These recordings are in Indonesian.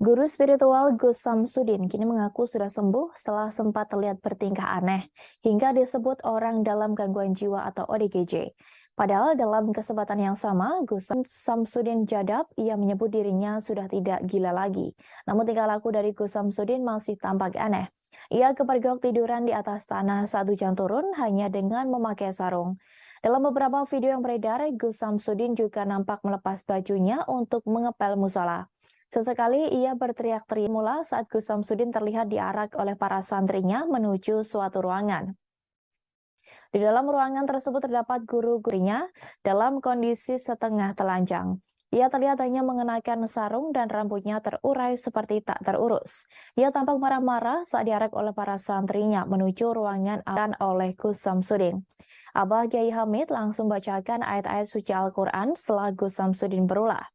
Guru spiritual Gus Samsudin kini mengaku sudah sembuh setelah sempat terlihat bertingkah aneh hingga disebut orang dalam gangguan jiwa atau ODGJ. Padahal dalam kesempatan yang sama, Samsudin Jadab, ia menyebut dirinya sudah tidak gila lagi. Namun tingkah laku dari Gus Samsudin masih tampak aneh. Ia kepergok tiduran di atas tanah saat hujan turun hanya dengan memakai sarung. Dalam beberapa video yang beredar, Gus Samsudin juga nampak melepas bajunya untuk mengepel musola. Sesekali ia berteriak-teriak mula saat Gus Samsudin terlihat diarak oleh para santrinya menuju suatu ruangan. Di dalam ruangan tersebut terdapat guru-gurunya dalam kondisi setengah telanjang. Ia terlihat hanya mengenakan sarung dan rambutnya terurai seperti tak terurus. Ia tampak marah-marah saat diarak oleh para santrinya menuju ruangan akan oleh Gus Samsudin. Abah Kiai Hamid langsung bacakan ayat-ayat suci Al-Quran setelah Gus Samsudin berulah.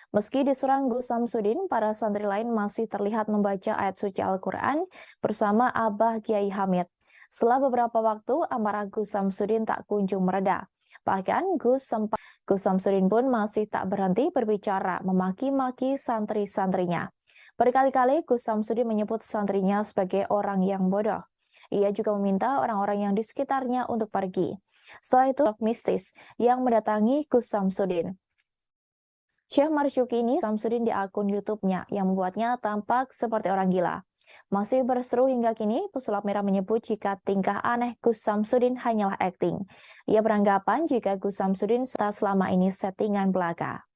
Meski diserang Gus Samsudin, para santri lain masih terlihat membaca ayat suci Al-Quran bersama Abah Kiai Hamid. Setelah beberapa waktu, amarah Gus Samsudin tak kunjung mereda. Bahkan Gus Samsudin pun masih tak berhenti berbicara, memaki-maki santri-santrinya. Berkali-kali Gus Samsudin menyebut santrinya sebagai orang yang bodoh. Ia juga meminta orang-orang yang di sekitarnya untuk pergi. Setelah itu, mistis yang mendatangi Gus Samsudin. Syekh Marzuki ini Samsudin di akun YouTube-nya yang membuatnya tampak seperti orang gila. Masih berseru hingga kini, pesulap merah menyebut jika tingkah aneh Gus Samsudin hanyalah akting. Ia beranggapan jika Gus Samsudin selama ini settingan belaka.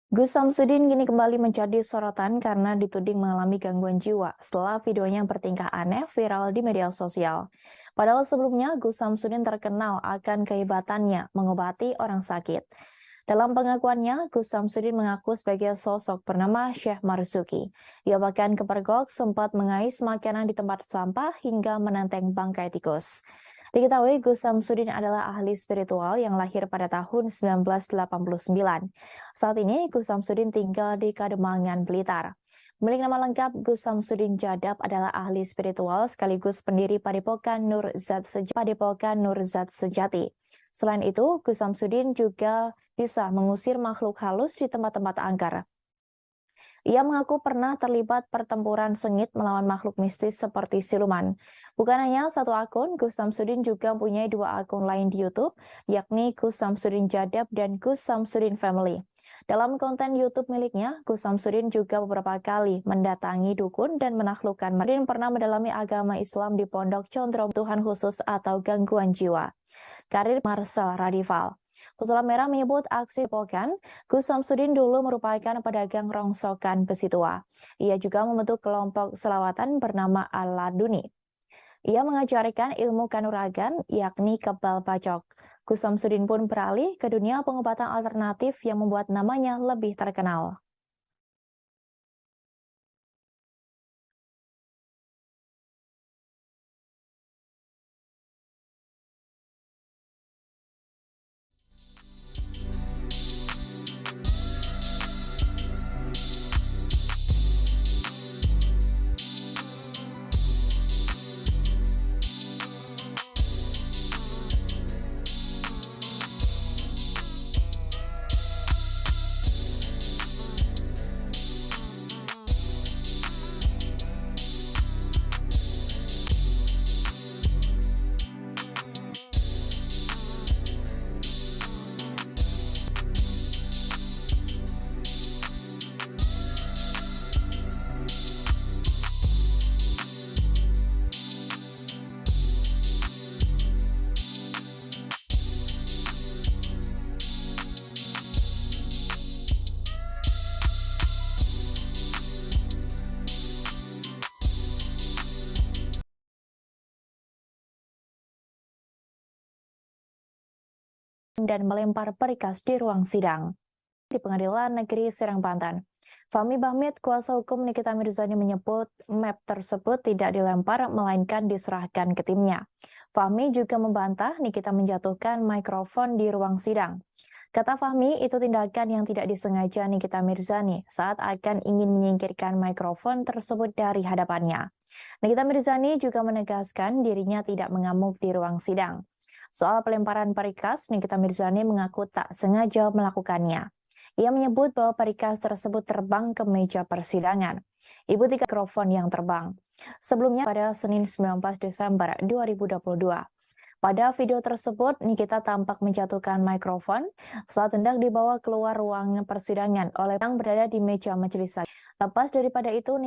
Gus Samsudin kini kembali menjadi sorotan karena dituding mengalami gangguan jiwa setelah videonya bertingkah aneh viral di media sosial. Padahal sebelumnya Gus Samsudin terkenal akan kehebatannya mengobati orang sakit. Dalam pengakuannya, Gus Samsudin mengaku sebagai sosok bernama Syekh Marzuki. Ia bahkan kepergok sempat mengais makanan di tempat sampah hingga menenteng bangkai tikus. Diketahui Gus Samsudin adalah ahli spiritual yang lahir pada tahun 1989. Saat ini Gus Samsudin tinggal di Kademangan, Blitar. Pemilik nama lengkap Gus Samsudin Jadab adalah ahli spiritual sekaligus pendiri Padepokan Nur Zat Sejati. Selain itu, Gus Samsudin juga bisa mengusir makhluk halus di tempat-tempat angker. Ia mengaku pernah terlibat pertempuran sengit melawan makhluk mistis seperti siluman. Bukan hanya satu akun, Gus Samsudin juga mempunyai dua akun lain di YouTube, yakni Gus Samsudin Jadab dan Gus Samsudin Family. Dalam konten YouTube miliknya, Gus Samsudin juga beberapa kali mendatangi dukun dan menaklukkan. Martin pernah mendalami agama Islam di Pondok Condro Tuhan Khusus atau gangguan jiwa. Karir Marcel Radival. Pesulap Merah menyebut aksi pokan, Gus Samsudin dulu merupakan pedagang rongsokan besi tua. Ia juga membentuk kelompok selawatan bernama Aladuni. Ia mengajarkan ilmu kanuragan, yakni kebal bacok. Gus Samsudin pun beralih ke dunia pengobatan alternatif yang membuat namanya lebih terkenal. Dan melempar berkas di ruang sidang di Pengadilan Negeri Serang, Banten. Fahmi Bahmid, kuasa hukum Nikita Mirzani menyebut map tersebut tidak dilempar melainkan diserahkan ke timnya. Fahmi juga membantah Nikita menjatuhkan mikrofon di ruang sidang. Kata Fahmi, itu tindakan yang tidak disengaja Nikita Mirzani saat akan ingin menyingkirkan mikrofon tersebut dari hadapannya. Nikita Mirzani juga menegaskan dirinya tidak mengamuk di ruang sidang. Soal pelemparan perikas, Nikita Mirzani mengaku tak sengaja melakukannya. Ia menyebut bahwa perikas tersebut terbang ke meja persidangan. Ibu tiga mikrofon yang terbang. Sebelumnya pada Senin 19 Desember 2022. Pada video tersebut, Nikita tampak menjatuhkan mikrofon saat hendak dibawa keluar ruang persidangan oleh yang berada di meja majelis hakim. Lepas daripada itu,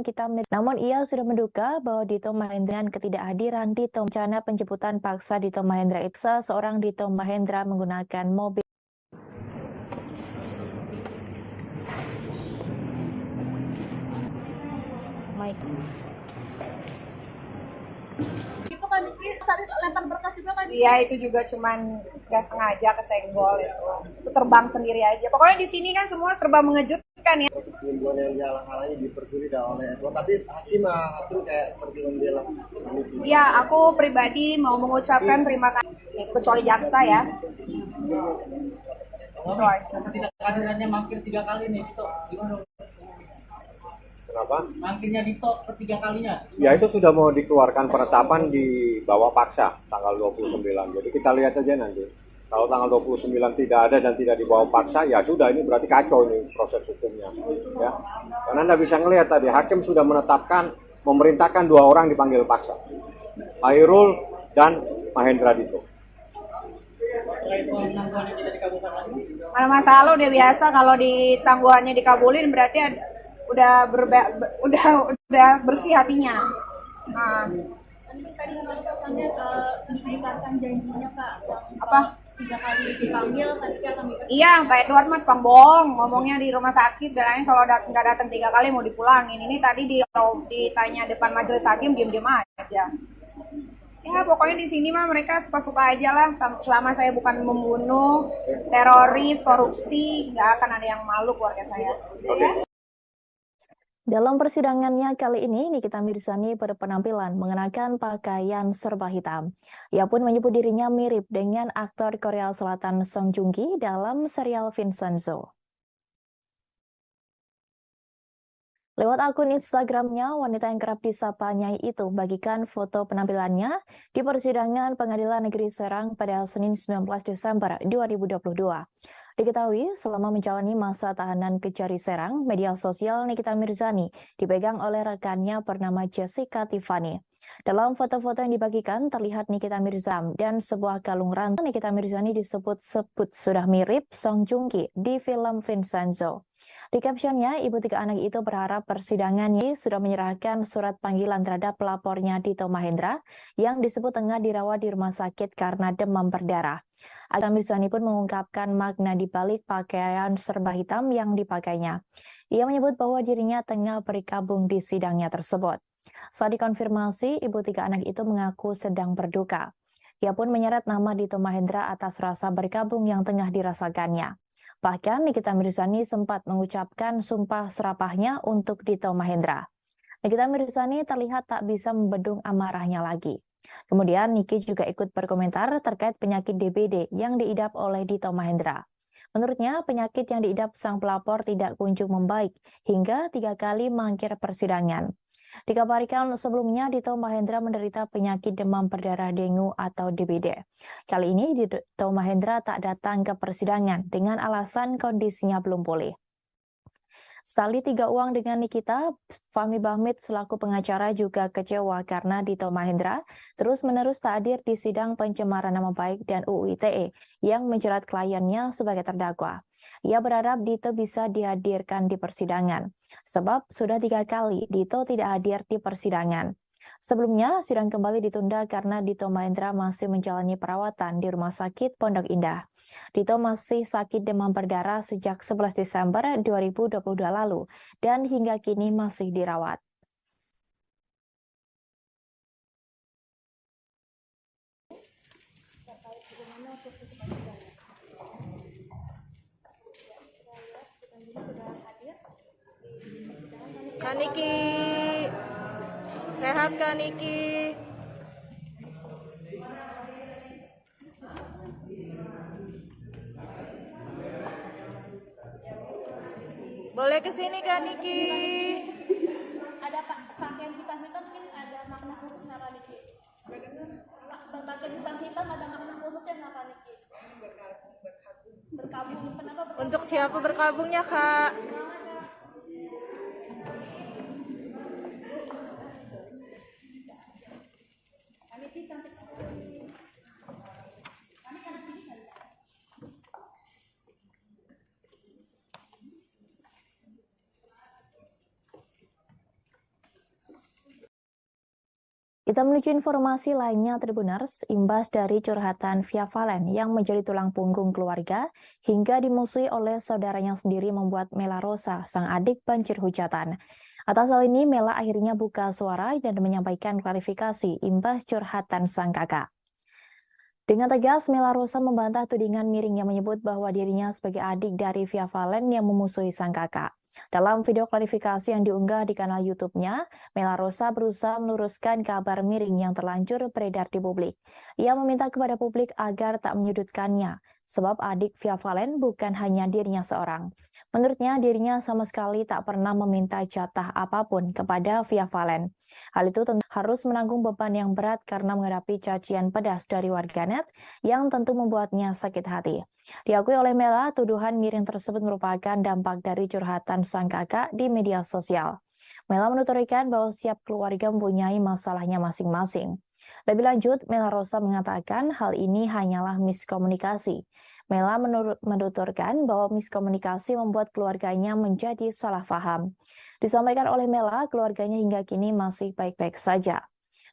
namun ia sudah menduga bahwa Dito Mahendra dengan ketidakhadiran Dito rencana penjemputan paksa Dito Mahendra itu seorang Dito Mahendra menggunakan mobil. Itu kan tadi lempar berkas juga kan? Iya, itu juga cuman gak sengaja kesenggol itu. Itu terbang sendiri aja. Pokoknya di sini kan semua serba mengejutkan ya. Proses penyembuhan yang dihalang-halangi dipersulit oleh tapi hakim kayak seperti membela. Iya, aku pribadi mau mengucapkan terima kasih. Kecuali jaksa ya. Kehadirannya mangkir 3 kali nih, Dito. Gimana? Kenapa? Mangkirnya Dito ketiga kalinya. Ya itu sudah mau dikeluarkan penetapan di bawah paksa tanggal 29. Jadi kita lihat aja nanti. Kalau tanggal 29 tidak ada dan tidak dibawa paksa, ya sudah, ini berarti kacau ini proses hukumnya. Ya. Karena Anda bisa ngelihat tadi, hakim sudah menetapkan, memerintahkan 2 orang dipanggil paksa. Hairul dan Mahendra Dito. Mana masalah udah biasa kalau di tangguhannya dikabulin berarti udah bersih hatinya. Tadi masukannya diingkarkan janjinya Kak. Apa? 3 kali dipanggil tadi akan Iya, Pak Edward mah tukang bohong, ngomongnya di rumah sakit, bilangnya kalau nggak datang 3 kali mau dipulangin. Ini tadi ditanya depan majelis hakim diem-diem aja. Ya pokoknya di sini mah mereka suka-suka aja lah. Selama saya bukan membunuh, teroris, korupsi, nggak akan ada yang malu keluarga saya. Ya? Dalam persidangannya kali ini, Nikita Mirzani berpenampilan mengenakan pakaian serba hitam. Ia pun menyebut dirinya mirip dengan aktor Korea Selatan Song Joong Ki dalam serial Vincenzo. Lewat akun Instagramnya, wanita yang kerap disapa Nyai itu bagikan foto penampilannya di persidangan Pengadilan Negeri Serang pada Senin 19 Desember 2022. Diketahui, selama menjalani masa tahanan Kejari Serang, media sosial Nikita Mirzani dipegang oleh rekannya bernama Jessica Tiffany. Dalam foto-foto yang dibagikan, terlihat Nikita Mirzani dan sebuah kalung rantai. Nikita Mirzani disebut-sebut sudah mirip Song Joong Ki di film Vincenzo. Di captionnya, ibu 3 anak itu berharap persidangannya sudah menyerahkan surat panggilan terhadap pelapornya Dito Mahendra yang disebut tengah dirawat di rumah sakit karena demam berdarah. Nikita Mirzani pun mengungkapkan makna di balik pakaian serba hitam yang dipakainya. Ia menyebut bahwa dirinya tengah berkabung di sidangnya tersebut. Saat dikonfirmasi, ibu 3 anak itu mengaku sedang berduka. Ia pun menyeret nama Dito Mahendra atas rasa berkabung yang tengah dirasakannya. Bahkan Nikita Mirzani sempat mengucapkan sumpah serapahnya untuk Dito Mahendra. Nikita Mirzani terlihat tak bisa membendung amarahnya lagi. Kemudian Niki juga ikut berkomentar terkait penyakit DBD yang diidap oleh Dito Mahendra. Menurutnya, penyakit yang diidap sang pelapor tidak kunjung membaik hingga 3 kali mangkir persidangan. Dikabarkan sebelumnya Dito Mahendra menderita penyakit demam berdarah dengue atau DBD. Kali ini Dito Mahendra tak datang ke persidangan dengan alasan kondisinya belum pulih. Setali 3 uang dengan Nikita, Fahmi Bahmid selaku pengacara juga kecewa karena Dito Mahendra terus-menerus tak hadir di sidang pencemaran nama baik dan UU ITE yang menjerat kliennya sebagai terdakwa. Ia berharap Dito bisa dihadirkan di persidangan, sebab sudah 3 kali Dito tidak hadir di persidangan. Sebelumnya, sidang kembali ditunda karena Dito Mahendra masih menjalani perawatan di Rumah Sakit Pondok Indah. Dito masih sakit demam berdarah sejak 11 Desember 2022 lalu dan hingga kini masih dirawat. Kaniki, sehat Kaniki? ke sini Kak Niki. Ada pakaian hitam-hitam mungkin ada makna khusus nggak Kak Niki? Berpakaian hitam-hitam ada makna khususnya nggak Kak Niki? Berkabung. Kenapa berkabung? Untuk siapa berkabungnya Kak? Kita menuju informasi lainnya Tribuners, imbas dari curhatan Via Valen yang menjadi tulang punggung keluarga hingga dimusuhi oleh saudaranya sendiri membuat Mela Rosa, sang adik banjir hujatan. Atas hal ini, Mela akhirnya buka suara dan menyampaikan klarifikasi imbas curhatan sang kakak. Dengan tegas, Mela Rosa membantah tudingan miring yang menyebut bahwa dirinya sebagai adik dari Via Valen yang memusuhi sang kakak. Dalam video klarifikasi yang diunggah di kanal YouTube-nya, Mela Rosa berusaha meluruskan kabar miring yang terlanjur beredar di publik. Ia meminta kepada publik agar tak menyudutkannya, sebab adik Via Valen bukan hanya dirinya seorang. Menurutnya, dirinya sama sekali tak pernah meminta jatah apapun kepada Via Valen. Hal itu tentu harus menanggung beban yang berat karena menghadapi cacian pedas dari warganet yang tentu membuatnya sakit hati. Diakui oleh Mela, tuduhan miring tersebut merupakan dampak dari curhatan sang kakak di media sosial. Mela menuturkan bahwa setiap keluarga mempunyai masalahnya masing-masing. Lebih lanjut, Mela Rosa mengatakan hal ini hanyalah miskomunikasi. Mela menuturkan bahwa miskomunikasi membuat keluarganya menjadi salah paham. Disampaikan oleh Mela, keluarganya hingga kini masih baik-baik saja.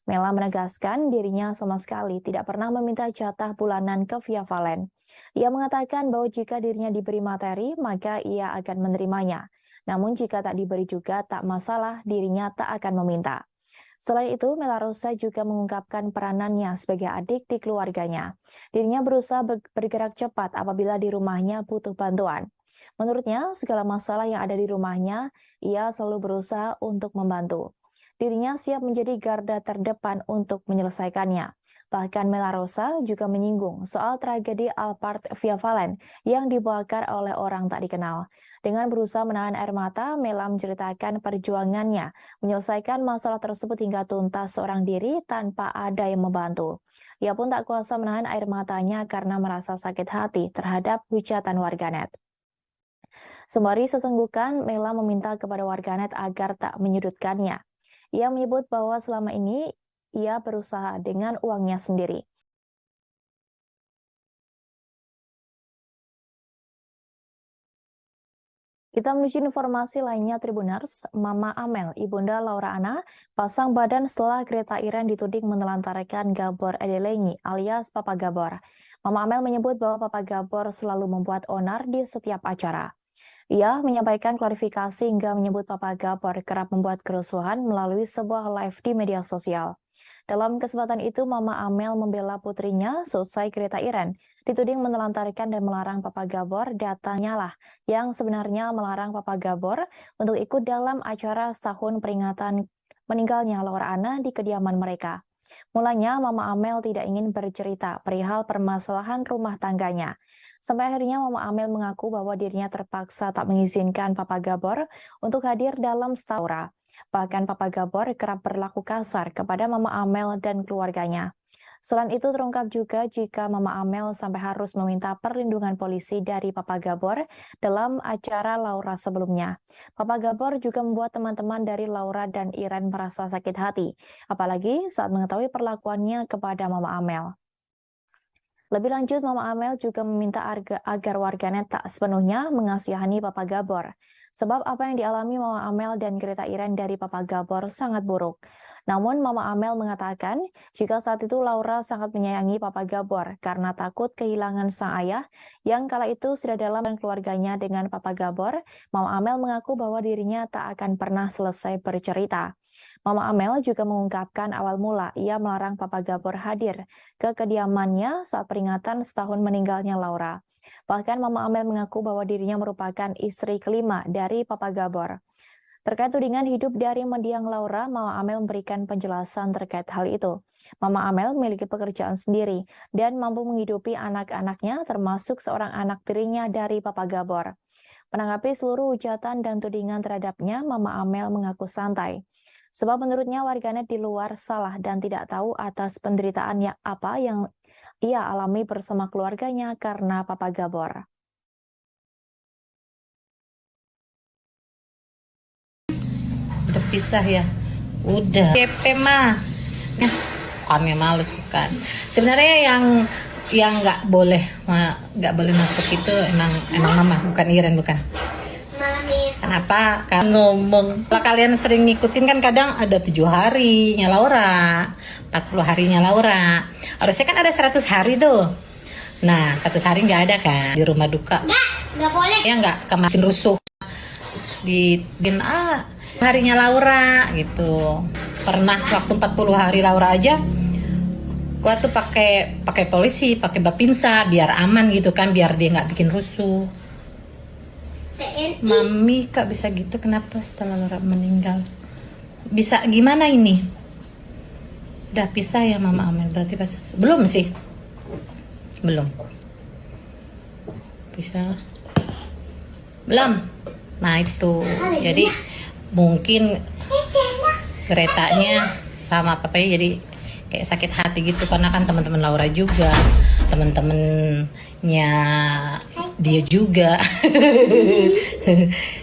Mela menegaskan dirinya sama sekali tidak pernah meminta jatah bulanan ke Via Valen. Ia mengatakan bahwa jika dirinya diberi materi, maka ia akan menerimanya. Namun jika tak diberi juga tak masalah, dirinya tak akan meminta. Selain itu, Mela Rosa juga mengungkapkan peranannya sebagai adik di keluarganya. Dirinya berusaha bergerak cepat apabila di rumahnya butuh bantuan. Menurutnya, segala masalah yang ada di rumahnya, ia selalu berusaha untuk membantu. Dirinya siap menjadi garda terdepan untuk menyelesaikannya. Bahkan Mela Rosa juga menyinggung soal tragedi Alphard Via Valen yang dibakar oleh orang tak dikenal. Dengan berusaha menahan air mata, Mela menceritakan perjuangannya menyelesaikan masalah tersebut hingga tuntas seorang diri tanpa ada yang membantu. Ia pun tak kuasa menahan air matanya karena merasa sakit hati terhadap hujatan warganet. Sembari sesenggukan, Mela meminta kepada warganet agar tak menyudutkannya. Ia menyebut bahwa selama ini ia berusaha dengan uangnya sendiri. Kita menuju informasi lainnya Tribuners, Mama Amel, Ibunda Laura Anna, pasang badan setelah Greta Iren dituding menelantarkan Gabor Edelenyi alias Papa Gabor. Mama Amel menyebut bahwa Papa Gabor selalu membuat onar di setiap acara. Ia menyampaikan klarifikasi hingga menyebut Papa Gabor kerap membuat kerusuhan melalui sebuah live di media sosial. Dalam kesempatan itu, Mama Amel membela putrinya seusai Greta Iren dituding menelantarkan dan melarang Papa Gabor, datanya lah yang sebenarnya melarang Papa Gabor untuk ikut dalam acara setahun peringatan meninggalnya Laura Anna di kediaman mereka. Mulanya, Mama Amel tidak ingin bercerita perihal permasalahan rumah tangganya. Sampai akhirnya Mama Amel mengaku bahwa dirinya terpaksa tak mengizinkan Papa Gabor untuk hadir dalam Staura. Bahkan Papa Gabor kerap berlaku kasar kepada Mama Amel dan keluarganya. Selain itu terungkap juga jika Mama Amel sampai harus meminta perlindungan polisi dari Papa Gabor dalam acara Laura sebelumnya. Papa Gabor juga membuat teman-teman dari Laura dan Iren merasa sakit hati, apalagi saat mengetahui perlakuannya kepada Mama Amel. Lebih lanjut, Mama Amel juga meminta agar warganet tak sepenuhnya mengasihani Papa Gabor. Sebab apa yang dialami Mama Amel dan Greta Iren dari Papa Gabor sangat buruk. Namun Mama Amel mengatakan jika saat itu Laura sangat menyayangi Papa Gabor karena takut kehilangan sang ayah yang kala itu sudah dalam dan keluarganya dengan Papa Gabor, Mama Amel mengaku bahwa dirinya tak akan pernah selesai bercerita. Mama Amel juga mengungkapkan awal mula ia melarang Papa Gabor hadir ke kediamannya saat peringatan setahun meninggalnya Laura. Bahkan Mama Amel mengaku bahwa dirinya merupakan istri kelima dari Papa Gabor. Terkait tudingan hidup dari mendiang Laura, Mama Amel memberikan penjelasan terkait hal itu. Mama Amel memiliki pekerjaan sendiri dan mampu menghidupi anak-anaknya termasuk seorang anak tirinya dari Papa Gabor. Menanggapi seluruh hujatan dan tudingan terhadapnya, Mama Amel mengaku santai. Sebab menurutnya warganet di luar salah dan tidak tahu atas penderitaan apa yang ia alami bersama keluarganya karena Papa Gabor. Udah pisah ya? Udah. DP mah. Kami males bukan. Sebenarnya yang nggak boleh masuk itu emang mama, bukan Iren, bukan. Kenapa? Kan ngomong. Kalau kalian sering ngikutin kan kadang ada 7 harinya Laura, 40 harinya Laura. Harusnya kan ada 100 hari tuh. Nah, 100 hari nggak ada kan di rumah duka. Nggak boleh. Ya nggak, kemakin rusuh. Harinya Laura gitu. Pernah waktu 40 hari Laura aja gua tuh pakai polisi, pakai bapinsa biar aman gitu kan, biar dia nggak bikin rusuh. Mami kak bisa gitu, kenapa setelah Laura meninggal? Bisa gimana ini? Udah pisah ya Mama Amel, berarti pas belum sih? Belum. Pisah. Belum. Nah itu, jadi mungkin geretanya sama papanya jadi kayak sakit hati gitu, karena kan teman-teman Laura juga, teman-temannya dia juga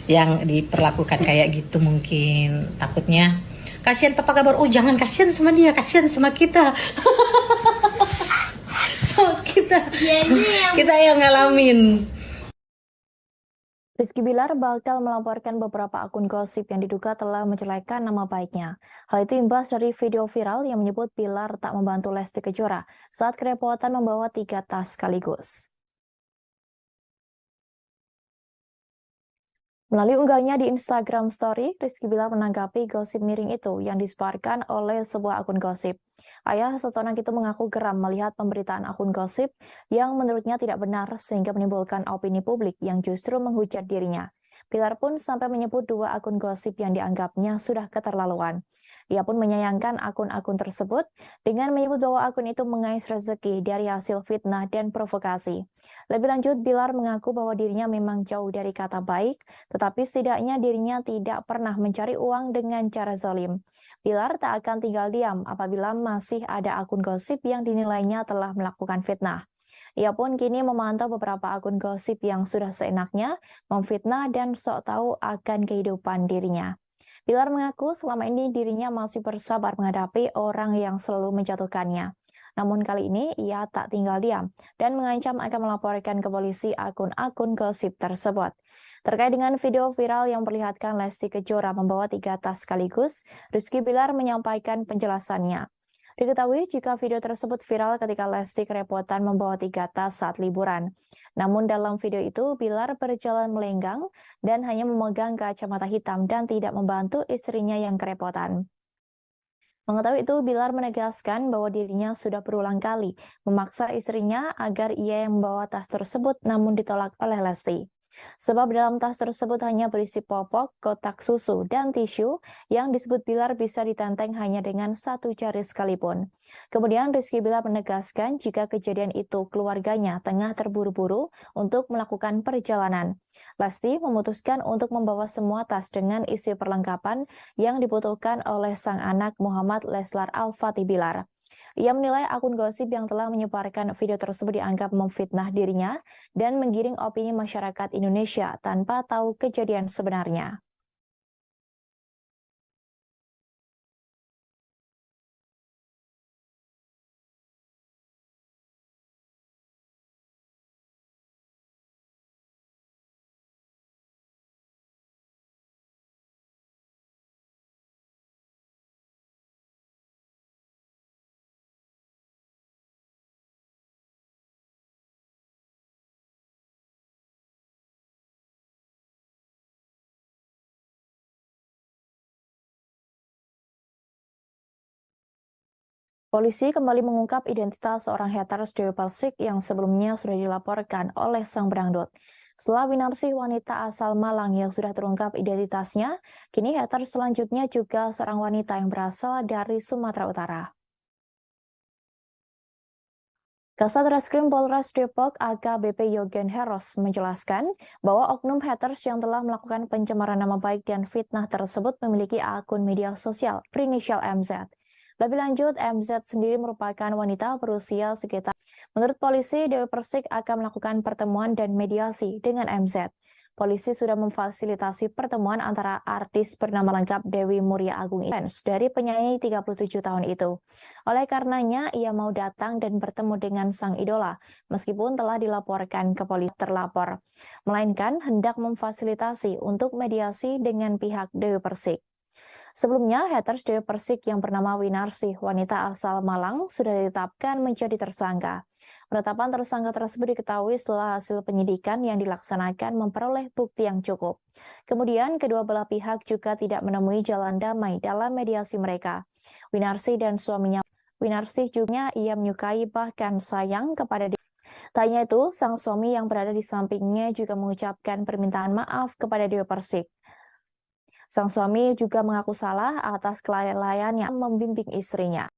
yang diperlakukan kayak gitu, mungkin takutnya kasihan Papa Gabor. Oh jangan kasihan sama dia, kasihan sama kita. Sama kita yang ngalamin. Rizky Bilar bakal melaporkan beberapa akun gosip yang diduga telah menjelekan nama baiknya. Hal itu imbas dari video viral yang menyebut Bilar tak membantu Lesti Kejora saat kerepotan membawa 3 tas sekaligus. Melalui unggahnya di Instagram Story, Rizky Bilar menanggapi gosip miring itu yang disebarkan oleh sebuah akun gosip. Ayah satu anak itu mengaku geram melihat pemberitaan akun gosip yang menurutnya tidak benar sehingga menimbulkan opini publik yang justru menghujat dirinya. Bilar pun sampai menyebut 2 akun gosip yang dianggapnya sudah keterlaluan. Ia pun menyayangkan akun-akun tersebut dengan menyebut bahwa akun itu mengais rezeki dari hasil fitnah dan provokasi. Lebih lanjut, Bilar mengaku bahwa dirinya memang jauh dari kata baik, tetapi setidaknya dirinya tidak pernah mencari uang dengan cara zalim. Bilar tak akan tinggal diam apabila masih ada akun gosip yang dinilainya telah melakukan fitnah. Ia pun kini memantau beberapa akun gosip yang sudah seenaknya memfitnah dan sok tahu akan kehidupan dirinya. Bilar mengaku selama ini dirinya masih bersabar menghadapi orang yang selalu menjatuhkannya. Namun kali ini ia tak tinggal diam dan mengancam akan melaporkan ke polisi akun-akun gosip tersebut. Terkait dengan video viral yang memperlihatkan Lesti Kejora membawa 3 tas sekaligus, Rizky Bilar menyampaikan penjelasannya. Diketahui jika video tersebut viral ketika Lesti kerepotan membawa 3 tas saat liburan. Namun dalam video itu, Bilar berjalan melenggang dan hanya memegang kacamata hitam dan tidak membantu istrinya yang kerepotan. Mengetahui itu, Bilar menegaskan bahwa dirinya sudah berulang kali memaksa istrinya agar ia yang membawa tas tersebut namun ditolak oleh Lesti. Sebab dalam tas tersebut hanya berisi popok, kotak susu, dan tisu yang disebut Bilar bisa ditenteng hanya dengan 1 jari sekalipun. Kemudian Rizky Bilar menegaskan jika kejadian itu keluarganya tengah terburu-buru untuk melakukan perjalanan. Lesti memutuskan untuk membawa semua tas dengan isi perlengkapan yang dibutuhkan oleh sang anak Muhammad Leslar Al-Fatih Bilar. Ia menilai akun gosip yang telah menyebarkan video tersebut dianggap memfitnah dirinya dan menggiring opini masyarakat Indonesia tanpa tahu kejadian sebenarnya. Polisi kembali mengungkap identitas seorang haters Dewi Persik yang sebelumnya sudah dilaporkan oleh sang pedangdut. Setelah Winarsih wanita asal Malang yang sudah terungkap identitasnya, kini haters selanjutnya juga seorang wanita yang berasal dari Sumatera Utara. Kasat Reskrim Polres Depok AKBP Yogen Heros menjelaskan bahwa oknum haters yang telah melakukan pencemaran nama baik dan fitnah tersebut memiliki akun media sosial berinisial MZ. Lebih lanjut, MZ sendiri merupakan wanita berusia sekitar. Menurut polisi, Dewi Persik akan melakukan pertemuan dan mediasi dengan MZ. Polisi sudah memfasilitasi pertemuan antara artis bernama lengkap Dewi Muria Agung fans dari penyanyi 37 tahun itu. Oleh karenanya, ia mau datang dan bertemu dengan sang idola, meskipun telah dilaporkan ke polisi terlapor, melainkan hendak memfasilitasi untuk mediasi dengan pihak Dewi Persik. Sebelumnya, haters Dewi Persik yang bernama Winarsih, wanita asal Malang, sudah ditetapkan menjadi tersangka. Penetapan tersangka tersebut diketahui setelah hasil penyidikan yang dilaksanakan memperoleh bukti yang cukup. Kemudian, kedua belah pihak juga tidak menemui jalan damai dalam mediasi mereka. Winarsih dan suaminya, Winarsih juga ia menyukai bahkan sayang kepada dia. Tak hanya itu, sang suami yang berada di sampingnya juga mengucapkan permintaan maaf kepada Dewi Persik. Sang suami juga mengaku salah atas kelalaiannya membimbing istrinya.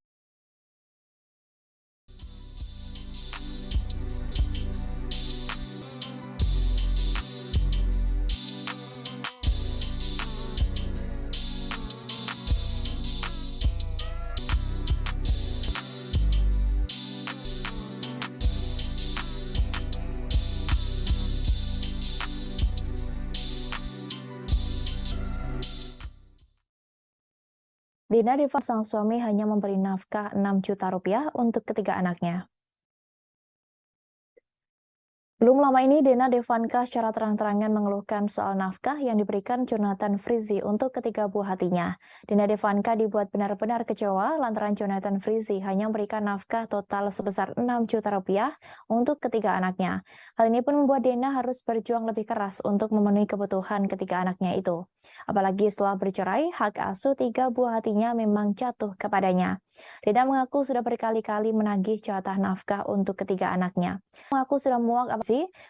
Dina Devan sang suami hanya memberi nafkah 6 juta rupiah untuk ketiga anaknya. Belum lama ini, Dena Devanka secara terang-terangan mengeluhkan soal nafkah yang diberikan Jonathan Frizzy untuk ketiga buah hatinya. Dena Devanka dibuat benar-benar kecewa lantaran Jonathan Frizzy hanya memberikan nafkah total sebesar 6 juta rupiah untuk ketiga anaknya. Hal ini pun membuat Dena harus berjuang lebih keras untuk memenuhi kebutuhan ketiga anaknya itu. Apalagi setelah bercerai, hak asuh 3 buah hatinya memang jatuh kepadanya. Dena mengaku sudah berkali-kali menagih jatah nafkah untuk ketiga anaknya. Mengaku sudah muak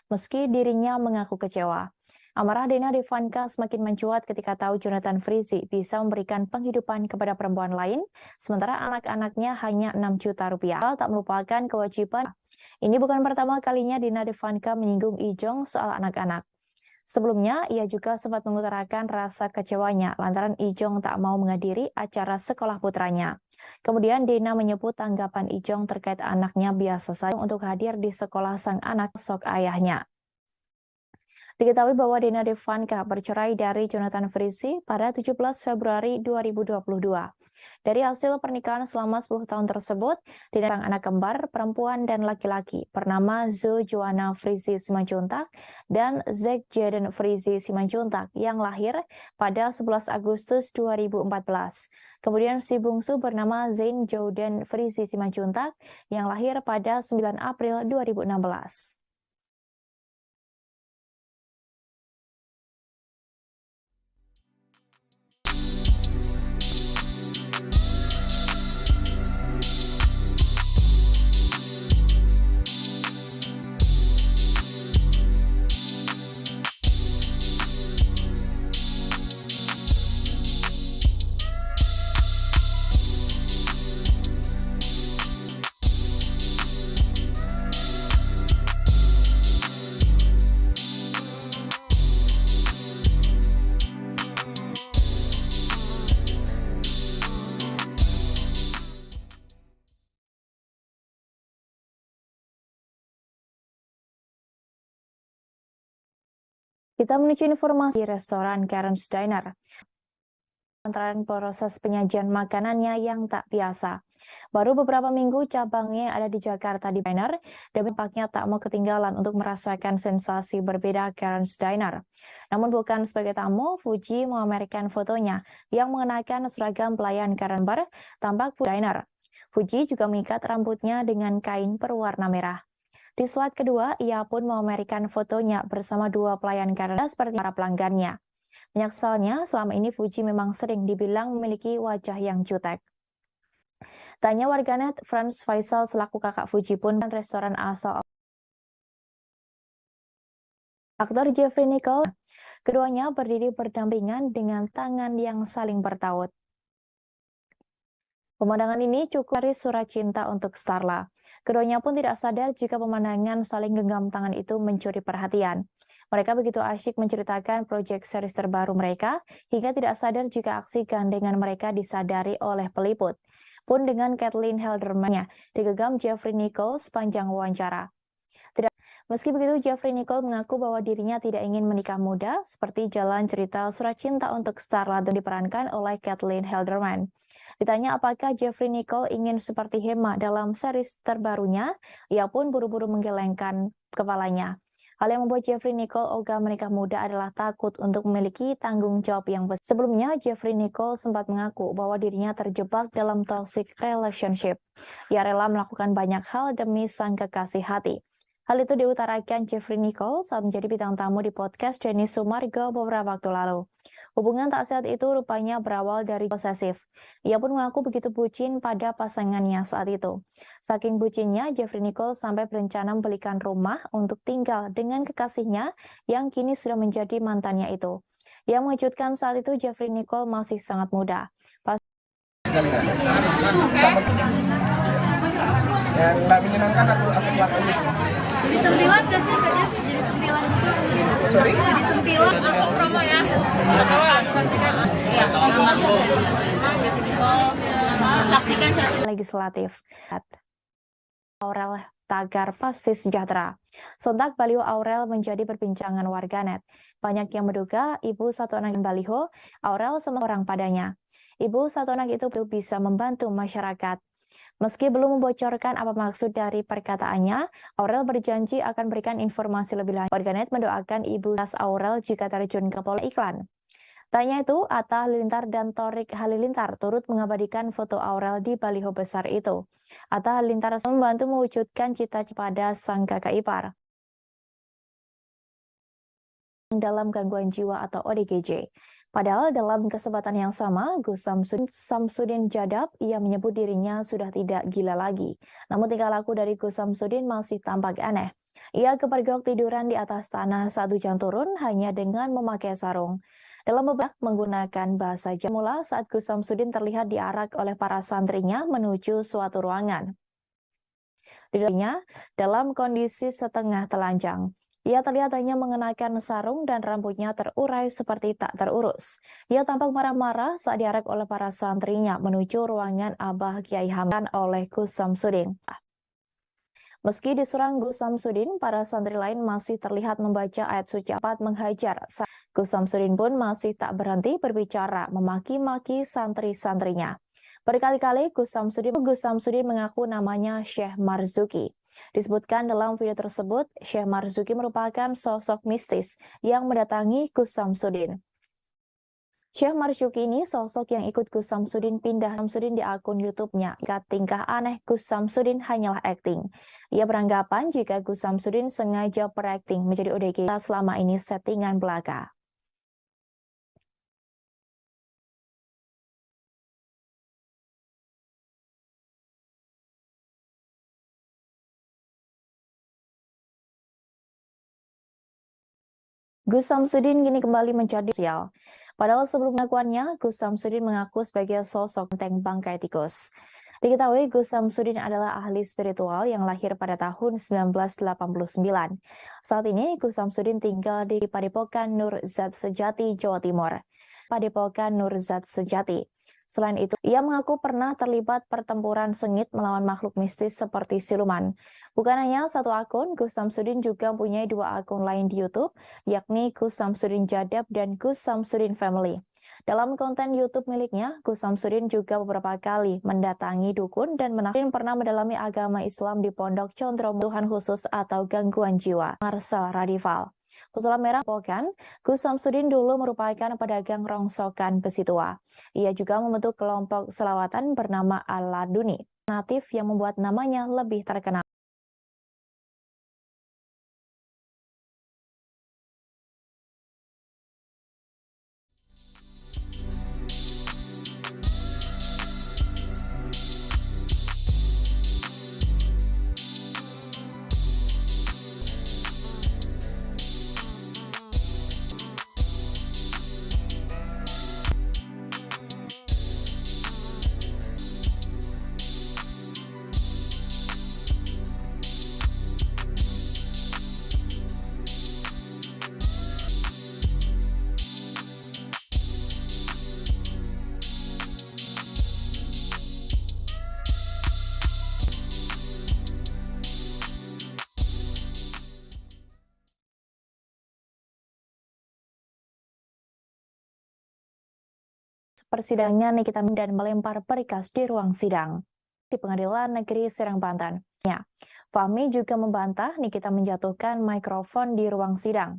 meski dirinya mengaku kecewa. Amarah Dena Devanka semakin mencuat ketika tahu Jonathan Frizzy bisa memberikan penghidupan kepada perempuan lain, sementara anak-anaknya hanya 6 juta rupiah. Tak melupakan kewajiban. Ini bukan pertama kalinya Dena Devanka menyinggung Ijong soal anak-anak. Sebelumnya, ia juga sempat mengutarakan rasa kecewanya lantaran Ijong tak mau menghadiri acara sekolah putranya. Kemudian Dena menyebut tanggapan Ijong terkait anaknya biasa saja untuk hadir di sekolah sang anak sok ayahnya. Diketahui bahwa Dena Devanka bercerai dari Jonathan Frizzy pada 17 Februari 2022. Dari hasil pernikahan selama 10 tahun tersebut, Dena sang anak kembar perempuan dan laki-laki bernama Zo Joanna Frizzy Simanjuntak dan Zack Jaden Frizzy Simanjuntak yang lahir pada 11 Agustus 2014. Kemudian si bungsu bernama Zain Jordan Frizzy Simanjuntak yang lahir pada 9 April 2016. Kita menuju informasi restoran Karen's Diner. Antara proses penyajian makanannya yang tak biasa. Baru beberapa minggu cabangnya ada di Jakarta di Diner, dan tampaknya tak mau ketinggalan untuk merasakan sensasi berbeda Karen's Diner. Namun bukan sebagai tamu, Fuji memamerkan fotonya yang mengenakan seragam pelayan Karen Bar, tampak Fuji Diner. Fuji juga mengikat rambutnya dengan kain berwarna merah. Di slide kedua, ia pun memamerkan fotonya bersama 2 pelayan Karen seperti para pelanggannya. Menyesalnya, selama ini Fuji memang sering dibilang memiliki wajah yang jutek. Tanya warganet, Franz Faisal selaku kakak Fuji pun restoran asal aktor Jeffrey Nicole. Keduanya berdiri berdampingan dengan tangan yang saling bertaut. Pemandangan ini cukup dari surat cinta untuk Starla. Keduanya pun tidak sadar jika pemandangan saling genggam tangan itu mencuri perhatian. Mereka begitu asyik menceritakan proyek series terbaru mereka, hingga tidak sadar jika aksi gandengan mereka disadari oleh peliput. Pun dengan Kathleen Halderman digegam Jeffrey Nicole sepanjang wawancara. Meski begitu, Jeffrey Nicole mengaku bahwa dirinya tidak ingin menikah muda, seperti jalan cerita surat cinta untuk Starla yang diperankan oleh Kathleen Halderman. Ditanya apakah Jeffrey Nicole ingin seperti Hema dalam series terbarunya, ia pun buru-buru menggelengkan kepalanya. Hal yang membuat Jeffrey Nicole ogah menikah muda adalah takut untuk memiliki tanggung jawab yang besar. Sebelumnya, Jeffrey Nicole sempat mengaku bahwa dirinya terjebak dalam toxic relationship. Ia rela melakukan banyak hal demi sang kekasih hati. Hal itu diutarakan Jeffrey Nicole saat menjadi bintang tamu di podcast Denny Sumargo beberapa waktu lalu. Hubungan tak sehat itu rupanya berawal dari posesif. Ia pun mengaku begitu bucin pada pasangannya saat itu. Saking bucinnya, Jeffrey Nicole sampai berencana membelikan rumah untuk tinggal dengan kekasihnya yang kini sudah menjadi mantannya itu. Yang mengejutkan saat itu, Jeffrey Nicole masih sangat muda. Yang nggak menyenangkan aku lakuin sih. Jadi sempilan gak sih Kak Jeff? Jadi sempilan gitu. Sorry? Jadi sempilan langsung promo ya. Saksikan. Iya, langsung aja. Saksikan Legislatif. Aurel tagar pasti sejahtera. Sontak baliho Aurel menjadi perbincangan warganet. Banyak yang menduga ibu satu anak baliho Aurel sama orang padanya. Ibu satu anak itu bisa membantu masyarakat. Meski belum membocorkan apa maksud dari perkataannya, Aurel berjanji akan berikan informasi lebih lanjut. Warganet mendoakan ibu Aurel jika terjun ke pola iklan. Tanya itu, Atta Halilintar dan Thorik Halilintar turut mengabadikan foto Aurel di baliho besar itu. Atta Halilintar membantu mewujudkan cita-cita pada sang kakak ipar dalam gangguan jiwa atau ODGJ. Padahal dalam kesempatan yang sama, Gus Samsudin Jadab, ia menyebut dirinya sudah tidak gila lagi. Namun tingkah laku dari Gus Samsudin masih tampak aneh. Ia kepergok tiduran di atas tanah saat hujan turun hanya dengan memakai sarung. Dalam beberapa menggunakan bahasa Jamula saat Gus Samsudin terlihat diarak oleh para santrinya menuju suatu ruangan. Dirinya dalam kondisi setengah telanjang. Ia terlihat hanya mengenakan sarung dan rambutnya terurai seperti tak terurus. Ia tampak marah-marah saat diarak oleh para santrinya menuju ruangan Abah Kiai Hamdan oleh Gus Samsudin. Meski diserang Gus Samsudin, para santri lain masih terlihat membaca ayat suci 4 menghajar. Gus Samsudin pun masih tak berhenti berbicara, memaki-maki santri-santrinya. Berkali-kali Gus Samsudin mengaku namanya Syekh Marzuki. Disebutkan dalam video tersebut, Syekh Marzuki merupakan sosok mistis yang mendatangi Gus Samsudin. Syekh Marzuki ini sosok yang ikut Gus Samsudin pindah Samsudin di akun YouTube-nya. Tingkah aneh Gus Samsudin hanyalah akting. Ia beranggapan jika Gus Samsudin sengaja berakting menjadi ODGJ selama ini settingan belaka. Gus Samsudin kini kembali menjadi sosial. Padahal sebelum pengakuannya, Gus Samsudin mengaku sebagai sosok tentang bangkai tikus. Diketahui Gus Samsudin adalah ahli spiritual yang lahir pada tahun 1989. Saat ini Gus Samsudin tinggal di Padepokan Nur Zat Sejati, Jawa Timur. Padepokan Nur Zat Sejati. Selain itu, ia mengaku pernah terlibat pertempuran sengit melawan makhluk mistis seperti siluman. Bukan hanya satu akun, Gus Samsudin juga mempunyai 2 akun lain di YouTube, yakni Gus Samsudin Jadab dan Gus Samsudin Family. Dalam konten YouTube miliknya, Gus Samsudin juga beberapa kali mendatangi dukun dan pernah mendalami agama Islam di Pondok Condrom Tuhan Khusus atau Gangguan Jiwa, Marcel Radival. Pesulap merah Pokan, Gus Samsudin dulu merupakan pedagang rongsokan besi tua. Ia juga membentuk kelompok selawatan bernama Al-Laduni, natif yang membuat namanya lebih terkenal. persidangan Nikita dan melempar berkas di ruang sidang di Pengadilan Negeri Serang, Banten. Fahmi juga membantah Nikita menjatuhkan mikrofon di ruang sidang.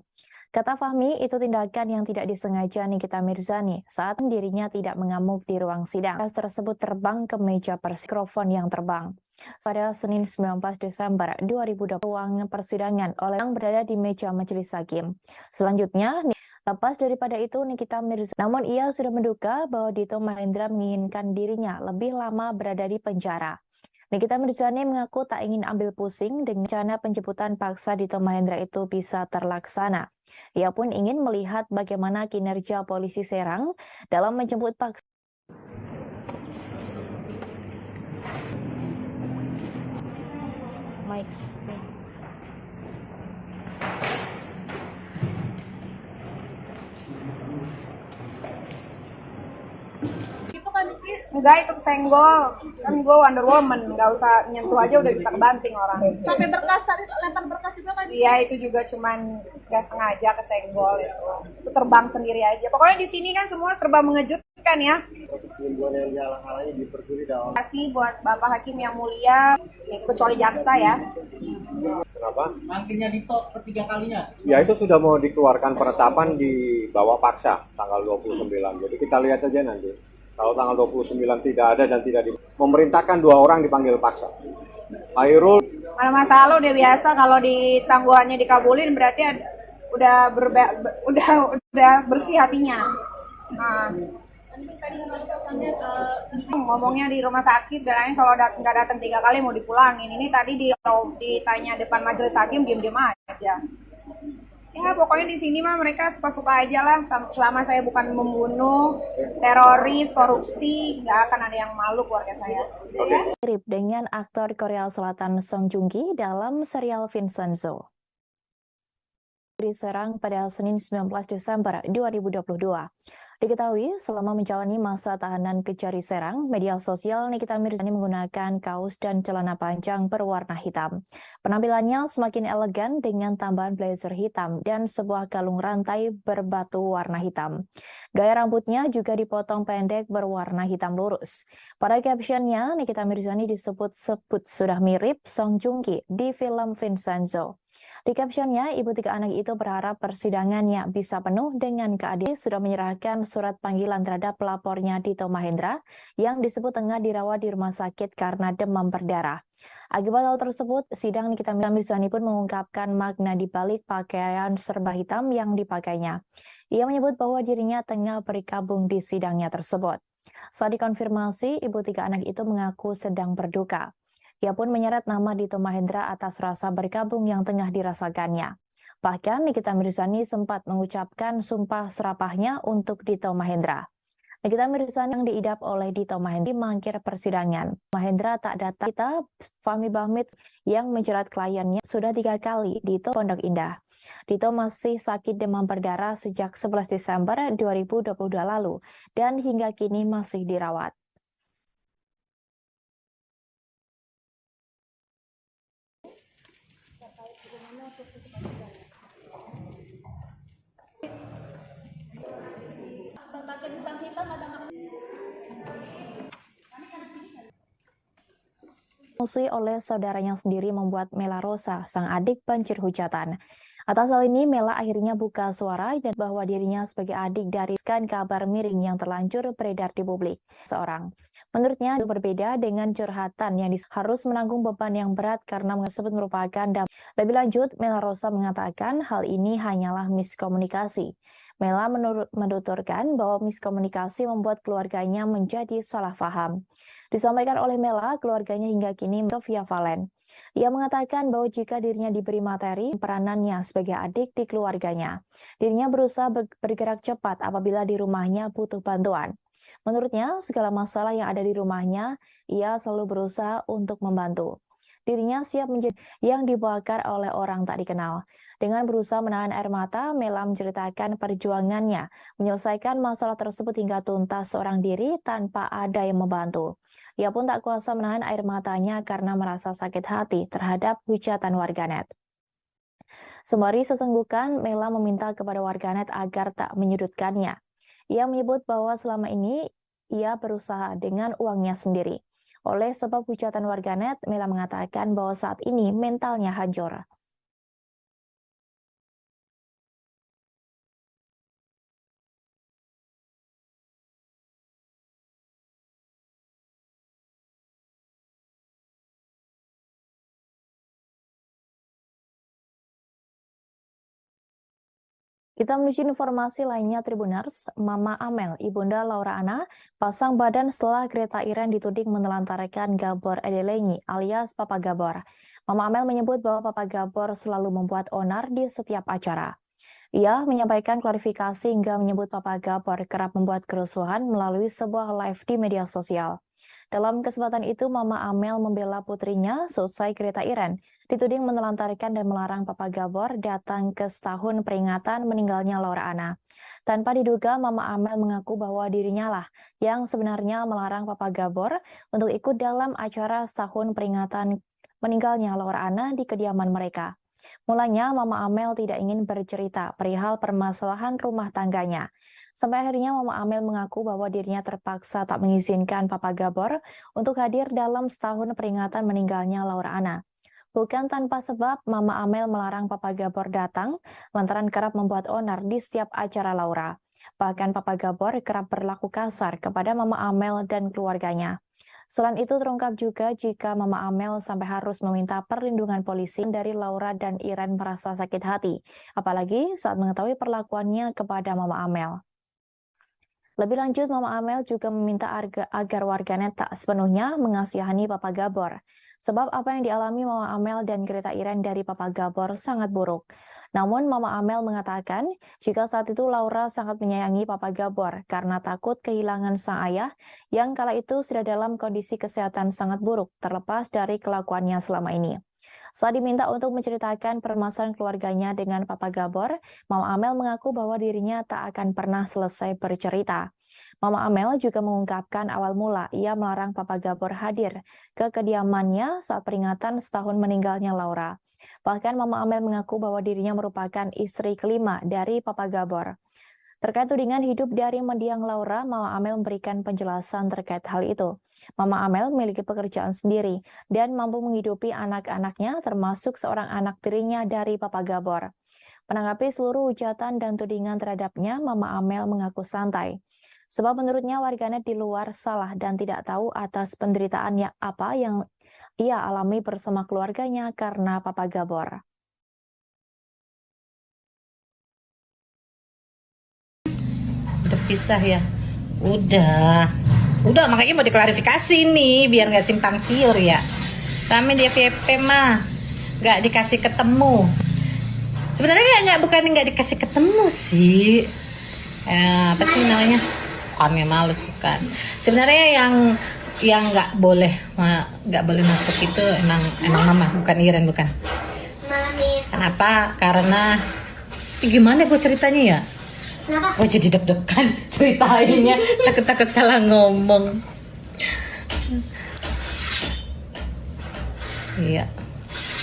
Kata Fahmi, itu tindakan yang tidak disengaja Nikita Mirzani saat dirinya tidak mengamuk di ruang sidang. Gas tersebut terbang ke meja mikrofon yang terbang. Pada Senin 19 Desember 2020, ruang persidangan oleh yang berada di meja majelis hakim. Selanjutnya, lepas daripada itu Nikita Mirzani, namun ia sudah menduga bahwa Dito Mahendra menginginkan dirinya lebih lama berada di penjara. Nikita Mirzani mengaku tak ingin ambil pusing dengan rencana penjemputan paksa Dito Mahendra itu bisa terlaksana. Ia pun ingin melihat bagaimana kinerja polisi Serang dalam menjemput paksa. Itu kan Niki. Enggak, itu kesenggol. Kan gue Wonder Woman, nggak usah nyentuh aja udah bisa kebanting orang. Sampai berkas tadi lempar berkas juga kan. Iya, itu juga cuman nggak sengaja kesenggol itu. Itu terbang sendiri aja. Pokoknya di sini kan semua serba mengejutkan ya. Terima kasih buat Bapak Hakim yang mulia, kecuali jaksa ya. Kenapa? Manggilnya Dito ketiga kalinya. Ya itu sudah mau dikeluarkan penetapan di bawah paksa tanggal 29. Jadi kita lihat aja nanti. Kalau tanggal 29 tidak ada dan tidak memerintahkan 2 orang dipanggil paksa. Hairul. Mana masalah udah biasa kalau di tangguhannya dikabulin berarti udah bersih hatinya. Nah, ngomongnya di rumah sakit, bilangnya kalau nggak datang 3 kali mau dipulangin. Ini tadi ditanya depan majelis hakim diem-diem aja. Ya pokoknya di sini mah mereka suka-suka aja lah. Selama saya bukan membunuh, teroris, korupsi, nggak akan ada yang malu keluarga saya. Mirip dengan aktor Korea Selatan Song Joong Ki dalam serial Vincenzo. Di Serang pada Senin 19 Desember 2022. Diketahui selama menjalani masa tahanan Kejari Serang, media sosial Nikita Mirzani menggunakan kaos dan celana panjang berwarna hitam. Penampilannya semakin elegan dengan tambahan blazer hitam dan sebuah kalung rantai berbatu warna hitam. Gaya rambutnya juga dipotong pendek berwarna hitam lurus. Pada captionnya, Nikita Mirzani disebut-sebut sudah mirip Song Joong Ki di film Vincenzo. Di captionnya, ibu 3 anak itu berharap persidangannya bisa penuh dengan keadilan. Sudah menyerahkan surat panggilan terhadap pelapornya Dito Mahendra yang disebut tengah dirawat di rumah sakit karena demam berdarah. Akibat hal tersebut, sidang Nikita Mirzani pun mengungkapkan makna di balik pakaian serba hitam yang dipakainya. Ia menyebut bahwa dirinya tengah berkabung di sidangnya tersebut. Saat dikonfirmasi, ibu 3 anak itu mengaku sedang berduka. Ia pun menyeret nama Dito Mahendra atas rasa berkabung yang tengah dirasakannya. Bahkan Nikita Mirzani sempat mengucapkan sumpah serapahnya untuk Dito Mahendra. Nikita Mirzani yang diidap oleh Dito Mahendra mangkir persidangan. Mahendra tak datang. Kita Fahmi Bahmid yang menjerat kliennya sudah 3 kali Dito Pondok Indah. Dito masih sakit demam berdarah sejak 11 Desember 2022 lalu dan hingga kini masih dirawat. Berbagai lubang hitam ada Musui oleh saudaranya sendiri membuat Mela Rosa, sang adik, banjir hujatan. Atas hal ini, Mela akhirnya buka suara dan bahwa dirinya sebagai adik dari kabar miring yang terlanjur beredar di publik. Seorang. Menurutnya, itu berbeda dengan curhatan yang harus menanggung beban yang berat karena tersebut merupakan Lebih lanjut, Mela Rosa mengatakan hal ini hanyalah miskomunikasi. Mela menuturkan bahwa miskomunikasi membuat keluarganya menjadi salah paham. Disampaikan oleh Mela, keluarganya hingga kini via Valen. Ia mengatakan bahwa jika dirinya diberi materi peranannya sebagai adik di keluarganya, dirinya berusaha bergerak cepat apabila di rumahnya butuh bantuan. Menurutnya, segala masalah yang ada di rumahnya, ia selalu berusaha untuk membantu. Dirinya siap menjadi yang dibakar oleh orang tak dikenal. Dengan berusaha menahan air mata, Mela menceritakan perjuangannya menyelesaikan masalah tersebut hingga tuntas seorang diri tanpa ada yang membantu. Ia pun tak kuasa menahan air matanya karena merasa sakit hati terhadap hujatan warganet. Sembari sesenggukan, Mela meminta kepada warganet agar tak menyudutkannya. Ia menyebut bahwa selama ini ia berusaha dengan uangnya sendiri. Oleh sebab hujatan warganet, Mela mengatakan bahwa saat ini mentalnya hancur. Kita menuju informasi lainnya Tribuners, Mama Amel, Ibunda Laura Anna, pasang badan setelah Greta Iren dituding menelantarkan Gabor Edelengi alias Papa Gabor. Mama Amel menyebut bahwa Papa Gabor selalu membuat onar di setiap acara. Ia menyampaikan klarifikasi hingga menyebut Papa Gabor kerap membuat kerusuhan melalui sebuah live di media sosial. Dalam kesempatan itu, Mama Amel membela putrinya seusai Greta Iren dituding menelantarkan dan melarang Papa Gabor datang ke setahun peringatan meninggalnya Laura Anna. Tanpa diduga, Mama Amel mengaku bahwa dirinya lah yang sebenarnya melarang Papa Gabor untuk ikut dalam acara setahun peringatan meninggalnya Laura Anna di kediaman mereka. Mulanya, Mama Amel tidak ingin bercerita perihal permasalahan rumah tangganya. Sampai akhirnya Mama Amel mengaku bahwa dirinya terpaksa tak mengizinkan Papa Gabor untuk hadir dalam setahun peringatan meninggalnya Laura Anna. Bukan tanpa sebab, Mama Amel melarang Papa Gabor datang lantaran kerap membuat onar di setiap acara Laura. Bahkan Papa Gabor kerap berlaku kasar kepada Mama Amel dan keluarganya. Selain itu terungkap juga jika Mama Amel sampai harus meminta perlindungan polisi dari Laura dan Iren merasa sakit hati, apalagi saat mengetahui perlakuannya kepada Mama Amel. Lebih lanjut, Mama Amel juga meminta agar warganet tak sepenuhnya mengasihani Papa Gabor. Sebab apa yang dialami Mama Amel dan Greta Iren dari Papa Gabor sangat buruk. Namun Mama Amel mengatakan jika saat itu Laura sangat menyayangi Papa Gabor karena takut kehilangan sang ayah yang kala itu sudah dalam kondisi kesehatan sangat buruk terlepas dari kelakuannya selama ini. Saat diminta untuk menceritakan permasalahan keluarganya dengan Papa Gabor, Mama Amel mengaku bahwa dirinya tak akan pernah selesai bercerita. Mama Amel juga mengungkapkan awal mula ia melarang Papa Gabor hadir ke kediamannya saat peringatan setahun meninggalnya Laura. Bahkan Mama Amel mengaku bahwa dirinya merupakan istri kelima dari Papa Gabor. Terkait tudingan hidup dari mendiang Laura, Mama Amel memberikan penjelasan terkait hal itu. Mama Amel memiliki pekerjaan sendiri dan mampu menghidupi anak-anaknya termasuk seorang anak tirinya dari Papa Gabor. Menanggapi seluruh hujatan dan tudingan terhadapnya, Mama Amel mengaku santai. Sebab menurutnya warganet di luar salah dan tidak tahu atas penderitaannya apa yang ia alami bersama keluarganya karena Papa Gabor. Udah pisah ya? Udah makanya mau diklarifikasi nih biar nggak simpang siur ya. Rame di FYP mah nggak dikasih ketemu. Sebenarnya bukan nggak dikasih ketemu sih. Apa sih namanya? Bukannya males bukan. Sebenarnya yang nggak boleh masuk itu emang Mama, bukan Iren, bukan. Kenapa? Karena gimana gue ceritanya ya? Kenapa? Gue jadi deg-degan ceritainnya, takut salah ngomong. Iya.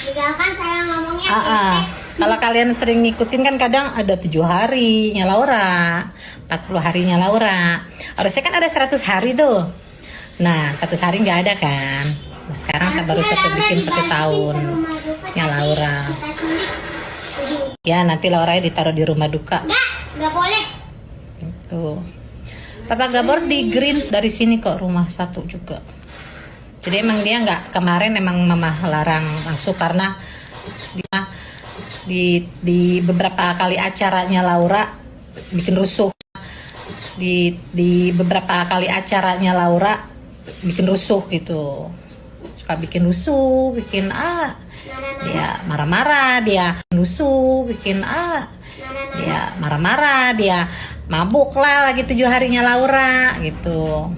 Misalkan saya ngomongnya Kalau kalian sering ngikutin kan kadang ada 7 harinya Laura, 40 harinya Laura. Harusnya kan ada 100 hari tuh. Nah, 100 hari nggak ada kan. Nah, sekarang saya baru bikin 1 tahun ya Laura. Ya nanti Laura ditaruh di rumah duka. Nggak boleh. Tuh. Papa Gabor di green dari sini kok rumah 1 juga. Jadi emang dia nggak, kemarin emang Mama larang masuk karena dia di beberapa kali acaranya Laura bikin rusuh. Di beberapa kali acaranya Laura bikin rusuh gitu. Suka bikin rusuh, bikin dia marah-marah, dia rusuh, bikin dia marah-marah, dia mabuk lah lagi 7 harinya Laura gitu.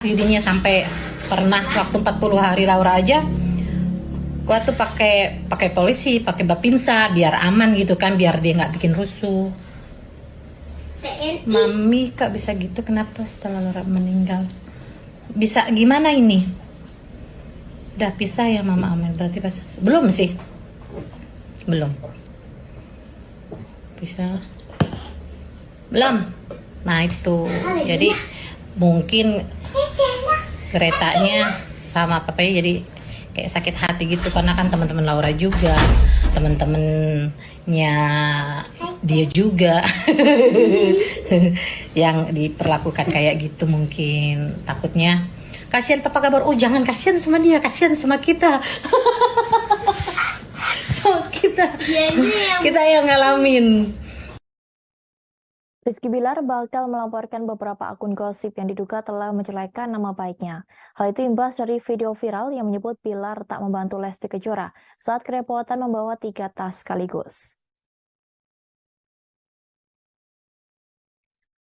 Jadinya sampai pernah waktu 40 hari Laura aja gua tuh pakai polisi, pakai Bapinsa biar aman gitu kan, biar dia nggak bikin rusuh. Mami kak bisa gitu, kenapa setelah Laura meninggal? Bisa gimana ini? Udah pisah ya Mama Amel berarti pas? Belum sih, belum. bisa. Belum. Nah itu. Jadi mungkin keretanya sama papanya jadi kayak sakit hati gitu karena kan teman-teman Laura juga, teman-temannya dia juga yang diperlakukan kayak gitu, mungkin takutnya kasihan papa kabar. Oh jangan kasihan sama dia, kasihan sama kita. So, kita yang ngalamin. Rizky Bilar bakal melaporkan beberapa akun gosip yang diduga telah menjelekan nama baiknya. Hal itu imbas dari video viral yang menyebut Bilar tak membantu Lesti Kejora saat kerepotan membawa 3 tas sekaligus.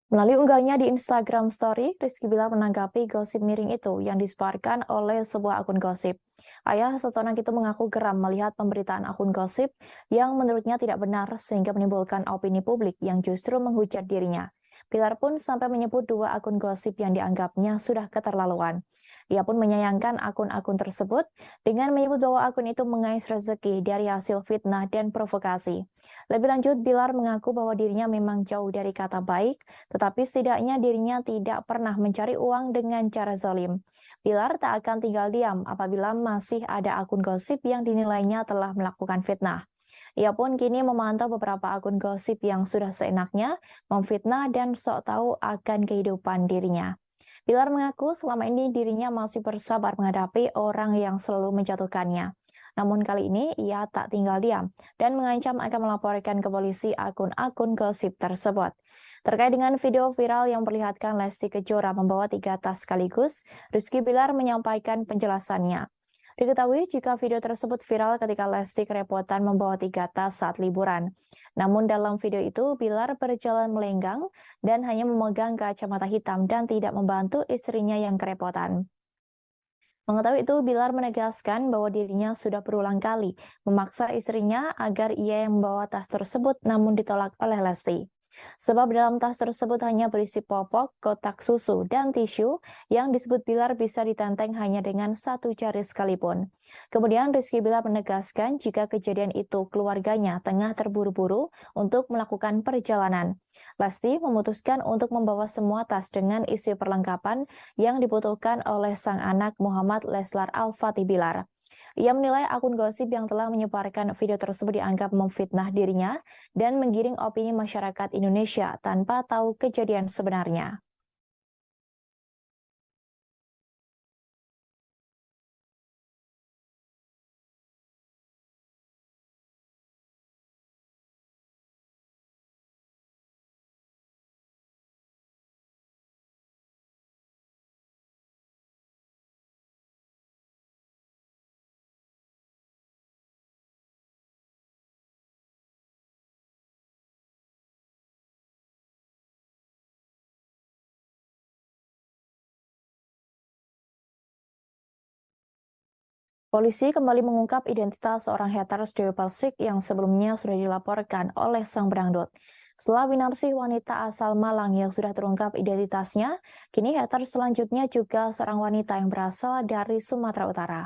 Melalui unggahnya di Instagram Story, Rizky Bilar menanggapi gosip miring itu yang disebarkan oleh sebuah akun gosip. Ayah satu anak itu mengaku geram melihat pemberitaan akun gosip yang menurutnya tidak benar sehingga menimbulkan opini publik yang justru menghujat dirinya. Bilar pun sampai menyebut 2 akun gosip yang dianggapnya sudah keterlaluan. Ia pun menyayangkan akun-akun tersebut dengan menyebut bahwa akun itu mengais rezeki dari hasil fitnah dan provokasi. Lebih lanjut, Bilar mengaku bahwa dirinya memang jauh dari kata baik, tetapi setidaknya dirinya tidak pernah mencari uang dengan cara zalim. Bilar tak akan tinggal diam apabila masih ada akun gosip yang dinilainya telah melakukan fitnah. Ia pun kini memantau beberapa akun gosip yang sudah seenaknya memfitnah dan sok tahu akan kehidupan dirinya. Bilar mengaku selama ini dirinya masih bersabar menghadapi orang yang selalu menjatuhkannya. Namun kali ini ia tak tinggal diam dan mengancam akan melaporkan ke polisi akun-akun gosip tersebut. Terkait dengan video viral yang memperlihatkan Lesti Kejora membawa 3 tas sekaligus, Rizky Bilar menyampaikan penjelasannya. Diketahui jika video tersebut viral ketika Lesti kerepotan membawa 3 tas saat liburan. Namun dalam video itu, Bilar berjalan melenggang dan hanya memegang kacamata hitam dan tidak membantu istrinya yang kerepotan. Mengetahui itu, Bilar menegaskan bahwa dirinya sudah berulang kali memaksa istrinya agar ia yang membawa tas tersebut namun ditolak oleh Lesti. Sebab dalam tas tersebut hanya berisi popok, kotak susu, dan tisu yang disebut Bilar bisa ditenteng hanya dengan 1 jari sekalipun. Kemudian Rizky Bilar menegaskan jika kejadian itu keluarganya tengah terburu-buru untuk melakukan perjalanan. Lesti memutuskan untuk membawa semua tas dengan isi perlengkapan yang dibutuhkan oleh sang anak Muhammad Leslar Al-Fatih Bilar. Ia menilai akun gosip yang telah menyebarkan video tersebut dianggap memfitnah dirinya dan menggiring opini masyarakat Indonesia tanpa tahu kejadian sebenarnya. Polisi kembali mengungkap identitas seorang haters Dewi Persik yang sebelumnya sudah dilaporkan oleh sang pedangdut. Setelah Winarsih wanita asal Malang yang sudah terungkap identitasnya, kini haters selanjutnya juga seorang wanita yang berasal dari Sumatera Utara.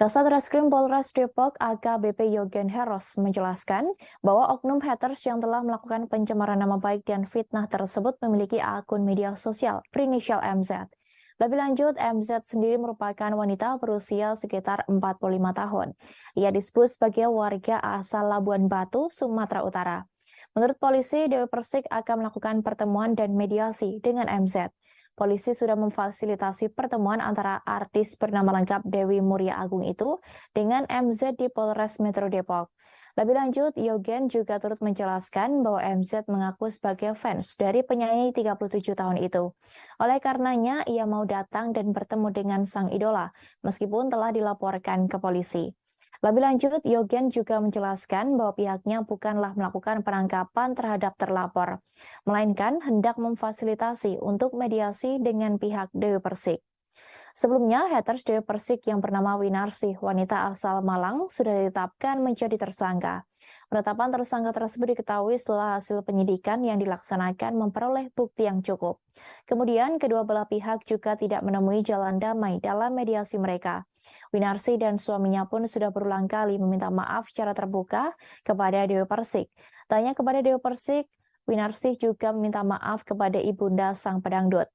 Kasat Reskrim Polres Depok AKBP Yogen Heros menjelaskan bahwa oknum haters yang telah melakukan pencemaran nama baik dan fitnah tersebut memiliki akun media sosial berinisial MZ. Lebih lanjut, MZ sendiri merupakan wanita berusia sekitar 45 tahun. Ia disebut sebagai warga asal Labuan Batu, Sumatera Utara. Menurut polisi, Dewi Persik akan melakukan pertemuan dan mediasi dengan MZ. Polisi sudah memfasilitasi pertemuan antara artis bernama lengkap Dewi Muria Agung itu dengan MZ di Polres Metro Depok. Lebih lanjut, Yogen juga turut menjelaskan bahwa MZ mengaku sebagai fans dari penyanyi 37 tahun itu. Oleh karenanya, ia mau datang dan bertemu dengan sang idola, meskipun telah dilaporkan ke polisi. Lebih lanjut, Yogen juga menjelaskan bahwa pihaknya bukanlah melakukan penangkapan terhadap terlapor, melainkan hendak memfasilitasi untuk mediasi dengan pihak Dewi Persik. Sebelumnya, haters Dewi Persik yang bernama Winarsih, wanita asal Malang, sudah ditetapkan menjadi tersangka. Penetapan tersangka tersebut diketahui setelah hasil penyidikan yang dilaksanakan memperoleh bukti yang cukup. Kemudian, kedua belah pihak juga tidak menemui jalan damai dalam mediasi mereka. Winarsi dan suaminya pun sudah berulang kali meminta maaf secara terbuka kepada Dewi Persik. Tanya kepada Dewi Persik, Winarsi juga meminta maaf kepada ibunda sang pedangdut.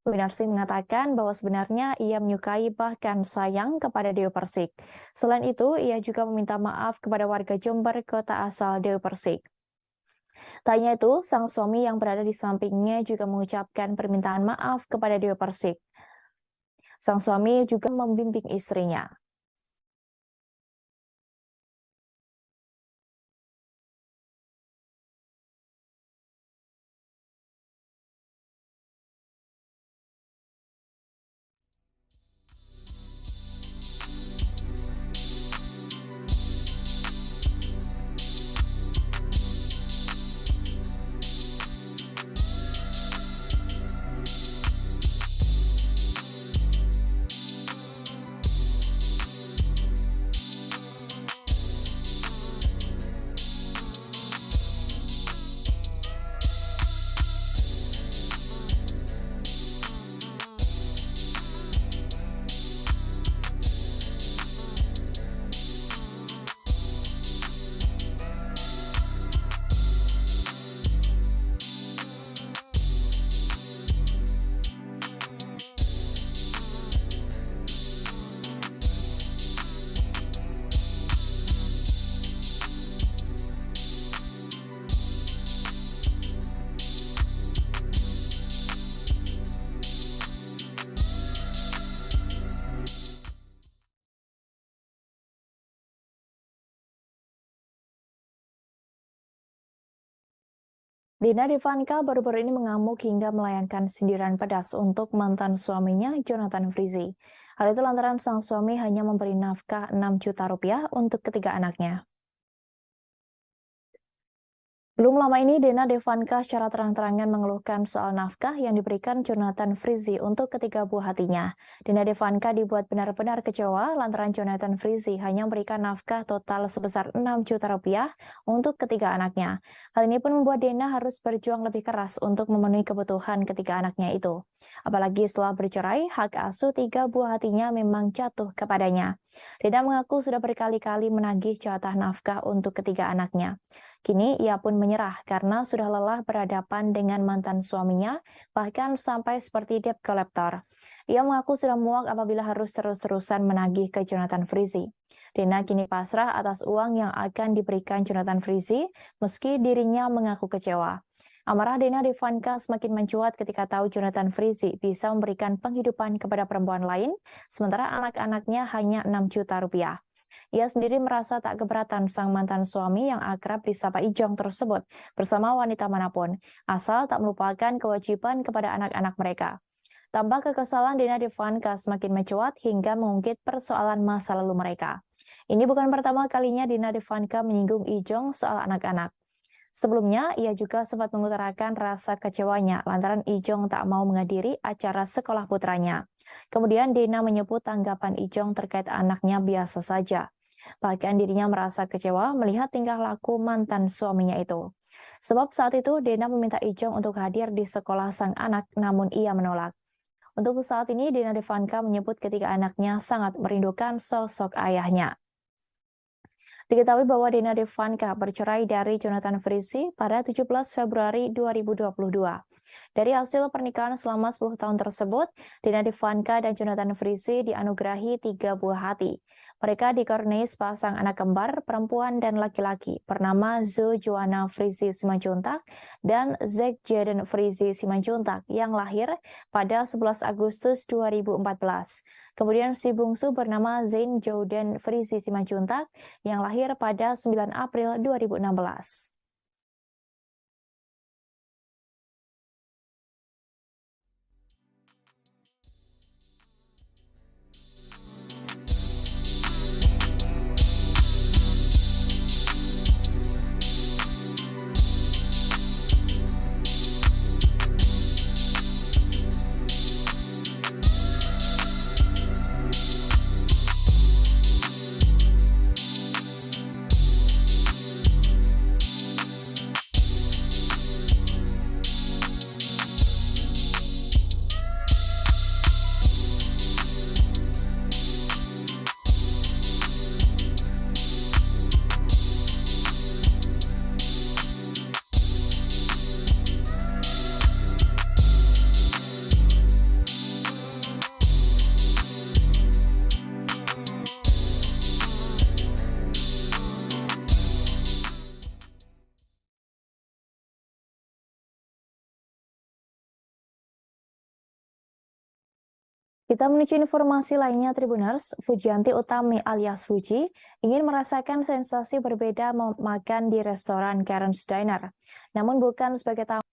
Winarsi mengatakan bahwa sebenarnya ia menyukai bahkan sayang kepada Dewi Persik. Selain itu, ia juga meminta maaf kepada warga Jember, kota asal Dewi Persik. Tanya itu, sang suami yang berada di sampingnya juga mengucapkan permintaan maaf kepada Dewi Persik. Sang suami juga membimbing istrinya. Dina Devanka baru-baru ini mengamuk hingga melayangkan sindiran pedas untuk mantan suaminya, Jonathan Frizzy. Hal itu lantaran sang suami hanya memberi nafkah 6 juta rupiah untuk ketiga anaknya. Belum lama ini, Dina Devanka secara terang-terangan mengeluhkan soal nafkah yang diberikan Jonathan Frizzy untuk ketiga buah hatinya. Dina Devanka dibuat benar-benar kecewa lantaran Jonathan Frizzy hanya memberikan nafkah total sebesar 6 juta rupiah untuk ketiga anaknya. Hal ini pun membuat Dina harus berjuang lebih keras untuk memenuhi kebutuhan ketiga anaknya itu. Apalagi setelah bercerai, hak asuh 3 buah hatinya memang jatuh kepadanya. Dina mengaku sudah berkali-kali menagih jatah nafkah untuk ketiga anaknya. Kini ia pun menyerah karena sudah lelah berhadapan dengan mantan suaminya, bahkan sampai seperti debt collector. Ia mengaku sudah muak apabila harus terus-terusan menagih ke Jonathan Frizzy. Dina kini pasrah atas uang yang akan diberikan Jonathan Frizzy, meski dirinya mengaku kecewa. Amarah Dina Devanka semakin mencuat ketika tahu Jonathan Frizzy bisa memberikan penghidupan kepada perempuan lain, sementara anak-anaknya hanya 6 juta rupiah. Ia sendiri merasa tak keberatan sang mantan suami yang akrab disapa Ijong tersebut bersama wanita manapun, asal tak melupakan kewajiban kepada anak-anak mereka. Tambah kekesalan, Dina Devanka semakin mencuat hingga mengungkit persoalan masa lalu mereka. Ini bukan pertama kalinya Dina Devanka menyinggung Ijong soal anak-anak. Sebelumnya, ia juga sempat mengutarakan rasa kecewanya lantaran Ijong tak mau menghadiri acara sekolah putranya. Kemudian Dina menyebut tanggapan Ijong terkait anaknya biasa saja. Bahkan dirinya merasa kecewa melihat tingkah laku mantan suaminya itu. Sebab saat itu Dina meminta Ijong untuk hadir di sekolah sang anak, namun ia menolak. Untuk saat ini, Dina Devanka menyebut ketika anaknya sangat merindukan sosok ayahnya. Diketahui bahwa Dina Devanka bercerai dari Jonathan Frizzy pada 17 Februari 2022. Dari hasil pernikahan selama 10 tahun tersebut, Dina Devanka dan Jonathan Frizzy dianugerahi 3 buah hati. Mereka dikaruniai sepasang anak kembar perempuan dan laki-laki bernama Zo Joanna Frizzy Simanjuntak dan Zack Jaden Frizzy Simanjuntak yang lahir pada 11 Agustus 2014. Kemudian si bungsu bernama Zain Jordan Frizzy Simanjuntak yang lahir pada 9 April 2016. Kita menuju informasi lainnya, Tribuners. Fujianti Utami alias Fuji ingin merasakan sensasi berbeda makan di restoran Karen's Diner, namun bukan sebagai tamu.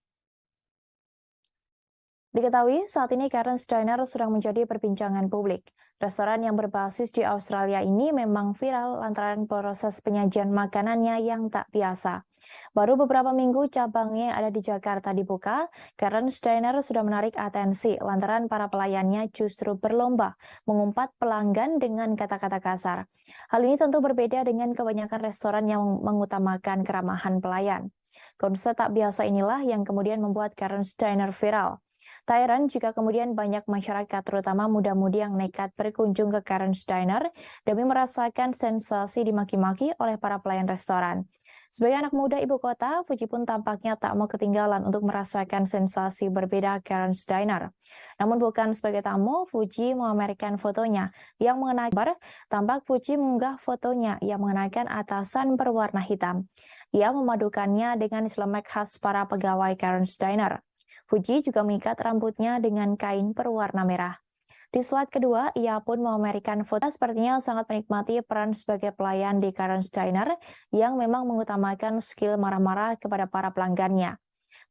Diketahui saat ini Karen's Diner sedang menjadi perbincangan publik. Restoran yang berbasis di Australia ini memang viral lantaran proses penyajian makanannya yang tak biasa. Baru beberapa minggu cabangnya ada di Jakarta dibuka, Karen's Diner sudah menarik atensi lantaran para pelayannya justru berlomba mengumpat pelanggan dengan kata-kata kasar. Hal ini tentu berbeda dengan kebanyakan restoran yang mengutamakan keramahan pelayan. Konsep tak biasa inilah yang kemudian membuat Karen's Diner viral. Tak heran jika kemudian banyak masyarakat, terutama muda-mudi yang nekat berkunjung ke Karen's Diner demi merasakan sensasi dimaki-maki oleh para pelayan restoran. Sebagai anak muda ibu kota, Fuji pun tampaknya tak mau ketinggalan untuk merasakan sensasi berbeda Karen's Diner. Namun bukan sebagai tamu, Fuji memamerkan fotonya yang mengenakan tampak Fuji mengunggah fotonya yang mengenakan atasan berwarna hitam. Ia memadukannya dengan celemek khas para pegawai Karen's Diner. Fuji juga mengikat rambutnya dengan kain berwarna merah. Di slide kedua, ia pun memamerkan foto sepertinya sangat menikmati peran sebagai pelayan di Karen's Diner yang memang mengutamakan skill marah-marah kepada para pelanggannya.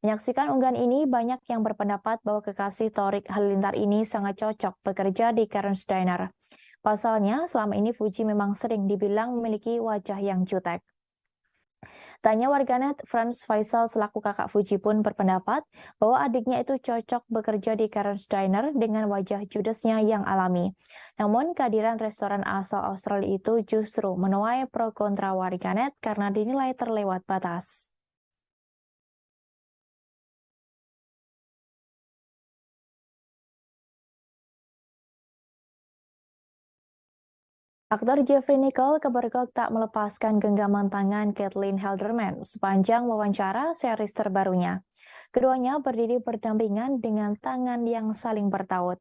Menyaksikan unggahan ini, banyak yang berpendapat bahwa kekasih Torik Halilintar ini sangat cocok bekerja di Karen's Diner. Pasalnya, selama ini Fuji memang sering dibilang memiliki wajah yang jutek. Tanya warganet, Franz Faisal selaku kakak Fuji pun berpendapat bahwa adiknya itu cocok bekerja di Karen's Diner dengan wajah judesnya yang alami. Namun kehadiran restoran asal Australia itu justru menuai pro kontra warganet karena dinilai terlewat batas. Aktor Jeffrey Nicole kebergok tak melepaskan genggaman tangan Caitlin Halderman sepanjang wawancara series terbarunya. Keduanya berdiri berdampingan dengan tangan yang saling bertaut.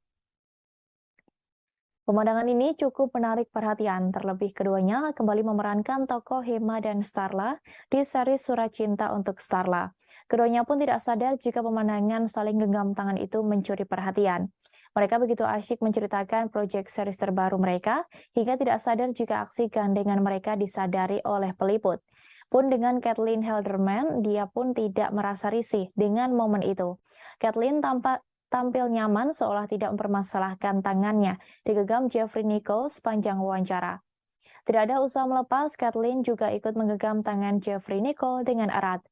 Pemandangan ini cukup menarik perhatian, terlebih keduanya kembali memerankan tokoh Hema dan Starla di seri Surat Cinta untuk Starla. Keduanya pun tidak sadar jika pemandangan saling genggam tangan itu mencuri perhatian. Mereka begitu asyik menceritakan proyek series terbaru mereka, hingga tidak sadar jika aksi gandengan mereka disadari oleh peliput. Pun dengan Caitlin Halderman, dia pun tidak merasa risih dengan momen itu. Caitlin tampil nyaman seolah tidak mempermasalahkan tangannya digenggam Jeffrey Nicole sepanjang wawancara. Tidak ada usaha melepas, Caitlin juga ikut menggenggam tangan Jeffrey Nicole dengan erat.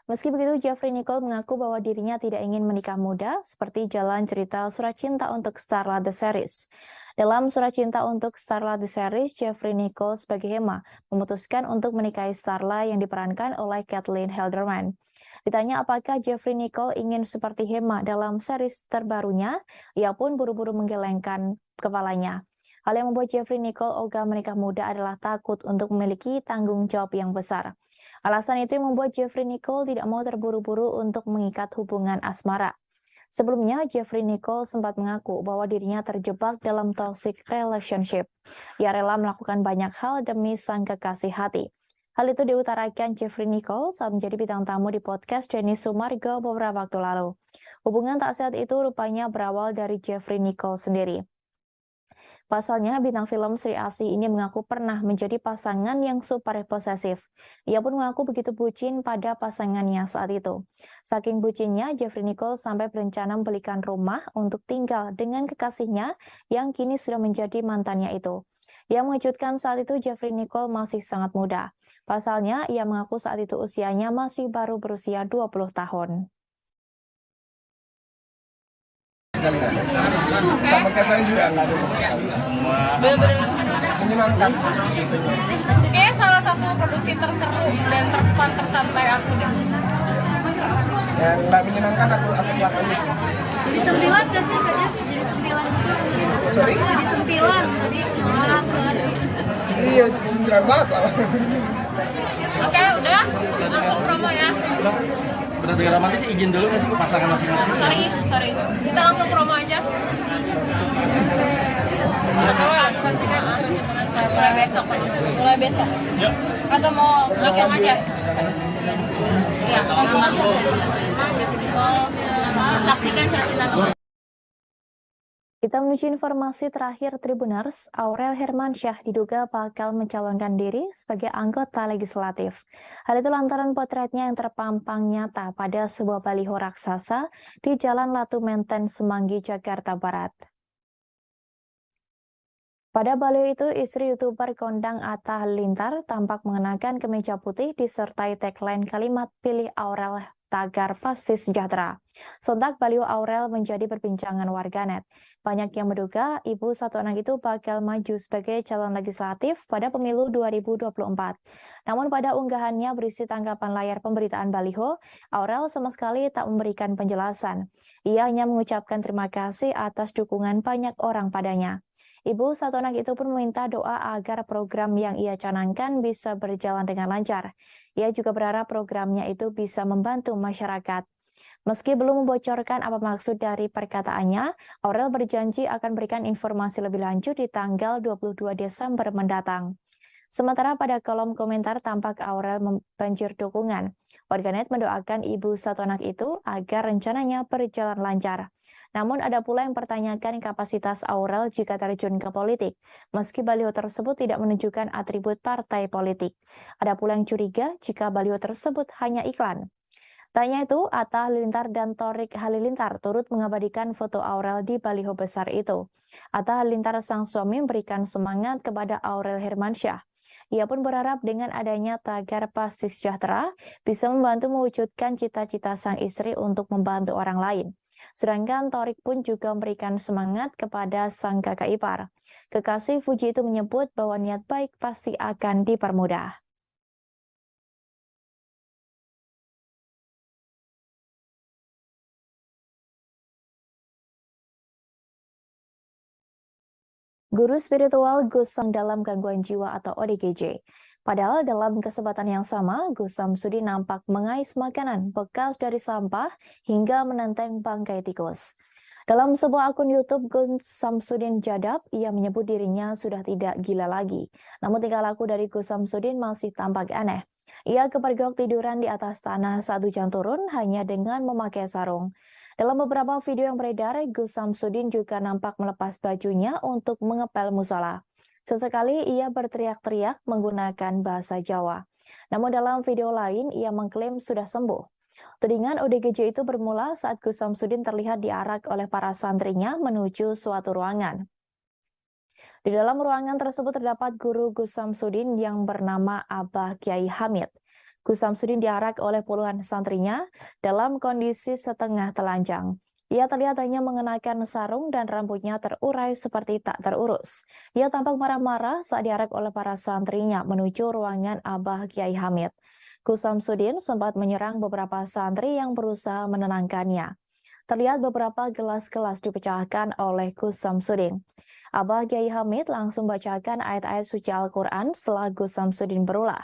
Meski begitu, Jeffrey Nicole mengaku bahwa dirinya tidak ingin menikah muda, seperti jalan cerita Surat Cinta untuk Starla The Series. Dalam Surat Cinta untuk Starla The Series, Jeffrey Nicole sebagai Hema memutuskan untuk menikahi Starla yang diperankan oleh Caitlin Halderman. Ditanya apakah Jeffrey Nicole ingin seperti Hema dalam series terbarunya, ia pun buru-buru menggelengkan kepalanya. Hal yang membuat Jeffrey Nicole ogah menikah muda adalah takut untuk memiliki tanggung jawab yang besar. Alasan itu yang membuat Jeffrey Nicole tidak mau terburu-buru untuk mengikat hubungan asmara. Sebelumnya, Jeffrey Nicole sempat mengaku bahwa dirinya terjebak dalam toxic relationship. Ia rela melakukan banyak hal demi sang kekasih hati. Hal itu diutarakan Jeffrey Nicole saat menjadi bintang tamu di podcast Denny Sumargo beberapa waktu lalu. Hubungan tak sehat itu rupanya berawal dari Jeffrey Nicole sendiri. Pasalnya, bintang film Sri Asih ini mengaku pernah menjadi pasangan yang super posesif. Ia pun mengaku begitu bucin pada pasangannya saat itu. Saking bucinnya, Jeffrey Nicole sampai berencana membelikan rumah untuk tinggal dengan kekasihnya yang kini sudah menjadi mantannya itu. Yang mengejutkan saat itu, Jeffrey Nicole masih sangat muda. Pasalnya, ia mengaku saat itu usianya masih baru berusia 20 tahun. Sekali nggak ada. Sama kayak saya juga nggak ada sama sekali. Bener-bener Menyenangkan. kayak salah satu produksi terseru dan terfun tersantai aku deh. Yang nggak menyenangkan aku buat aja sih. Jadi sempilan gak sih Kak Jeff? Jadi sempilan gitu. Sorry? Jadi sempilan. Jadi malas banget. Iya, sembilan banget lah. Oke, udah langsung promo ya. Bener dengan romantis izin dulu nggak sih ke pasangan masing-masing? Sorry. Kita langsung promo aja. Coba saksikan Surat Cinta untuk Starla mulai besok. Ya. Atau mau weekend aja? Iya, langsung aja. Saksikan Surat Cinta untuk Kita menuju informasi terakhir Tribuners, Aurel Hermansyah diduga bakal mencalonkan diri sebagai anggota legislatif. Hal itu lantaran potretnya yang terpampang nyata pada sebuah baliho raksasa di Jalan Latu Menten, Semanggi, Jakarta Barat. Pada baliho itu, istri YouTuber kondang Atta Halilintar tampak mengenakan kemeja putih disertai tagline kalimat "Pilih Aurel, tagar pasti sejahtera". Sontak baliho Aurel menjadi perbincangan warganet. Banyak yang menduga ibu satu anak itu bakal maju sebagai calon legislatif pada pemilu 2024. Namun pada unggahannya berisi tanggapan layar pemberitaan baliho, Aurel sama sekali tak memberikan penjelasan. Ia hanya mengucapkan terima kasih atas dukungan banyak orang padanya. Ibu satu anak itu pun meminta doa agar program yang ia canangkan bisa berjalan dengan lancar. Ia juga berharap programnya itu bisa membantu masyarakat. Meski belum membocorkan apa maksud dari perkataannya, Aurel berjanji akan berikan informasi lebih lanjut di tanggal 22 Desember mendatang. Sementara pada kolom komentar tampak Aurel membanjir dukungan. Warganet mendoakan ibu satu anak itu agar rencananya berjalan lancar. Namun ada pula yang mempertanyakan kapasitas Aurel jika terjun ke politik, meski baliho tersebut tidak menunjukkan atribut partai politik. Ada pula yang curiga jika baliho tersebut hanya iklan. Tanya itu, Atta Halilintar dan Thorik Halilintar turut mengabadikan foto Aurel di baliho besar itu. Atta Halilintar sang suami memberikan semangat kepada Aurel Hermansyah. Ia pun berharap dengan adanya tagar pasti sejahtera bisa membantu mewujudkan cita-cita sang istri untuk membantu orang lain. Sedangkan Thorik pun juga memberikan semangat kepada sang kakak ipar. Kekasih Fuji itu menyebut bahwa niat baik pasti akan dipermudah. Guru spiritual Gus Sam dalam gangguan jiwa atau ODGJ. Padahal dalam kesempatan yang sama, Gus Samsudin nampak mengais makanan bekas dari sampah hingga menenteng bangkai tikus. Dalam sebuah akun YouTube Gus Samsudin Jadab, ia menyebut dirinya sudah tidak gila lagi. Namun tingkah laku dari Gus Samsudin masih tampak aneh. Ia kepergok tiduran di atas tanah saat hujan turun hanya dengan memakai sarung. Dalam beberapa video yang beredar, Gus Samsudin juga nampak melepas bajunya untuk mengepel musola. Sesekali ia berteriak-teriak menggunakan bahasa Jawa. Namun dalam video lain, ia mengklaim sudah sembuh. Tudingan ODGJ itu bermula saat Gus Samsudin terlihat diarak oleh para santrinya menuju suatu ruangan. Di dalam ruangan tersebut terdapat guru Gus Samsudin yang bernama Abah Kiai Hamid. Gus Samsudin diarak oleh puluhan santrinya dalam kondisi setengah telanjang. Ia terlihat hanya mengenakan sarung dan rambutnya terurai seperti tak terurus. Ia tampak marah-marah saat diarak oleh para santrinya menuju ruangan Abah Kiai Hamid. Gus Samsudin sempat menyerang beberapa santri yang berusaha menenangkannya. Terlihat beberapa gelas-gelas dipecahkan oleh Gus Samsudin. Abah Kiai Hamid langsung bacakan ayat-ayat suci Al-Quran setelah Gus Samsudin berulah.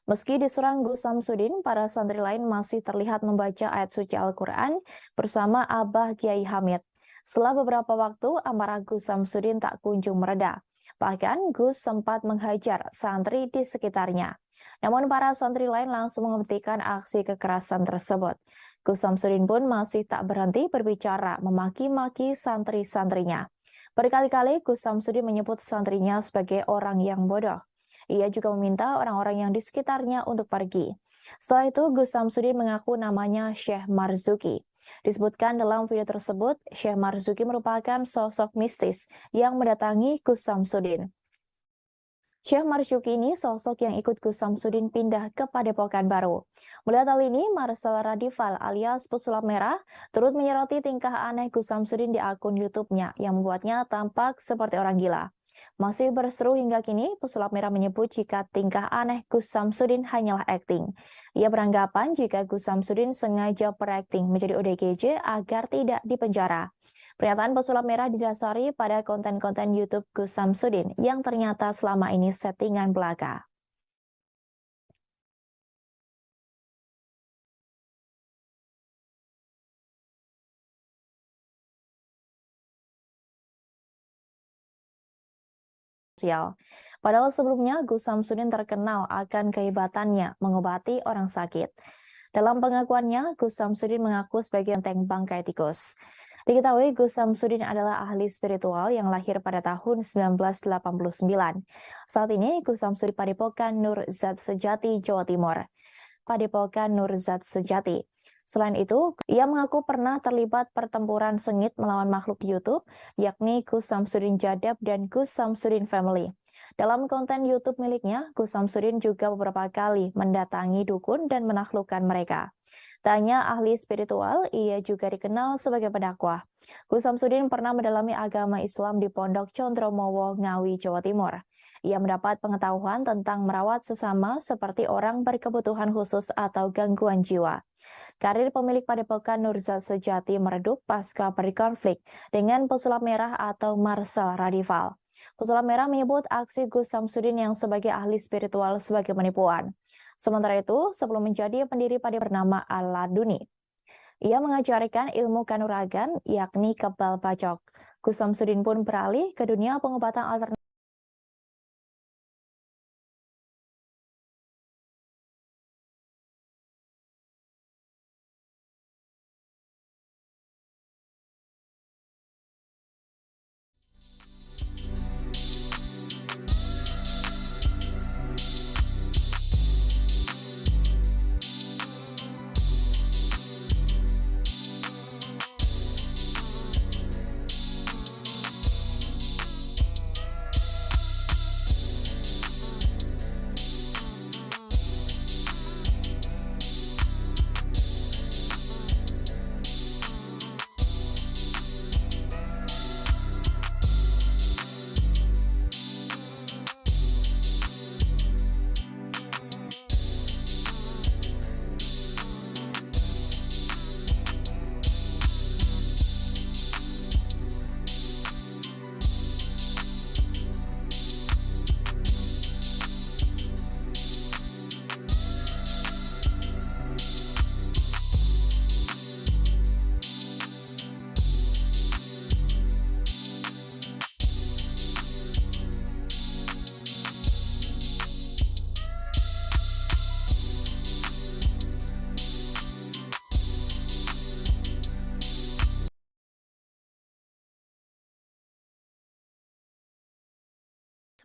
Meski diserang Gus Samsudin, para santri lain masih terlihat membaca ayat suci Al-Quran bersama Abah Kiai Hamid. Setelah beberapa waktu, amarah Gus Samsudin tak kunjung mereda. Bahkan Gus sempat menghajar santri di sekitarnya. Namun para santri lain langsung menghentikan aksi kekerasan tersebut. Gus Samsudin pun masih tak berhenti berbicara memaki-maki santri-santrinya. Berkali-kali Gus Samsudin menyebut santrinya sebagai orang yang bodoh. Ia juga meminta orang-orang yang di sekitarnya untuk pergi. Setelah itu, Gus Samsudin mengaku namanya Syekh Marzuki. Disebutkan dalam video tersebut, Syekh Marzuki merupakan sosok mistis yang mendatangi Gus Samsudin. Syekh Marzuki ini sosok yang ikut Gus Samsudin pindah ke Padepokan Baru. Melihat hal ini, Marcel Radival alias Pesulap Merah turut menyoroti tingkah aneh Gus Samsudin di akun YouTube-nya yang membuatnya tampak seperti orang gila. Masih berseru hingga kini, Pesulap Merah menyebut jika tingkah aneh Gus Samsudin hanyalah akting. Ia beranggapan jika Gus Samsudin sengaja berakting menjadi ODGJ agar tidak dipenjara. Pernyataan Pesulap Merah didasari pada konten-konten YouTube Gus Samsudin yang ternyata selama ini settingan belaka. Padahal sebelumnya Gus Samsudin terkenal akan kehebatannya mengobati orang sakit. Dalam pengakuannya, Gus Samsudin mengaku sebagai enteng bangkai tikus. Diketahui Gus Samsudin adalah ahli spiritual yang lahir pada tahun 1989. Saat ini Gus Samsudin Padepokan Nur Zat Sejati, Jawa Timur. Padepokan Nur Zat Sejati. Selain itu, ia mengaku pernah terlibat pertempuran sengit melawan makhluk di YouTube, yakni Gus Samsudin Jadab dan Gus Samsudin Family. Dalam konten YouTube miliknya, Gus Samsudin juga beberapa kali mendatangi dukun dan menaklukkan mereka. Tak hanya ahli spiritual, ia juga dikenal sebagai pendakwah. Gus Samsudin pernah mendalami agama Islam di Pondok Condromowo, Ngawi, Jawa Timur. Ia mendapat pengetahuan tentang merawat sesama seperti orang berkebutuhan khusus atau gangguan jiwa. Karir pemilik Padepokan Nur Zat Sejati meredup pasca berkonflik dengan pesulap merah atau Marcel Radival. Pesulap merah menyebut aksi Gus Samsudin yang sebagai ahli spiritual sebagai penipuan. Sementara itu, sebelum menjadi pendiri Padepokan bernama Aladuni, ia mengajarkan ilmu kanuragan, yakni kebal bacok. Gus Samsudin pun beralih ke dunia pengobatan alternatif.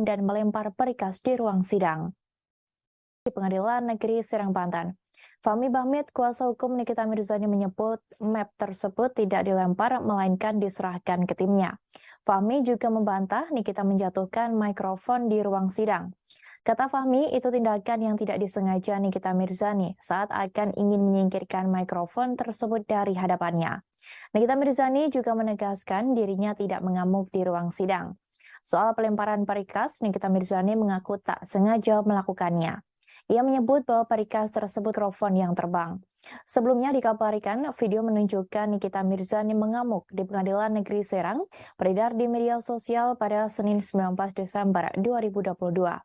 Dan melempar berikas di ruang sidang di Pengadilan Negeri Serang, Banten. Fahmi Bahmid, kuasa hukum Nikita Mirzani, menyebut map tersebut tidak dilempar melainkan diserahkan ke timnya. Fahmi juga membantah Nikita menjatuhkan mikrofon di ruang sidang. Kata Fahmi, itu tindakan yang tidak disengaja Nikita Mirzani saat akan ingin menyingkirkan mikrofon tersebut dari hadapannya. Nikita Mirzani juga menegaskan dirinya tidak mengamuk di ruang sidang. Soal pelemparan perikas, Nikita Mirzani mengaku tak sengaja melakukannya. Ia menyebut bahwa perikas tersebut mikrofon yang terbang. Sebelumnya dikabarkan video menunjukkan Nikita Mirzani mengamuk di Pengadilan Negeri Serang beredar di media sosial pada Senin 19 Desember 2022.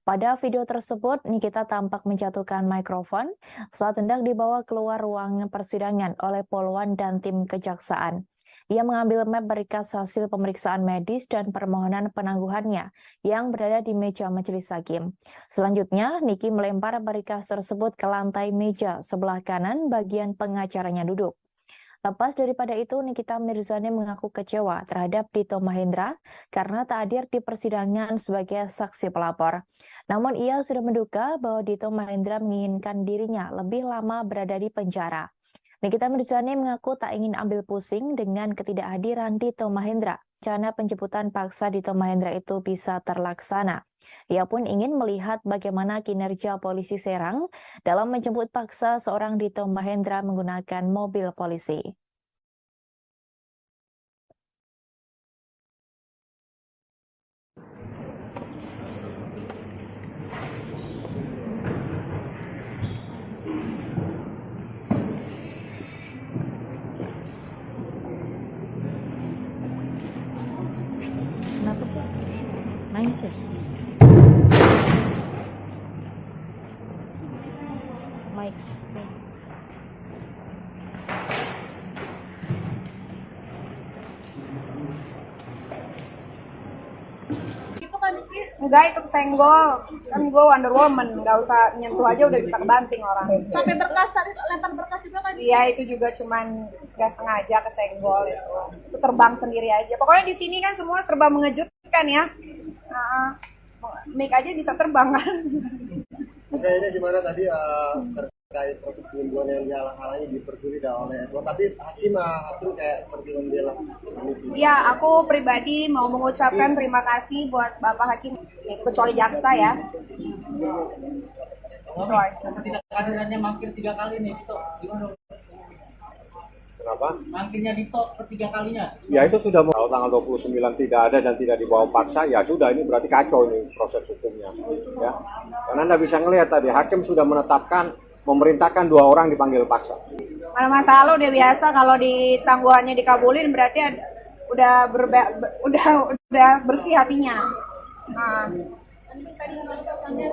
Pada video tersebut, Nikita tampak menjatuhkan mikrofon saat hendak dibawa keluar ruang persidangan oleh Polwan dan tim kejaksaan. Ia mengambil map berkas hasil pemeriksaan medis dan permohonan penangguhannya yang berada di meja majelis hakim. Selanjutnya, Niki melempar berkas tersebut ke lantai meja sebelah kanan bagian pengacaranya duduk. Lepas daripada itu, Nikita Mirzani mengaku kecewa terhadap Dito Mahendra karena tak hadir di persidangan sebagai saksi pelapor. Namun ia sudah menduga bahwa Dito Mahendra menginginkan dirinya lebih lama berada di penjara. Nikita Mirzani mengaku tak ingin ambil pusing dengan ketidakhadiran Dito Mahendra. Rencana penjemputan paksa Dito Mahendra itu bisa terlaksana. Ia pun ingin melihat bagaimana kinerja polisi Serang dalam menjemput paksa seorang Dito Mahendra menggunakan mobil polisi. Kenapa sih? Nangis ya? Mike. Itu kan Niki Enggak, itu senggol. Kan gue Wonder Woman, nggak usah nyentuh aja udah bisa kebanting orang. Sampai berkas tadi lempar berkas juga kan? Iya, itu juga cuman nggak sengaja kesenggol itu. Itu terbang sendiri aja. Pokoknya di sini kan semua serba mengejutkan ya. Nah, mic aja bisa terbang kan. Kayaknya gimana tadi terkait proses penyembuhan yang dihalang-halangi dipersulit oleh tapi hakim kayak seperti membela. Ya, aku pribadi mau mengucapkan terima kasih buat Bapak Hakim, kecuali jaksa ya. Kehadirannya mangkir 3 kali nih, Dito. Gimana? Kenapa? Mangkirnya Dito ketiga kalinya. Ya itu sudah, kalau tanggal 29 tidak ada dan tidak dibawa paksa, ya sudah, ini berarti kacau ini proses hukumnya. Ya. Karena Anda bisa ngelihat tadi, hakim sudah menetapkan, memerintahkan 2 orang dipanggil paksa. Mana masalah udah biasa kalau di tangguhannya dikabulin berarti udah bersih hatinya. Nah. Tadi katanya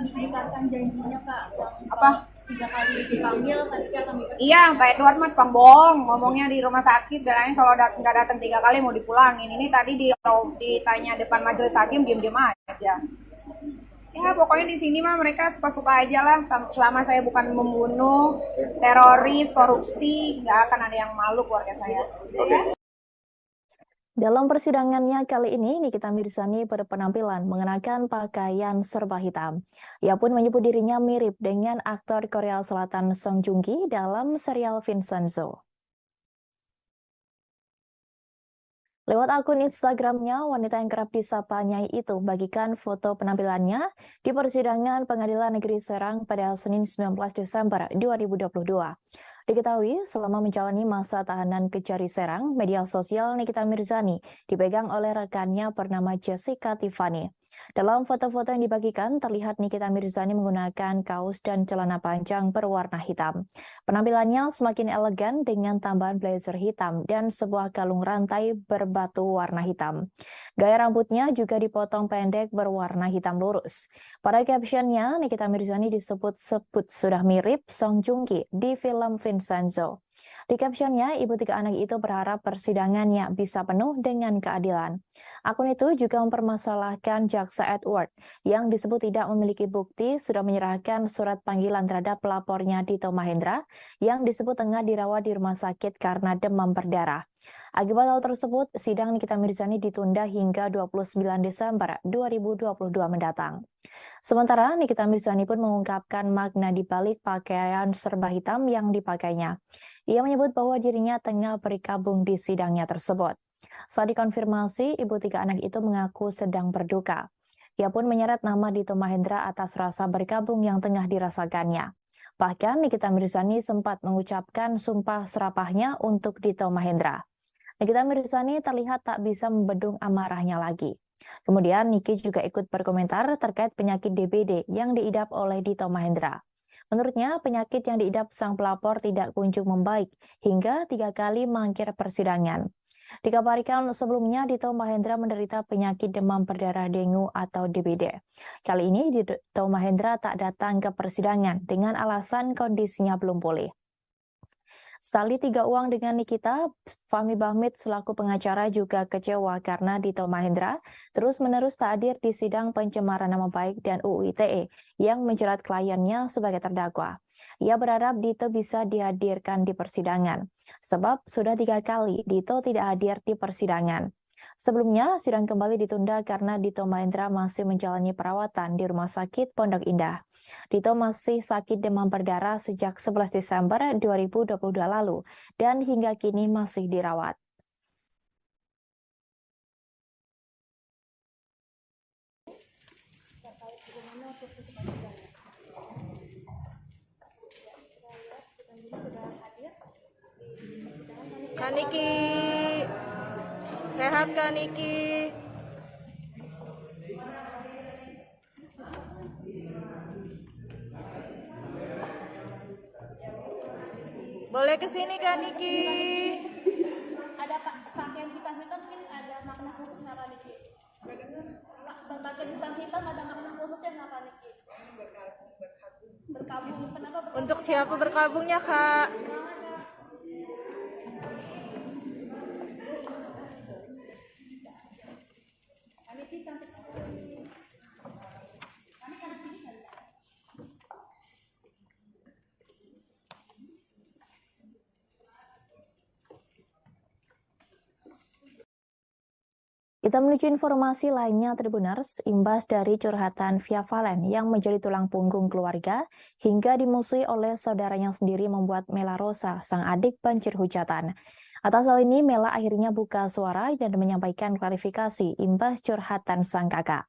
diingkarkan janjinya Kak. Apa? 3 kali dipanggil tadi kami. Iya, Pak Edward mah tukang bohong, ngomongnya di rumah sakit, bilangnya kalau nggak datang 3 kali mau dipulangin. Ini tadi ditanya depan majelis hakim diem-diem aja. Ya pokoknya di sini mah mereka suka-suka aja lah. Selama saya bukan membunuh, teroris, korupsi, nggak akan ada yang malu keluarga saya. Ya? Dalam persidangannya kali ini, Nikita Mirzani berpenampilan mengenakan pakaian serba hitam. Ia pun menyebut dirinya mirip dengan aktor Korea Selatan Song Joong Ki dalam serial Vincenzo. Lewat akun Instagramnya, wanita yang kerap disapa Nyai itu bagikan foto penampilannya di persidangan Pengadilan Negeri Serang pada Senin 19 Desember 2022. Diketahui, selama menjalani masa tahanan Kejari Serang, media sosial Nikita Mirzani dipegang oleh rekannya bernama Jessica Tiffany. Dalam foto-foto yang dibagikan, terlihat Nikita Mirzani menggunakan kaos dan celana panjang berwarna hitam. Penampilannya semakin elegan dengan tambahan blazer hitam dan sebuah kalung rantai berbatu warna hitam. Gaya rambutnya juga dipotong pendek berwarna hitam lurus. Pada captionnya, Nikita Mirzani disebut-sebut sudah mirip Song Joong Ki di film Vincenzo. Di captionnya, ibu 3 anak itu berharap persidangannya bisa penuh dengan keadilan. Akun itu juga mempermasalahkan jaksa Edward yang disebut tidak memiliki bukti sudah menyerahkan surat panggilan terhadap pelapornya Dito Mahendra yang disebut tengah dirawat di rumah sakit karena demam berdarah. Akibat hal tersebut, sidang Nikita Mirzani ditunda hingga 29 Desember 2022 mendatang. Sementara Nikita Mirzani pun mengungkapkan makna di balik pakaian serba hitam yang dipakainya. Ia menyebut bahwa dirinya tengah berkabung di sidangnya tersebut. Saat dikonfirmasi, ibu 3 anak itu mengaku sedang berduka. Ia pun menyeret nama Dito Mahendra atas rasa berkabung yang tengah dirasakannya. Bahkan Nikita Mirzani sempat mengucapkan sumpah serapahnya untuk Dito Mahendra. Nikita Mirzani terlihat tak bisa membendung amarahnya lagi. Kemudian Niki juga ikut berkomentar terkait penyakit DBD yang diidap oleh Dito Mahendra. Menurutnya, penyakit yang diidap sang pelapor tidak kunjung membaik hingga 3 kali mangkir persidangan. Dikabarkan sebelumnya Dito Mahendra menderita penyakit demam berdarah dengue atau DBD. Kali ini Dito Mahendra tak datang ke persidangan dengan alasan kondisinya belum pulih. Setali 3 uang dengan Nikita, Fahmi Bahmid selaku pengacara juga kecewa karena Dito Mahendra terus-menerus tak hadir di sidang pencemaran nama baik dan UU ITE yang menjerat kliennya sebagai terdakwa. Ia berharap Dito bisa dihadirkan di persidangan, sebab sudah 3 kali Dito tidak hadir di persidangan. Sebelumnya, sidang kembali ditunda karena Dito Mahendra masih menjalani perawatan di Rumah Sakit Pondok Indah. Dito masih sakit demam berdarah sejak 11 Desember 2022 lalu dan hingga kini masih dirawat. Kak Niki, sehat Kak Niki? Boleh kesini Kak Niki? Ada pakaian hitam mungkin ada makna khusus nggak Kak Niki? Pakaian hitam ada makna khususnya nggak Kak Niki? Berkabung. Kenapa berkabung? Untuk siapa berkabungnya Kak? Niki cantik sekali. Kita menuju informasi lainnya, Tribuners, imbas dari curhatan Via Valen yang menjadi tulang punggung keluarga hingga dimusuhi oleh saudaranya sendiri membuat Mela Rosa, sang adik, banjir hujatan. Atas hal ini, Mela akhirnya buka suara dan menyampaikan klarifikasi imbas curhatan sang kakak.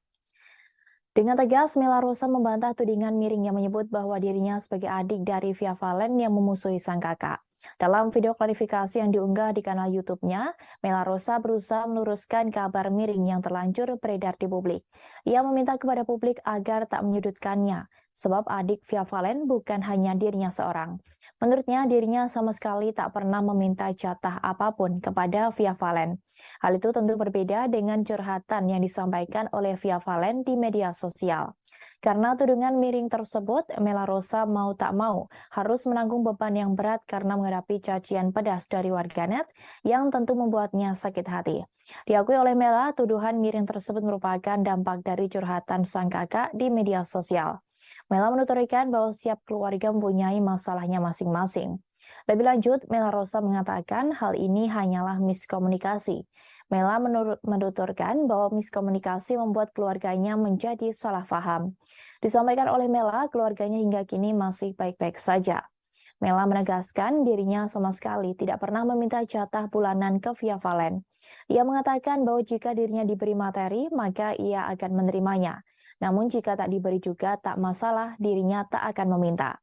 Dengan tegas, Mela Rosa membantah tudingan miring yang menyebut bahwa dirinya sebagai adik dari Via Valen yang memusuhi sang kakak. Dalam video klarifikasi yang diunggah di kanal YouTube-nya, Mela Rosa berusaha meluruskan kabar miring yang terlanjur beredar di publik. Ia meminta kepada publik agar tak menyudutkannya, sebab adik Via Valen bukan hanya dirinya seorang. Menurutnya, dirinya sama sekali tak pernah meminta jatah apapun kepada Via Valen. Hal itu tentu berbeda dengan curhatan yang disampaikan oleh Via Valen di media sosial. Karena tudingan miring tersebut, Mela Rosa mau tak mau harus menanggung beban yang berat karena menghadapi cacian pedas dari warganet yang tentu membuatnya sakit hati. Diakui oleh Mela, tuduhan miring tersebut merupakan dampak dari curhatan sang kakak di media sosial. Mela menuturkan bahwa setiap keluarga mempunyai masalahnya masing-masing. Lebih lanjut, Mela Rosa mengatakan hal ini hanyalah miskomunikasi. Mela menuturkan bahwa miskomunikasi membuat keluarganya menjadi salah paham. Disampaikan oleh Mela, keluarganya hingga kini masih baik-baik saja. Mela menegaskan dirinya sama sekali tidak pernah meminta jatah bulanan ke Via Valen. Ia mengatakan bahwa jika dirinya diberi materi, maka ia akan menerimanya. Namun jika tak diberi juga tak masalah, dirinya tak akan meminta.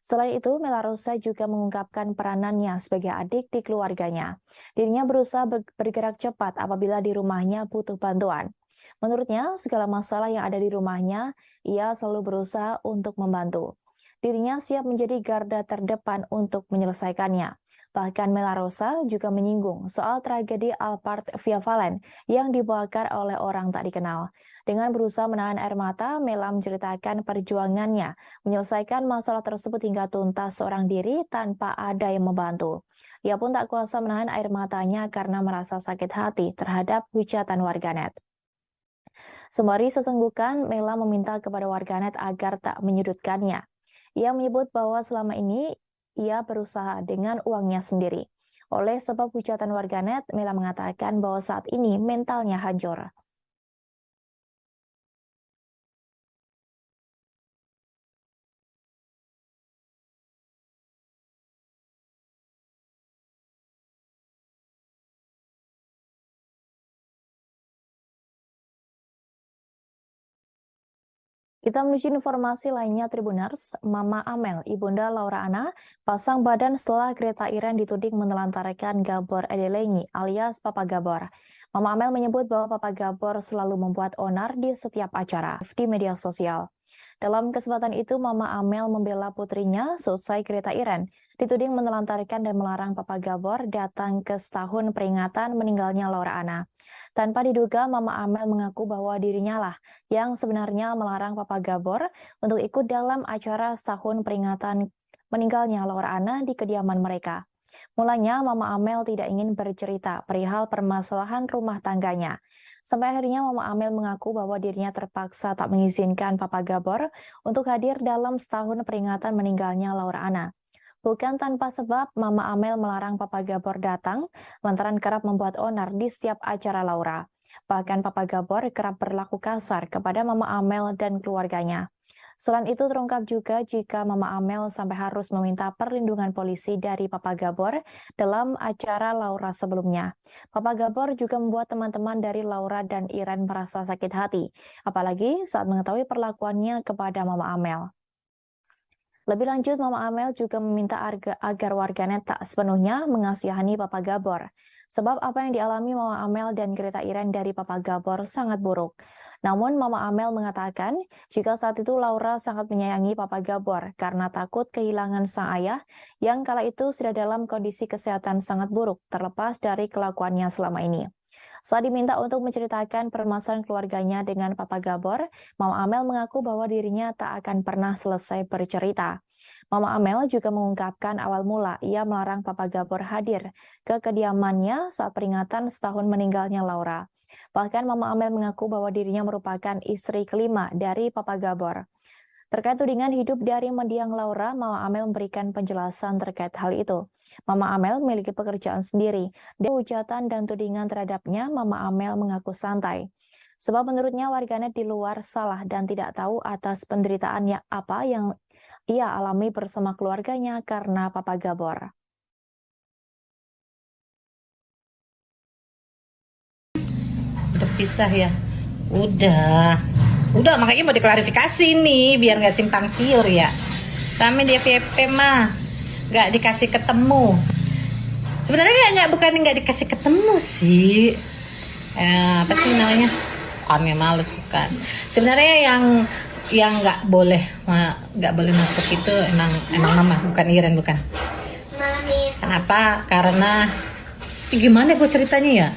Selain itu, Mela Rosa juga mengungkapkan peranannya sebagai adik di keluarganya. Dirinya berusaha bergerak cepat apabila di rumahnya butuh bantuan. Menurutnya, segala masalah yang ada di rumahnya, ia selalu berusaha untuk membantu. Dirinya siap menjadi garda terdepan untuk menyelesaikannya. Bahkan Mela Rosa juga menyinggung soal tragedi Alphard Via Valen yang dibakar oleh orang tak dikenal. Dengan berusaha menahan air mata, Mela menceritakan perjuangannya menyelesaikan masalah tersebut hingga tuntas seorang diri tanpa ada yang membantu. Ia pun tak kuasa menahan air matanya karena merasa sakit hati terhadap hujatan warganet. Sembari sesenggukan, Mela meminta kepada warganet agar tak menyudutkannya. Ia menyebut bahwa selama ini ia berusaha dengan uangnya sendiri. Oleh sebab hujatan warganet, Mela mengatakan bahwa saat ini mentalnya hancur. Kita menuju informasi lainnya, Tribuners. Mama Amel, Ibunda Laura Anna, pasang badan setelah Greta Iren dituding menelantarkan Gabor Edelengi alias Papa Gabor. Mama Amel menyebut bahwa Papa Gabor selalu membuat onar di setiap acara di media sosial. Dalam kesempatan itu, Mama Amel membela putrinya seusai Greta Iren dituding menelantarkan dan melarang Papa Gabor datang ke setahun peringatan meninggalnya Laura Anna. Tanpa diduga, Mama Amel mengaku bahwa dirinya lah yang sebenarnya melarang Papa Gabor untuk ikut dalam acara setahun peringatan meninggalnya Laura Anna di kediaman mereka. Mulanya, Mama Amel tidak ingin bercerita perihal permasalahan rumah tangganya. Sampai akhirnya Mama Amel mengaku bahwa dirinya terpaksa tak mengizinkan Papa Gabor untuk hadir dalam setahun peringatan meninggalnya Laura Anna. Bukan tanpa sebab, Mama Amel melarang Papa Gabor datang lantaran kerap membuat onar di setiap acara Laura. Bahkan Papa Gabor kerap berlaku kasar kepada Mama Amel dan keluarganya. Selain itu, terungkap juga jika Mama Amel sampai harus meminta perlindungan polisi dari Papa Gabor dalam acara Laura sebelumnya. Papa Gabor juga membuat teman-teman dari Laura dan Iren merasa sakit hati, apalagi saat mengetahui perlakuannya kepada Mama Amel. Lebih lanjut, Mama Amel juga meminta agar warganet tak sepenuhnya mengasihani Papa Gabor. Sebab apa yang dialami Mama Amel dan Greta Iren dari Papa Gabor sangat buruk. Namun Mama Amel mengatakan jika saat itu Laura sangat menyayangi Papa Gabor karena takut kehilangan sang ayah yang kala itu sudah dalam kondisi kesehatan sangat buruk terlepas dari kelakuannya selama ini. Saat diminta untuk menceritakan permasalahan keluarganya dengan Papa Gabor, Mama Amel mengaku bahwa dirinya tak akan pernah selesai bercerita. Mama Amel juga mengungkapkan awal mula ia melarang Papa Gabor hadir ke kediamannya saat peringatan setahun meninggalnya Laura. Bahkan Mama Amel mengaku bahwa dirinya merupakan istri kelima dari Papa Gabor. Terkait tudingan hidup dari mendiang Laura, Mama Amel memberikan penjelasan terkait hal itu. Mama Amel memiliki pekerjaan sendiri, dan hujatan dan tudingan terhadapnya, Mama Amel mengaku santai. Sebab menurutnya warganet di luar salah dan tidak tahu atas penderitaannya apa yang ia alami bersama keluarganya karena Papa Gabor. Udah pisah ya? Udah makanya mau diklarifikasi nih biar nggak simpang siur ya. Kami di FYP mah nggak dikasih ketemu. Sebenarnya bukan nggak dikasih ketemu sih. Apa sih namanya? Kami males bukan. Sebenarnya yang nggak boleh masuk itu emang mama, bukan Iren, bukan. Kenapa? Karena gimana gue ceritanya ya?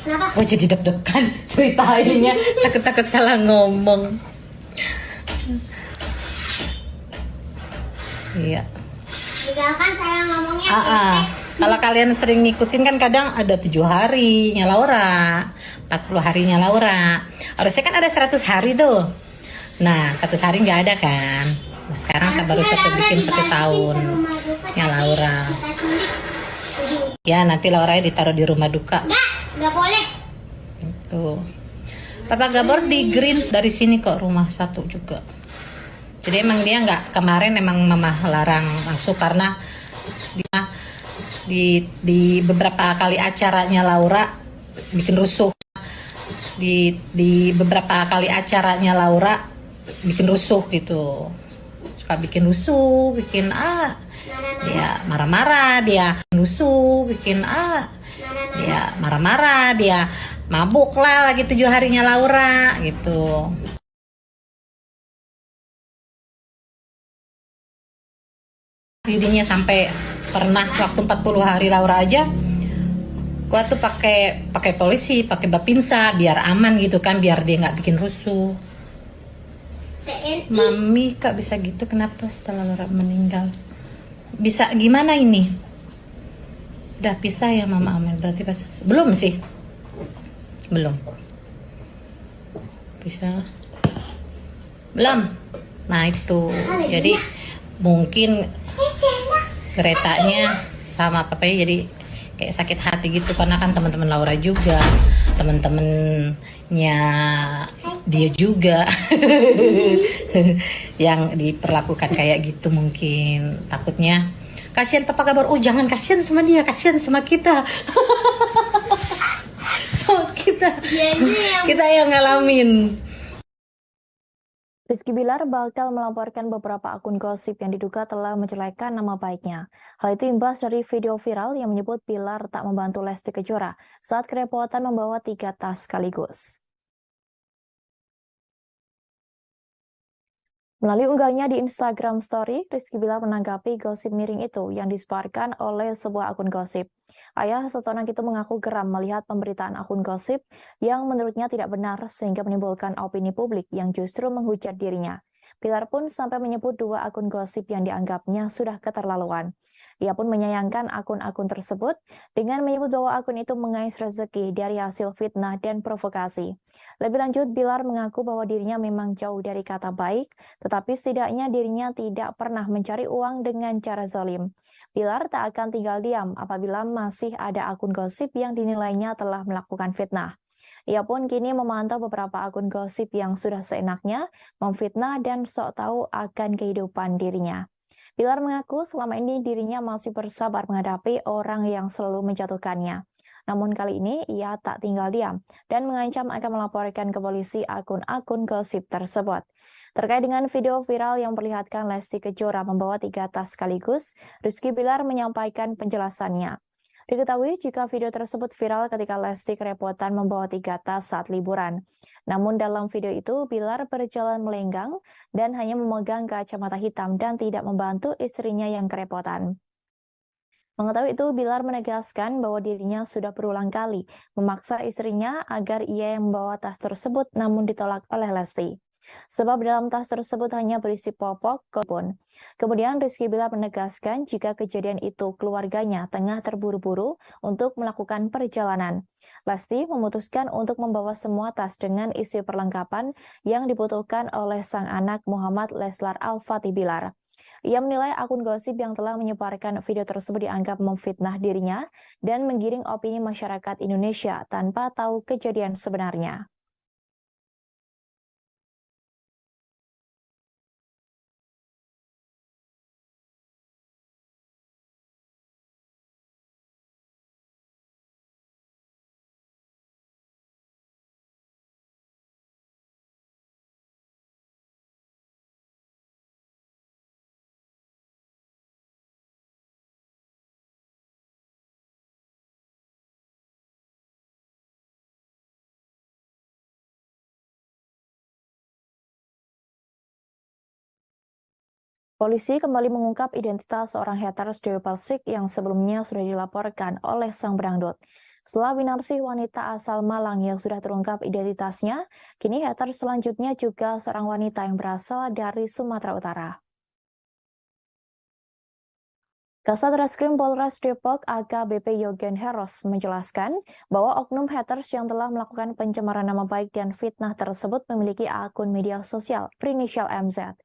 Gue jadi deg-degan ceritainnya, takut salah ngomong. Iya. Misalkan saya ngomongnya Kalau kalian sering ngikutin kan kadang ada 7 harinya Laura, 40 harinya Laura. Harusnya kan ada 100 hari tuh. Nah, 100 hari nggak ada kan. Nah, sekarang saya baru bikin 1 tahun ya Laura. Ya nanti Laura ditaruh di rumah duka. Nggak boleh. Tuh. Papa Gabor di green dari sini kok, rumah 1 juga. Jadi emang dia nggak, kemarin emang mama larang masuk karena dia di beberapa kali acaranya Laura bikin rusuh. Di beberapa kali acaranya Laura bikin rusuh gitu. Suka bikin rusuh, bikin dia marah-marah, dia rusuh, bikin dia marah-marah, dia mabuk lah lagi 7 harinya Laura gitu. Jadinya sampai pernah waktu 40 hari Laura aja gua tuh pakai polisi, pakai bapinsa biar aman gitu kan, biar dia nggak bikin rusuh. Mami kak bisa gitu, kenapa setelah Laura meninggal? Bisa gimana ini? Udah pisah ya Mama Amel, berarti pas belum sih? Belum. Pisah. Belum. Nah itu. Jadi mungkin keretanya sama papanya jadi kayak sakit hati gitu karena kan teman-teman Laura juga, teman-temannya dia juga yang diperlakukan kayak gitu, mungkin takutnya kasihan Papa Gabor. Oh jangan kasihan sama dia, kasihan sama kita. So kita yang ngalamin. Rizky Bilar bakal melaporkan beberapa akun gosip yang diduga telah menjelekan nama baiknya. Hal itu imbas dari video viral yang menyebut Bilar tak membantu Lesti Kejora saat kerepotan membawa 3 tas sekaligus. Melalui unggahnya di Instagram Story, Rizky Bilar menanggapi gosip miring itu yang disebarkan oleh sebuah akun gosip. Ayah setonang itu mengaku geram melihat pemberitaan akun gosip yang menurutnya tidak benar sehingga menimbulkan opini publik yang justru menghujat dirinya. Bilar pun sampai menyebut 2 akun gosip yang dianggapnya sudah keterlaluan. Ia pun menyayangkan akun-akun tersebut dengan menyebut bahwa akun itu mengais rezeki dari hasil fitnah dan provokasi. Lebih lanjut, Bilar mengaku bahwa dirinya memang jauh dari kata baik, tetapi setidaknya dirinya tidak pernah mencari uang dengan cara zalim. Bilar tak akan tinggal diam apabila masih ada akun gosip yang dinilainya telah melakukan fitnah. Ia pun kini memantau beberapa akun gosip yang sudah seenaknya memfitnah dan sok tahu akan kehidupan dirinya. Bilar mengaku selama ini dirinya masih bersabar menghadapi orang yang selalu menjatuhkannya. Namun kali ini ia tak tinggal diam dan mengancam akan melaporkan ke polisi akun-akun gosip tersebut. Terkait dengan video viral yang memperlihatkan Lesti Kejora membawa 3 tas sekaligus, Rizky Bilar menyampaikan penjelasannya. Diketahui jika video tersebut viral ketika Lesti kerepotan membawa 3 tas saat liburan. Namun dalam video itu, Bilar berjalan melenggang dan hanya memegang kacamata hitam dan tidak membantu istrinya yang kerepotan. Mengetahui itu, Bilar menegaskan bahwa dirinya sudah berulang kali memaksa istrinya agar ia yang membawa tas tersebut namun ditolak oleh Lesti. sebab dalam tas tersebut hanya berisi popok kebun. Kemudian Rizky Bilar menegaskan jika kejadian itu keluarganya tengah terburu-buru untuk melakukan perjalanan. Lesti memutuskan untuk membawa semua tas dengan isi perlengkapan yang dibutuhkan oleh sang anak Muhammad Leslar Al-Fatih Bilar. Ia menilai akun gosip yang telah menyebarkan video tersebut dianggap memfitnah dirinya dan menggiring opini masyarakat Indonesia tanpa tahu kejadian sebenarnya. Polisi kembali mengungkap identitas seorang haters Dewi Persik yang sebelumnya sudah dilaporkan oleh sang berangdut. Setelah Winarsih wanita asal Malang yang sudah terungkap identitasnya, kini haters selanjutnya juga seorang wanita yang berasal dari Sumatera Utara. Kasat Reskrim Polres Depok AKBP Yogen Heros menjelaskan bahwa oknum haters yang telah melakukan pencemaran nama baik dan fitnah tersebut memiliki akun media sosial berinisial MZ.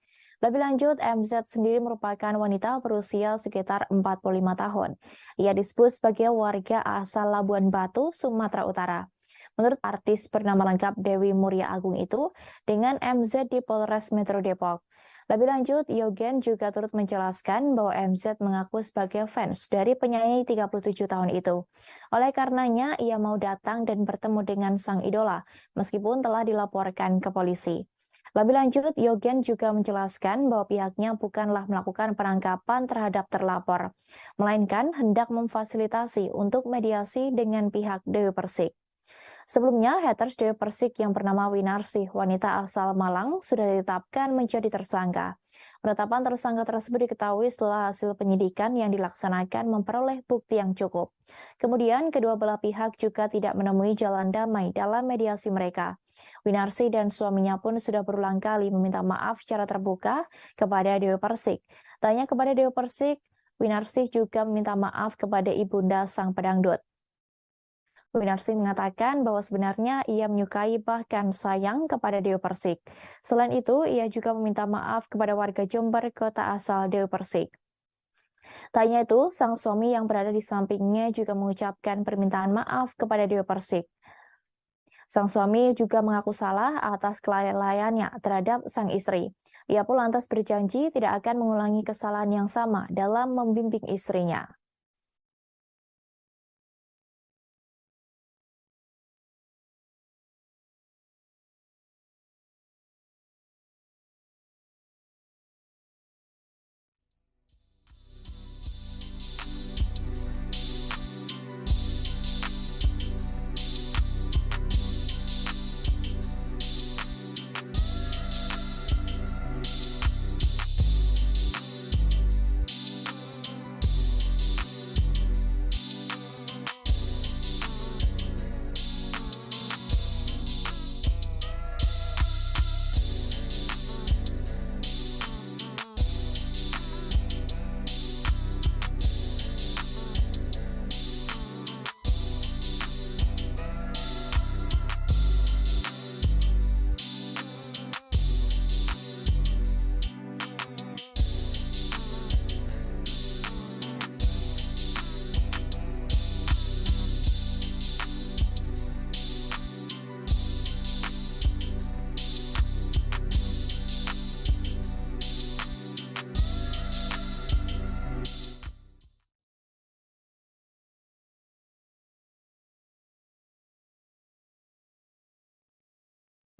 Lebih lanjut, MZ sendiri merupakan wanita berusia sekitar 45 tahun. Ia disebut sebagai warga asal Labuan Batu, Sumatera Utara. Menurut artis bernama lengkap Dewi Muria Agung itu, dengan MZ di Polres Metro Depok. Lebih lanjut, Yogen juga turut menjelaskan bahwa MZ mengaku sebagai fans dari penyanyi 37 tahun itu. Oleh karenanya, ia mau datang dan bertemu dengan sang idola, meskipun telah dilaporkan ke polisi. Lebih lanjut, Yogen juga menjelaskan bahwa pihaknya bukanlah melakukan penangkapan terhadap terlapor, melainkan hendak memfasilitasi untuk mediasi dengan pihak Dewi Persik. Sebelumnya, haters Dewi Persik yang bernama Winarsih, wanita asal Malang, sudah ditetapkan menjadi tersangka. Penetapan tersangka tersebut diketahui setelah hasil penyidikan yang dilaksanakan memperoleh bukti yang cukup. Kemudian, kedua belah pihak juga tidak menemui jalan damai dalam mediasi mereka. Winarsih dan suaminya pun sudah berulang kali meminta maaf secara terbuka kepada Dewi Persik. Tanya kepada Dewi Persik, Winarsih juga meminta maaf kepada ibunda sang pedangdut. Winarsih mengatakan bahwa sebenarnya ia menyukai bahkan sayang kepada Dewi Persik. Selain itu, ia juga meminta maaf kepada warga Jember, kota asal Dewi Persik. Tanya itu, sang suami yang berada di sampingnya juga mengucapkan permintaan maaf kepada Dewi Persik. Sang suami juga mengaku salah atas kelalaiannya terhadap sang istri. Ia pun lantas berjanji tidak akan mengulangi kesalahan yang sama dalam membimbing istrinya.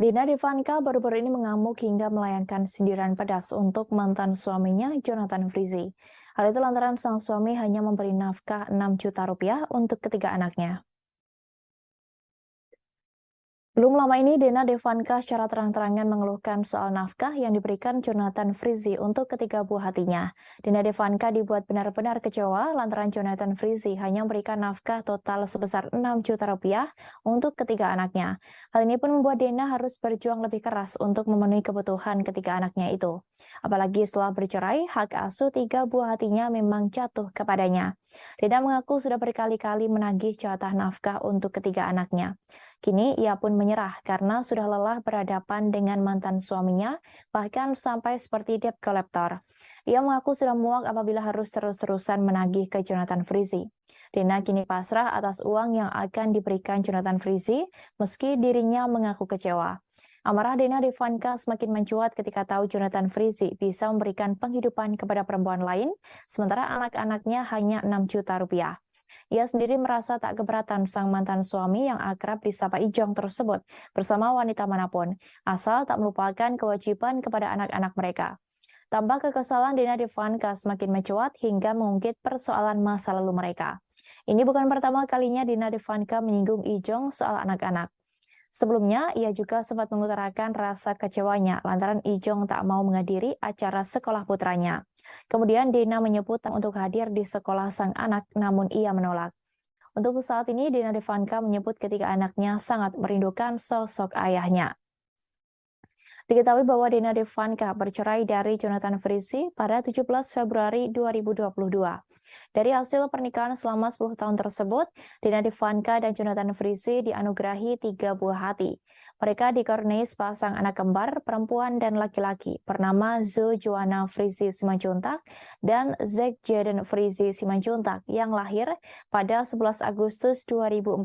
Dina Divanka baru-baru ini mengamuk hingga melayangkan sindiran pedas untuk mantan suaminya Jonathan Frizzy. Hal itu lantaran sang suami hanya memberi nafkah 6 juta rupiah untuk ketiga anaknya. Belum lama ini, Dena Devanka secara terang-terangan mengeluhkan soal nafkah yang diberikan Jonathan Frizzy untuk ketiga buah hatinya. Dena Devanka dibuat benar-benar kecewa lantaran Jonathan Frizzy hanya memberikan nafkah total sebesar 6 juta rupiah untuk ketiga anaknya. Hal ini pun membuat Dena harus berjuang lebih keras untuk memenuhi kebutuhan ketiga anaknya itu. Apalagi setelah bercerai, hak asuh tiga buah hatinya memang jatuh kepadanya. Dena mengaku sudah berkali-kali menagih jatah nafkah untuk ketiga anaknya. Kini ia pun menyerah karena sudah lelah berhadapan dengan mantan suaminya, bahkan sampai seperti debt collector. Ia mengaku sudah muak apabila harus terus-terusan menagih ke Jonathan Frizzy. Dena kini pasrah atas uang yang akan diberikan Jonathan Frizzy, meski dirinya mengaku kecewa. Amarah Dena Devanka semakin mencuat ketika tahu Jonathan Frizzy bisa memberikan penghidupan kepada perempuan lain, sementara anak-anaknya hanya 6 juta rupiah. Ia sendiri merasa tak keberatan sang mantan suami yang akrab disapa Ijong tersebut bersama wanita manapun, asal tak melupakan kewajiban kepada anak-anak mereka. Tambah kekesalan, Dena Devanka semakin mencuat hingga mengungkit persoalan masa lalu mereka. Ini bukan pertama kalinya Dena Devanka menyinggung Ijong soal anak-anak. Sebelumnya, ia juga sempat mengutarakan rasa kecewanya lantaran Ijong tak mau menghadiri acara sekolah putranya. Kemudian Dena menyebut untuk hadir di sekolah sang anak, namun ia menolak. Untuk saat ini, Dena Devanka menyebut ketiga anaknya sangat merindukan sosok ayahnya. Diketahui bahwa Dena Devanka bercerai dari Jonathan Frizzy pada 17 Februari 2022. Dari hasil pernikahan selama 10 tahun tersebut, Dena Devanka dan Jonathan Frizzy dianugerahi 3 buah hati. Mereka dikaruniai sepasang anak kembar perempuan dan laki-laki bernama Zo Joanna Frizzy Simanjuntak dan Zack Jaden Frizzy Simanjuntak yang lahir pada 11 Agustus 2014.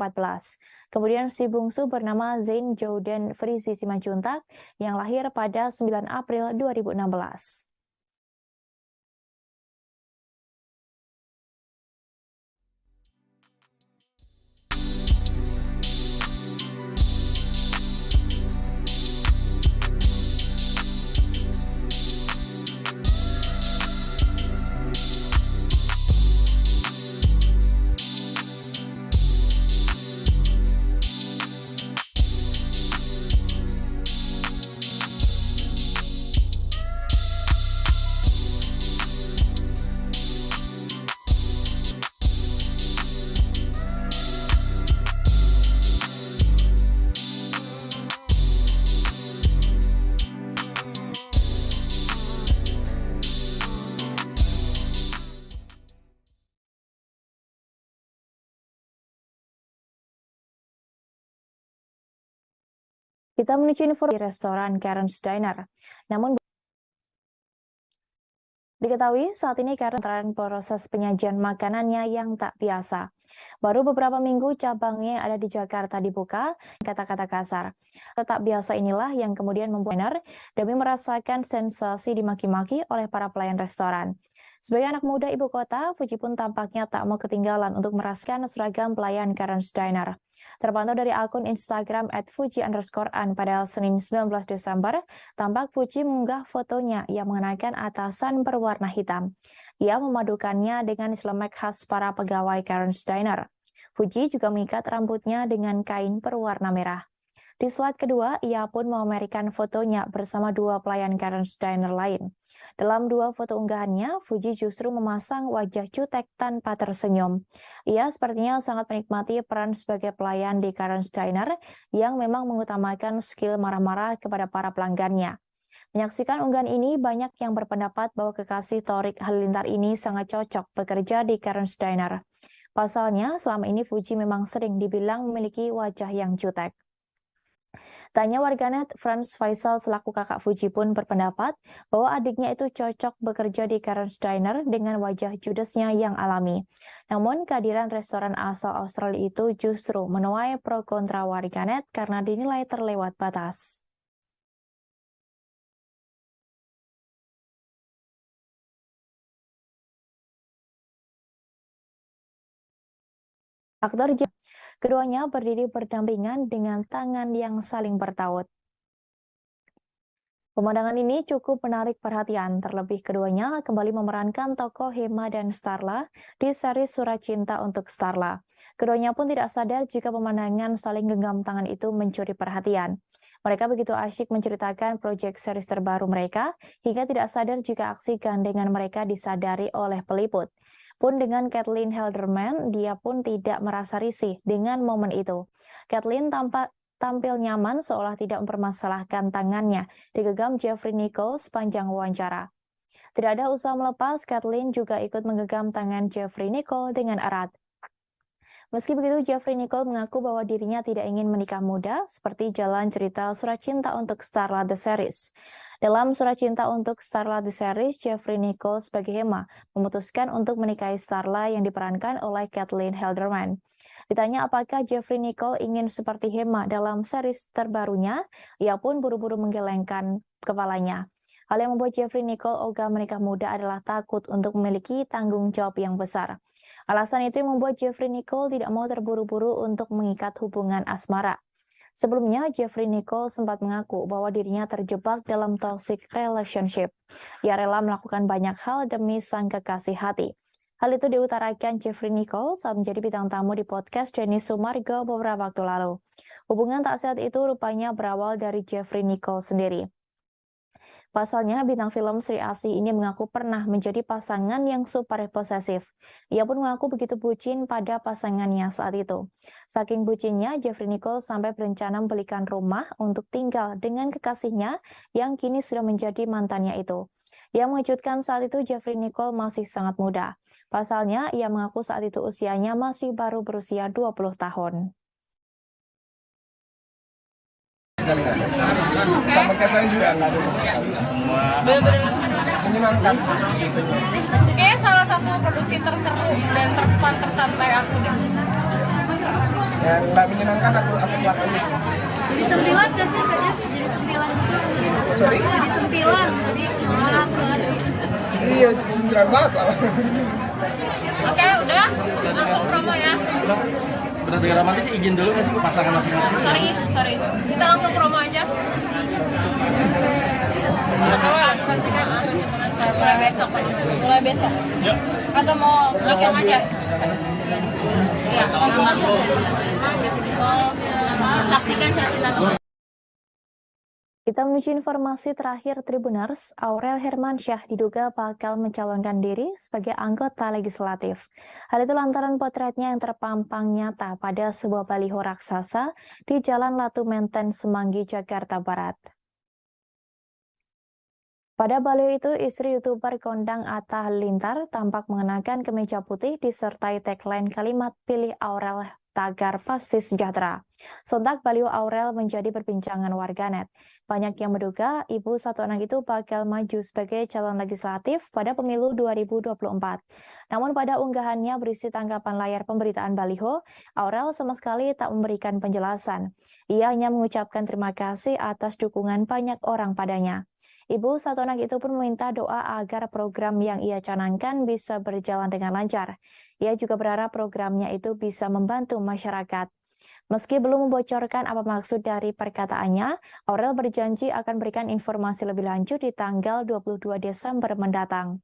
Kemudian si bungsu bernama Zain Jordan Frizzy Simanjuntak yang lahir pada 9 April 2016. Kita menuju informasi restoran Karen's Diner. Namun diketahui saat ini karena proses penyajian makanannya yang tak biasa. Baru beberapa minggu cabangnya ada di Jakarta dibuka, kata-kata kasar. Tak biasa inilah yang kemudian membuat dinner demi merasakan sensasi dimaki-maki oleh para pelayan restoran. Sebagai anak muda ibu kota, Fuji pun tampaknya tak mau ketinggalan untuk merasakan seragam pelayan Karen's Diner. Terpantau dari akun Instagram @fuji_an pada Senin 19 Desember, tampak Fuji mengunggah fotonya yang mengenakan atasan berwarna hitam. Ia memadukannya dengan celemek khas para pegawai Karen's Diner. Fuji juga mengikat rambutnya dengan kain berwarna merah. Di slide kedua, ia pun memamerkan fotonya bersama dua pelayan Karen's Diner lain. Dalam dua foto unggahannya, Fuji justru memasang wajah jutek tanpa tersenyum. Ia sepertinya sangat menikmati peran sebagai pelayan di Karen's Diner yang memang mengutamakan skill marah-marah kepada para pelanggannya. Menyaksikan unggahan ini, banyak yang berpendapat bahwa kekasih Torik Halilintar ini sangat cocok bekerja di Karen's Diner. Pasalnya, selama ini Fuji memang sering dibilang memiliki wajah yang jutek. Tanya warganet, Franz Faisal selaku kakak Fuji pun berpendapat bahwa adiknya itu cocok bekerja di Karen's Diner dengan wajah judesnya yang alami. Namun kehadiran restoran asal Australia itu justru menuai pro kontra warganet karena dinilai terlewat batas. Aktor keduanya berdiri berdampingan dengan tangan yang saling bertaut. Pemandangan ini cukup menarik perhatian, terlebih keduanya kembali memerankan tokoh Hema dan Starla di seri Surat Cinta untuk Starla. Keduanya pun tidak sadar jika pemandangan saling genggam tangan itu mencuri perhatian. Mereka begitu asyik menceritakan proyek series terbaru mereka, hingga tidak sadar jika aksi gandengan mereka disadari oleh peliput. Pun dengan Caitlin Halderman, dia pun tidak merasa risih dengan momen itu. Caitlin tampil nyaman seolah tidak mempermasalahkan tangannya digenggam Jeffrey Nicole sepanjang wawancara. Tidak ada usaha melepas, Caitlin juga ikut menggenggam tangan Jeffrey Nicole dengan erat. Meski begitu, Jeffrey Nicole mengaku bahwa dirinya tidak ingin menikah muda, seperti jalan cerita Surat Cinta untuk Starla The Series. Dalam Surat Cinta untuk Starla The Series, Jeffrey Nicole sebagai Hema memutuskan untuk menikahi Starla yang diperankan oleh Caitlin Halderman. Ditanya apakah Jeffrey Nicole ingin seperti Hema dalam series terbarunya, ia pun buru-buru menggelengkan kepalanya. Hal yang membuat Jeffrey Nicole ogah menikah muda adalah takut untuk memiliki tanggung jawab yang besar. Alasan itu yang membuat Jeffrey Nicole tidak mau terburu-buru untuk mengikat hubungan asmara. Sebelumnya, Jeffrey Nicole sempat mengaku bahwa dirinya terjebak dalam toxic relationship. Ia rela melakukan banyak hal demi sang kekasih hati. Hal itu diutarakan Jeffrey Nicole saat menjadi bintang tamu di podcast Jenny Sumargo beberapa waktu lalu. Hubungan tak sehat itu rupanya berawal dari Jeffrey Nicole sendiri. Pasalnya, bintang film Sri Asih ini mengaku pernah menjadi pasangan yang super posesif. Ia pun mengaku begitu bucin pada pasangannya saat itu. Saking bucinnya, Jeffrey Nicole sampai berencana membelikan rumah untuk tinggal dengan kekasihnya yang kini sudah menjadi mantannya itu. Yang mengejutkan saat itu, Jeffrey Nicole masih sangat muda. Pasalnya, ia mengaku saat itu usianya masih baru berusia 20 tahun. Sekali nggak ada. Sama kayak saya juga nggak ada sama sekali. Bener-bener Menyenangkan. kayaknya salah satu produksi terseru dan terfun tersantai aku deh. Ya nggak menyenangkan aku pelakuin di sini. Jadi sempilan gak sih kayaknya? Jadi sempilan gitu. Sorry? Jadi sempilan, jadi Iya, kesenderan banget lah. Oke, udah langsung promo ya. Benar dengan romantis izin dulu nggak sih ke pasangan masing-masing? Sorry. Kita langsung promo aja. Kalau saksikan Surat Cinta untuk Starla mulai besok. Atau mau langsung aja? Iya, langsung aja. Saksikan Surat Cinta untuk Kita menuju informasi terakhir Tribuners, Aurel Hermansyah diduga bakal mencalonkan diri sebagai anggota legislatif. Hal itu lantaran potretnya yang terpampang nyata pada sebuah baliho raksasa di Jalan Latu Menten, Semanggi, Jakarta Barat. Pada baliho itu, istri YouTuber kondang Atta Halilintar tampak mengenakan kemeja putih disertai tagline kalimat "Pilih Aurel tagar pasti sejahtera". Sontak baliho Aurel menjadi perbincangan warganet. Banyak yang menduga ibu satu anak itu bakal maju sebagai calon legislatif pada pemilu 2024. Namun pada unggahannya berisi tanggapan layar pemberitaan baliho, Aurel sama sekali tak memberikan penjelasan. Ia hanya mengucapkan terima kasih atas dukungan banyak orang padanya. Ibu satu anak itu pun meminta doa agar program yang ia canangkan bisa berjalan dengan lancar. Ia juga berharap programnya itu bisa membantu masyarakat. Meski belum membocorkan apa maksud dari perkataannya, Aurel berjanji akan berikan informasi lebih lanjut di tanggal 22 Desember mendatang.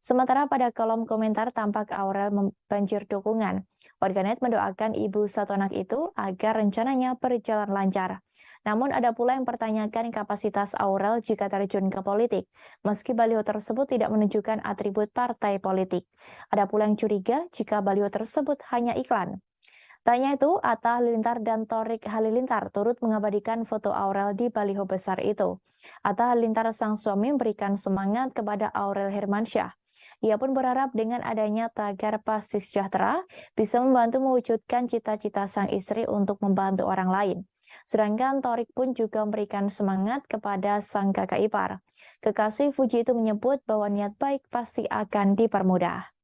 Sementara pada kolom komentar tampak Aurel membanjir dukungan. Warganet mendoakan ibu satu anak itu agar rencananya berjalan lancar. Namun ada pula yang mempertanyakan kapasitas Aurel jika terjun ke politik, meski baliho tersebut tidak menunjukkan atribut partai politik. Ada pula yang curiga jika baliho tersebut hanya iklan. Tanya itu, Atta Halilintar dan Thorik Halilintar turut mengabadikan foto Aurel di baliho besar itu. Atta Halilintar sang suami memberikan semangat kepada Aurel Hermansyah. Ia pun berharap dengan adanya tagar pasti sejahtera bisa membantu mewujudkan cita-cita sang istri untuk membantu orang lain. Sedangkan Thorik pun juga memberikan semangat kepada sang kakak ipar. Kekasih Fuji itu menyebut bahwa niat baik pasti akan dipermudah.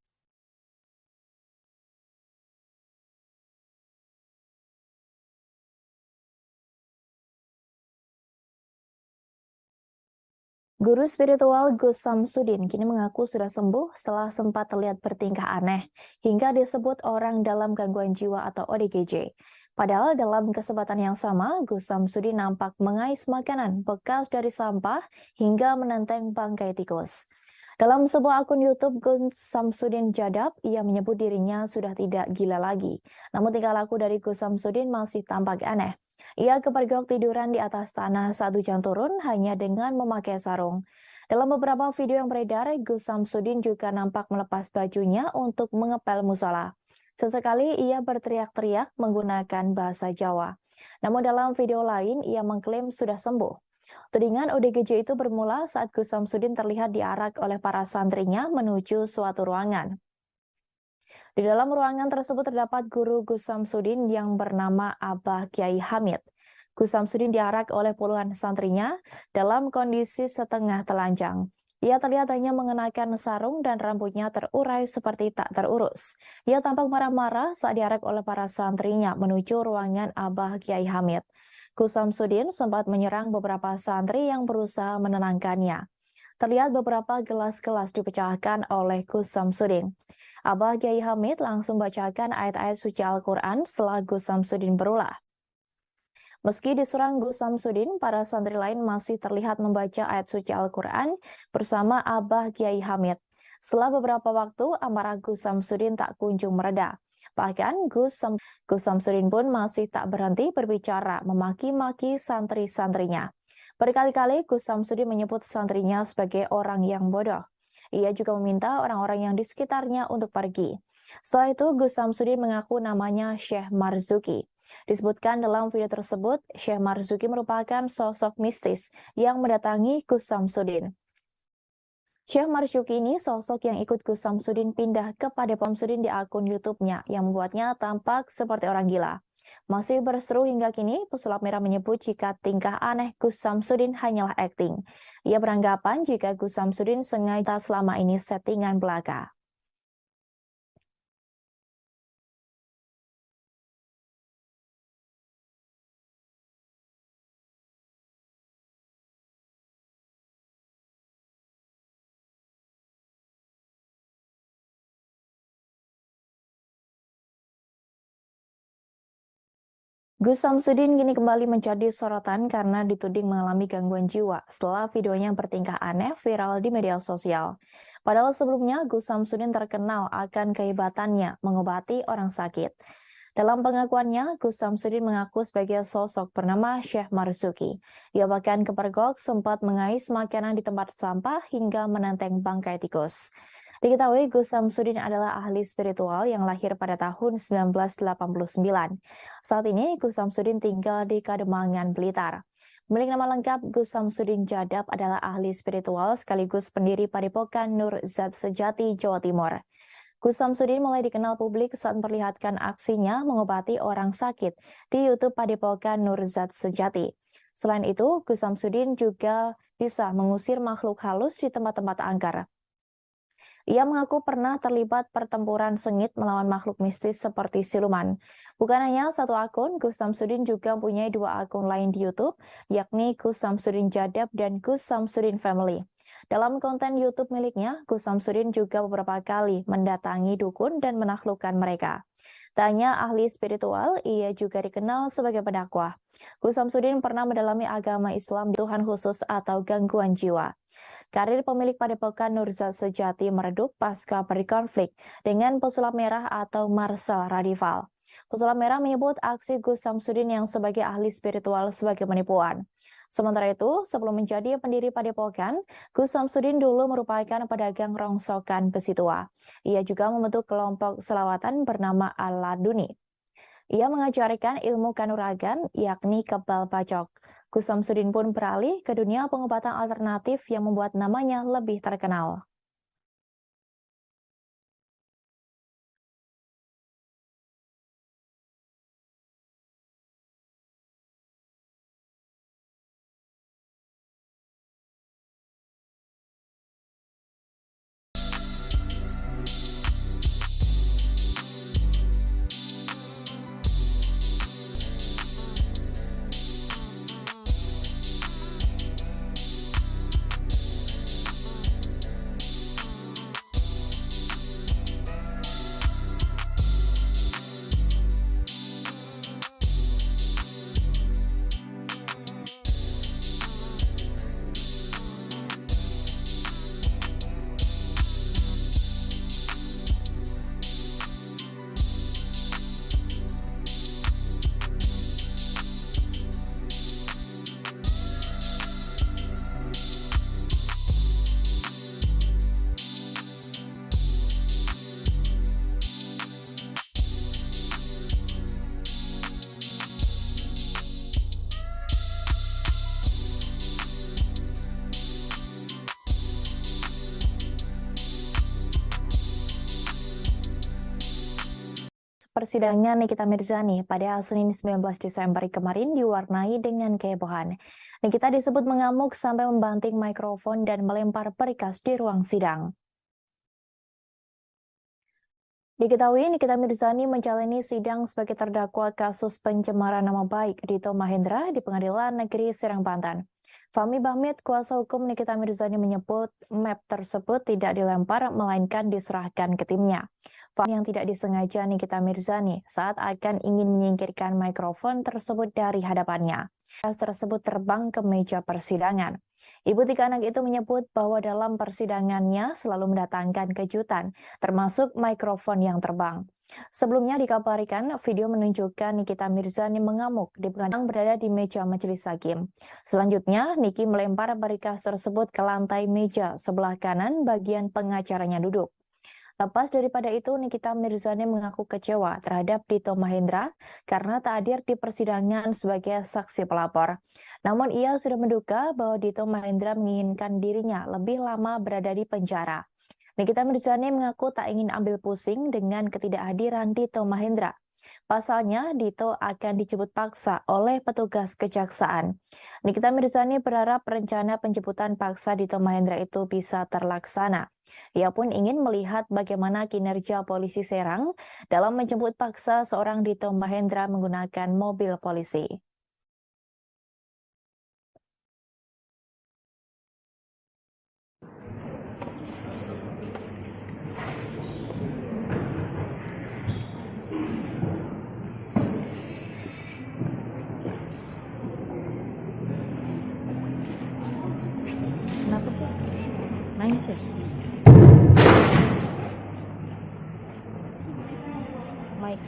Guru spiritual Gus Samsudin kini mengaku sudah sembuh setelah sempat terlihat bertingkah aneh hingga disebut orang dalam gangguan jiwa atau ODGJ. Padahal dalam kesempatan yang sama, Gus Samsudin nampak mengais makanan bekas dari sampah hingga menenteng bangkai tikus. Dalam sebuah akun YouTube Gus Samsudin Jadab, ia menyebut dirinya sudah tidak gila lagi. Namun tingkah laku dari Gus Samsudin masih tampak aneh. Ia kepergok tiduran di atas tanah saat hujan turun hanya dengan memakai sarung. Dalam beberapa video yang beredar, Gus Samsudin juga nampak melepas bajunya untuk mengepel musola. Sesekali ia berteriak-teriak menggunakan bahasa Jawa. Namun dalam video lain, ia mengklaim sudah sembuh. Tudingan ODGJ itu bermula saat Gus Samsudin terlihat diarak oleh para santrinya menuju suatu ruangan. Di dalam ruangan tersebut terdapat guru Gus Samsudin yang bernama Abah Kiai Hamid. Gus Samsudin diarak oleh puluhan santrinya dalam kondisi setengah telanjang. Ia terlihat hanya mengenakan sarung dan rambutnya terurai seperti tak terurus. Ia tampak marah-marah saat diarak oleh para santrinya menuju ruangan Abah Kiai Hamid. Gus Samsudin sempat menyerang beberapa santri yang berusaha menenangkannya. Terlihat beberapa gelas-gelas dipecahkan oleh Gus Samsudin. Abah Kiai Hamid langsung bacakan ayat-ayat suci Al-Quran setelah Gus Samsudin berulah. Meski diserang Gus Samsudin, para santri lain masih terlihat membaca ayat suci Al-Quran bersama Abah Kiai Hamid. Setelah beberapa waktu, amarah Gus Samsudin tak kunjung mereda. Bahkan Gus Samsudin pun masih tak berhenti berbicara memaki-maki santri-santrinya. Berkali-kali Gus Samsudin menyebut santrinya sebagai orang yang bodoh. Ia juga meminta orang-orang yang di sekitarnya untuk pergi. Setelah itu, Gus Samsudin mengaku namanya Syekh Marzuki. Disebutkan dalam video tersebut, Syekh Marzuki merupakan sosok mistis yang mendatangi Gus Samsudin. Syekh Marzuki ini sosok yang ikut Gus Samsudin pindah kepada Samsudin di akun YouTube-nya yang membuatnya tampak seperti orang gila. Masih berseru hingga kini, pesulap merah menyebut jika tingkah aneh Gus Samsudin hanyalah akting. Ia beranggapan jika Gus Samsudin sengaja selama ini settingan belaka. Gus Samsudin kini kembali menjadi sorotan karena dituding mengalami gangguan jiwa setelah videonya bertingkah aneh viral di media sosial. Padahal sebelumnya Gus Samsudin terkenal akan kehebatannya mengobati orang sakit. Dalam pengakuannya, Gus Samsudin mengaku sebagai sosok bernama Syekh Marzuki. Ia bahkan kepergok sempat mengais makanan di tempat sampah hingga menenteng bangkai tikus. Diketahui Gus Samsudin adalah ahli spiritual yang lahir pada tahun 1989. Saat ini Gus Samsudin tinggal di Kademangan, Blitar. Pemilik nama lengkap Gus Samsudin Jadab adalah ahli spiritual sekaligus pendiri Padepokan Nur Zat Sejati, Jawa Timur. Gus Samsudin mulai dikenal publik saat memperlihatkan aksinya mengobati orang sakit di YouTube Padepokan Nur Zat Sejati. Selain itu, Gus Samsudin juga bisa mengusir makhluk halus di tempat-tempat angker. Ia mengaku pernah terlibat pertempuran sengit melawan makhluk mistis seperti siluman. Bukan hanya satu akun, Gus Samsudin juga mempunyai dua akun lain di YouTube, yakni Gus Samsudin Jadab dan Gus Samsudin Family. Dalam konten YouTube miliknya, Gus Samsudin juga beberapa kali mendatangi dukun dan menaklukkan mereka. Tak hanya ahli spiritual, ia juga dikenal sebagai pendakwah. Gus Samsudin pernah mendalami agama Islam, Tuhan khusus atau gangguan jiwa. Karir pemilik Padepokan Nur Zat Sejati meredup pasca berkonflik dengan pesulap merah atau Marcel Radival. Pesulap merah menyebut aksi Gus Samsudin yang sebagai ahli spiritual sebagai penipuan. Sementara itu, sebelum menjadi pendiri Padepokan, Gus Samsudin dulu merupakan pedagang rongsokan besi tua. Ia juga membentuk kelompok selawatan bernama Al-Laduni. Ia mengajarkan ilmu kanuragan, yakni kebal bacok. Gus Samsudin pun beralih ke dunia pengobatan alternatif yang membuat namanya lebih terkenal. persidangan Nikita Mirzani pada Senin 19 Desember kemarin diwarnai dengan kehebohan. Nikita disebut mengamuk sampai membanting mikrofon dan melempar berkas di ruang sidang. Diketahui Nikita Mirzani menjalani sidang sebagai terdakwa kasus pencemaran nama baik Dito Mahendra di Pengadilan Negeri Serang, Banten. Fahmi Bahmid, kuasa hukum Nikita Mirzani menyebut map tersebut tidak dilempar melainkan diserahkan ke timnya. Fahmi yang tidak disengaja Nikita Mirzani saat akan ingin menyingkirkan mikrofon tersebut dari hadapannya. Gas tersebut terbang ke meja persidangan. Ibu tiga anak itu menyebut bahwa dalam persidangannya selalu mendatangkan kejutan, termasuk mikrofon yang terbang. Sebelumnya dikabarkan video menunjukkan Nikita Mirzani mengamuk di pengadilan berada di meja majelis hakim. Selanjutnya, Niki melempar berkas tersebut ke lantai meja sebelah kanan bagian pengacaranya duduk. Lepas daripada itu, Nikita Mirzani mengaku kecewa terhadap Dito Mahendra karena tak hadir di persidangan sebagai saksi pelapor. Namun ia sudah menduga bahwa Dito Mahendra menginginkan dirinya lebih lama berada di penjara. Nikita Mirzani mengaku tak ingin ambil pusing dengan ketidakhadiran Dito Mahendra. Pasalnya, Dito akan dijemput paksa oleh petugas kejaksaan. Nikita Mirzani berharap rencana penjemputan paksa Dito Mahendra itu bisa terlaksana. Ia pun ingin melihat bagaimana kinerja polisi Serang dalam menjemput paksa seorang Dito Mahendra menggunakan mobil polisi. Kenapa sih? Nangis ya? Mike.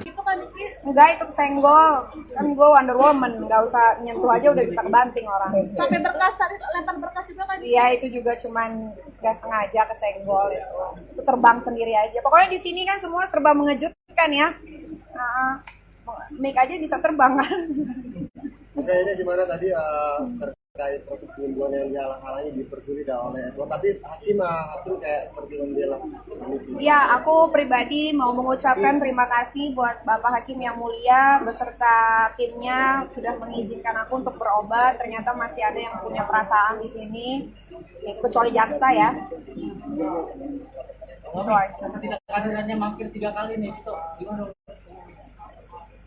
Itu kan Niki. Enggak, itu kesenggol. Kan gue Wonder Woman, nggak usah nyentuh aja udah bisa kebanting orang. Sampai berkas tadi lempar berkas juga kan? Iya, itu juga cuman nggak sengaja kesenggol itu. Itu terbang sendiri aja. Pokoknya di sini kan semua serba mengejutkan ya. Mic aja bisa terbang kan. Oke, ini gimana tadi terkait proses penyembuhan yang dihalang-halangi dipersulit oleh Edward, tapi hakim kayak seperti membela. Ya, aku pribadi mau mengucapkan terima kasih buat Bapak Hakim yang mulia beserta timnya sudah mengizinkan aku untuk berobat. Ternyata masih ada yang punya perasaan di sini, kecuali jaksa ya. Kehadirannya mangkir 3 kali nih, Dito. Gimana?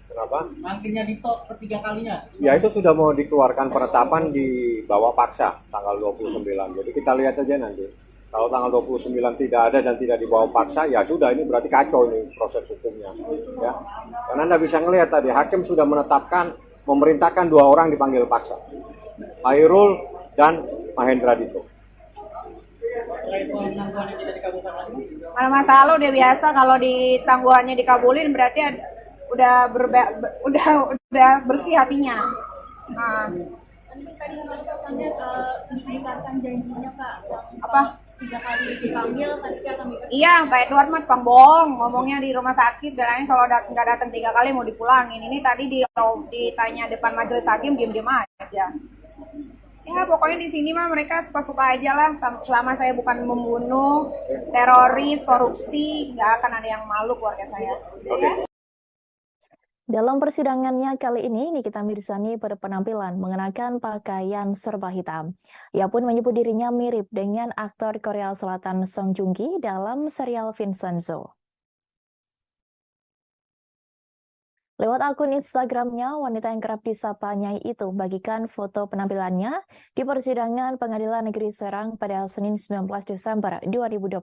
Kenapa? Mangkirnya Dito ketiga kalinya. Ya itu sudah mau dikeluarkan penetapan di bawah paksa tanggal 29. Jadi kita lihat aja nanti. Kalau tanggal 29 tidak ada dan tidak dibawa paksa, ya sudah, ini berarti kacau ini proses hukumnya. Ya. Karena Anda bisa ngelihat tadi, hakim sudah menetapkan, memerintahkan 2 orang dipanggil paksa. Hairul dan Mahendra Dito. Mana masalah udah biasa kalau di tangguhannya dikabulin berarti udah bersih hatinya. Tadi mengatakannya diingkarkan janjinya Kak. Apa? 3 kali dipanggil tadi akan Iya, Pak Edward mah tukang bohong, ngomongnya di rumah sakit, bilangnya kalau nggak datang 3 kali mau dipulangin. Ini tadi ditanya depan majelis hakim diem-diem aja. Ya pokoknya di sini mah mereka suka-suka aja lah. Selama saya bukan membunuh, teroris, korupsi, nggak akan ada yang malu keluarga saya. Ya? Dalam persidangannya kali ini, Nikita Mirzani berpenampilan mengenakan pakaian serba hitam. Ia pun menyebut dirinya mirip dengan aktor Korea Selatan Song Joong Ki dalam serial Vincenzo. Lewat akun Instagramnya, wanita yang kerap disapa Nyai itu bagikan foto penampilannya di persidangan Pengadilan Negeri Serang pada Senin 19 Desember 2022.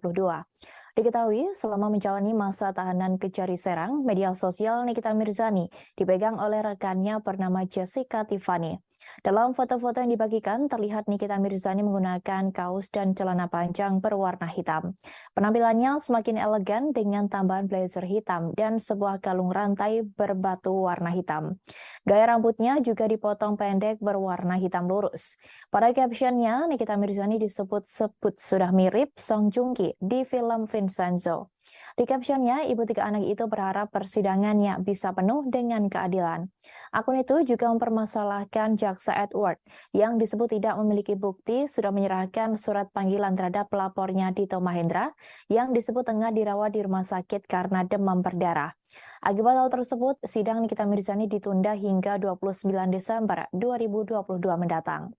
Diketahui, selama menjalani masa tahanan Kejari Serang, media sosial Nikita Mirzani dipegang oleh rekannya bernama Jessica Tiffany. Dalam foto-foto yang dibagikan, terlihat Nikita Mirzani menggunakan kaos dan celana panjang berwarna hitam. Penampilannya semakin elegan dengan tambahan blazer hitam dan sebuah kalung rantai berbatu warna hitam. Gaya rambutnya juga dipotong pendek berwarna hitam lurus. Pada captionnya, Nikita Mirzani disebut-sebut sudah mirip Song Joong Ki di film Vincenzo. Di captionnya, ibu tiga anak itu berharap persidangannya bisa penuh dengan keadilan. Akun itu juga mempermasalahkan Jaksa Edward yang disebut tidak memiliki bukti sudah menyerahkan surat panggilan terhadap pelapornya Dito Mahendra yang disebut tengah dirawat di rumah sakit karena demam berdarah. Akibat hal tersebut, sidang Nikita Mirzani ditunda hingga 29 Desember 2022 mendatang.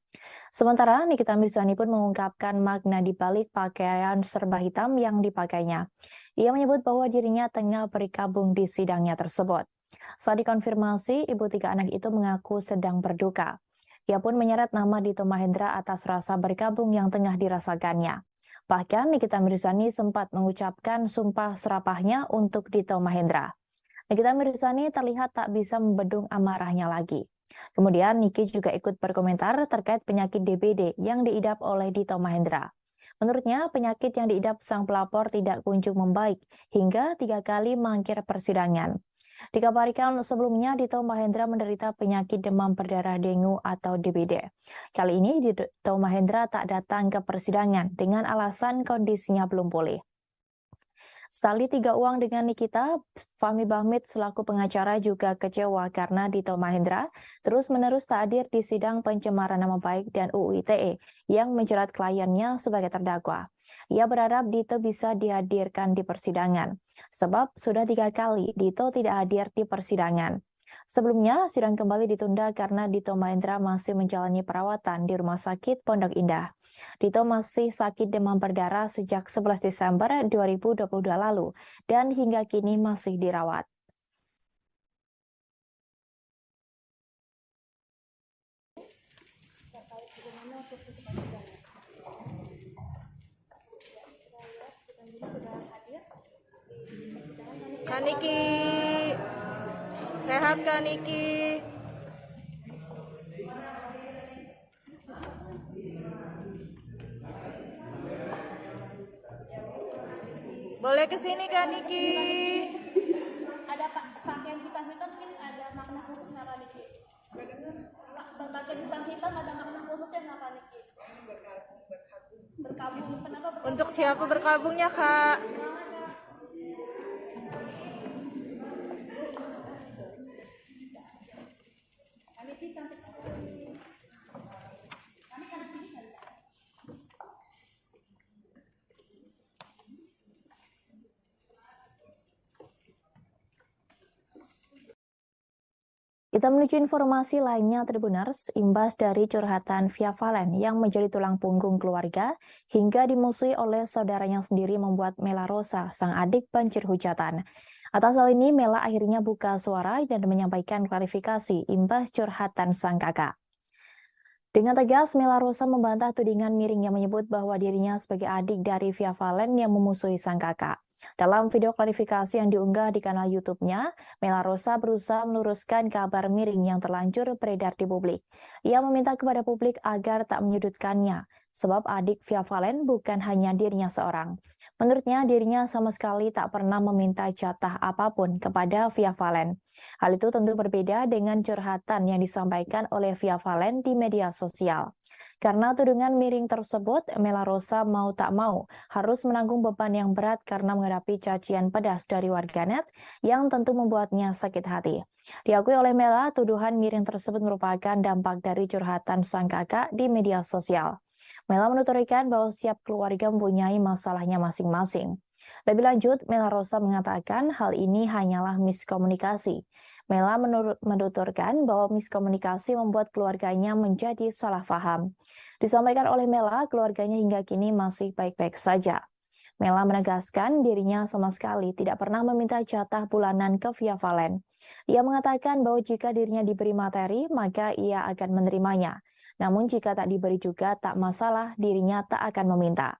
Sementara Nikita Mirzani pun mengungkapkan makna di balik pakaian serba hitam yang dipakainya. Ia menyebut bahwa dirinya tengah berkabung di sidangnya tersebut. Saat dikonfirmasi, ibu tiga anak itu mengaku sedang berduka. Ia pun menyeret nama Dito Mahendra atas rasa berkabung yang tengah dirasakannya. Bahkan Nikita Mirzani sempat mengucapkan sumpah serapahnya untuk Dito Mahendra. Nikita Mirzani terlihat tak bisa membendung amarahnya lagi. Kemudian Niki juga ikut berkomentar terkait penyakit DBD yang diidap oleh Dito Mahendra. Menurutnya, penyakit yang diidap sang pelapor tidak kunjung membaik hingga 3 kali mangkir persidangan. Dikabarkan sebelumnya Dito Mahendra menderita penyakit demam berdarah dengue atau DBD. Kali ini Dito Mahendra tak datang ke persidangan dengan alasan kondisinya belum pulih. Setali tiga uang dengan Nikita, Fahmi Bahmid selaku pengacara juga kecewa karena Dito Mahendra terus-menerus tak hadir di sidang pencemaran nama baik dan UU ITE yang menjerat kliennya sebagai terdakwa. Ia berharap Dito bisa dihadirkan di persidangan, sebab sudah 3 kali Dito tidak hadir di persidangan. Sebelumnya, sidang kembali ditunda karena Dito Mahendra masih menjalani perawatan di Rumah Sakit Pondok Indah. Dito masih sakit demam berdarah sejak 11 Desember 2022 lalu dan hingga kini masih dirawat. Kak Niki, sehat Kak Niki? Boleh kesini Kak Niki? Ada pakaian hitam-hitam mungkin ada makna khususnya Kak Niki. Berpakaian hitam hitam ada makna khususnya nggak Kak Niki? Berkabung. Kenapa berkabung? Untuk siapa berkabungnya Kak? Kita menuju informasi lainnya Tribuners, imbas dari curhatan Via Valen yang menjadi tulang punggung keluarga hingga dimusuhi oleh saudaranya sendiri membuat Mela Rosa, sang adik banjir hujatan. Atas hal ini, Mela akhirnya buka suara dan menyampaikan klarifikasi imbas curhatan sang kakak. Dengan tegas, Mela Rosa membantah tudingan miring yang menyebut bahwa dirinya sebagai adik dari Via Valen yang memusuhi sang kakak. Dalam video klarifikasi yang diunggah di kanal YouTube-nya, Mela Rosa berusaha meluruskan kabar miring yang terlanjur beredar di publik. Ia meminta kepada publik agar tak menyudutkannya, sebab adik Via Valen bukan hanya dirinya seorang. Menurutnya, dirinya sama sekali tak pernah meminta jatah apapun kepada Via Valen. Hal itu tentu berbeda dengan curhatan yang disampaikan oleh Via Valen di media sosial. Karena tudingan miring tersebut, Mela Rosa mau tak mau harus menanggung beban yang berat karena menghadapi cacian pedas dari warganet yang tentu membuatnya sakit hati. Diakui oleh Mela, tuduhan miring tersebut merupakan dampak dari curhatan sang kakak di media sosial. Mela menuturkan bahwa setiap keluarga mempunyai masalahnya masing-masing. Lebih lanjut, Mela Rosa mengatakan hal ini hanyalah miskomunikasi. Mela menuturkan bahwa miskomunikasi membuat keluarganya menjadi salah paham. Disampaikan oleh Mela, keluarganya hingga kini masih baik-baik saja. Mela menegaskan dirinya sama sekali tidak pernah meminta jatah bulanan ke Via Valen. Ia mengatakan bahwa jika dirinya diberi materi, maka ia akan menerimanya. Namun jika tak diberi juga tak masalah, dirinya tak akan meminta.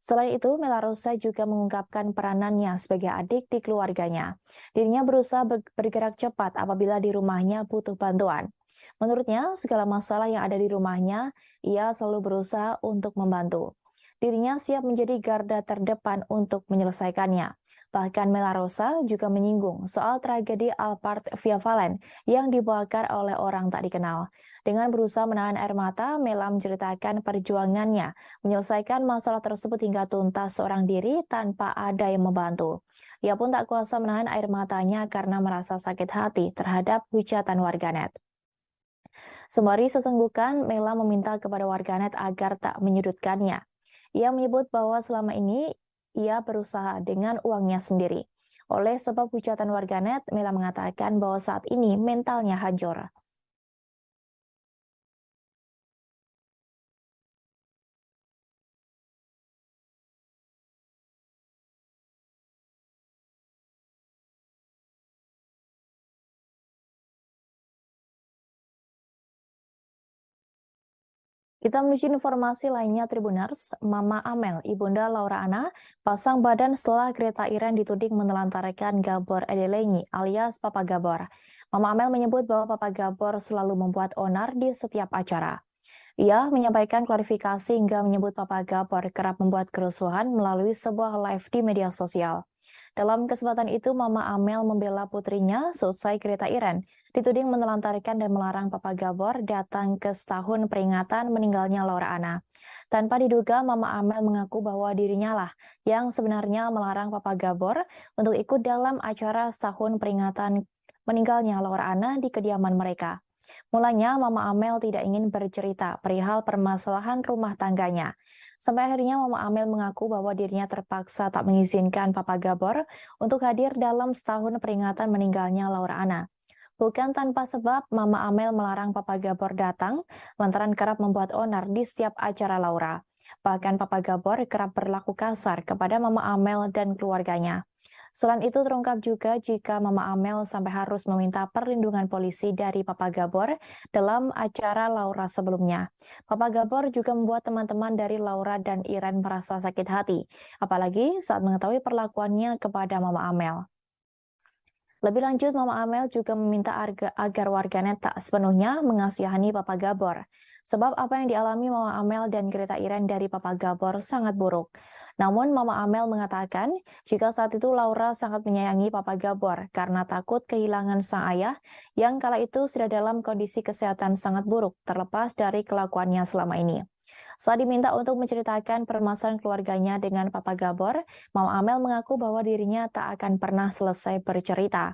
Selain itu, Mela Rosa juga mengungkapkan peranannya sebagai adik di keluarganya. Dirinya berusaha bergerak cepat apabila di rumahnya butuh bantuan. Menurutnya, segala masalah yang ada di rumahnya, ia selalu berusaha untuk membantu. Dirinya siap menjadi garda terdepan untuk menyelesaikannya. Bahkan Mela Rosa juga menyinggung soal tragedi Alphard Via Valen yang dibakar oleh orang tak dikenal. Dengan berusaha menahan air mata, Mela menceritakan perjuangannya menyelesaikan masalah tersebut hingga tuntas seorang diri tanpa ada yang membantu. Ia pun tak kuasa menahan air matanya karena merasa sakit hati terhadap hujatan warganet. Sembari sesenggukan, Mela meminta kepada warganet agar tak menyudutkannya. Ia menyebut bahwa selama ini ia berusaha dengan uangnya sendiri. Oleh sebab hujatan warganet, Mela mengatakan bahwa saat ini mentalnya hancur. Kita menuju informasi lainnya, Tribuners. Mama Amel, Ibunda Laura Anna, pasang badan setelah Greta Iren dituding menelantarkan Gabor Edelenyi alias Papa Gabor. Mama Amel menyebut bahwa Papa Gabor selalu membuat onar di setiap acara. Ia menyampaikan klarifikasi hingga menyebut Papa Gabor kerap membuat kerusuhan melalui sebuah live di media sosial. Dalam kesempatan itu, Mama Amel membela putrinya seusai Greta Iren dituding menelantarkan dan melarang Papa Gabor datang ke setahun peringatan meninggalnya Laura Anna. Tanpa diduga, Mama Amel mengaku bahwa dirinya lah yang sebenarnya melarang Papa Gabor untuk ikut dalam acara setahun peringatan meninggalnya Laura Anna di kediaman mereka. Mulanya, Mama Amel tidak ingin bercerita perihal permasalahan rumah tangganya. Sampai akhirnya Mama Amel mengaku bahwa dirinya terpaksa tak mengizinkan Papa Gabor untuk hadir dalam setahun peringatan meninggalnya Laura Anna. Bukan tanpa sebab, Mama Amel melarang Papa Gabor datang lantaran kerap membuat onar di setiap acara Laura. Bahkan Papa Gabor kerap berlaku kasar kepada Mama Amel dan keluarganya. Selain itu, terungkap juga jika Mama Amel sampai harus meminta perlindungan polisi dari Papa Gabor dalam acara Laura sebelumnya. Papa Gabor juga membuat teman-teman dari Laura dan Iren merasa sakit hati, apalagi saat mengetahui perlakuannya kepada Mama Amel. Lebih lanjut, Mama Amel juga meminta agar warganet tak sepenuhnya mengasihani Papa Gabor. Sebab apa yang dialami Mama Amel dan Greta Iren dari Papa Gabor sangat buruk. Namun Mama Amel mengatakan jika saat itu Laura sangat menyayangi Papa Gabor karena takut kehilangan sang ayah yang kala itu sudah dalam kondisi kesehatan sangat buruk terlepas dari kelakuannya selama ini. Saat diminta untuk menceritakan permasalahan keluarganya dengan Papa Gabor, Mama Amel mengaku bahwa dirinya tak akan pernah selesai bercerita.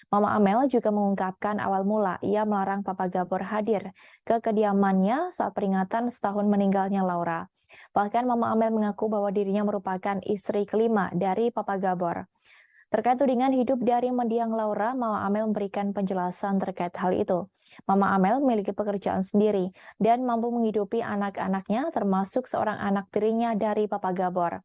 Mama Amel juga mengungkapkan awal mula ia melarang Papa Gabor hadir ke kediamannya saat peringatan setahun meninggalnya Laura. Bahkan Mama Amel mengaku bahwa dirinya merupakan istri kelima dari Papa Gabor. Terkait tudingan hidup dari mendiang Laura, Mama Amel memberikan penjelasan terkait hal itu. Mama Amel memiliki pekerjaan sendiri dan mampu menghidupi anak-anaknya termasuk seorang anak tirinya dari Papa Gabor.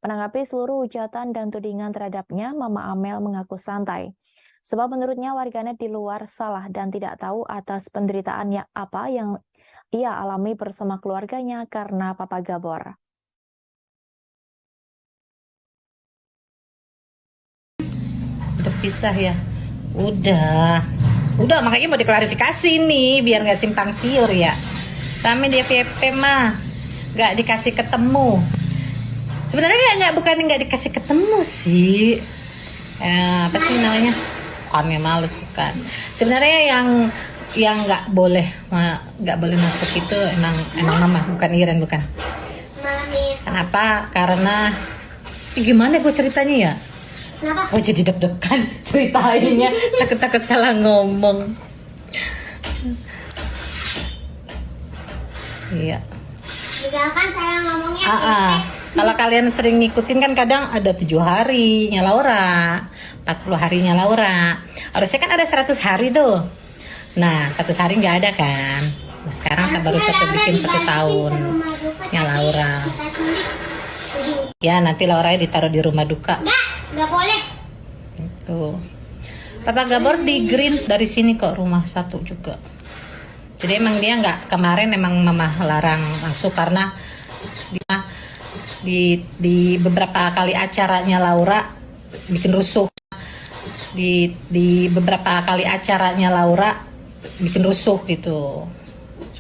Menanggapi seluruh hujatan dan tudingan terhadapnya, Mama Amel mengaku santai. Sebab menurutnya warganet di luar salah dan tidak tahu atas penderitaan apa yang ia alami bersama keluarganya karena Papa Gabor. Udah pisah ya? Udah makanya mau diklarifikasi nih biar nggak simpang siur ya. Rame di FYP mah nggak dikasih ketemu. Sebenarnya bukan nggak dikasih ketemu sih. Apa sih namanya? Bukannya males, bukan. Sebenarnya yang nggak boleh masuk itu emang mama, bukan Iren, bukan. Kenapa? Karena gimana gue ceritanya ya? Kenapa? Oh, jadi deg-degan ceritainnya, takut salah ngomong. Iya. Tinggalkan saya ngomongnya. Kalau kalian sering ngikutin kan kadang ada 7 harinya Laura, 40 harinya Laura. Harusnya kan ada 100 hari tuh. Nah, 100 hari nggak ada kan. Nah, sekarang saya baru bikin 1 tahun ya Laura. Ya, nanti Laura ditaruh di rumah duka. Nggak boleh. Tuh. Papa Gabor di green dari sini kok, rumah 1 juga. Jadi emang dia nggak, kemarin emang mama larang masuk karena dia di beberapa kali acaranya Laura bikin rusuh. Di beberapa kali acaranya Laura bikin rusuh gitu.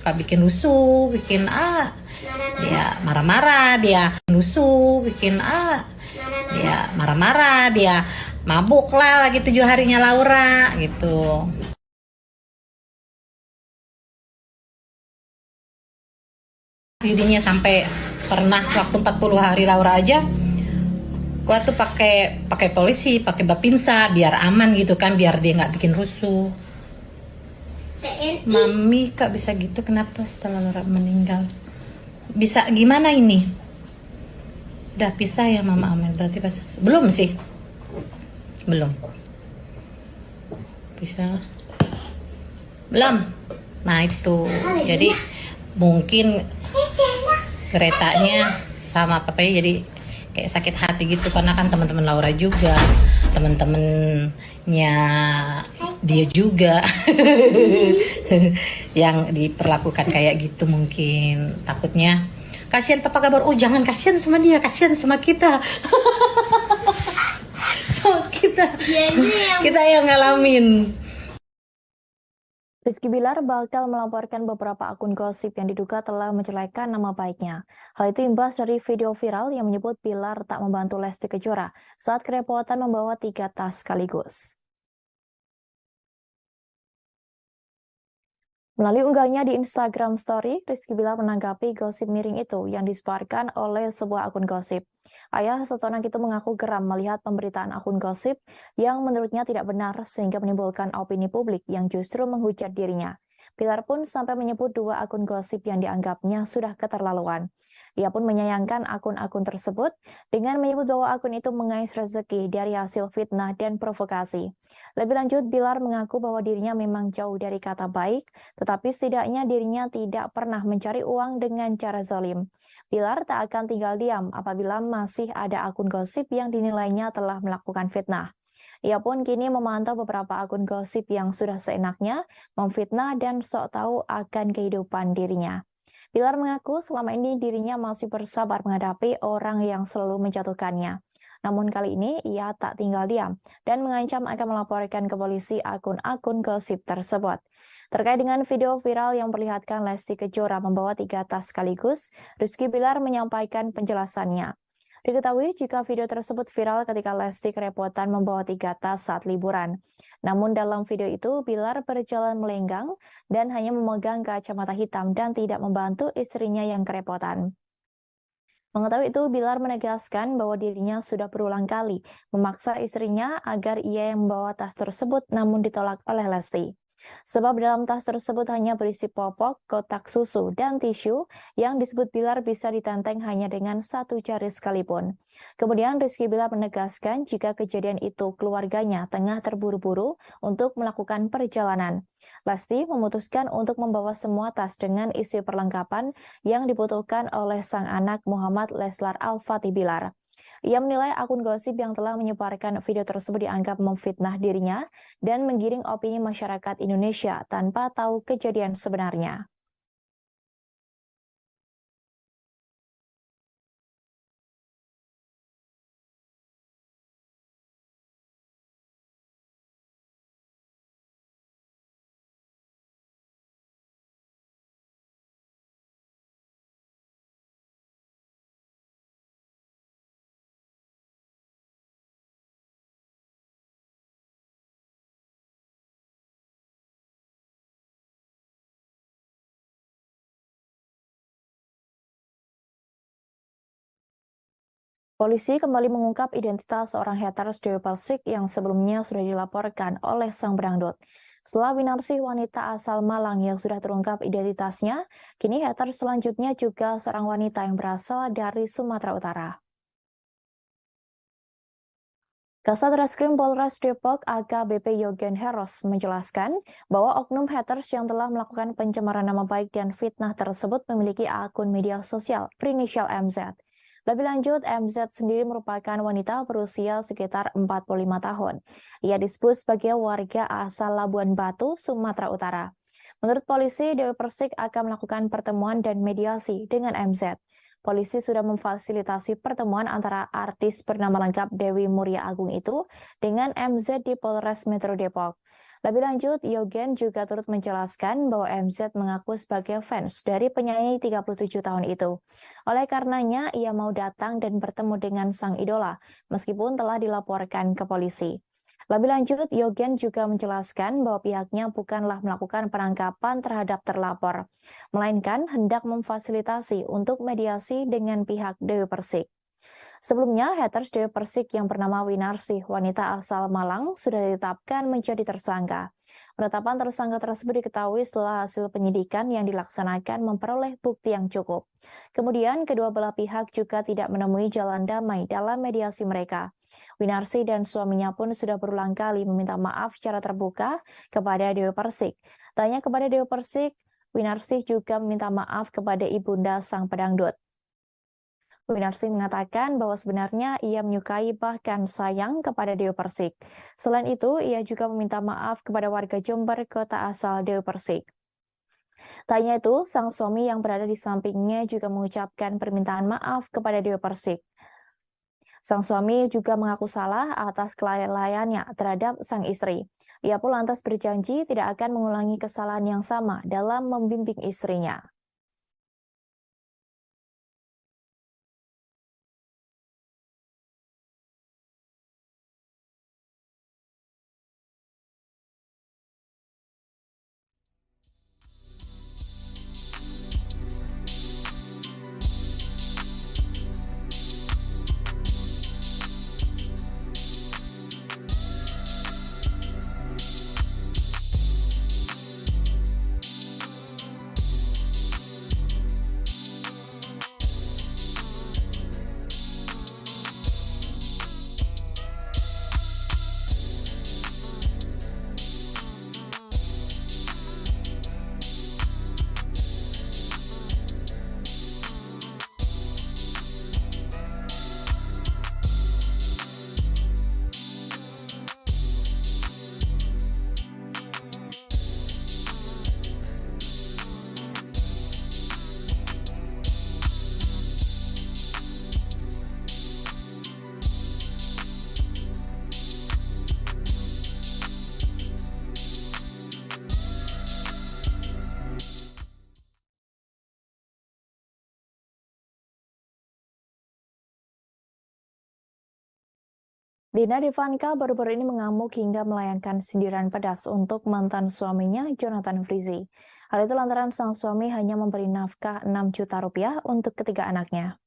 suka bikin rusuh, dia marah-marah, dia rusuh, dia marah-marah, dia mabuk lah lagi 7 harinya Laura gitu. Jadinya sampai pernah waktu 40 hari Laura aja, gua tuh pakai polisi, pakai bapinsa biar aman gitu kan, biar dia nggak bikin rusuh. Mami, Kak bisa gitu kenapa setelah Laura meninggal? Bisa gimana ini? Udah pisah ya Mama Amel, berarti pas belum sih? Belum. Pisah. Belum. Nah itu. Jadi mungkin keretanya sama papanya jadi kayak sakit hati gitu, karena kan teman-teman Laura juga, teman-temannya dia juga yang diperlakukan kayak gitu. Mungkin takutnya kasihan papa kabar, oh jangan kasihan sama dia, kasihan sama kita. Sama kita yang ngalamin. Rizky Bilar bakal melaporkan beberapa akun gosip yang diduga telah menjelekan nama baiknya. Hal itu imbas dari video viral yang menyebut Bilar tak membantu Lesti Kejora saat kerepotan membawa 3 tas sekaligus. Melalui unggahnya di Instagram Story, Rizky Bilar menanggapi gosip miring itu yang disebarkan oleh sebuah akun gosip. Ayah satu anak itu mengaku geram melihat pemberitaan akun gosip yang menurutnya tidak benar sehingga menimbulkan opini publik yang justru menghujat dirinya. Bilar pun sampai menyebut 2 akun gosip yang dianggapnya sudah keterlaluan. Ia pun menyayangkan akun-akun tersebut dengan menyebut bahwa akun itu mengais rezeki dari hasil fitnah dan provokasi. Lebih lanjut, Bilar mengaku bahwa dirinya memang jauh dari kata baik, tetapi setidaknya dirinya tidak pernah mencari uang dengan cara zalim. Bilar tak akan tinggal diam apabila masih ada akun gosip yang dinilainya telah melakukan fitnah. Ia pun kini memantau beberapa akun gosip yang sudah seenaknya memfitnah dan sok tahu akan kehidupan dirinya. Bilar mengaku selama ini dirinya masih bersabar menghadapi orang yang selalu menjatuhkannya. Namun kali ini ia tak tinggal diam dan mengancam akan melaporkan ke polisi akun-akun gosip tersebut. Terkait dengan video viral yang memperlihatkan Lesti Kejora membawa 3 tas sekaligus, Rizky Bilar menyampaikan penjelasannya. Diketahui jika video tersebut viral ketika Lesti kerepotan membawa 3 tas saat liburan. Namun dalam video itu, Bilar berjalan melenggang dan hanya memegang kacamata hitam dan tidak membantu istrinya yang kerepotan. Mengetahui itu, Bilar menegaskan bahwa dirinya sudah berulang kali memaksa istrinya agar ia yang membawa tas tersebut, namun ditolak oleh Lesti. Sebab dalam tas tersebut hanya berisi popok, kotak susu, dan tisu yang disebut Bilar bisa ditenteng hanya dengan 1 jari sekalipun. Kemudian Rizky Bilar menegaskan jika kejadian itu keluarganya tengah terburu-buru untuk melakukan perjalanan. Lesti memutuskan untuk membawa semua tas dengan isi perlengkapan yang dibutuhkan oleh sang anak Muhammad Leslar Al-Fatih Bilar. Ia menilai akun gosip yang telah menyebarkan video tersebut dianggap memfitnah dirinya dan menggiring opini masyarakat Indonesia tanpa tahu kejadian sebenarnya. Polisi kembali mengungkap identitas seorang haters Dewi Persik yang sebelumnya sudah dilaporkan oleh sang berangdut. Setelah Winarsih wanita asal Malang yang sudah terungkap identitasnya, kini haters selanjutnya juga seorang wanita yang berasal dari Sumatera Utara. Kasat Reskrim Polres Depok AKBP Yogen Heros menjelaskan bahwa oknum haters yang telah melakukan pencemaran nama baik dan fitnah tersebut memiliki akun media sosial berinisial MZ. Lebih lanjut, MZ sendiri merupakan wanita berusia sekitar 45 tahun. Ia disebut sebagai warga asal Labuan Batu, Sumatera Utara. Menurut polisi, Dewi Persik akan melakukan pertemuan dan mediasi dengan MZ. Polisi sudah memfasilitasi pertemuan antara artis bernama lengkap Dewi Muria Agung itu dengan MZ di Polres Metro Depok. Lebih lanjut, Yogen juga turut menjelaskan bahwa MZ mengaku sebagai fans dari penyanyi 37 tahun itu. Oleh karenanya, ia mau datang dan bertemu dengan sang idola, meskipun telah dilaporkan ke polisi. Lebih lanjut, Yogen juga menjelaskan bahwa pihaknya bukanlah melakukan penangkapan terhadap terlapor, melainkan hendak memfasilitasi untuk mediasi dengan pihak Dewi Persik. Sebelumnya, haters Dewi Persik yang bernama Winarsih, wanita asal Malang, sudah ditetapkan menjadi tersangka. Penetapan tersangka tersebut diketahui setelah hasil penyidikan yang dilaksanakan memperoleh bukti yang cukup. Kemudian, kedua belah pihak juga tidak menemui jalan damai dalam mediasi mereka. Winarsih dan suaminya pun sudah berulang kali meminta maaf secara terbuka kepada Dewi Persik. Tanya kepada Dewi Persik, Winarsih juga meminta maaf kepada ibunda sang pedangdut. Winarsih mengatakan bahwa sebenarnya ia menyukai bahkan sayang kepada Dewi Persik. Selain itu, ia juga meminta maaf kepada warga Jember, kota asal Dewi Persik. Tanya itu, sang suami yang berada di sampingnya juga mengucapkan permintaan maaf kepada Dewi Persik. Sang suami juga mengaku salah atas kelalaiannya terhadap sang istri. Ia pun lantas berjanji tidak akan mengulangi kesalahan yang sama dalam membimbing istrinya. Dina Devanka baru-baru ini mengamuk hingga melayangkan sindiran pedas untuk mantan suaminya, Jonathan Frizzy. Hal itu lantaran sang suami hanya memberi nafkah 6 juta rupiah untuk ketiga anaknya.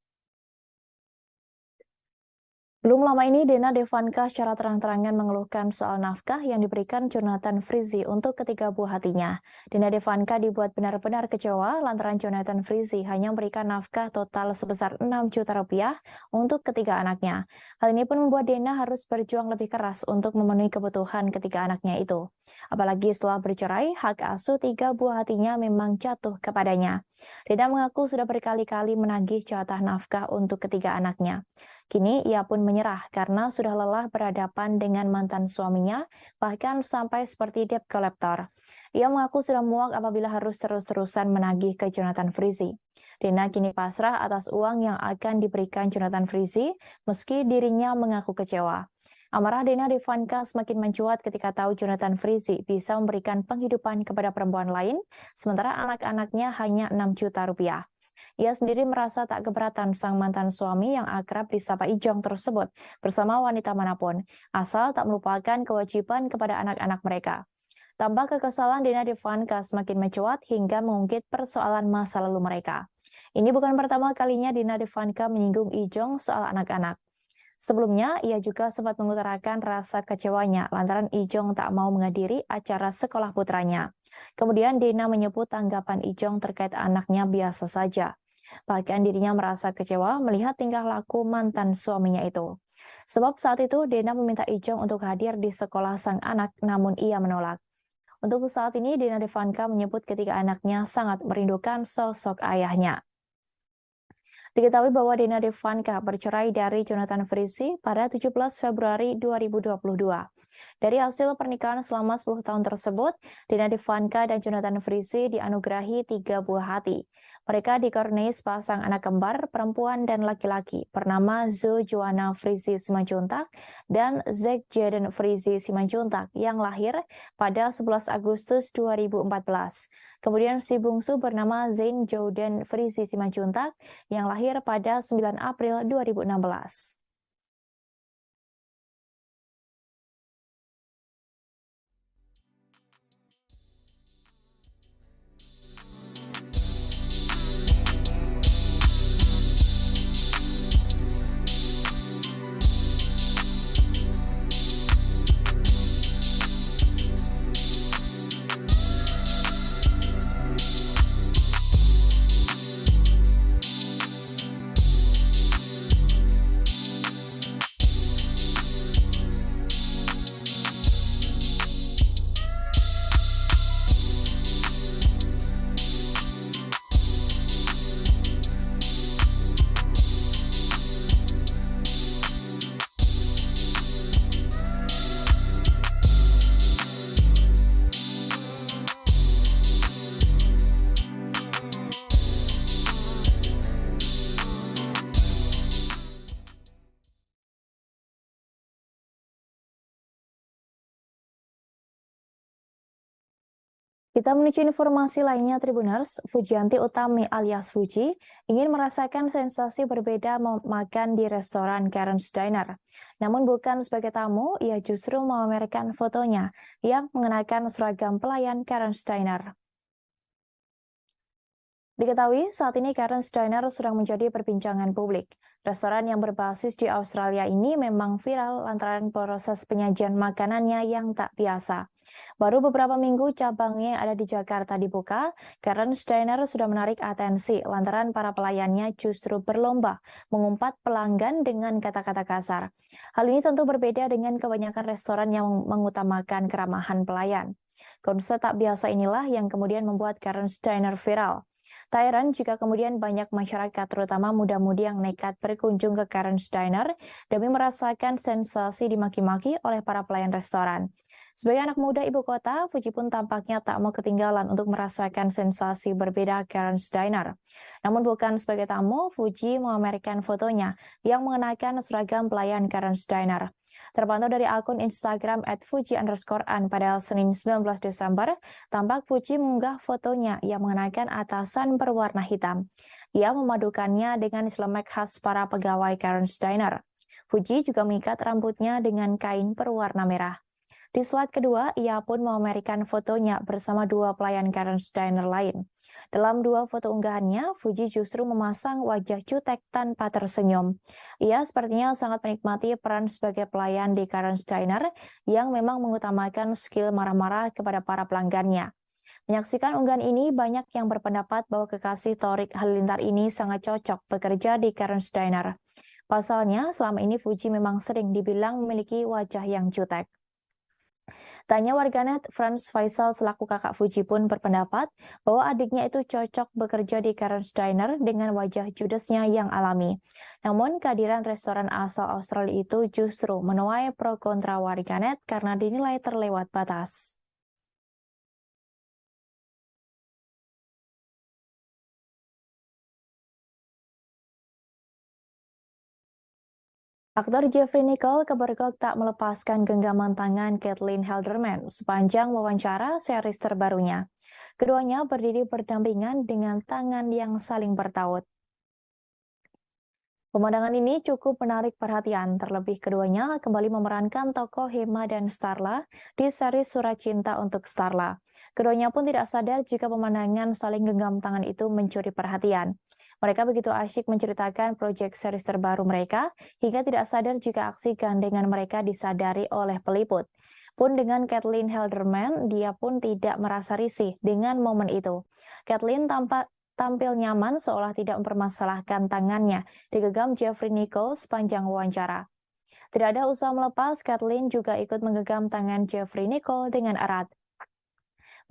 Belum lama ini, Dina Devanka secara terang-terangan mengeluhkan soal nafkah yang diberikan Jonathan Frizzy untuk ketiga buah hatinya. Dina Devanka dibuat benar-benar kecewa lantaran Jonathan Frizzy hanya memberikan nafkah total sebesar 6 juta rupiah untuk ketiga anaknya. Hal ini pun membuat Dina harus berjuang lebih keras untuk memenuhi kebutuhan ketiga anaknya itu. Apalagi setelah bercerai, hak asuh 3 buah hatinya memang jatuh kepadanya. Dina mengaku sudah berkali-kali menagih jatah nafkah untuk ketiga anaknya. Kini ia pun menyerah karena sudah lelah berhadapan dengan mantan suaminya, bahkan sampai seperti debt collector. Ia mengaku sudah muak apabila harus terus-terusan menagih ke Jonathan Frizzy. Dina kini pasrah atas uang yang akan diberikan Jonathan Frizzy, meski dirinya mengaku kecewa. Amarah Dina Devanka semakin mencuat ketika tahu Jonathan Frizzy bisa memberikan penghidupan kepada perempuan lain, sementara anak-anaknya hanya 6 juta rupiah. Ia sendiri merasa tak keberatan sang mantan suami yang akrab disapa Ijong tersebut bersama wanita manapun, asal tak melupakan kewajiban kepada anak-anak mereka. Tambah kekesalan, Dina Devanka semakin mencuat hingga mengungkit persoalan masa lalu mereka. Ini bukan pertama kalinya Dina Devanka menyinggung Ijong soal anak-anak. Sebelumnya, ia juga sempat mengutarakan rasa kecewanya lantaran Ijong tak mau menghadiri acara sekolah putranya. Kemudian Dina menyebut tanggapan Ijong terkait anaknya biasa saja. Bahkan dirinya merasa kecewa melihat tingkah laku mantan suaminya itu. Sebab saat itu Dina meminta Ijong untuk hadir di sekolah sang anak, namun ia menolak. Untuk saat ini, Dina Devanka menyebut ketika anaknya sangat merindukan sosok ayahnya. Diketahui bahwa Dina Devanka bercerai dari Jonathan Frizzy pada 17 Februari 2022. Dari hasil pernikahan selama 10 tahun tersebut, Dinadi Vanka dan Jonathan Frizzy dianugerahi 3 buah hati. Mereka dikaruniai sepasang anak kembar, perempuan dan laki-laki, bernama Zo Joanna Frizzy Simanjuntak dan Zack Jaden Frizzy Simanjuntak yang lahir pada 11 Agustus 2014. Kemudian si bungsu bernama Zain Jordan Frizzy Simanjuntak yang lahir pada 9 April 2016. Kita menuju informasi lainnya, Tribuners. Fujianti Utami alias Fuji ingin merasakan sensasi berbeda makan di restoran Karen's Diner. Namun bukan sebagai tamu, ia justru memamerkan fotonya yang mengenakan seragam pelayan Karen's Diner. Diketahui saat ini Karen's Diner sedang menjadi perbincangan publik. Restoran yang berbasis di Australia ini memang viral lantaran proses penyajian makanannya yang tak biasa. Baru beberapa minggu cabangnya ada di Jakarta dibuka, Karen's Diner sudah menarik atensi lantaran para pelayannya justru berlomba mengumpat pelanggan dengan kata-kata kasar. Hal ini tentu berbeda dengan kebanyakan restoran yang mengutamakan keramahan pelayan. Konsep tak biasa inilah yang kemudian membuat Karen's Diner viral. Tak heran jika kemudian banyak masyarakat, terutama muda-mudi yang nekat berkunjung ke Karen's Diner demi merasakan sensasi dimaki-maki oleh para pelayan restoran. Sebagai anak muda ibu kota, Fuji pun tampaknya tak mau ketinggalan untuk merasakan sensasi berbeda Karen's Diner. Namun bukan sebagai tamu, Fuji memamerkan fotonya yang mengenakan seragam pelayan Karen's Diner. Terpantau dari akun Instagram @fuji_an pada Senin 19 Desember, tampak Fuji mengunggah fotonya yang mengenakan atasan berwarna hitam. Ia memadukannya dengan celemek khas para pegawai Karen's Diner. Fuji juga mengikat rambutnya dengan kain berwarna merah. Di slide kedua, ia pun memamerkan fotonya bersama 2 pelayan Karen's Diner lain. Dalam 2 foto unggahannya, Fuji justru memasang wajah jutek tanpa tersenyum. Ia sepertinya sangat menikmati peran sebagai pelayan di Karen's Diner yang memang mengutamakan skill marah-marah kepada para pelanggannya. Menyaksikan unggahan ini, banyak yang berpendapat bahwa kekasih Thorik Halilintar ini sangat cocok bekerja di Karen's Diner. Pasalnya, selama ini Fuji memang sering dibilang memiliki wajah yang jutek. Tanya warganet, Franz Faisal selaku kakak Fuji pun berpendapat bahwa adiknya itu cocok bekerja di Karen's Diner dengan wajah judesnya yang alami. Namun kehadiran restoran asal Australia itu justru menuai pro kontra warganet karena dinilai terlewat batas. Aktor Jeffrey Nicole kebergok tak melepaskan genggaman tangan Caitlin Halderman sepanjang wawancara series terbarunya. Keduanya berdiri berdampingan dengan tangan yang saling bertaut. Pemandangan ini cukup menarik perhatian, terlebih keduanya kembali memerankan tokoh Hema dan Starla di seri Surat Cinta untuk Starla. Keduanya pun tidak sadar jika pemandangan saling genggam tangan itu mencuri perhatian. Mereka begitu asyik menceritakan proyek series terbaru mereka, hingga tidak sadar jika aksi gandengan mereka disadari oleh peliput. Pun dengan Caitlin Halderman, dia pun tidak merasa risih dengan momen itu. Caitlin tampil nyaman seolah tidak mempermasalahkan tangannya digenggam Jeffrey Nicole sepanjang wawancara. Tidak ada usaha melepas, Caitlin juga ikut menggenggam tangan Jeffrey Nicole dengan erat.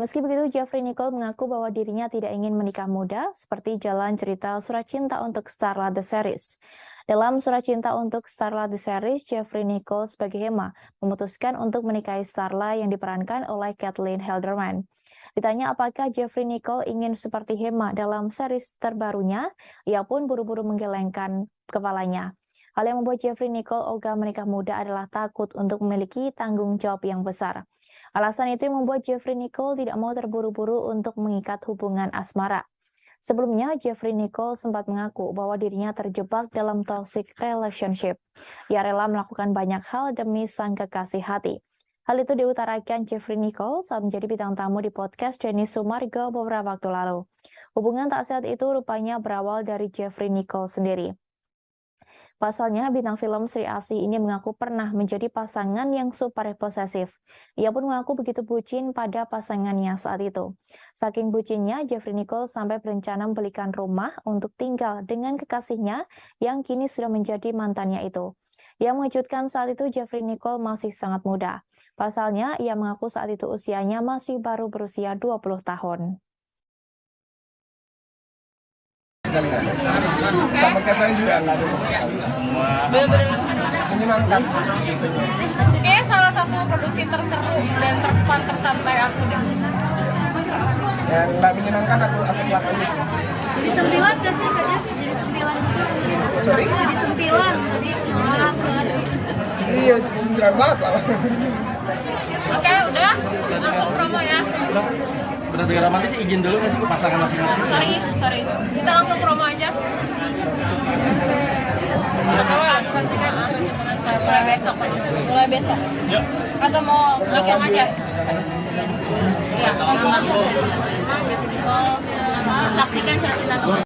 Meski begitu, Jeffrey Nicole mengaku bahwa dirinya tidak ingin menikah muda, seperti jalan cerita Surat Cinta untuk Starla The Series. Dalam Surat Cinta untuk Starla The Series, Jeffrey Nicole sebagai Hema memutuskan untuk menikahi Starla yang diperankan oleh Kathleen Halderman. Ditanya apakah Jeffrey Nicole ingin seperti Hema dalam series terbarunya, ia pun buru-buru menggelengkan kepalanya. Hal yang membuat Jeffrey Nicole ogah menikah muda adalah takut untuk memiliki tanggung jawab yang besar. Alasan itu yang membuat Jeffrey Nicole tidak mau terburu-buru untuk mengikat hubungan asmara. Sebelumnya, Jeffrey Nicole sempat mengaku bahwa dirinya terjebak dalam toxic relationship. Ia rela melakukan banyak hal demi sang kekasih hati. Hal itu diutarakan Jeffrey Nicole saat menjadi bintang tamu di podcast Denny Sumargo beberapa waktu lalu. Hubungan tak sehat itu rupanya berawal dari Jeffrey Nicole sendiri. Pasalnya, bintang film Sri Asih ini mengaku pernah menjadi pasangan yang super posesif. Ia pun mengaku begitu bucin pada pasangannya saat itu. Saking bucinnya, Jeffrey Nicole sampai berencana membelikan rumah untuk tinggal dengan kekasihnya yang kini sudah menjadi mantannya itu. Yang mengejutkan saat itu, Jeffrey Nicole masih sangat muda. Pasalnya, ia mengaku saat itu usianya masih baru berusia 20 tahun. Sekali nggak ada. Sama kayak saya juga nggak ada sama sekali. Bener-bener Menyenangkan. kayaknya salah satu produksi terseru dan terfun tersantai aku deh. Yang nggak menyenangkan aku pelakuin sih. Jadi sempilan gak sih kayaknya? Jadi sempilan. Sorry? Jadi sempilan. Jadi Iya, sembilan banget lah. Oke, udah. Langsung promo ya. Benar-benar romantis, izin dulu nggak sih ke pasangan masing-masing? Sorry. Kita langsung promo aja. Saksikan Surat Cinta untuk Starla mulai besok. Yuk. Atau mau weekend aja? Iya, langsung aja. Saksikan Surat Cinta untuk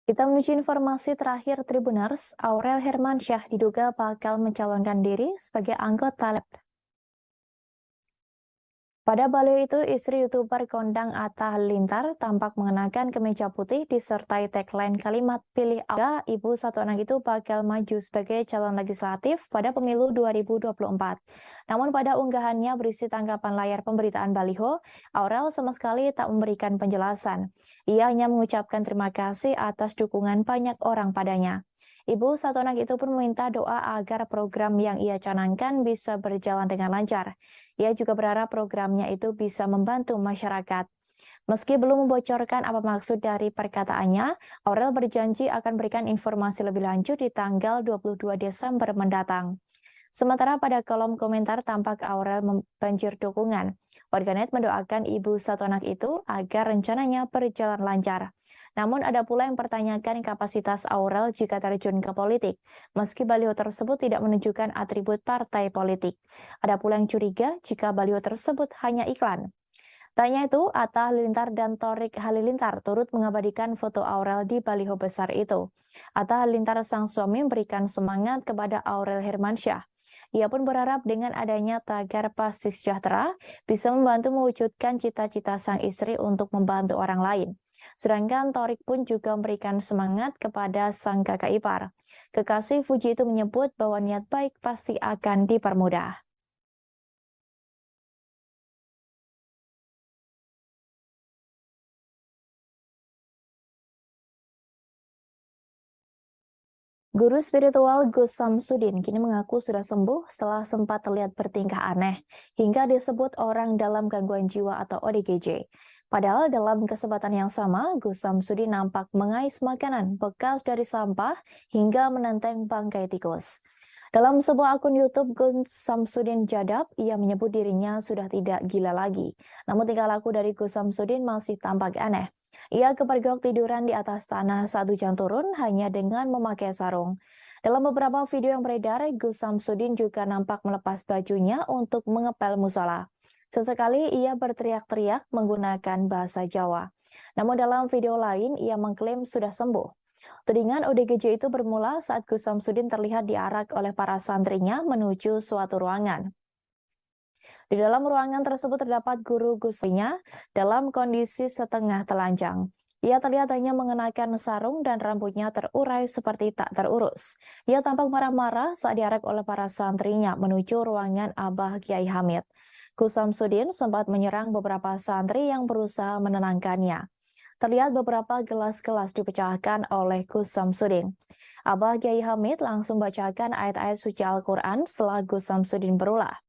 Kita menuju informasi terakhir Tribuners. Aurel Hermansyah diduga bakal mencalonkan diri sebagai anggota LEP. Pada baliho itu, istri YouTuber kondang Atta Halilintar tampak mengenakan kemeja putih disertai tagline kalimat "Pilih Aurel, ibu satu anak itu bakal maju sebagai calon legislatif pada pemilu 2024. Namun pada unggahannya berisi tanggapan layar pemberitaan baliho, Aurel sama sekali tak memberikan penjelasan. Ia hanya mengucapkan terima kasih atas dukungan banyak orang padanya. Ibu satu anak itu pun meminta doa agar program yang ia canangkan bisa berjalan dengan lancar. Ia juga berharap programnya itu bisa membantu masyarakat. Meski belum membocorkan apa maksud dari perkataannya, Aurel berjanji akan berikan informasi lebih lanjut di tanggal 22 Desember mendatang. Sementara pada kolom komentar tampak Aurel membanjir dukungan. Warganet mendoakan ibu satu anak itu agar rencananya berjalan lancar. Namun ada pula yang mempertanyakan kapasitas Aurel jika terjun ke politik, meski baliho tersebut tidak menunjukkan atribut partai politik. Ada pula yang curiga jika baliho tersebut hanya iklan. Tanya itu, Atta Halilintar dan Thorik Halilintar turut mengabadikan foto Aurel di baliho besar itu. Atta Halilintar sang suami memberikan semangat kepada Aurel Hermansyah. Ia pun berharap dengan adanya tagar Pasti Sejahtera bisa membantu mewujudkan cita-cita sang istri untuk membantu orang lain. Sedangkan Thorik pun juga memberikan semangat kepada sang kakak ipar. Kekasih Fuji itu menyebut bahwa niat baik pasti akan dipermudah. Guru spiritual Gus Samsudin kini mengaku sudah sembuh setelah sempat terlihat bertingkah aneh, hingga disebut orang dalam gangguan jiwa atau ODGJ. Padahal dalam kesempatan yang sama, Gus Samsudin nampak mengais makanan bekas dari sampah hingga menenteng bangkai tikus. Dalam sebuah akun YouTube Gus Samsudin Jadab, ia menyebut dirinya sudah tidak gila lagi. Namun tingkah laku dari Gus Samsudin masih tampak aneh. Ia kepergok tiduran di atas tanah saat hujan turun hanya dengan memakai sarung. Dalam beberapa video yang beredar, Gus Samsudin juga nampak melepas bajunya untuk mengepel musola. Sesekali ia berteriak-teriak menggunakan bahasa Jawa. Namun dalam video lain, ia mengklaim sudah sembuh. Tudingan ODGJ itu bermula saat Gus Samsudin terlihat diarak oleh para santrinya menuju suatu ruangan. Di dalam ruangan tersebut terdapat guru Gusnya dalam kondisi setengah telanjang. Ia terlihat hanya mengenakan sarung dan rambutnya terurai seperti tak terurus. Ia tampak marah-marah saat diarak oleh para santrinya menuju ruangan Abah Kiai Hamid. Gus Samsudin sempat menyerang beberapa santri yang berusaha menenangkannya. Terlihat beberapa gelas-gelas dipecahkan oleh Gus Samsudin. Abah Kiai Hamid langsung bacakan ayat-ayat suci Al-Quran setelah Gus Samsudin berulah.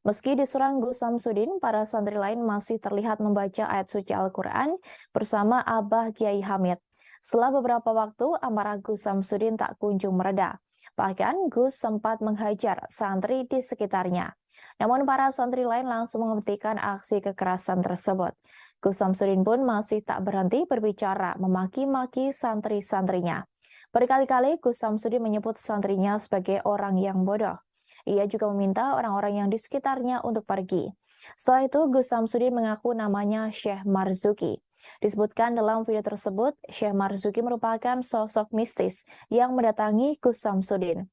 Meski diserang Gus Samsudin, para santri lain masih terlihat membaca ayat suci Al-Quran bersama Abah Kiai Hamid. Setelah beberapa waktu, amarah Gus Samsudin tak kunjung mereda. Bahkan Gus sempat menghajar santri di sekitarnya. Namun para santri lain langsung menghentikan aksi kekerasan tersebut. Gus Samsudin pun masih tak berhenti berbicara memaki-maki santri-santrinya. Berkali-kali Gus Samsudin menyebut santrinya sebagai orang yang bodoh. Ia juga meminta orang-orang yang di sekitarnya untuk pergi. Setelah itu, Gus Samsudin mengaku namanya Syekh Marzuki. Disebutkan dalam video tersebut, Syekh Marzuki merupakan sosok mistis yang mendatangi Gus Samsudin.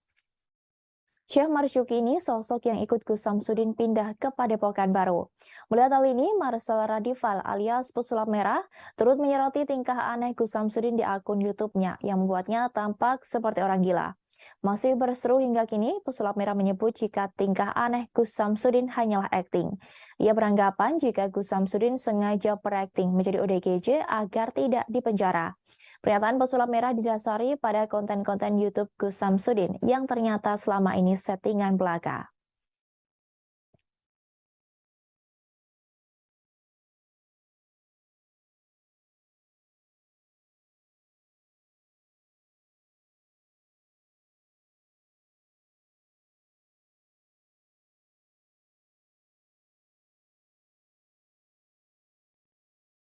Syekh Marzuki ini sosok yang ikut Gus Samsudin pindah ke Padepokan Baru. Melihat hal ini, Marcel Radival alias Pesulap Merah turut menyoroti tingkah aneh Gus Samsudin di akun YouTube-nya yang membuatnya tampak seperti orang gila. Masih berseru hingga kini, Pesulap Merah menyebut jika tingkah aneh Gus Samsudin hanyalah akting. Ia beranggapan jika Gus Samsudin sengaja berakting menjadi ODGJ agar tidak dipenjara. Pernyataan Pesulap Merah didasari pada konten-konten YouTube Gus Samsudin yang ternyata selama ini settingan belaka.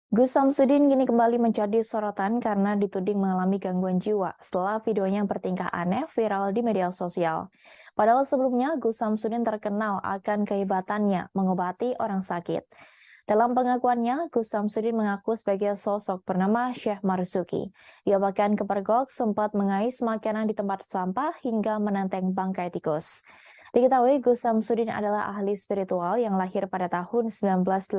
Gus Samsudin kini kembali menjadi sorotan karena dituding mengalami gangguan jiwa setelah videonya bertingkah aneh viral di media sosial. Padahal sebelumnya Gus Samsudin terkenal akan kehebatannya mengobati orang sakit. Dalam pengakuannya, Gus Samsudin mengaku sebagai sosok bernama Syekh Marzuki. Ia bahkan kepergok sempat mengais makanan di tempat sampah hingga menenteng bangkai tikus. Diketahui Gus Samsudin adalah ahli spiritual yang lahir pada tahun 1989.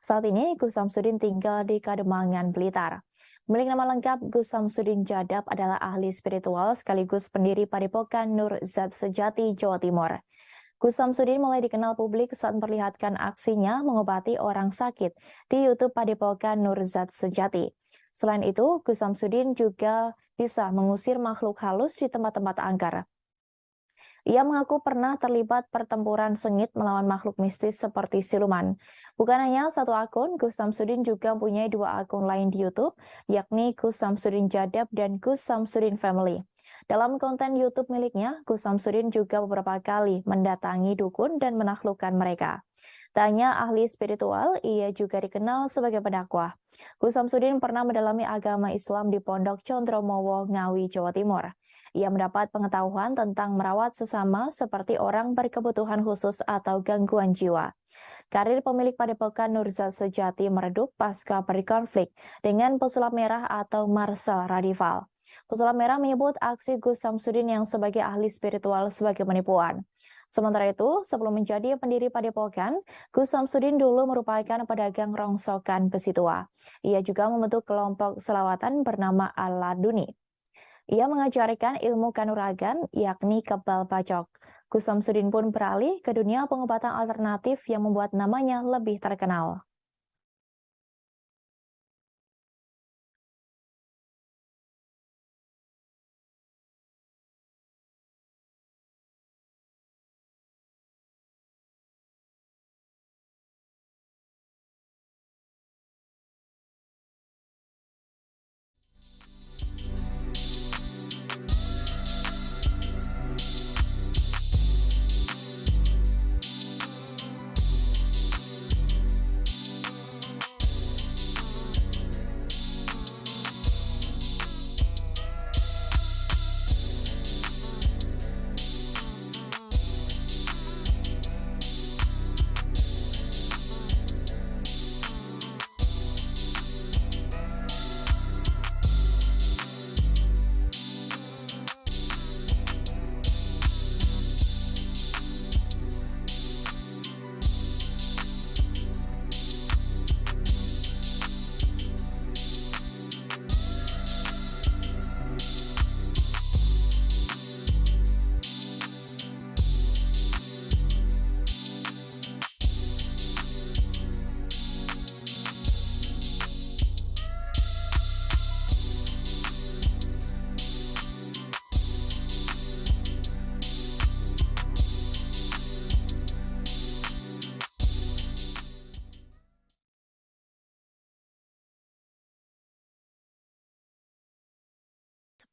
Saat ini Gus Samsudin tinggal di Kademangan, Blitar. Milik nama lengkap Gus Samsudin Jadab adalah ahli spiritual sekaligus pendiri Padepokan Nur Zat Sejati, Jawa Timur. Gus Samsudin mulai dikenal publik saat memperlihatkan aksinya mengobati orang sakit di YouTube Padepokan Nur Zat Sejati. Selain itu, Gus Samsudin juga bisa mengusir makhluk halus di tempat-tempat angker. Ia mengaku pernah terlibat pertempuran sengit melawan makhluk mistis seperti siluman. Bukan hanya satu akun, Gus Samsudin juga mempunyai 2 akun lain di YouTube, yakni Gus Samsudin Jadab dan Gus Samsudin Family. Dalam konten YouTube miliknya, Gus Samsudin juga beberapa kali mendatangi dukun dan menaklukkan mereka. Tak hanya ahli spiritual, ia juga dikenal sebagai pendakwah. Gus Samsudin pernah mendalami agama Islam di Pondok Condromowo, Ngawi, Jawa Timur. Ia mendapat pengetahuan tentang merawat sesama seperti orang berkebutuhan khusus atau gangguan jiwa. Karir pemilik Padepokan Nur Zat Sejati meredup pasca berkonflik dengan Pesulap Merah atau Marcel Radival. Pesulap Merah menyebut aksi Gus Samsudin yang sebagai ahli spiritual sebagai penipuan. Sementara itu, sebelum menjadi pendiri Padepokan, Gus Samsudin dulu merupakan pedagang rongsokan besi tua. Ia juga membentuk kelompok selawatan bernama Al-Laduni. Ia mengajarkan ilmu kanuragan, yakni kebal bacok. Gus Samsudin pun beralih ke dunia pengobatan alternatif yang membuat namanya lebih terkenal.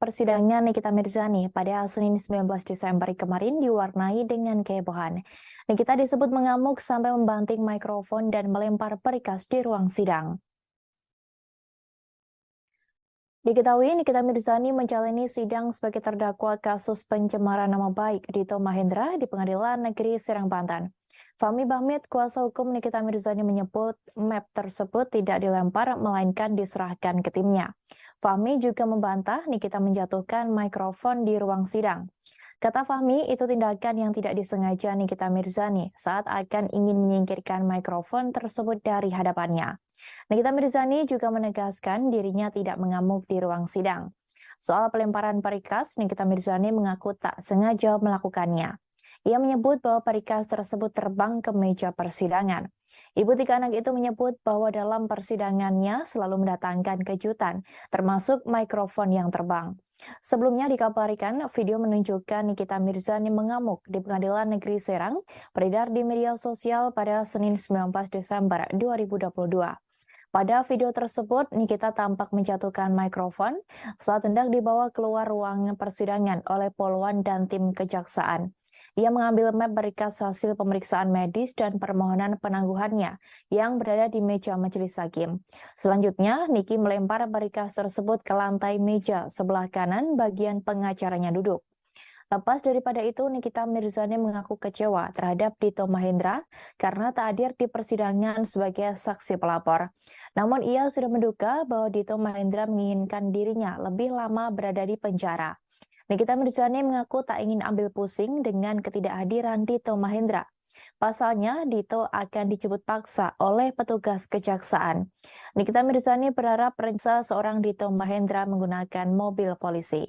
persidangan Nikita Mirzani pada Senin 19 Desember kemarin diwarnai dengan kehebohan. Nikita disebut mengamuk sampai membanting mikrofon dan melempar berkas di ruang sidang. Diketahui Nikita Mirzani menjalani sidang sebagai terdakwa kasus pencemaran nama baik Dito Mahendra di Pengadilan Negeri Serang, Banten. Fahmi Bahmid, kuasa hukum Nikita Mirzani menyebut map tersebut tidak dilempar melainkan diserahkan ke timnya. Fahmi juga membantah Nikita menjatuhkan mikrofon di ruang sidang. Kata Fahmi, itu tindakan yang tidak disengaja Nikita Mirzani saat akan ingin menyingkirkan mikrofon tersebut dari hadapannya. Nikita Mirzani juga menegaskan dirinya tidak mengamuk di ruang sidang. Soal pelemparan berkas, Nikita Mirzani mengaku tak sengaja melakukannya. Ia menyebut bahwa berkas tersebut terbang ke meja persidangan. Ibu tiga anak itu menyebut bahwa dalam persidangannya selalu mendatangkan kejutan, termasuk mikrofon yang terbang. Sebelumnya dikabarkan video menunjukkan Nikita Mirzani mengamuk di Pengadilan Negeri Serang beredar di media sosial pada Senin 19 Desember 2022. Pada video tersebut, Nikita tampak menjatuhkan mikrofon saat hendak dibawa keluar ruang persidangan oleh poluan dan tim kejaksaan. Ia mengambil map berkas hasil pemeriksaan medis dan permohonan penangguhannya yang berada di meja majelis hakim. Selanjutnya, Niki melempar berkas tersebut ke lantai meja sebelah kanan bagian pengacaranya duduk. Lepas daripada itu, Nikita Mirzani mengaku kecewa terhadap Dito Mahendra karena tak hadir di persidangan sebagai saksi pelapor. Namun ia sudah menduga bahwa Dito Mahendra menginginkan dirinya lebih lama berada di penjara. Nikita Mirzani mengaku tak ingin ambil pusing dengan ketidakhadiran Dito Mahendra. Pasalnya, Dito akan dijemput paksa oleh petugas kejaksaan. Nikita Mirzani berharap periksa seorang Dito Mahendra menggunakan mobil polisi.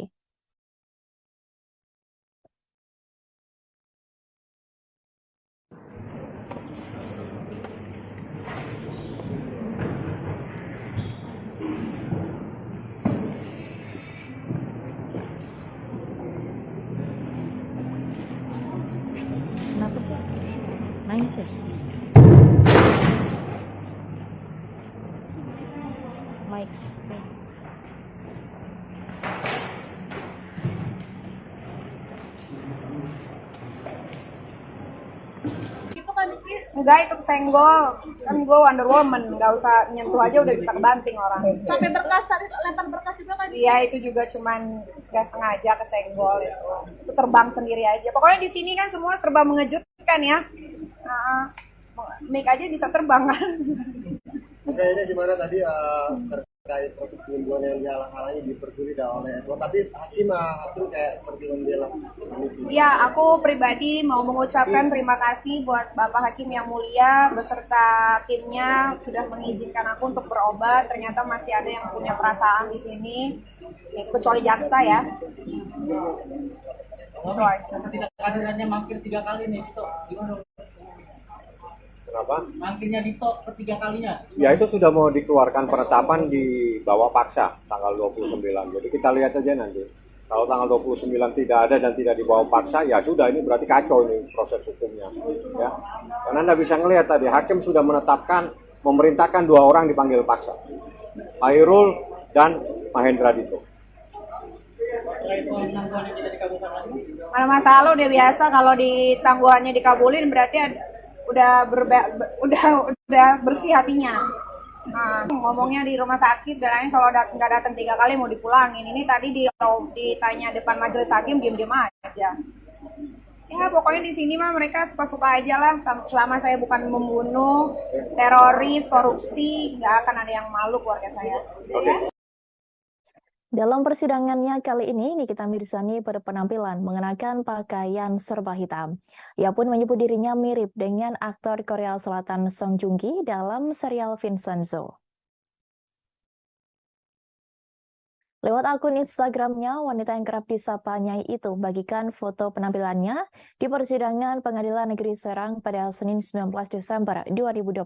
Kenapa sih? Nangis ya? Mike. Itu kan Niki. Enggak, itu senggol. Kan gue Wonder Woman, nggak usah nyentuh aja udah bisa kebanting orang. Sampai berkas tadi lempar berkas juga kan. Iya, itu juga cuman nggak sengaja kesenggol itu. Itu terbang sendiri aja. Pokoknya di sini kan semua serba mengejutkan ya. Mic aja bisa terbang kan. Kayaknya gimana tadi terkait proses penyembuhan yang dihalang-halangi dipersulit oleh Edward, tapi hakim kayak seperti membela. Ya, aku pribadi mau mengucapkan terima kasih buat Bapak Hakim yang mulia beserta timnya sudah mengizinkan aku untuk berobat. Ternyata masih ada yang punya perasaan di sini, ya, kecuali jaksa ya. Kehadirannya mangkir 3 kali nih, Dito. Gimana? Kenapa? Mangkirnya Dito ketiga kalinya. Ya itu sudah mau dikeluarkan penetapan di bawah paksa tanggal 29. Jadi kita lihat aja nanti. Kalau tanggal 29 tidak ada dan tidak dibawa paksa, ya sudah, ini berarti kacau ini proses hukumnya. Ya. Karena Anda bisa ngelihat tadi, hakim sudah menetapkan, memerintahkan 2 orang dipanggil paksa. Hairul dan Mahendra Dito. Mana masalah udah biasa kalau di tangguhannya dikabulin berarti udah bersih hatinya. Nah, ngomongnya di rumah sakit, bilangnya kalau nggak datang 3 kali mau dipulangin. Ini tadi ditanya depan majelis hakim diem-diem aja. Ya pokoknya di sini mah mereka suka-suka aja lah. Selama saya bukan membunuh, teroris, korupsi, nggak akan ada yang malu keluarga saya. Ya? Dalam persidangannya kali ini, Nikita Mirzani berpenampilan mengenakan pakaian serba hitam. Ia pun menyebut dirinya mirip dengan aktor Korea Selatan Song Joong Ki dalam serial Vincenzo. Lewat akun Instagramnya, wanita yang kerap disapa Nyai itu bagikan foto penampilannya di persidangan Pengadilan Negeri Serang pada Senin 19 Desember 2022.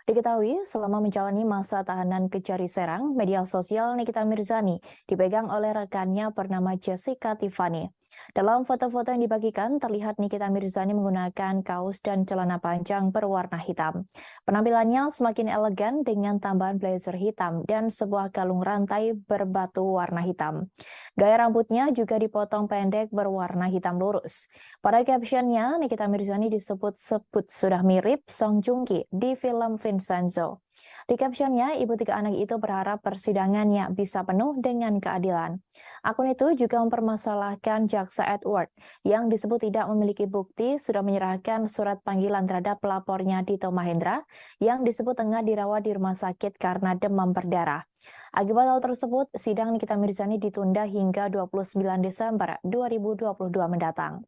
Diketahui selama menjalani masa tahanan Kejari Serang, media sosial Nikita Mirzani dipegang oleh rekannya bernama Jessica Tiffany. Dalam foto-foto yang dibagikan, terlihat Nikita Mirzani menggunakan kaos dan celana panjang berwarna hitam. Penampilannya semakin elegan dengan tambahan blazer hitam dan sebuah kalung rantai berbatu warna hitam. Gaya rambutnya juga dipotong pendek berwarna hitam lurus. Pada captionnya, Nikita Mirzani disebut-sebut sudah mirip Song Joong Ki di film Vincenzo. Di captionnya, ibu tiga anak itu berharap persidangannya bisa penuh dengan keadilan. Akun itu juga mempermasalahkan jaksa Edward yang disebut tidak memiliki bukti sudah menyerahkan surat panggilan terhadap pelapornya Dito Mahendra yang disebut tengah dirawat di rumah sakit karena demam berdarah. Akibat hal tersebut, sidang Nikita Mirzani ditunda hingga 29 Desember 2022 mendatang.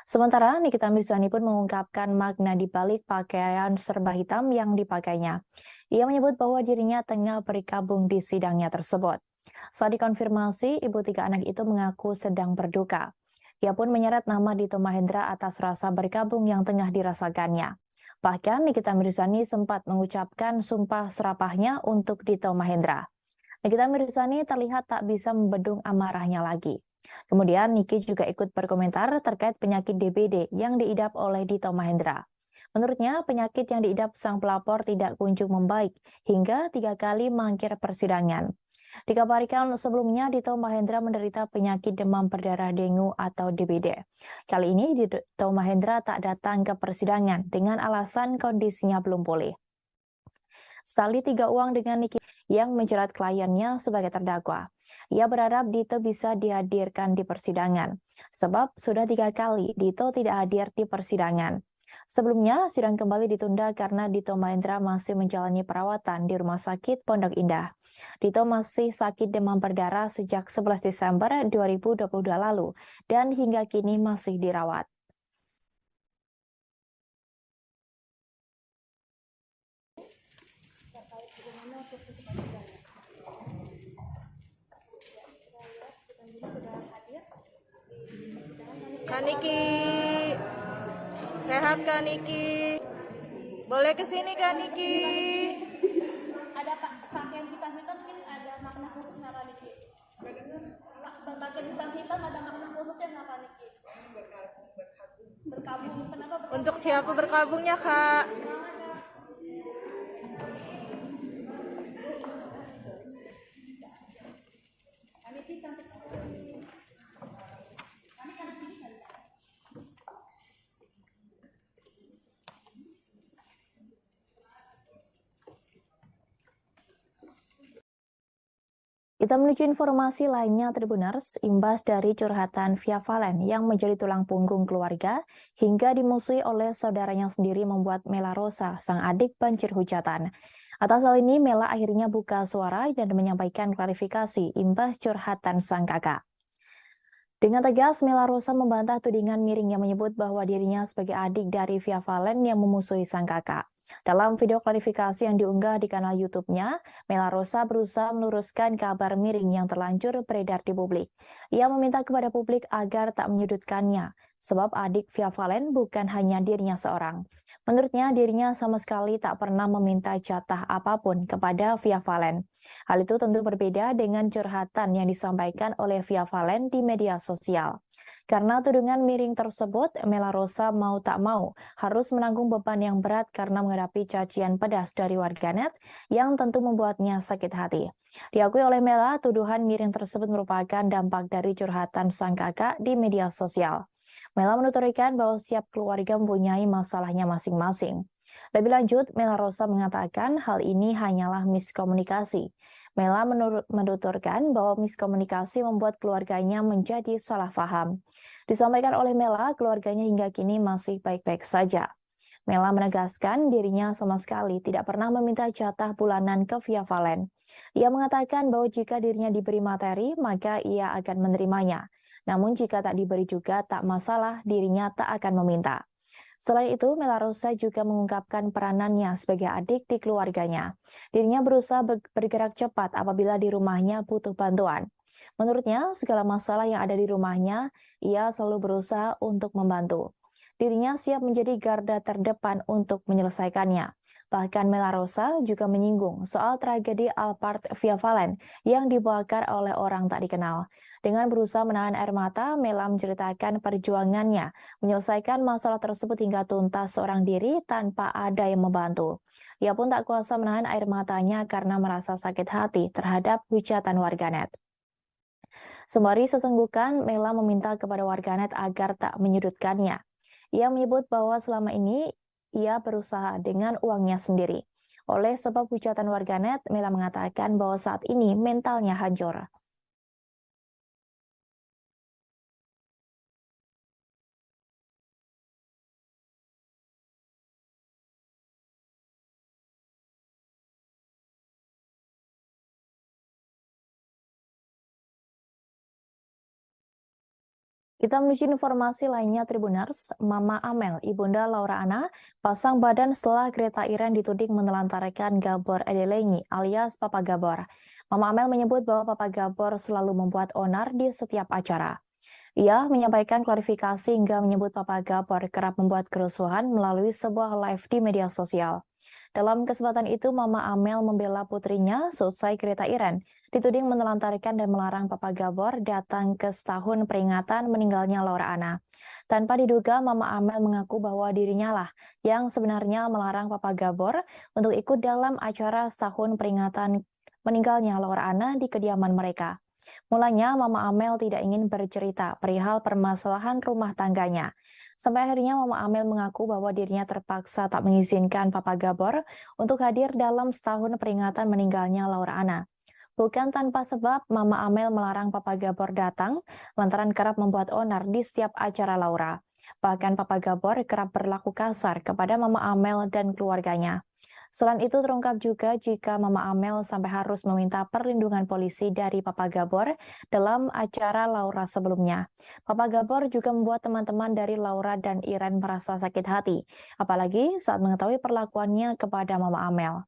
Sementara Nikita Mirzani pun mengungkapkan makna di balik pakaian serba hitam yang dipakainya. Ia menyebut bahwa dirinya tengah berkabung di sidangnya tersebut. Saat dikonfirmasi, ibu tiga anak itu mengaku sedang berduka. Ia pun menyeret nama Dito Mahendra atas rasa berkabung yang tengah dirasakannya. Bahkan Nikita Mirzani sempat mengucapkan sumpah serapahnya untuk Dito Mahendra. Nikita Mirzani terlihat tak bisa membendung amarahnya lagi. Kemudian Niki juga ikut berkomentar terkait penyakit DBD yang diidap oleh Dito Mahendra. Menurutnya, penyakit yang diidap sang pelapor tidak kunjung membaik hingga 3 kali mangkir persidangan. Dikabarkan sebelumnya Dito Mahendra menderita penyakit demam berdarah dengue atau DBD. Kali ini Dito Mahendra tak datang ke persidangan dengan alasan kondisinya belum pulih. Setali 3 uang dengan Niki yang menjerat kliennya sebagai terdakwa. Ia berharap Dito bisa dihadirkan di persidangan, sebab sudah 3 kali Dito tidak hadir di persidangan. Sebelumnya, sidang kembali ditunda karena Dito Mahendra masih menjalani perawatan di Rumah Sakit Pondok Indah. Dito masih sakit demam berdarah sejak 11 Desember 2022 lalu dan hingga kini masih dirawat. Kak Niki, sehat Kak Niki? Boleh kesini Kak Niki? Ada pakaian hitam mungkin ada makna khususnya Kak Niki. Berpakaian hitam ada makna khususnya nggak Kak Niki? Berkabung. Kenapa berkabung? Untuk siapa berkabungnya Kak? Kak Niki cantik sekali. Kita menuju informasi lainnya, Tribuners, imbas dari curhatan Via Valen yang menjadi tulang punggung keluarga hingga dimusuhi oleh saudaranya sendiri membuat Mela Rosa, sang adik, banjir hujatan. Atas hal ini, Mela akhirnya buka suara dan menyampaikan klarifikasi imbas curhatan sang kakak. Dengan tegas, Mela Rosa membantah tudingan miring yang menyebut bahwa dirinya sebagai adik dari Via Valen yang memusuhi sang kakak. Dalam video klarifikasi yang diunggah di kanal YouTube-nya, Mela Rosa berusaha meluruskan kabar miring yang terlanjur beredar di publik. Ia meminta kepada publik agar tak menyudutkannya, sebab adik Via Valen bukan hanya dirinya seorang. Menurutnya, dirinya sama sekali tak pernah meminta jatah apapun kepada Via Valen. Hal itu tentu berbeda dengan curhatan yang disampaikan oleh Via Valen di media sosial. Karena tudingan miring tersebut, Mela Rosa mau tak mau harus menanggung beban yang berat karena menghadapi cacian pedas dari warganet yang tentu membuatnya sakit hati. Diakui oleh Mela, tuduhan miring tersebut merupakan dampak dari curhatan sang kakak di media sosial. Mela menuturkan bahwa setiap keluarga mempunyai masalahnya masing-masing. Lebih lanjut, Mela Rosa mengatakan hal ini hanyalah miskomunikasi. Mela menuturkan bahwa miskomunikasi membuat keluarganya menjadi salah paham. Disampaikan oleh Mela, keluarganya hingga kini masih baik-baik saja. Mela menegaskan dirinya sama sekali tidak pernah meminta jatah bulanan ke Via Valen. Ia mengatakan bahwa jika dirinya diberi materi, maka ia akan menerimanya. Namun jika tak diberi juga tak masalah, dirinya tak akan meminta. Selain itu, Mela Rosa juga mengungkapkan peranannya sebagai adik di keluarganya. Dirinya berusaha bergerak cepat apabila di rumahnya butuh bantuan. Menurutnya, segala masalah yang ada di rumahnya, ia selalu berusaha untuk membantu. Dirinya siap menjadi garda terdepan untuk menyelesaikannya. Bahkan Mela Rosa juga menyinggung soal tragedi Alphard Via Valen yang dibakar oleh orang tak dikenal. Dengan berusaha menahan air mata, Mela menceritakan perjuangannya menyelesaikan masalah tersebut hingga tuntas seorang diri tanpa ada yang membantu. Ia pun tak kuasa menahan air matanya karena merasa sakit hati terhadap hujatan warganet. Sembari sesenggukan, Mela meminta kepada warganet agar tak menyudutkannya. Ia menyebut bahwa selama ini ia berusaha dengan uangnya sendiri. Oleh sebab hujatan warganet, Mela mengatakan bahwa saat ini mentalnya hancur. Kita menuju informasi lainnya Tribuners. Mama Amel, Ibunda Laura Anna, pasang badan setelah Greta Iren dituding menelantarkan Gabor Edelengi alias Papa Gabor. Mama Amel menyebut bahwa Papa Gabor selalu membuat onar di setiap acara. Ia menyampaikan klarifikasi hingga menyebut Papa Gabor kerap membuat kerusuhan melalui sebuah live di media sosial. Dalam kesempatan itu, Mama Amel membela putrinya seusai Greta Iren dituding menelantarkan dan melarang Papa Gabor datang ke setahun peringatan meninggalnya Laura Anna. Tanpa diduga, Mama Amel mengaku bahwa dirinya lah yang sebenarnya melarang Papa Gabor untuk ikut dalam acara setahun peringatan meninggalnya Laura Anna di kediaman mereka. Mulanya, Mama Amel tidak ingin bercerita perihal permasalahan rumah tangganya. Sampai akhirnya Mama Amel mengaku bahwa dirinya terpaksa tak mengizinkan Papa Gabor untuk hadir dalam setahun peringatan meninggalnya Laura Anna. Bukan tanpa sebab, Mama Amel melarang Papa Gabor datang lantaran kerap membuat onar di setiap acara Laura. Bahkan Papa Gabor kerap berlaku kasar kepada Mama Amel dan keluarganya. Selain itu terungkap juga jika Mama Amel sampai harus meminta perlindungan polisi dari Papa Gabor dalam acara Laura sebelumnya. Papa Gabor juga membuat teman-teman dari Laura dan Iren merasa sakit hati, apalagi saat mengetahui perlakuannya kepada Mama Amel.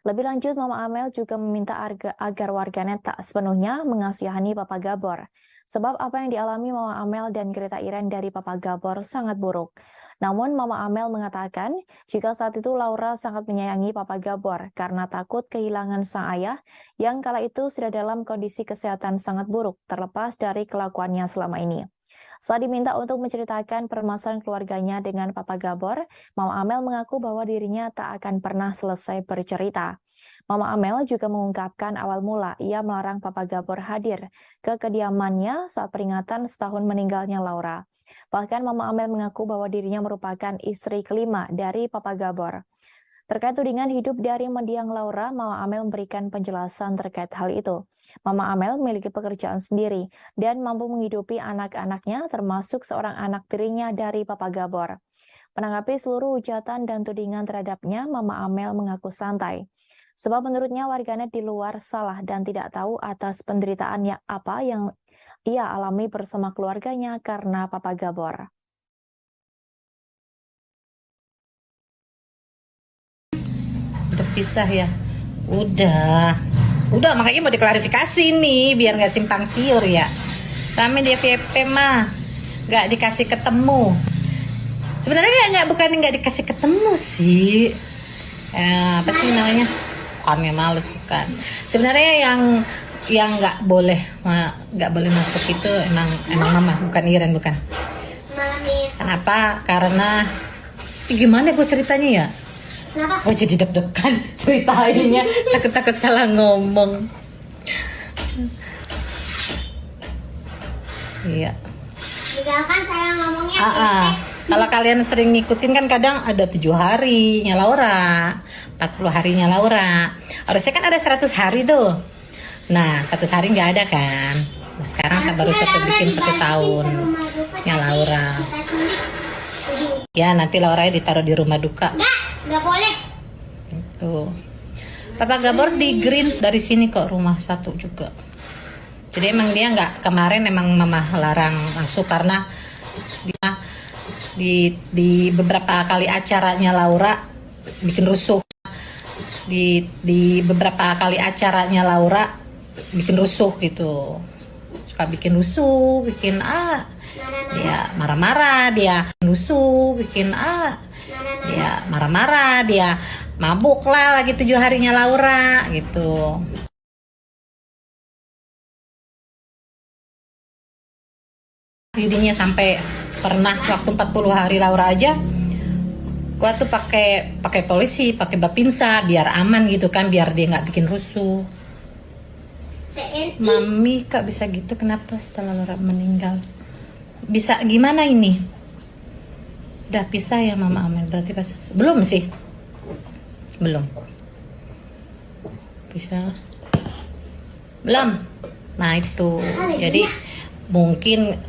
Lebih lanjut, Mama Amel juga meminta agar warganet tak sepenuhnya mengasihani Papa Gabor. Sebab apa yang dialami Mama Amel dan Greta Iren dari Papa Gabor sangat buruk. Namun Mama Amel mengatakan jika saat itu Laura sangat menyayangi Papa Gabor karena takut kehilangan sang ayah yang kala itu sudah dalam kondisi kesehatan sangat buruk terlepas dari kelakuannya selama ini. Saat diminta untuk menceritakan permasalahan keluarganya dengan Papa Gabor, Mama Amel mengaku bahwa dirinya tak akan pernah selesai bercerita. Mama Amel juga mengungkapkan awal mula ia melarang Papa Gabor hadir ke kediamannya saat peringatan setahun meninggalnya Laura. Bahkan Mama Amel mengaku bahwa dirinya merupakan istri kelima dari Papa Gabor. Terkait tudingan hidup dari mendiang Laura, Mama Amel memberikan penjelasan terkait hal itu. Mama Amel memiliki pekerjaan sendiri dan mampu menghidupi anak-anaknya termasuk seorang anak tirinya dari Papa Gabor. Menanggapi seluruh hujatan dan tudingan terhadapnya, Mama Amel mengaku santai. Sebab menurutnya warganet di luar salah dan tidak tahu atas penderitaannya apa yang ia alami bersama keluarganya karena Papa Gabor. Udah pisah ya? Udah makanya mau diklarifikasi nih biar nggak simpang siur ya. Rame di FYP mah nggak dikasih ketemu. Sebenarnya bukan nggak dikasih ketemu sih. Apa sih namanya? Bukannya males, bukan. Sebenarnya yang nggak boleh masuk itu emang Mama, bukan Iren, bukan. Kenapa? Karena gimana gue ceritanya ya? Kenapa? Gue jadi deg-degan ceritainnya, takut salah ngomong. Iya. Tinggalkan saya ngomongnya. Kalau kalian sering ngikutin kan kadang ada 7 harinya Laura, 40 harinya Laura. Harusnya kan ada 100 hari tuh. Nah, 100 hari nggak ada kan. Nah, sekarang saya baru bikin 1 tahun ya Laura. Ya nanti Laura ditaruh di rumah duka. Nggak boleh. Tuh. Papa Gabor di green dari sini kok rumah 1 juga. Jadi emang dia nggak, kemarin emang Mama larang masuk karena dia di beberapa kali acaranya Laura bikin rusuh. Di beberapa kali acaranya Laura bikin rusuh gitu. Suka bikin rusuh, dia marah-marah, dia rusuh, Dia marah-marah, dia mabuk lah lagi 7 harinya Laura gitu. Jadinya sampai pernah waktu 40 hari Laura aja, gua tuh pakai polisi, pakai bapinsa biar aman gitu kan, biar dia nggak bikin rusuh. Mami kak bisa gitu, kenapa setelah Laura meninggal? Bisa gimana ini? Udah pisah ya Mama Amel, berarti pas belum sih? Belum. Pisah. Belum. Nah itu, jadi mungkin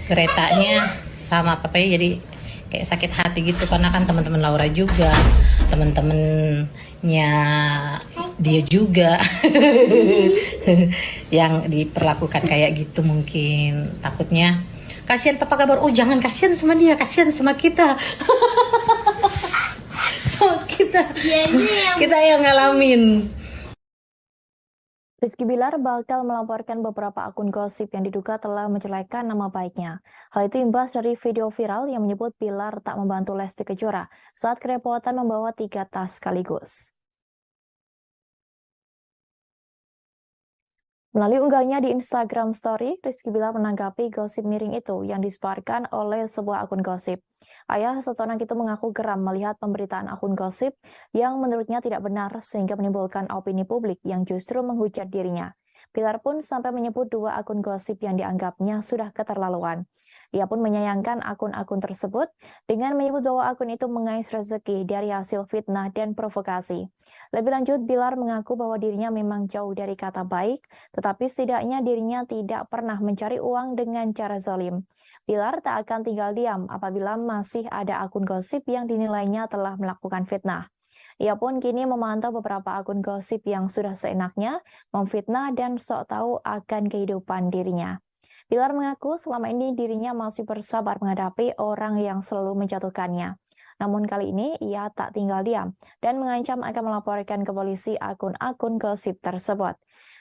keretanya sama papanya jadi kayak sakit hati gitu, karena kan teman-teman Laura juga, teman-temannya dia juga yang diperlakukan kayak gitu, mungkin takutnya kasihan papa kabar, oh jangan kasihan sama dia, kasihan sama kita. Sama kita yang ngalamin. Rizky Bilar bakal melaporkan beberapa akun gosip yang diduga telah menjelekan nama baiknya. Hal itu imbas dari video viral yang menyebut Bilar tak membantu Lesti Kejora saat kerepotan membawa 3 tas sekaligus. Melalui unggahnya di Instagram Story, Rizky Bilar menanggapi gosip miring itu yang disebarkan oleh sebuah akun gosip. Ayah satu anak itu mengaku geram melihat pemberitaan akun gosip yang menurutnya tidak benar sehingga menimbulkan opini publik yang justru menghujat dirinya. Bilar pun sampai menyebut 2 akun gosip yang dianggapnya sudah keterlaluan. Ia pun menyayangkan akun-akun tersebut dengan menyebut bahwa akun itu mengais rezeki dari hasil fitnah dan provokasi. Lebih lanjut, Bilar mengaku bahwa dirinya memang jauh dari kata baik, tetapi setidaknya dirinya tidak pernah mencari uang dengan cara zalim. Bilar tak akan tinggal diam apabila masih ada akun gosip yang dinilainya telah melakukan fitnah. Ia pun kini memantau beberapa akun gosip yang sudah seenaknya memfitnah dan sok tahu akan kehidupan dirinya. Bilar mengaku selama ini dirinya masih bersabar menghadapi orang yang selalu menjatuhkannya. Namun kali ini ia tak tinggal diam dan mengancam akan melaporkan ke polisi akun-akun gosip tersebut.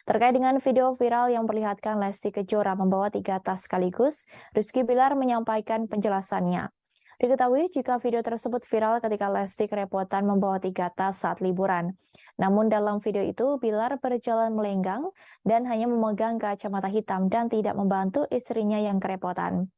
Terkait dengan video viral yang memperlihatkan Lesti Kejora membawa 3 tas sekaligus, Rizky Bilar menyampaikan penjelasannya. Diketahui jika video tersebut viral ketika Lesti kerepotan membawa 3 tas saat liburan. Namun dalam video itu, Bilar berjalan melenggang dan hanya memegang kacamata hitam dan tidak membantu istrinya yang kerepotan.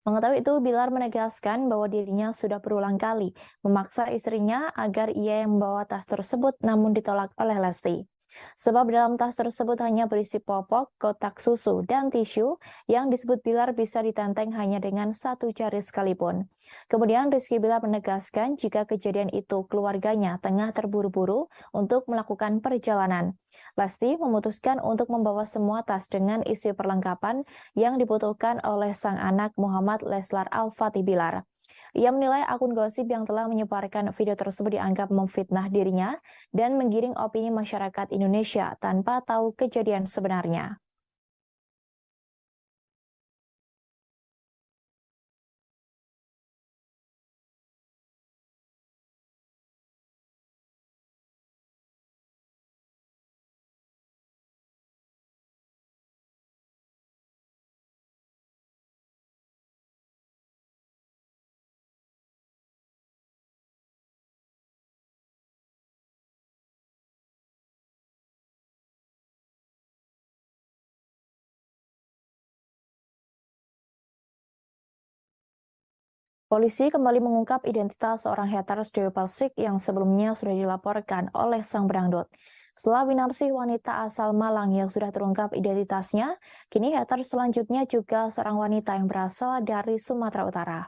Mengetahui itu, Bilar menegaskan bahwa dirinya sudah berulang kali memaksa istrinya agar ia yang membawa tas tersebut, namun ditolak oleh Lesti. Sebab dalam tas tersebut hanya berisi popok, kotak susu, dan tisu yang disebut Bilar bisa ditenteng hanya dengan 1 jari sekalipun. Kemudian Rizky Bilar menegaskan jika kejadian itu keluarganya tengah terburu-buru untuk melakukan perjalanan. Lesti memutuskan untuk membawa semua tas dengan isi perlengkapan yang dibutuhkan oleh sang anak Muhammad Leslar Al-Fatih Bilar. Ia menilai akun gosip yang telah menyebarkan video tersebut dianggap memfitnah dirinya dan menggiring opini masyarakat Indonesia tanpa tahu kejadian sebenarnya. Polisi kembali mengungkap identitas seorang haters Dewi Persik yang sebelumnya sudah dilaporkan oleh sang pedangdut. Setelah Winarsih wanita asal Malang yang sudah terungkap identitasnya, kini haters selanjutnya juga seorang wanita yang berasal dari Sumatera Utara.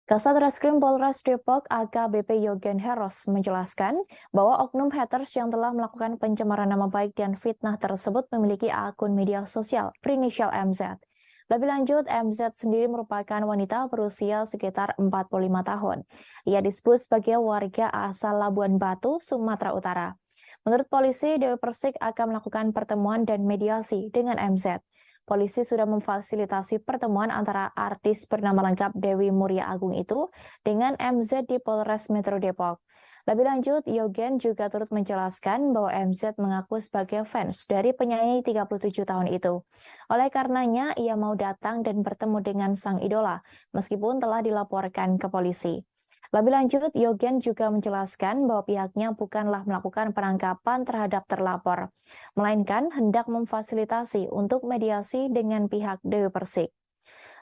Kasat Reskrim Polres Depok AKBP Yogen Heros menjelaskan bahwa oknum haters yang telah melakukan pencemaran nama baik dan fitnah tersebut memiliki akun media sosial berinisial MZ. Lebih lanjut, MZ sendiri merupakan wanita berusia sekitar 45 tahun. Ia disebut sebagai warga asal Labuan Batu, Sumatera Utara. Menurut polisi, Dewi Persik akan melakukan pertemuan dan mediasi dengan MZ. Polisi sudah memfasilitasi pertemuan antara artis bernama lengkap Dewi Muria Agung itu dengan MZ di Polres Metro Depok. Lebih lanjut, Yogen juga turut menjelaskan bahwa MZ mengaku sebagai fans dari penyanyi 37 tahun itu. Oleh karenanya, ia mau datang dan bertemu dengan sang idola, meskipun telah dilaporkan ke polisi. Lebih lanjut, Yogen juga menjelaskan bahwa pihaknya bukanlah melakukan penangkapan terhadap terlapor, melainkan hendak memfasilitasi untuk mediasi dengan pihak Dewi Persik.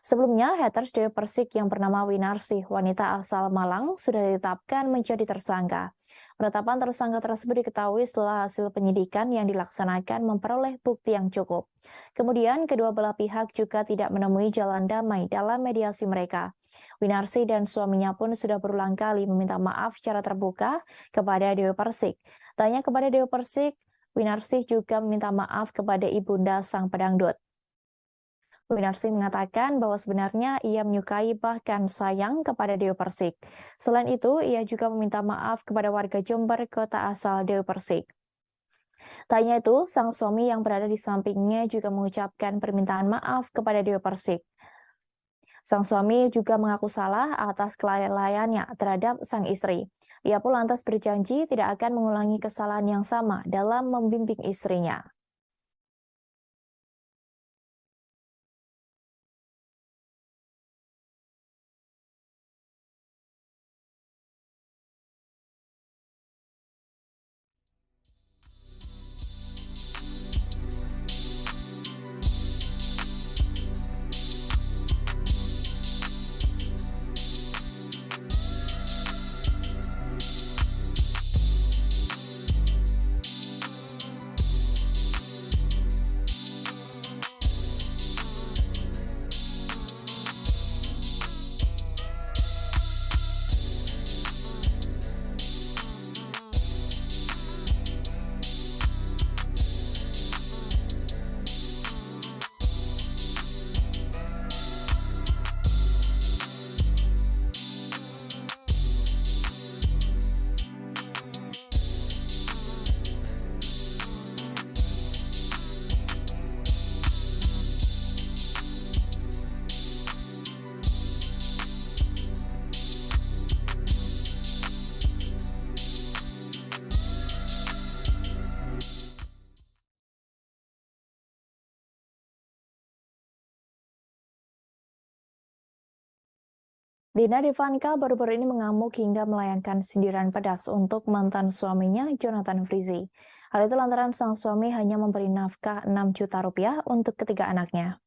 Sebelumnya, haters Dewi Persik yang bernama Winarsih, wanita asal Malang, sudah ditetapkan menjadi tersangka. Penetapan tersangka tersebut diketahui setelah hasil penyidikan yang dilaksanakan memperoleh bukti yang cukup. Kemudian, kedua belah pihak juga tidak menemui jalan damai dalam mediasi mereka. Winarsih dan suaminya pun sudah berulang kali meminta maaf secara terbuka kepada Dewi Persik. Tanya kepada Dewi Persik, Winarsih juga meminta maaf kepada ibunda sang pedangdut. Winarsih mengatakan bahwa sebenarnya ia menyukai bahkan sayang kepada Dewi Persik. Selain itu, ia juga meminta maaf kepada warga Jember, kota asal Dewi Persik. Tak hanya itu, sang suami yang berada di sampingnya juga mengucapkan permintaan maaf kepada Dewi Persik. Sang suami juga mengaku salah atas kelalaiannya terhadap sang istri. Ia pun lantas berjanji tidak akan mengulangi kesalahan yang sama dalam membimbing istrinya. Dina Devanka baru-baru ini mengamuk hingga melayangkan sindiran pedas untuk mantan suaminya, Jonathan Frizzy. Hal itu lantaran sang suami hanya memberi nafkah 6 juta rupiah untuk ketiga anaknya.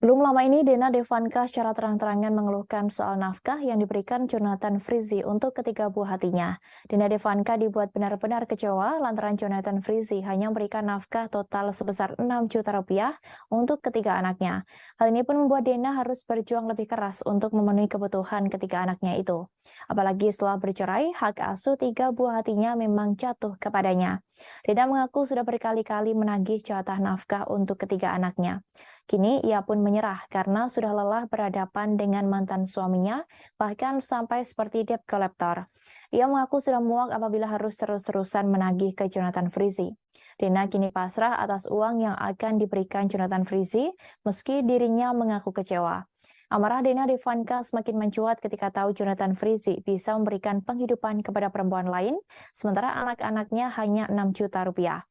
Belum lama ini, Dina Devanka secara terang-terangan mengeluhkan soal nafkah yang diberikan Jonathan Frizzy untuk ketiga buah hatinya. Dina Devanka dibuat benar-benar kecewa lantaran Jonathan Frizzy hanya memberikan nafkah total sebesar 6 juta rupiah untuk ketiga anaknya. Hal ini pun membuat Dina harus berjuang lebih keras untuk memenuhi kebutuhan ketiga anaknya itu. Apalagi setelah bercerai, hak asuh 3 buah hatinya memang jatuh kepadanya. Dina mengaku sudah berkali-kali menagih jatah nafkah untuk ketiga anaknya. Kini ia pun menyerah karena sudah lelah berhadapan dengan mantan suaminya, bahkan sampai seperti debt collector. Ia mengaku sudah muak apabila harus terus-terusan menagih ke Jonathan Frizzy. Dina kini pasrah atas uang yang akan diberikan Jonathan Frizzy, meski dirinya mengaku kecewa. Amarah Dina Devanka semakin mencuat ketika tahu Jonathan Frizzy bisa memberikan penghidupan kepada perempuan lain, sementara anak-anaknya hanya 6 juta rupiah.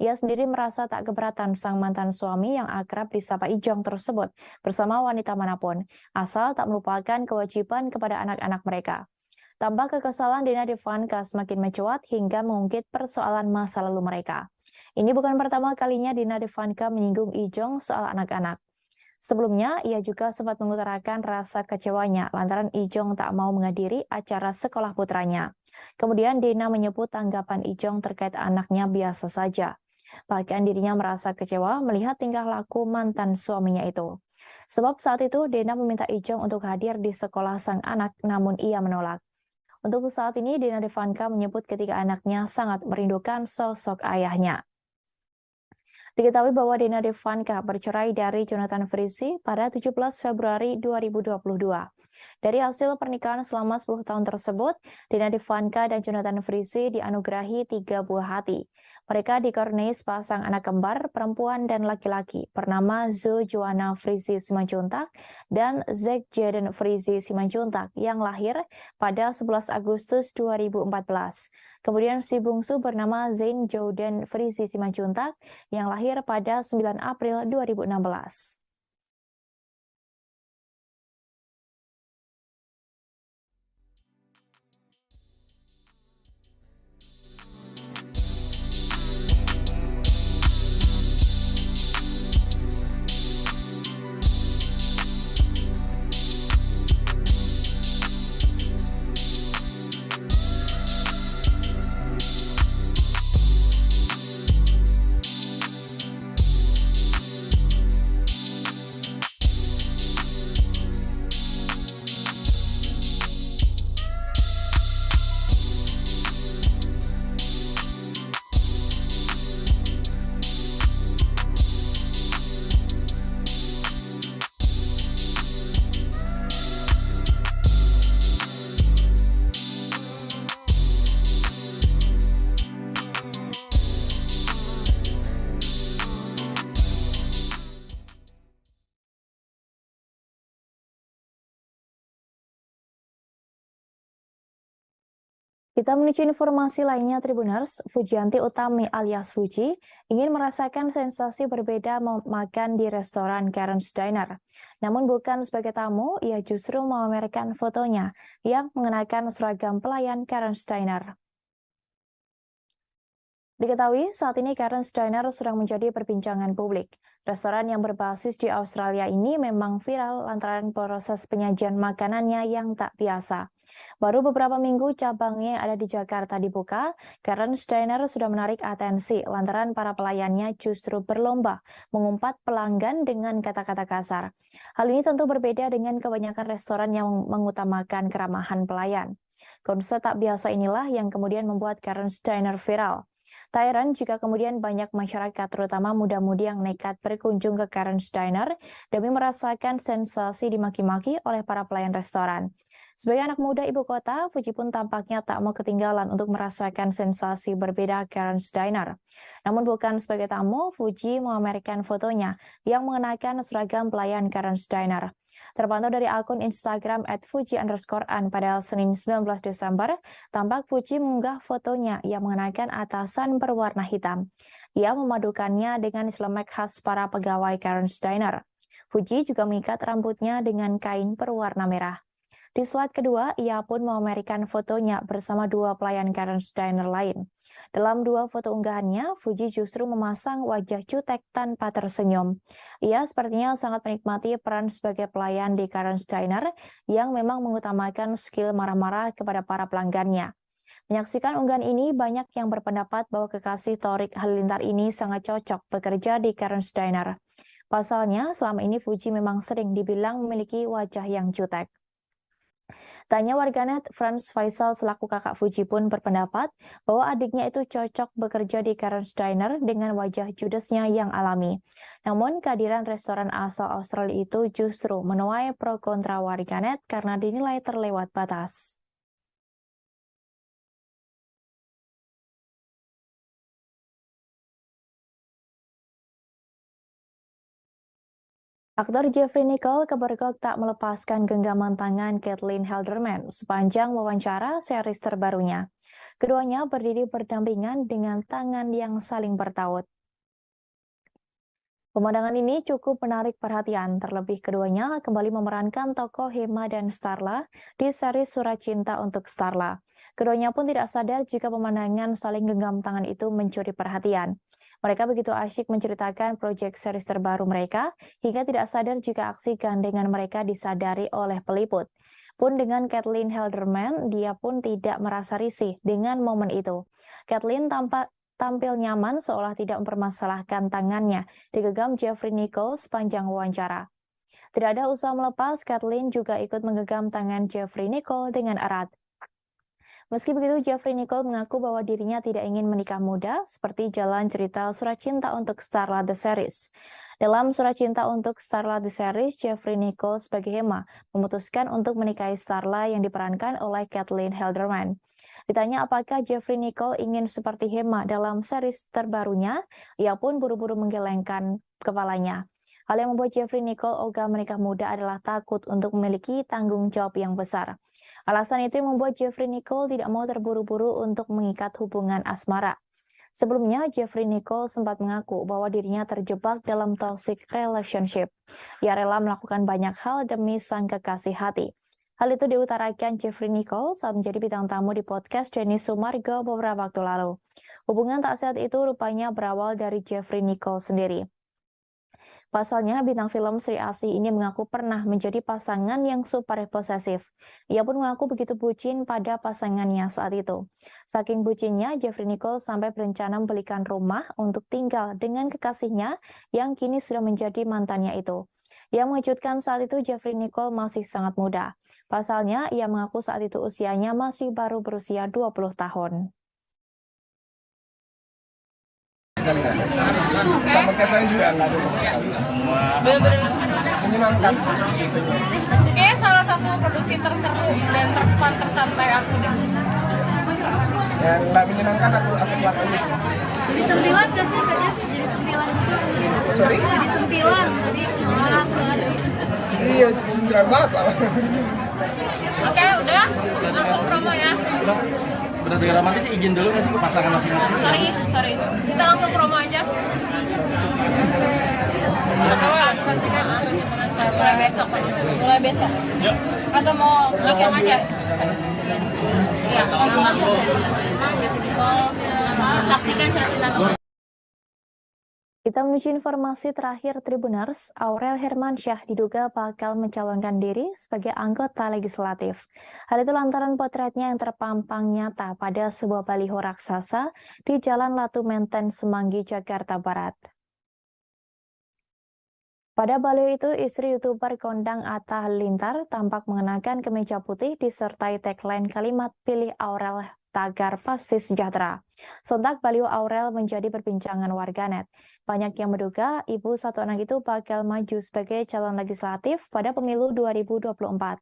Ia sendiri merasa tak keberatan sang mantan suami yang akrab disapa Ijong tersebut bersama wanita manapun, asal tak melupakan kewajiban kepada anak-anak mereka. Tambah kekesalan, Dina Devanka semakin mencuat hingga mengungkit persoalan masa lalu mereka. Ini bukan pertama kalinya Dina Devanka menyinggung Ijong soal anak-anak. Sebelumnya, ia juga sempat mengutarakan rasa kecewanya lantaran Ijong tak mau menghadiri acara sekolah putranya. Kemudian Dina menyebut tanggapan Ijong terkait anaknya biasa saja. Bahkan dirinya merasa kecewa melihat tingkah laku mantan suaminya itu. Sebab saat itu Dina meminta Ijong untuk hadir di sekolah sang anak, namun ia menolak. Untuk saat ini, Dina Devanka menyebut ketika anaknya sangat merindukan sosok ayahnya. Diketahui bahwa Dina Devanka bercerai dari Jonathan Frizzy pada 17 Februari 2022. Dari hasil pernikahan selama 10 tahun tersebut, Dina Divanka dan Jonathan Frizzy dianugerahi 3 buah hati. Mereka dikaruniai sepasang anak kembar perempuan dan laki-laki bernama Zo Joanna Frizzy Simanjuntak dan Zack Jaden Frizzy Simanjuntak yang lahir pada 11 Agustus 2014. Kemudian si bungsu bernama Zain Jordan Frizzy Simanjuntak yang lahir pada 9 April 2016. Kita menuju informasi lainnya, Tribuners. Fujianti Utami alias Fuji ingin merasakan sensasi berbeda makan di restoran Karen's Diner. Namun bukan sebagai tamu, ia justru memamerkan fotonya yang mengenakan seragam pelayan Karen's Diner. Diketahui saat ini Karen's Diner sedang menjadi perbincangan publik. Restoran yang berbasis di Australia ini memang viral lantaran proses penyajian makanannya yang tak biasa. Baru beberapa minggu cabangnya yang ada di Jakarta dibuka, Karen's Diner sudah menarik atensi lantaran para pelayannya justru berlomba mengumpat pelanggan dengan kata-kata kasar. Hal ini tentu berbeda dengan kebanyakan restoran yang mengutamakan keramahan pelayan. Konsep tak biasa inilah yang kemudian membuat Karen's Diner viral. Tak heran jika kemudian banyak masyarakat, terutama muda-mudi yang nekat berkunjung ke Karen's Diner demi merasakan sensasi dimaki-maki oleh para pelayan restoran. Sebagai anak muda ibu kota, Fuji pun tampaknya tak mau ketinggalan untuk merasakan sensasi berbeda Karen's Diner. Namun bukan sebagai tamu, Fuji memamerkan fotonya yang mengenakan seragam pelayan Karen's Diner. Terpantau dari akun Instagram @fuji_an pada Senin 19 Desember, tampak Fuji mengunggah fotonya yang mengenakan atasan berwarna hitam. Ia memadukannya dengan celemek khas para pegawai Karen's Diner. Fuji juga mengikat rambutnya dengan kain berwarna merah. Di slide kedua, ia pun memamerkan fotonya bersama dua pelayan Karen's Diner lain. Dalam dua foto unggahannya, Fuji justru memasang wajah jutek tanpa tersenyum. Ia sepertinya sangat menikmati peran sebagai pelayan di Karen's Diner yang memang mengutamakan skill marah-marah kepada para pelanggannya. Menyaksikan unggahan ini, banyak yang berpendapat bahwa kekasih Thorik Halilintar ini sangat cocok bekerja di Karen's Diner. Pasalnya, selama ini Fuji memang sering dibilang memiliki wajah yang jutek. Tanya warganet, Franz Faisal selaku kakak Fuji pun berpendapat bahwa adiknya itu cocok bekerja di Karen's Diner dengan wajah judesnya yang alami. Namun kehadiran restoran asal Australia itu justru menuai pro kontra warganet karena dinilai terlewat batas. Aktor Jeffrey Nicole kebergok tak melepaskan genggaman tangan Caitlin Halderman sepanjang wawancara series terbarunya. Keduanya berdiri berdampingan dengan tangan yang saling bertaut. Pemandangan ini cukup menarik perhatian, terlebih keduanya kembali memerankan tokoh Hema dan Starla di seri Surat Cinta untuk Starla. Keduanya pun tidak sadar jika pemandangan saling genggam tangan itu mencuri perhatian. Mereka begitu asyik menceritakan proyek series terbaru mereka, hingga tidak sadar jika aksi gandengan mereka disadari oleh peliput. Pun dengan Caitlin Halderman, dia pun tidak merasa risih dengan momen itu. Caitlin tampil nyaman seolah tidak mempermasalahkan tangannya digenggam Jeffrey Nicole sepanjang wawancara. Tidak ada usaha melepas, Caitlin juga ikut menggenggam tangan Jeffrey Nicole dengan erat. Meski begitu, Jeffrey Nicole mengaku bahwa dirinya tidak ingin menikah muda, seperti jalan cerita Surat Cinta untuk Starla The Series. Dalam Surat Cinta untuk Starla The Series, Jeffrey Nicole sebagai Hema memutuskan untuk menikahi Starla yang diperankan oleh Kathleen Halderman. Ditanya apakah Jeffrey Nicole ingin seperti Hema dalam series terbarunya, ia pun buru-buru menggelengkan kepalanya. Hal yang membuat Jeffrey Nicole ogah menikah muda adalah takut untuk memiliki tanggung jawab yang besar. Alasan itu yang membuat Jeffrey Nicole tidak mau terburu-buru untuk mengikat hubungan asmara. Sebelumnya, Jeffrey Nicole sempat mengaku bahwa dirinya terjebak dalam toxic relationship. Ia rela melakukan banyak hal demi sang kekasih hati. Hal itu diutarakan Jeffrey Nicole saat menjadi bintang tamu di podcast Denny Sumargo beberapa waktu lalu. Hubungan tak sehat itu rupanya berawal dari Jeffrey Nicole sendiri. Pasalnya, bintang film Sri Asih ini mengaku pernah menjadi pasangan yang super posesif. Ia pun mengaku begitu bucin pada pasangannya saat itu. Saking bucinnya, Jeffrey Nicole sampai berencana membelikan rumah untuk tinggal dengan kekasihnya yang kini sudah menjadi mantannya itu. Yang mengejutkan saat itu, Jeffrey Nicole masih sangat muda. Pasalnya, ia mengaku saat itu usianya masih baru berusia 20 tahun. Sekali nggak ada. Sama kayak saya juga nggak ada sama sekali. Bener-bener Menyenangkan. kayaknya salah satu produksi terseru dan terfun tersantai aku deh. Yang nggak menyenangkan aku pelakuin di sini. Jadi sempilan gak sih katanya? Jadi sempilan gitu. Sorry? Jadi sempilan, jadi maaf banget. Iya, sembilan banget lah. Oke, udah langsung promo ya. Benar dengan romantis izin dulu nggak sih ke pasangan masing-masing? Sorry. Kita langsung promo aja. Kalau saksikan Surat Cinta untuk Starla mulai besok. Atau mau langsung aja? Iya, langsung aja. Saksikan Surat Cinta untuk Kita menuju informasi terakhir Tribuners, Aurel Hermansyah diduga bakal mencalonkan diri sebagai anggota legislatif. Hal itu lantaran potretnya yang terpampang nyata pada sebuah baliho raksasa di Jalan Latu Menten, Semanggi, Jakarta Barat. Pada baliho itu, istri YouTuber kondang Atta Halilintar tampak mengenakan kemeja putih disertai tagline kalimat "Pilih Aurel tagar pasti sejahtera". Sontak baliho Aurel menjadi perbincangan warganet. Banyak yang menduga ibu satu anak itu bakal maju sebagai calon legislatif pada pemilu 2024.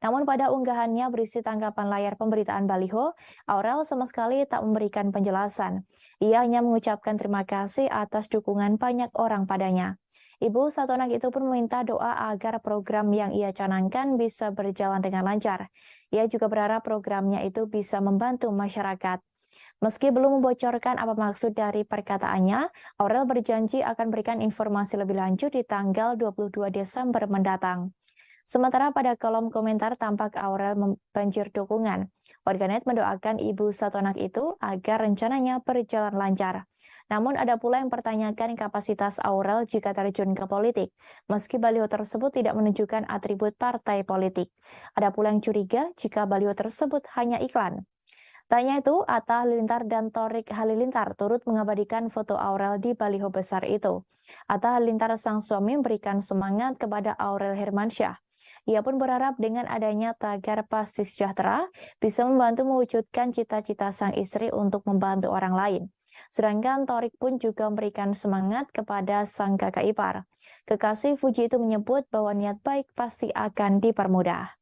Namun pada unggahannya berisi tanggapan layar pemberitaan baliho, Aurel sama sekali tak memberikan penjelasan. Ia hanya mengucapkan terima kasih atas dukungan banyak orang padanya. Ibu satu anak itu pun meminta doa agar program yang ia canangkan bisa berjalan dengan lancar. Ia juga berharap programnya itu bisa membantu masyarakat. Meski belum membocorkan apa maksud dari perkataannya, Aurel berjanji akan berikan informasi lebih lanjut di tanggal 22 Desember mendatang. Sementara pada kolom komentar tampak Aurel membanjir dukungan. Warganet mendoakan ibu satu anak itu agar rencananya berjalan lancar. Namun ada pula yang mempertanyakan kapasitas Aurel jika terjun ke politik, meski baliho tersebut tidak menunjukkan atribut partai politik. Ada pula yang curiga jika baliho tersebut hanya iklan. Tanya itu, Atta Halilintar dan Thorik Halilintar turut mengabadikan foto Aurel di baliho besar itu. Atta Halilintar sang suami memberikan semangat kepada Aurel Hermansyah. Ia pun berharap dengan adanya tagar pasti sejahtera bisa membantu mewujudkan cita-cita sang istri untuk membantu orang lain. Sedangkan Thorik pun juga memberikan semangat kepada sang kakak ipar. Kekasih Fuji itu menyebut bahwa niat baik pasti akan dipermudah.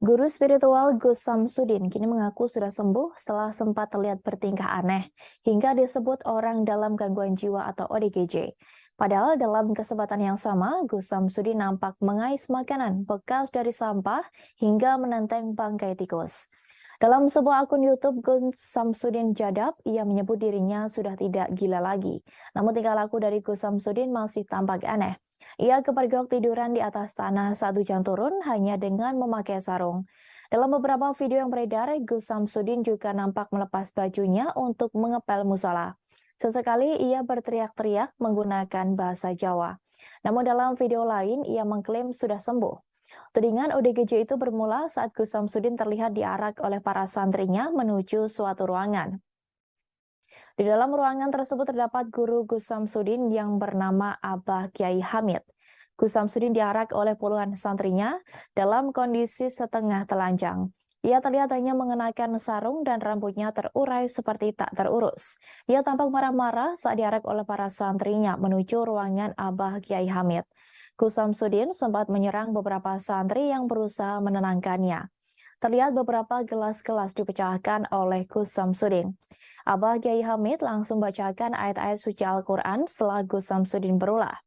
Guru spiritual Gus Samsudin kini mengaku sudah sembuh setelah sempat terlihat bertingkah aneh, hingga disebut orang dalam gangguan jiwa atau ODGJ. Padahal dalam kesempatan yang sama, Gus Samsudin nampak mengais makanan bekas dari sampah hingga menenteng bangkai tikus. Dalam sebuah akun YouTube Gus Samsudin Jadab, ia menyebut dirinya sudah tidak gila lagi. Namun tingkah laku dari Gus Samsudin masih tampak aneh. Ia kepergok tiduran di atas tanah saat hujan turun hanya dengan memakai sarung. Dalam beberapa video yang beredar, Gus Samsudin juga nampak melepas bajunya untuk mengepel musola. Sesekali ia berteriak-teriak menggunakan bahasa Jawa. Namun dalam video lain, ia mengklaim sudah sembuh. Tudingan ODGJ itu bermula saat Gus Samsudin terlihat diarak oleh para santrinya menuju suatu ruangan. Di dalam ruangan tersebut terdapat guru Gus Samsudin yang bernama Abah Kiai Hamid. Gus Samsudin diarak oleh puluhan santrinya dalam kondisi setengah telanjang. Ia terlihat hanya mengenakan sarung dan rambutnya terurai seperti tak terurus. Ia tampak marah-marah saat diarak oleh para santrinya menuju ruangan Abah Kiai Hamid. Gus Samsudin sempat menyerang beberapa santri yang berusaha menenangkannya. Terlihat beberapa gelas-gelas dipecahkan oleh Gus Samsudin. Abah Kiai Hamid langsung bacakan ayat-ayat suci Al-Quran setelah Gus Samsudin berulah.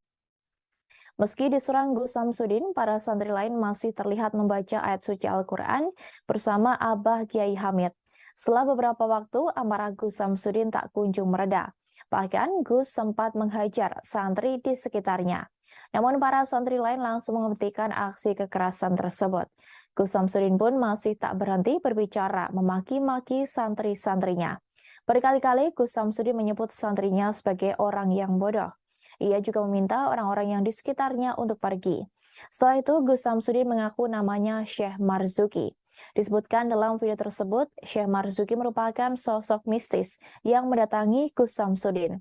Meski diserang Gus Samsudin, para santri lain masih terlihat membaca ayat suci Al-Quran bersama Abah Kiai Hamid. Setelah beberapa waktu, amarah Gus Samsudin tak kunjung mereda. Bahkan Gus sempat menghajar santri di sekitarnya. Namun para santri lain langsung menghentikan aksi kekerasan tersebut. Gus Samsudin pun masih tak berhenti berbicara memaki-maki santri-santrinya. Berkali-kali Gus Samsudin menyebut santrinya sebagai orang yang bodoh. Ia juga meminta orang-orang yang di sekitarnya untuk pergi. Setelah itu, Gus Samsudin mengaku namanya Syekh Marzuki. Disebutkan dalam video tersebut, Syekh Marzuki merupakan sosok mistis yang mendatangi Gus Samsudin.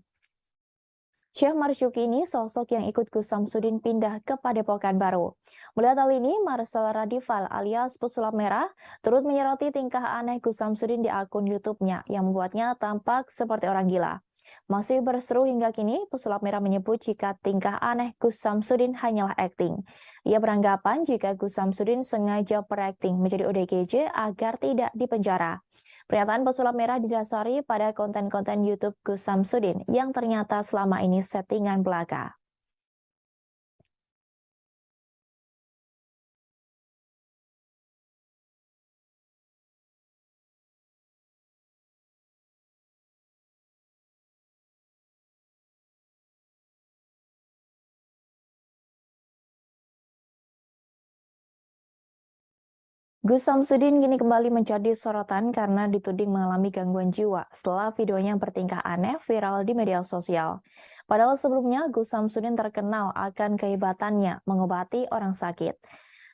Syekh Marzuki ini sosok yang ikut Gus Samsudin pindah ke Padepokan Baru. Melihat hal ini, Marcel Radival alias Pesulap Merah turut menyoroti tingkah aneh Gus Samsudin di akun YouTube-nya yang membuatnya tampak seperti orang gila. Masih berseru hingga kini, Pesulap Merah menyebut jika tingkah aneh Gus Samsudin hanyalah akting. Ia beranggapan jika Gus Samsudin sengaja berakting menjadi ODGJ agar tidak dipenjara. Pernyataan Pesulap Merah didasari pada konten-konten YouTube Gus Samsudin yang ternyata selama ini settingan belaka. Gus Samsudin kini kembali menjadi sorotan karena dituding mengalami gangguan jiwa setelah videonya bertingkah aneh viral di media sosial. Padahal sebelumnya Gus Samsudin terkenal akan kehebatannya mengobati orang sakit.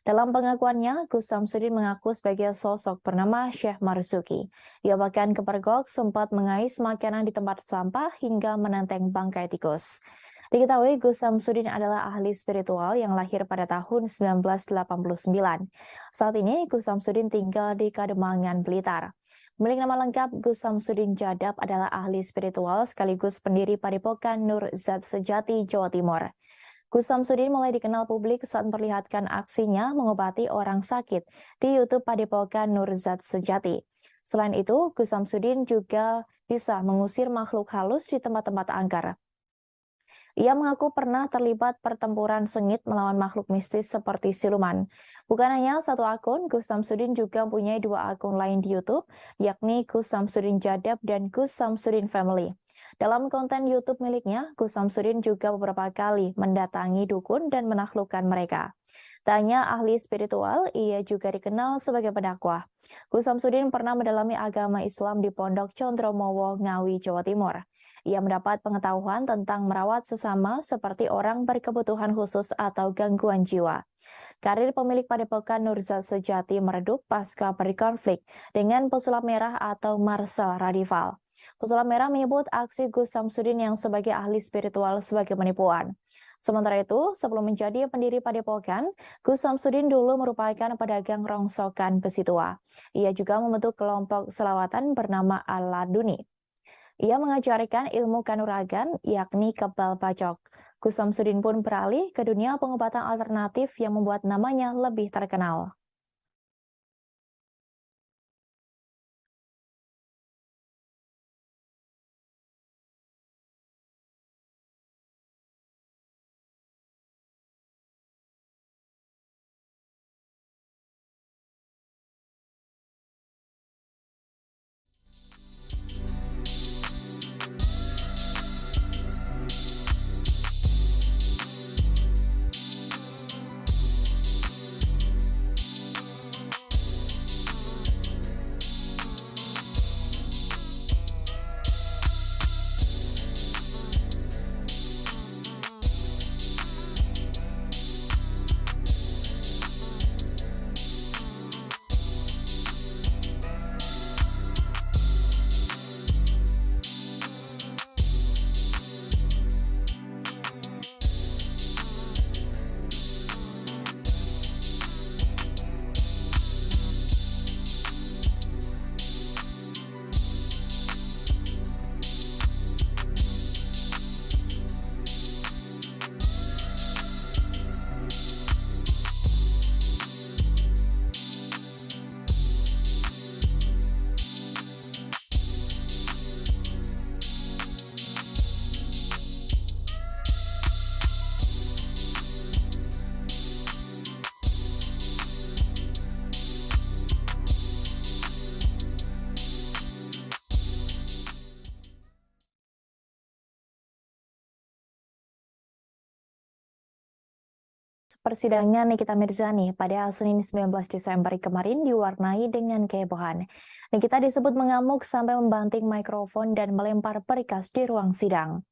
Dalam pengakuannya, Gus Samsudin mengaku sebagai sosok bernama Syekh Marzuki. Ia bahkan kepergok sempat mengais makanan di tempat sampah hingga menenteng bangkai tikus. Diketahui Gus Samsudin adalah ahli spiritual yang lahir pada tahun 1989. Saat ini Gus Samsudin tinggal di Kademangan, Blitar. Milik nama lengkap Gus Samsudin Jadab adalah ahli spiritual sekaligus pendiri Padepokan Nur Zat Sejati, Jawa Timur. Gus Samsudin mulai dikenal publik saat memperlihatkan aksinya mengobati orang sakit di YouTube Padepokan Nur Zat Sejati. Selain itu, Gus Samsudin juga bisa mengusir makhluk halus di tempat-tempat angker. Ia mengaku pernah terlibat pertempuran sengit melawan makhluk mistis seperti siluman. Bukan hanya satu akun, Gus Samsudin juga mempunyai dua akun lain di YouTube, yakni Gus Samsudin Jadab dan Gus Samsudin Family. Dalam konten YouTube miliknya, Gus Samsudin juga beberapa kali mendatangi dukun dan menaklukkan mereka. Tak hanya ahli spiritual, ia juga dikenal sebagai pendakwah. Gus Samsudin pernah mendalami agama Islam di Pondok Condromowo, Ngawi, Jawa Timur. Ia mendapat pengetahuan tentang merawat sesama seperti orang berkebutuhan khusus atau gangguan jiwa. Karir pemilik Padepokan Nur Zat Sejati meredup pasca berkonflik dengan Pesulap Merah atau Marcel Radival. Pesulap Merah menyebut aksi Gus Samsudin yang sebagai ahli spiritual sebagai penipuan. Sementara itu, sebelum menjadi pendiri Padepokan, Gus Samsudin dulu merupakan pedagang rongsokan besi tua. Ia juga membentuk kelompok selawatan bernama Al-Laduni. Ia mengajarkan ilmu kanuragan, yakni kebal pacok. Gus Samsudin pun beralih ke dunia pengobatan alternatif yang membuat namanya lebih terkenal. persidangan Nikita Mirzani pada Senin 19 Desember kemarin diwarnai dengan kehebohan. Nikita disebut mengamuk sampai membanting mikrofon dan melempar berkas di ruang sidang.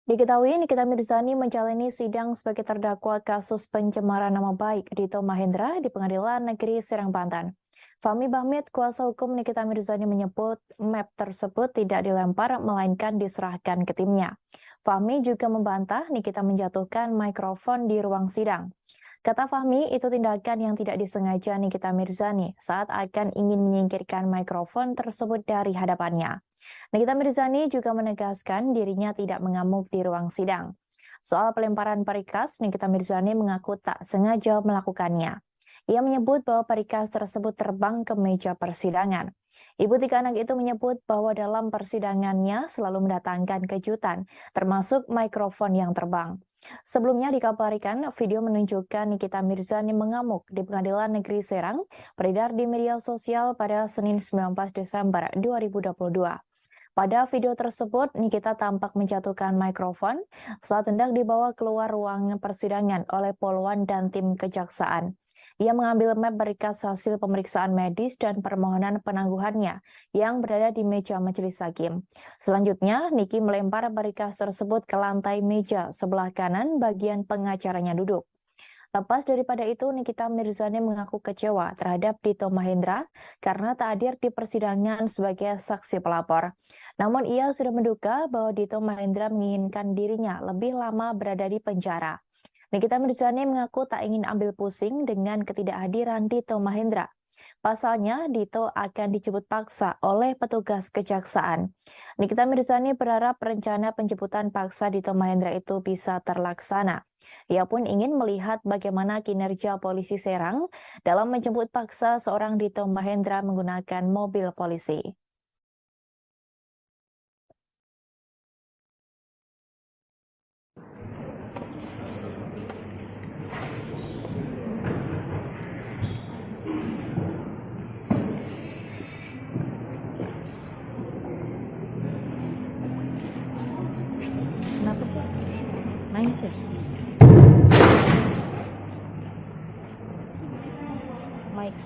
Diketahui Nikita Mirzani menjalani sidang sebagai terdakwa kasus pencemaran nama baik Dito Mahendra di Pengadilan Negeri Serang, Banten. Fahmi Bahmid, kuasa hukum Nikita Mirzani menyebut map tersebut tidak dilempar melainkan diserahkan ke timnya. Fahmi juga membantah Nikita menjatuhkan mikrofon di ruang sidang. Kata Fahmi, itu tindakan yang tidak disengaja Nikita Mirzani saat akan ingin menyingkirkan mikrofon tersebut dari hadapannya. Nikita Mirzani juga menegaskan dirinya tidak mengamuk di ruang sidang. Soal pelemparan berkas, Nikita Mirzani mengaku tak sengaja melakukannya. Ia menyebut bahwa berkas tersebut terbang ke meja persidangan. Ibu tiga anak itu menyebut bahwa dalam persidangannya selalu mendatangkan kejutan, termasuk mikrofon yang terbang. Sebelumnya dikabarkan video menunjukkan Nikita Mirzani mengamuk di Pengadilan Negeri Serang beredar di media sosial pada Senin 19 Desember 2022. Pada video tersebut, Nikita tampak menjatuhkan mikrofon saat hendak dibawa keluar ruang persidangan oleh Polwan dan tim kejaksaan. Ia mengambil map berkas hasil pemeriksaan medis dan permohonan penangguhannya yang berada di meja majelis hakim. Selanjutnya, Niki melempar berkas tersebut ke lantai meja sebelah kanan bagian pengacaranya duduk. Lepas daripada itu, Nikita Mirzani mengaku kecewa terhadap Dito Mahendra karena tak hadir di persidangan sebagai saksi pelapor. Namun ia sudah menduga bahwa Dito Mahendra menginginkan dirinya lebih lama berada di penjara. Nikita Mirzani mengaku tak ingin ambil pusing dengan ketidakhadiran Dito Mahendra. Pasalnya, Dito akan dijemput paksa oleh petugas kejaksaan. Nikita Mirzani berharap rencana penjemputan paksa Dito Mahendra itu bisa terlaksana. Ia pun ingin melihat bagaimana kinerja polisi Serang dalam menjemput paksa seorang Dito Mahendra menggunakan mobil polisi. Kenapa sih? Nangis ya? Mike.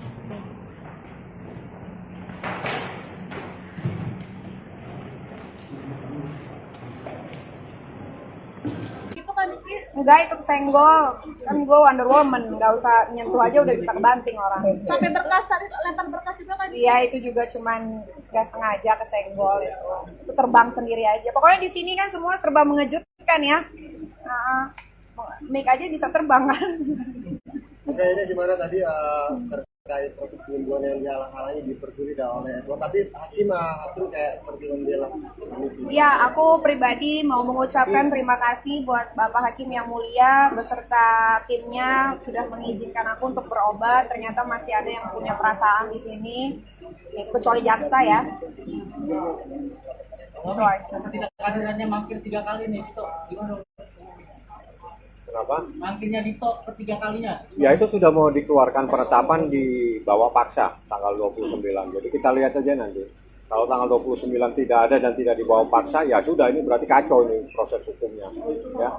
Itu kan Niki. Enggak, itu senggol. Kan gue Wonder Woman, nggak usah nyentuh aja udah bisa kebanting orang. Sampai berkas tadi lempar berkas juga kan? Iya, itu juga cuman nggak sengaja kesenggol itu. Itu terbang sendiri aja. Pokoknya di sini kan semua serba mengejutkan ya. Mic aja bisa terbang kan. Kayaknya gimana tadi terkait proses penyembuhan yang dihalang-halangi dipersulit oleh Edward, tapi hakim kayak seperti membela. Ya, aku pribadi mau mengucapkan terima kasih buat Bapak Hakim yang mulia beserta timnya sudah mengizinkan aku untuk berobat. Ternyata masih ada yang punya perasaan di sini, kecuali jaksa ya. Ketidakhadirannya mangkir 3 kali nih, Dito. Gimana? Kenapa? Mangkirnya Dito ketiga kalinya. Ya itu sudah mau dikeluarkan penetapan di bawah paksa tanggal 29. Jadi kita lihat aja nanti. Kalau tanggal 29 tidak ada dan tidak dibawa paksa, ya sudah, ini berarti kacau ini proses hukumnya. Ya.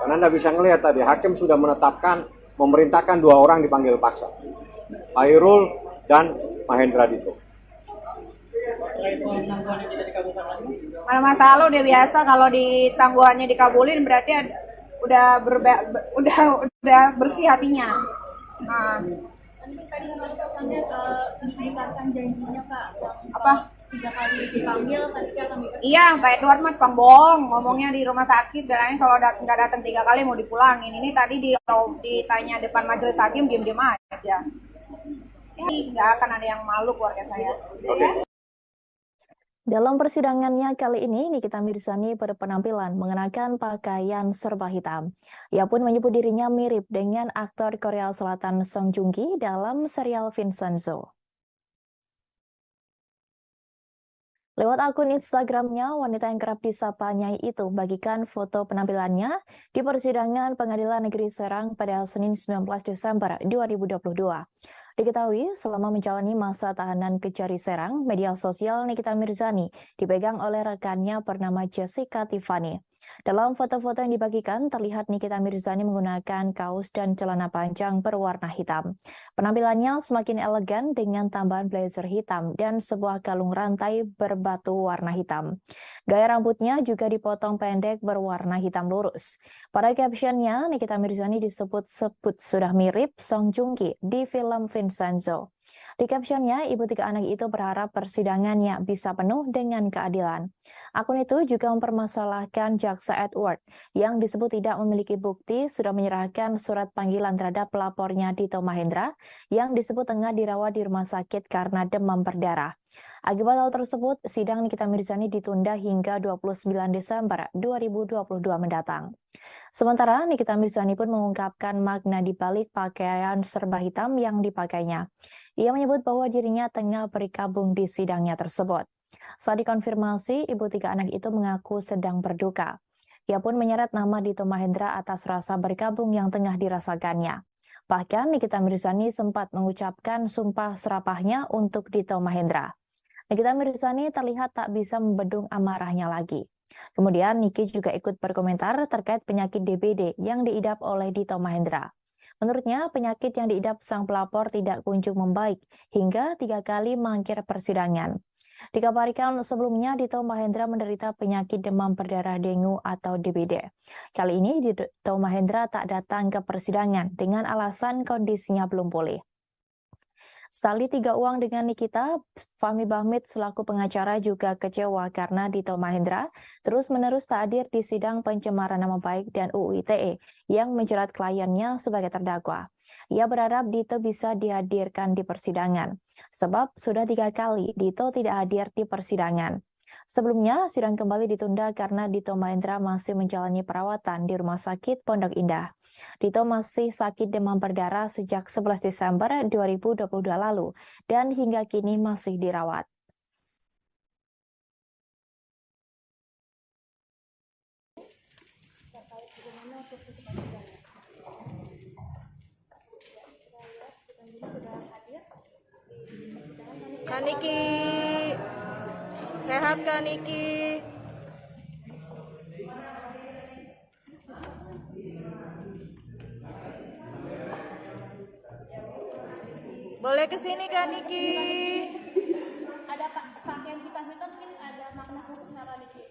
Karena Anda bisa ngelihat tadi, hakim sudah menetapkan, memerintahkan 2 orang dipanggil paksa. Hairul dan Mahendra Dito. Mana masalah udah biasa kalau di tangguhannya dikabulin berarti udah bersih hatinya. Tadi katanya diingkarkan janjinya Kak. Apa? 3 kali dipanggil tadi akan diperiksa. Iya, Pak Edward mah tukang bohong, ngomongnya di rumah sakit, bilangnya kalau nggak datang 3 kali mau dipulangin. Ini tadi ditanya depan majelis hakim diem-diem aja. Nggak akan ada yang malu keluarga saya. Oke. Dalam persidangannya kali ini, Nikita Mirzani berpenampilan mengenakan pakaian serba hitam. Ia pun menyebut dirinya mirip dengan aktor Korea Selatan Song Joong Ki dalam serial Vincenzo. Lewat akun Instagramnya, wanita yang kerap disapa Nyai itu bagikan foto penampilannya di persidangan Pengadilan Negeri Serang pada Senin 19 Desember 2022. Diketahui selama menjalani masa tahanan Kejari Serang, media sosial Nikita Mirzani dipegang oleh rekannya bernama Jessica Tiffany. Dalam foto-foto yang dibagikan, terlihat Nikita Mirzani menggunakan kaos dan celana panjang berwarna hitam. Penampilannya semakin elegan dengan tambahan blazer hitam dan sebuah kalung rantai berbatu warna hitam. Gaya rambutnya juga dipotong pendek berwarna hitam lurus. Pada captionnya, Nikita Mirzani disebut-sebut sudah mirip Song Joong Ki di film Vincenzo. Di captionnya, ibu tiga anak itu berharap persidangannya bisa penuh dengan keadilan. Akun itu juga mempermasalahkan Jaksa Edward yang disebut tidak memiliki bukti sudah menyerahkan surat panggilan terhadap pelapornya Dito Mahendra yang disebut tengah dirawat di rumah sakit karena demam berdarah. Akibat hal tersebut, sidang Nikita Mirzani ditunda hingga 29 Desember 2022 mendatang. Sementara Nikita Mirzani pun mengungkapkan makna di balik pakaian serba hitam yang dipakainya. Ia menyebut bahwa dirinya tengah berkabung di sidangnya tersebut. Saat dikonfirmasi, ibu tiga anak itu mengaku sedang berduka. Ia pun menyeret nama Dito Mahendra atas rasa berkabung yang tengah dirasakannya. Bahkan Nikita Mirzani sempat mengucapkan sumpah serapahnya untuk Dito Mahendra. Nikita Mirzani terlihat tak bisa membendung amarahnya lagi. Kemudian Niki juga ikut berkomentar terkait penyakit DBD yang diidap oleh Dito Mahendra. Menurutnya, penyakit yang diidap sang pelapor tidak kunjung membaik hingga 3 kali mangkir persidangan. Dikabarkan sebelumnya Dito Mahendra menderita penyakit demam berdarah dengue atau DBD. Kali ini Dito Mahendra tak datang ke persidangan dengan alasan kondisinya belum pulih. Setali tiga uang dengan Nikita, Fahmi Bahmid selaku pengacara juga kecewa karena Dito Mahendra terus-menerus tak hadir di sidang pencemaran nama baik dan UU ITE yang menjerat kliennya sebagai terdakwa. Ia berharap Dito bisa dihadirkan di persidangan, sebab sudah 3 kali Dito tidak hadir di persidangan. Sebelumnya, sidang kembali ditunda karena Dito Mahendra masih menjalani perawatan di Rumah Sakit Pondok Indah. Dito masih sakit demam berdarah sejak 11 Desember 2022 lalu dan hingga kini masih dirawat. Kak Niki, sehat Kak Niki? Boleh kesini Kak Niki? Ada pakaian hitam-hitam mungkin ada makna khusus nggak Kak Niki?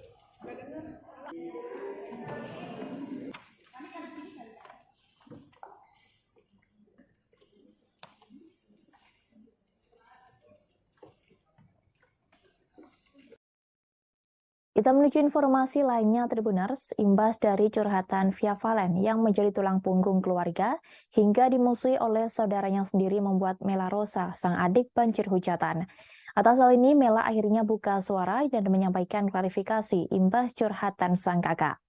Kita menuju informasi lainnya Tribuners, imbas dari curhatan Via Valen yang menjadi tulang punggung keluarga hingga dimusuhi oleh saudaranya sendiri membuat Mela Rosa, sang adik banjir hujatan. Atas hal ini, Mela akhirnya buka suara dan menyampaikan klarifikasi imbas curhatan sang kakak.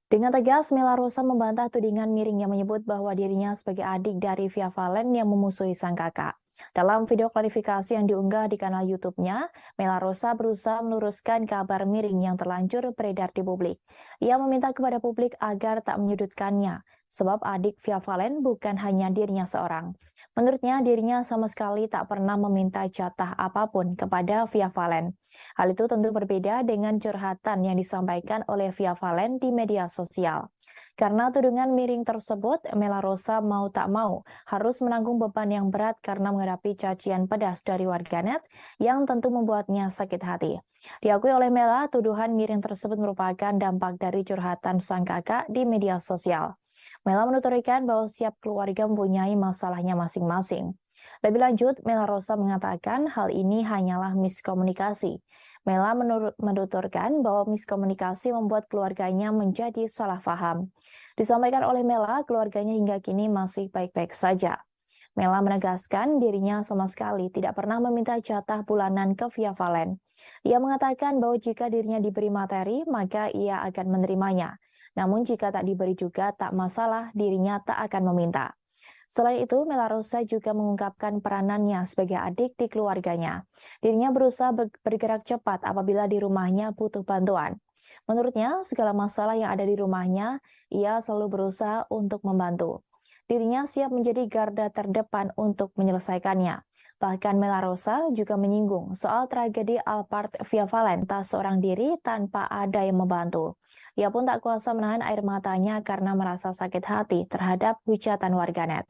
Dengan tegas, Mela Rosa membantah tudingan miring yang menyebut bahwa dirinya sebagai adik dari Via Valen yang memusuhi sang kakak. Dalam video klarifikasi yang diunggah di kanal YouTube-nya, Mela Rosa berusaha meluruskan kabar miring yang terlanjur beredar di publik. Ia meminta kepada publik agar tak menyudutkannya, sebab adik Via Valen bukan hanya dirinya seorang. Menurutnya, dirinya sama sekali tak pernah meminta jatah apapun kepada Via Valen. Hal itu tentu berbeda dengan curhatan yang disampaikan oleh Via Valen di media sosial. Karena tudingan miring tersebut, Mela Rosa mau tak mau harus menanggung beban yang berat karena menghadapi cacian pedas dari warganet yang tentu membuatnya sakit hati. Diakui oleh Mela, tuduhan miring tersebut merupakan dampak dari curhatan sang kakak di media sosial. Mela menuturkan bahwa setiap keluarga mempunyai masalahnya masing-masing. Lebih lanjut, Mela Rosa mengatakan hal ini hanyalah miskomunikasi. Mela menuturkan bahwa miskomunikasi membuat keluarganya menjadi salah paham. Disampaikan oleh Mela, keluarganya hingga kini masih baik-baik saja. Mela menegaskan dirinya sama sekali tidak pernah meminta jatah bulanan ke Via Valen. Ia mengatakan bahwa jika dirinya diberi materi, maka ia akan menerimanya. Namun jika tak diberi juga tak masalah, dirinya tak akan meminta. Selain itu, Mela Rosa juga mengungkapkan peranannya sebagai adik di keluarganya. Dirinya berusaha bergerak cepat apabila di rumahnya butuh bantuan. Menurutnya, segala masalah yang ada di rumahnya, ia selalu berusaha untuk membantu. dirinya siap menjadi garda terdepan untuk menyelesaikannya. Bahkan Mela Rosa juga menyinggung soal tragedi Alphard Via Valen, tak seorang diri tanpa ada yang membantu. Ia pun tak kuasa menahan air matanya karena merasa sakit hati terhadap hujatan warganet.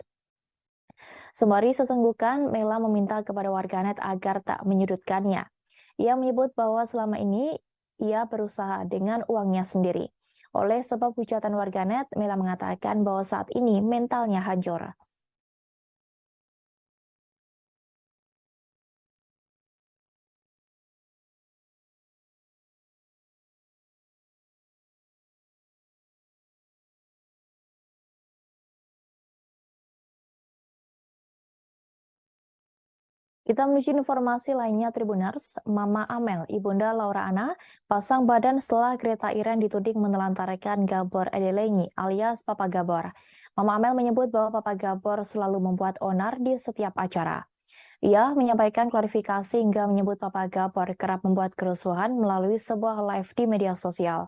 Sembari sesenggukan, Mela meminta kepada warganet agar tak menyudutkannya. Ia menyebut bahwa selama ini ia berusaha dengan uangnya sendiri. Oleh sebab hujatan warganet, Mela mengatakan bahwa saat ini mentalnya hancur. Kita menuju informasi lainnya Tribuners. Mama Amel, Ibunda Laura Anna, pasang badan setelah Greta Iren dituding menelantarkan Gabor Edelenyi alias Papa Gabor. Mama Amel menyebut bahwa Papa Gabor selalu membuat onar di setiap acara. Ia menyampaikan klarifikasi hingga menyebut Papa Gabor kerap membuat kerusuhan melalui sebuah live di media sosial.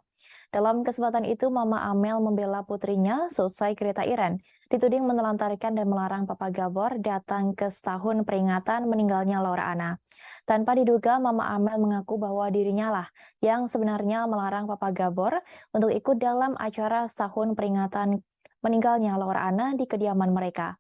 Dalam kesempatan itu, Mama Amel membela putrinya seusai Greta Iren dituding menelantarkan dan melarang Papa Gabor datang ke setahun peringatan meninggalnya Laura Anna. Tanpa diduga, Mama Amel mengaku bahwa dirinya lah yang sebenarnya melarang Papa Gabor untuk ikut dalam acara setahun peringatan meninggalnya Laura Anna di kediaman mereka.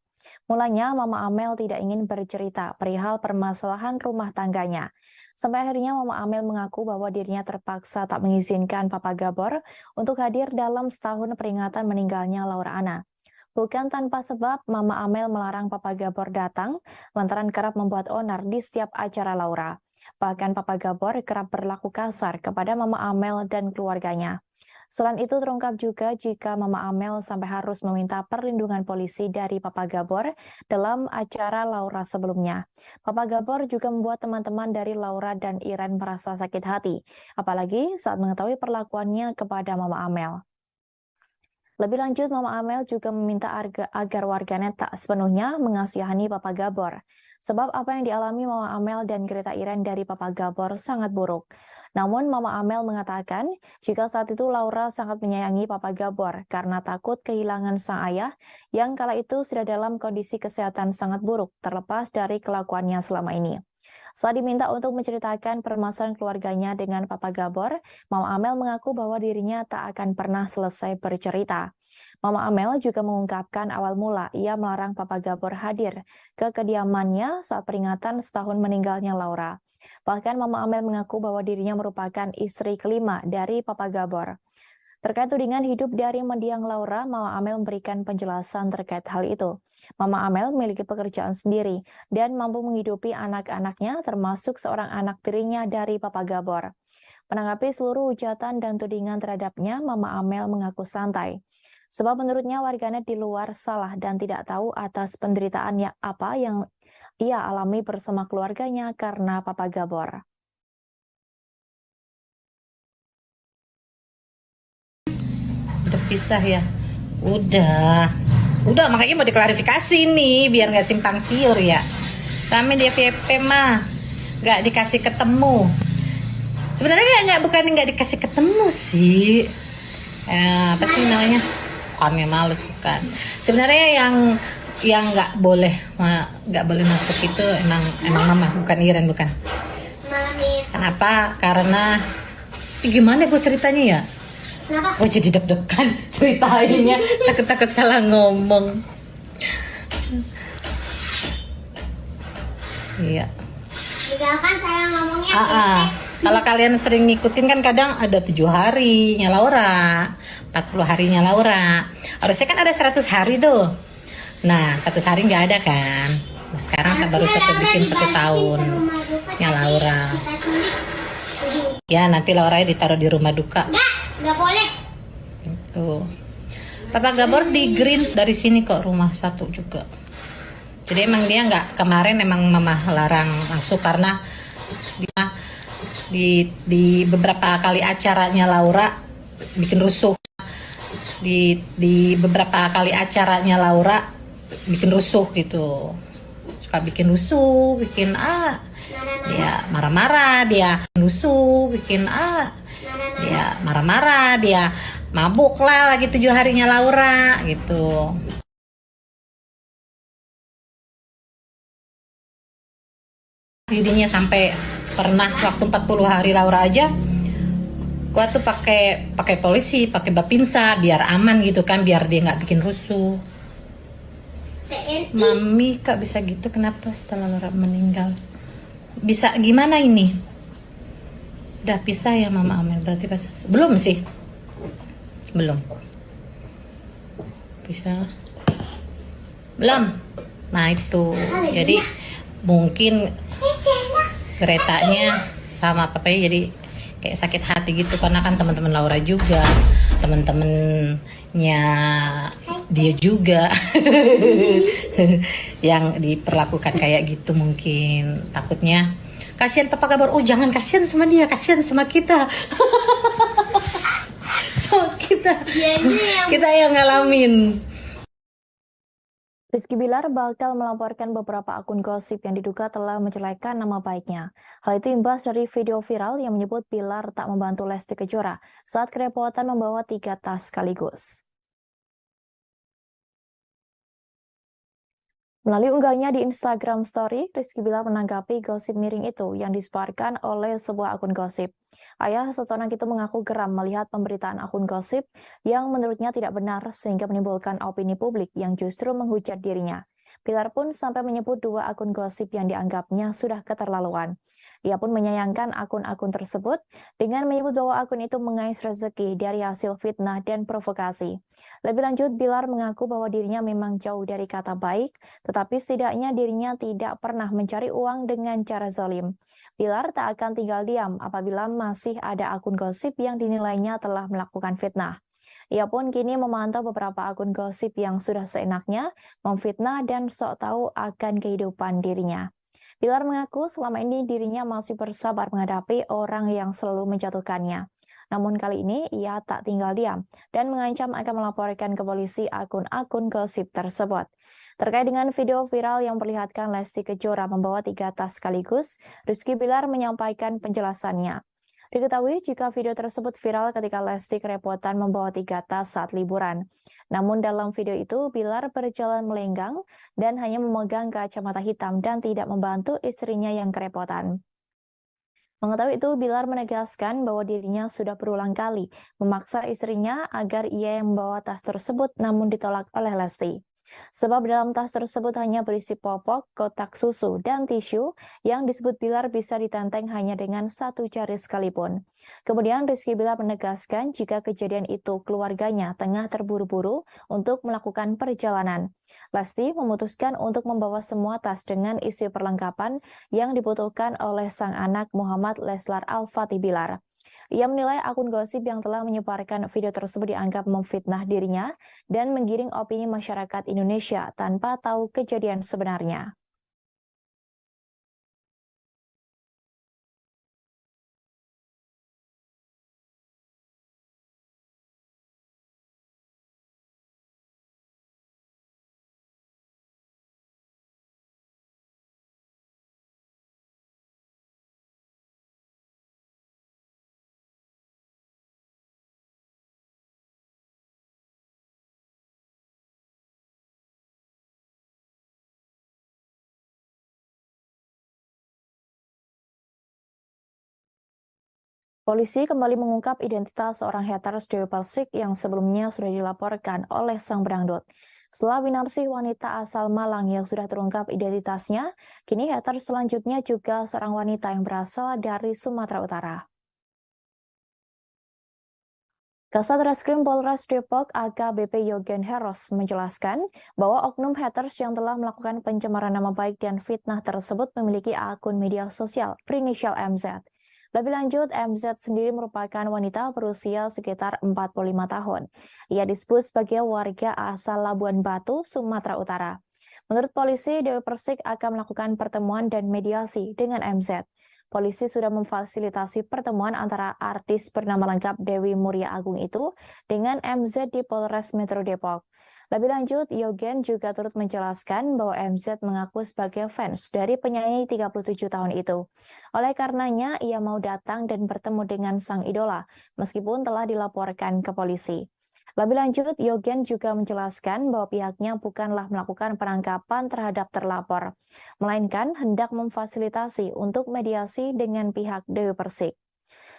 Mulanya, Mama Amel tidak ingin bercerita perihal permasalahan rumah tangganya. Sampai akhirnya Mama Amel mengaku bahwa dirinya terpaksa tak mengizinkan Papa Gabor untuk hadir dalam setahun peringatan meninggalnya Laura Anna. Bukan tanpa sebab, Mama Amel melarang Papa Gabor datang lantaran kerap membuat onar di setiap acara Laura. Bahkan Papa Gabor kerap berlaku kasar kepada Mama Amel dan keluarganya. Selain itu terungkap juga jika Mama Amel sampai harus meminta perlindungan polisi dari Papa Gabor dalam acara Laura sebelumnya. Papa Gabor juga membuat teman-teman dari Laura dan Iren merasa sakit hati, apalagi saat mengetahui perlakuannya kepada Mama Amel. Lebih lanjut, Mama Amel juga meminta agar warganet tak sepenuhnya mengasihani Papa Gabor. Sebab apa yang dialami Mama Amel dan Greta Iren dari Papa Gabor sangat buruk. Namun Mama Amel mengatakan jika saat itu Laura sangat menyayangi Papa Gabor karena takut kehilangan sang ayah yang kala itu sudah dalam kondisi kesehatan sangat buruk terlepas dari kelakuannya selama ini. Saat diminta untuk menceritakan permasalahan keluarganya dengan Papa Gabor, Mama Amel mengaku bahwa dirinya tak akan pernah selesai bercerita. Mama Amel juga mengungkapkan awal mula ia melarang Papa Gabor hadir ke kediamannya saat peringatan setahun meninggalnya Laura. Bahkan Mama Amel mengaku bahwa dirinya merupakan istri kelima dari Papa Gabor. Terkait tudingan hidup dari mendiang Laura, Mama Amel memberikan penjelasan terkait hal itu. Mama Amel memiliki pekerjaan sendiri dan mampu menghidupi anak-anaknya termasuk seorang anak tirinya dari Papa Gabor. Menanggapi seluruh hujatan dan tudingan terhadapnya, Mama Amel mengaku santai. Sebab menurutnya warganet di luar salah dan tidak tahu atas penderitaan apa yang ia alami bersama keluarganya karena Papa Gabor. Udah pisah ya? Udah makanya mau diklarifikasi nih biar nggak simpang siur ya. Kami di FYP mah nggak dikasih ketemu. Sebenarnya bukan nggak dikasih ketemu sih. Apa sih namanya? Bukannya males, bukan. Sebenarnya yang nggak boleh masuk itu emang Mama, bukan Iren, bukan. Kenapa? Karena gimana gue ceritanya ya? Kenapa? Gue jadi deg-degan ceritainnya, takut salah ngomong. Iya. Tinggalkan saya ngomongnya. Kalau kalian sering ngikutin kan kadang ada 7 harinya Laura, 40 harinya Laura. Harusnya kan ada 100 hari tuh. Nah, 100 hari nggak ada kan. Nah, sekarang baru bikin 1 tahun ya Laura. Ya nanti Laura ditaruh di rumah duka. Nggak boleh. Tuh. Papa Gabor di green dari sini kok rumah 1 juga. Jadi emang dia nggak, kemarin emang Mama larang masuk karena di beberapa kali acaranya Laura bikin rusuh. Di beberapa kali acaranya Laura bikin rusuh gitu. Suka bikin rusuh, bikin dia marah-marah, dia rusuh, bikin dia marah-marah, dia mabuk lah lagi 7 harinya Laura gitu. Jadinya sampai pernah waktu 40 hari Laura aja, gua tuh pakai polisi, pakai bapinsa biar aman gitu kan, biar dia nggak bikin rusuh. Mami, Kak bisa gitu kenapa setelah Laura meninggal? Bisa gimana ini? Udah pisah ya Mama Amin, berarti pas belum sih? Belum. Bisa. Belum. Nah itu. Jadi mungkin keretanya sama papanya jadi kayak sakit hati gitu, karena kan teman-teman Laura juga, teman-temannya dia juga yang diperlakukan kayak gitu, mungkin takutnya kasihan papa kabar, oh jangan kasihan sama dia, kasihan sama kita. So kita yang ngalamin. Rizky Bilar bakal melaporkan beberapa akun gosip yang diduga telah menjelekan nama baiknya. Hal itu imbas dari video viral yang menyebut Bilar tak membantu Lesti Kejora saat kerepotan membawa 3 tas sekaligus. Melalui unggahnya di Instagram Story, Rizky Bilar menanggapi gosip miring itu yang disebarkan oleh sebuah akun gosip. Ayah seseorang itu mengaku geram melihat pemberitaan akun gosip yang menurutnya tidak benar sehingga menimbulkan opini publik yang justru menghujat dirinya. Bilar pun sampai menyebut 2 akun gosip yang dianggapnya sudah keterlaluan. Ia pun menyayangkan akun-akun tersebut dengan menyebut bahwa akun itu mengais rezeki dari hasil fitnah dan provokasi. Lebih lanjut, Bilar mengaku bahwa dirinya memang jauh dari kata baik, tetapi setidaknya dirinya tidak pernah mencari uang dengan cara zalim. Bilar tak akan tinggal diam apabila masih ada akun gosip yang dinilainya telah melakukan fitnah. Ia pun kini memantau beberapa akun gosip yang sudah seenaknya memfitnah dan sok tahu akan kehidupan dirinya. Bilar mengaku selama ini dirinya masih bersabar menghadapi orang yang selalu menjatuhkannya. Namun kali ini ia tak tinggal diam dan mengancam akan melaporkan ke polisi akun-akun gosip tersebut. Terkait dengan video viral yang memperlihatkan Lesti Kejora membawa 3 tas sekaligus, Rizky Bilar menyampaikan penjelasannya. Diketahui jika video tersebut viral ketika Lesti kerepotan membawa 3 tas saat liburan. Namun dalam video itu, Bilar berjalan melenggang dan hanya memegang kacamata hitam dan tidak membantu istrinya yang kerepotan. Mengetahui itu, Bilar menegaskan bahwa dirinya sudah berulang kali memaksa istrinya agar ia yang membawa tas tersebut namun ditolak oleh Lesti. Sebab dalam tas tersebut hanya berisi popok, kotak susu, dan tisu yang disebut Bilar bisa ditenteng hanya dengan 1 jari sekalipun. Kemudian Rizky Bilar menegaskan jika kejadian itu keluarganya tengah terburu-buru untuk melakukan perjalanan. Lesti memutuskan untuk membawa semua tas dengan isi perlengkapan yang dibutuhkan oleh sang anak Muhammad Leslar Al-Fatih Bilar. Ia menilai akun gosip yang telah menyebarkan video tersebut dianggap memfitnah dirinya dan menggiring opini masyarakat Indonesia tanpa tahu kejadian sebenarnya. Polisi kembali mengungkap identitas seorang haters Dewi Persik yang sebelumnya sudah dilaporkan oleh sang berangdut. Setelah Winarsih wanita asal Malang yang sudah terungkap identitasnya, kini haters selanjutnya juga seorang wanita yang berasal dari Sumatera Utara. Kasat Reskrim Polres Depok AKBP Yogen Heros menjelaskan bahwa oknum haters yang telah melakukan pencemaran nama baik dan fitnah tersebut memiliki akun media sosial berinisial MZ. Lebih lanjut, MZ sendiri merupakan wanita berusia sekitar 45 tahun. Ia disebut sebagai warga asal Labuan Batu, Sumatera Utara. Menurut polisi, Dewi Persik akan melakukan pertemuan dan mediasi dengan MZ. Polisi sudah memfasilitasi pertemuan antara artis bernama lengkap Dewi Muria Agung itu dengan MZ di Polres Metro Depok. Lebih lanjut, Yogen juga turut menjelaskan bahwa MZ mengaku sebagai fans dari penyanyi 37 tahun itu. Oleh karenanya, ia mau datang dan bertemu dengan sang idola, meskipun telah dilaporkan ke polisi. Lebih lanjut, Yogen juga menjelaskan bahwa pihaknya bukanlah melakukan penangkapan terhadap terlapor, melainkan hendak memfasilitasi untuk mediasi dengan pihak Dewi Persik.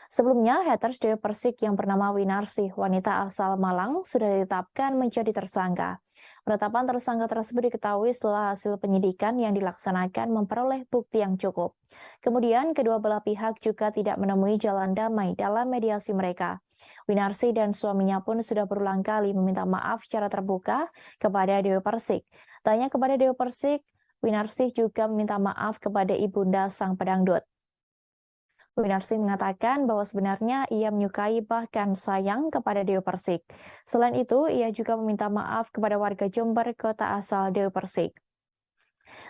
Sebelumnya, haters Dewi Persik yang bernama Winarsih, wanita asal Malang, sudah ditetapkan menjadi tersangka. Penetapan tersangka tersebut diketahui setelah hasil penyidikan yang dilaksanakan memperoleh bukti yang cukup. Kemudian, kedua belah pihak juga tidak menemui jalan damai dalam mediasi mereka. Winarsih dan suaminya pun sudah berulang kali meminta maaf secara terbuka kepada Dewi Persik. Tanya kepada Dewi Persik, Winarsih juga meminta maaf kepada ibunda sang pedangdut. Winarsih mengatakan bahwa sebenarnya ia menyukai bahkan sayang kepada Dewi Persik. Selain itu, ia juga meminta maaf kepada warga Jember, kota asal Dewi Persik.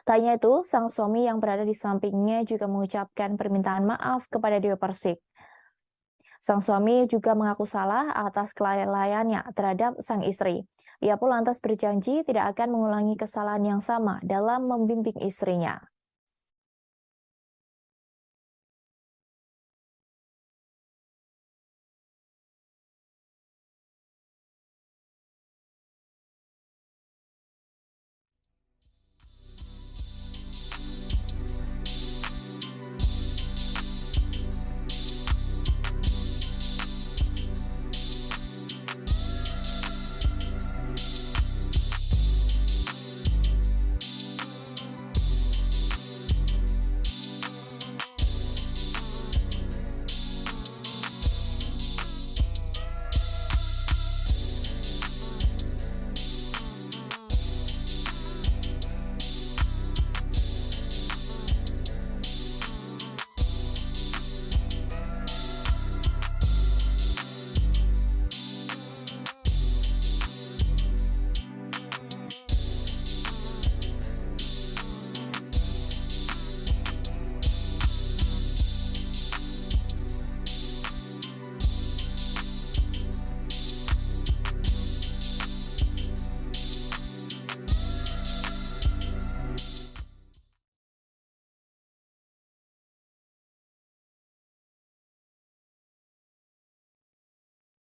Tanya itu, sang suami yang berada di sampingnya juga mengucapkan permintaan maaf kepada Dewi Persik. Sang suami juga mengaku salah atas kelalaiannya terhadap sang istri. Ia pun lantas berjanji tidak akan mengulangi kesalahan yang sama dalam membimbing istrinya.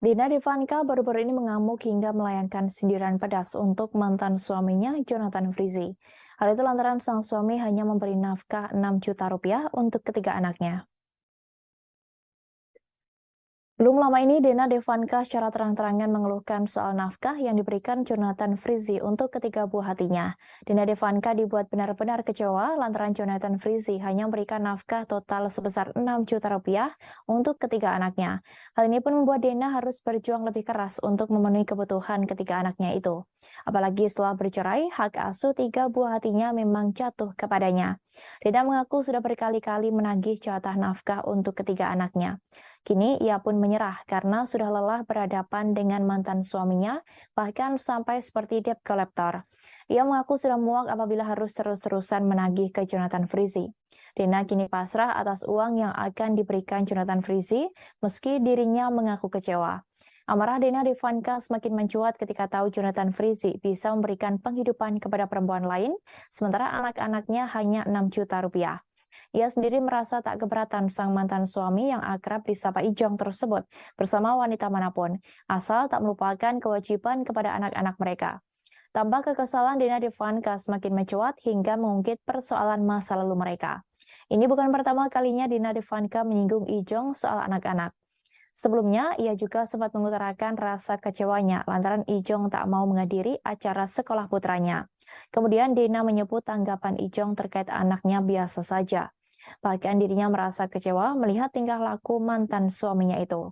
Dina Devanka baru-baru ini mengamuk hingga melayangkan sindiran pedas untuk mantan suaminya, Jonathan Frizzy. Hal itu lantaran sang suami hanya memberi nafkah 6 juta rupiah untuk ketiga anaknya. Belum lama ini, Dina Devanka secara terang-terangan mengeluhkan soal nafkah yang diberikan Jonathan Frizzy untuk ketiga buah hatinya. Dina Devanka dibuat benar-benar kecewa lantaran Jonathan Frizzy hanya memberikan nafkah total sebesar 6 juta rupiah untuk ketiga anaknya. Hal ini pun membuat Dina harus berjuang lebih keras untuk memenuhi kebutuhan ketiga anaknya itu. Apalagi setelah bercerai, hak asuh 3 buah hatinya memang jatuh kepadanya. Dina mengaku sudah berkali-kali menagih jatah nafkah untuk ketiga anaknya. Kini ia pun menyerah karena sudah lelah berhadapan dengan mantan suaminya, bahkan sampai seperti debt collector. Ia mengaku sudah muak apabila harus terus-terusan menagih ke Jonathan Frizzy. Dina kini pasrah atas uang yang akan diberikan Jonathan Frizzy, meski dirinya mengaku kecewa. Amarah Dina Devanka semakin mencuat ketika tahu Jonathan Frizzy bisa memberikan penghidupan kepada perempuan lain, sementara anak-anaknya hanya 6 juta rupiah. Ia sendiri merasa tak keberatan sang mantan suami yang akrab disapa Ijong tersebut bersama wanita manapun, asal tak melupakan kewajiban kepada anak-anak mereka. Tambah kekesalan, Dina Devanka semakin mencuat hingga mengungkit persoalan masa lalu mereka. Ini bukan pertama kalinya Dina Devanka menyinggung Ijong soal anak-anak. Sebelumnya, ia juga sempat mengutarakan rasa kecewanya lantaran Ijong tak mau menghadiri acara sekolah putranya. Kemudian Dina menyebut tanggapan Ijong terkait anaknya biasa saja. Bahkan dirinya merasa kecewa melihat tingkah laku mantan suaminya itu.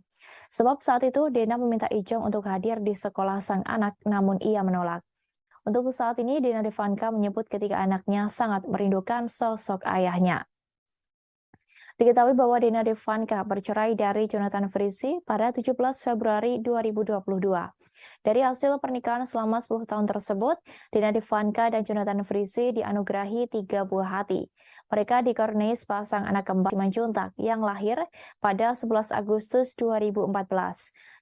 Sebab saat itu Dina meminta Ijong untuk hadir di sekolah sang anak, namun ia menolak. Untuk saat ini, Dina Devanka menyebut ketika anaknya sangat merindukan sosok ayahnya. Diketahui bahwa Dina Devanka bercerai dari Jonathan Frizzy pada 17 Februari 2022. Dari hasil pernikahan selama 10 tahun tersebut, Dina Devanka dan Jonathan Frizzy dianugerahi 3 buah hati. Mereka dikaruniai sepasang anak kembar Simanjuntak yang lahir pada 11 Agustus 2014.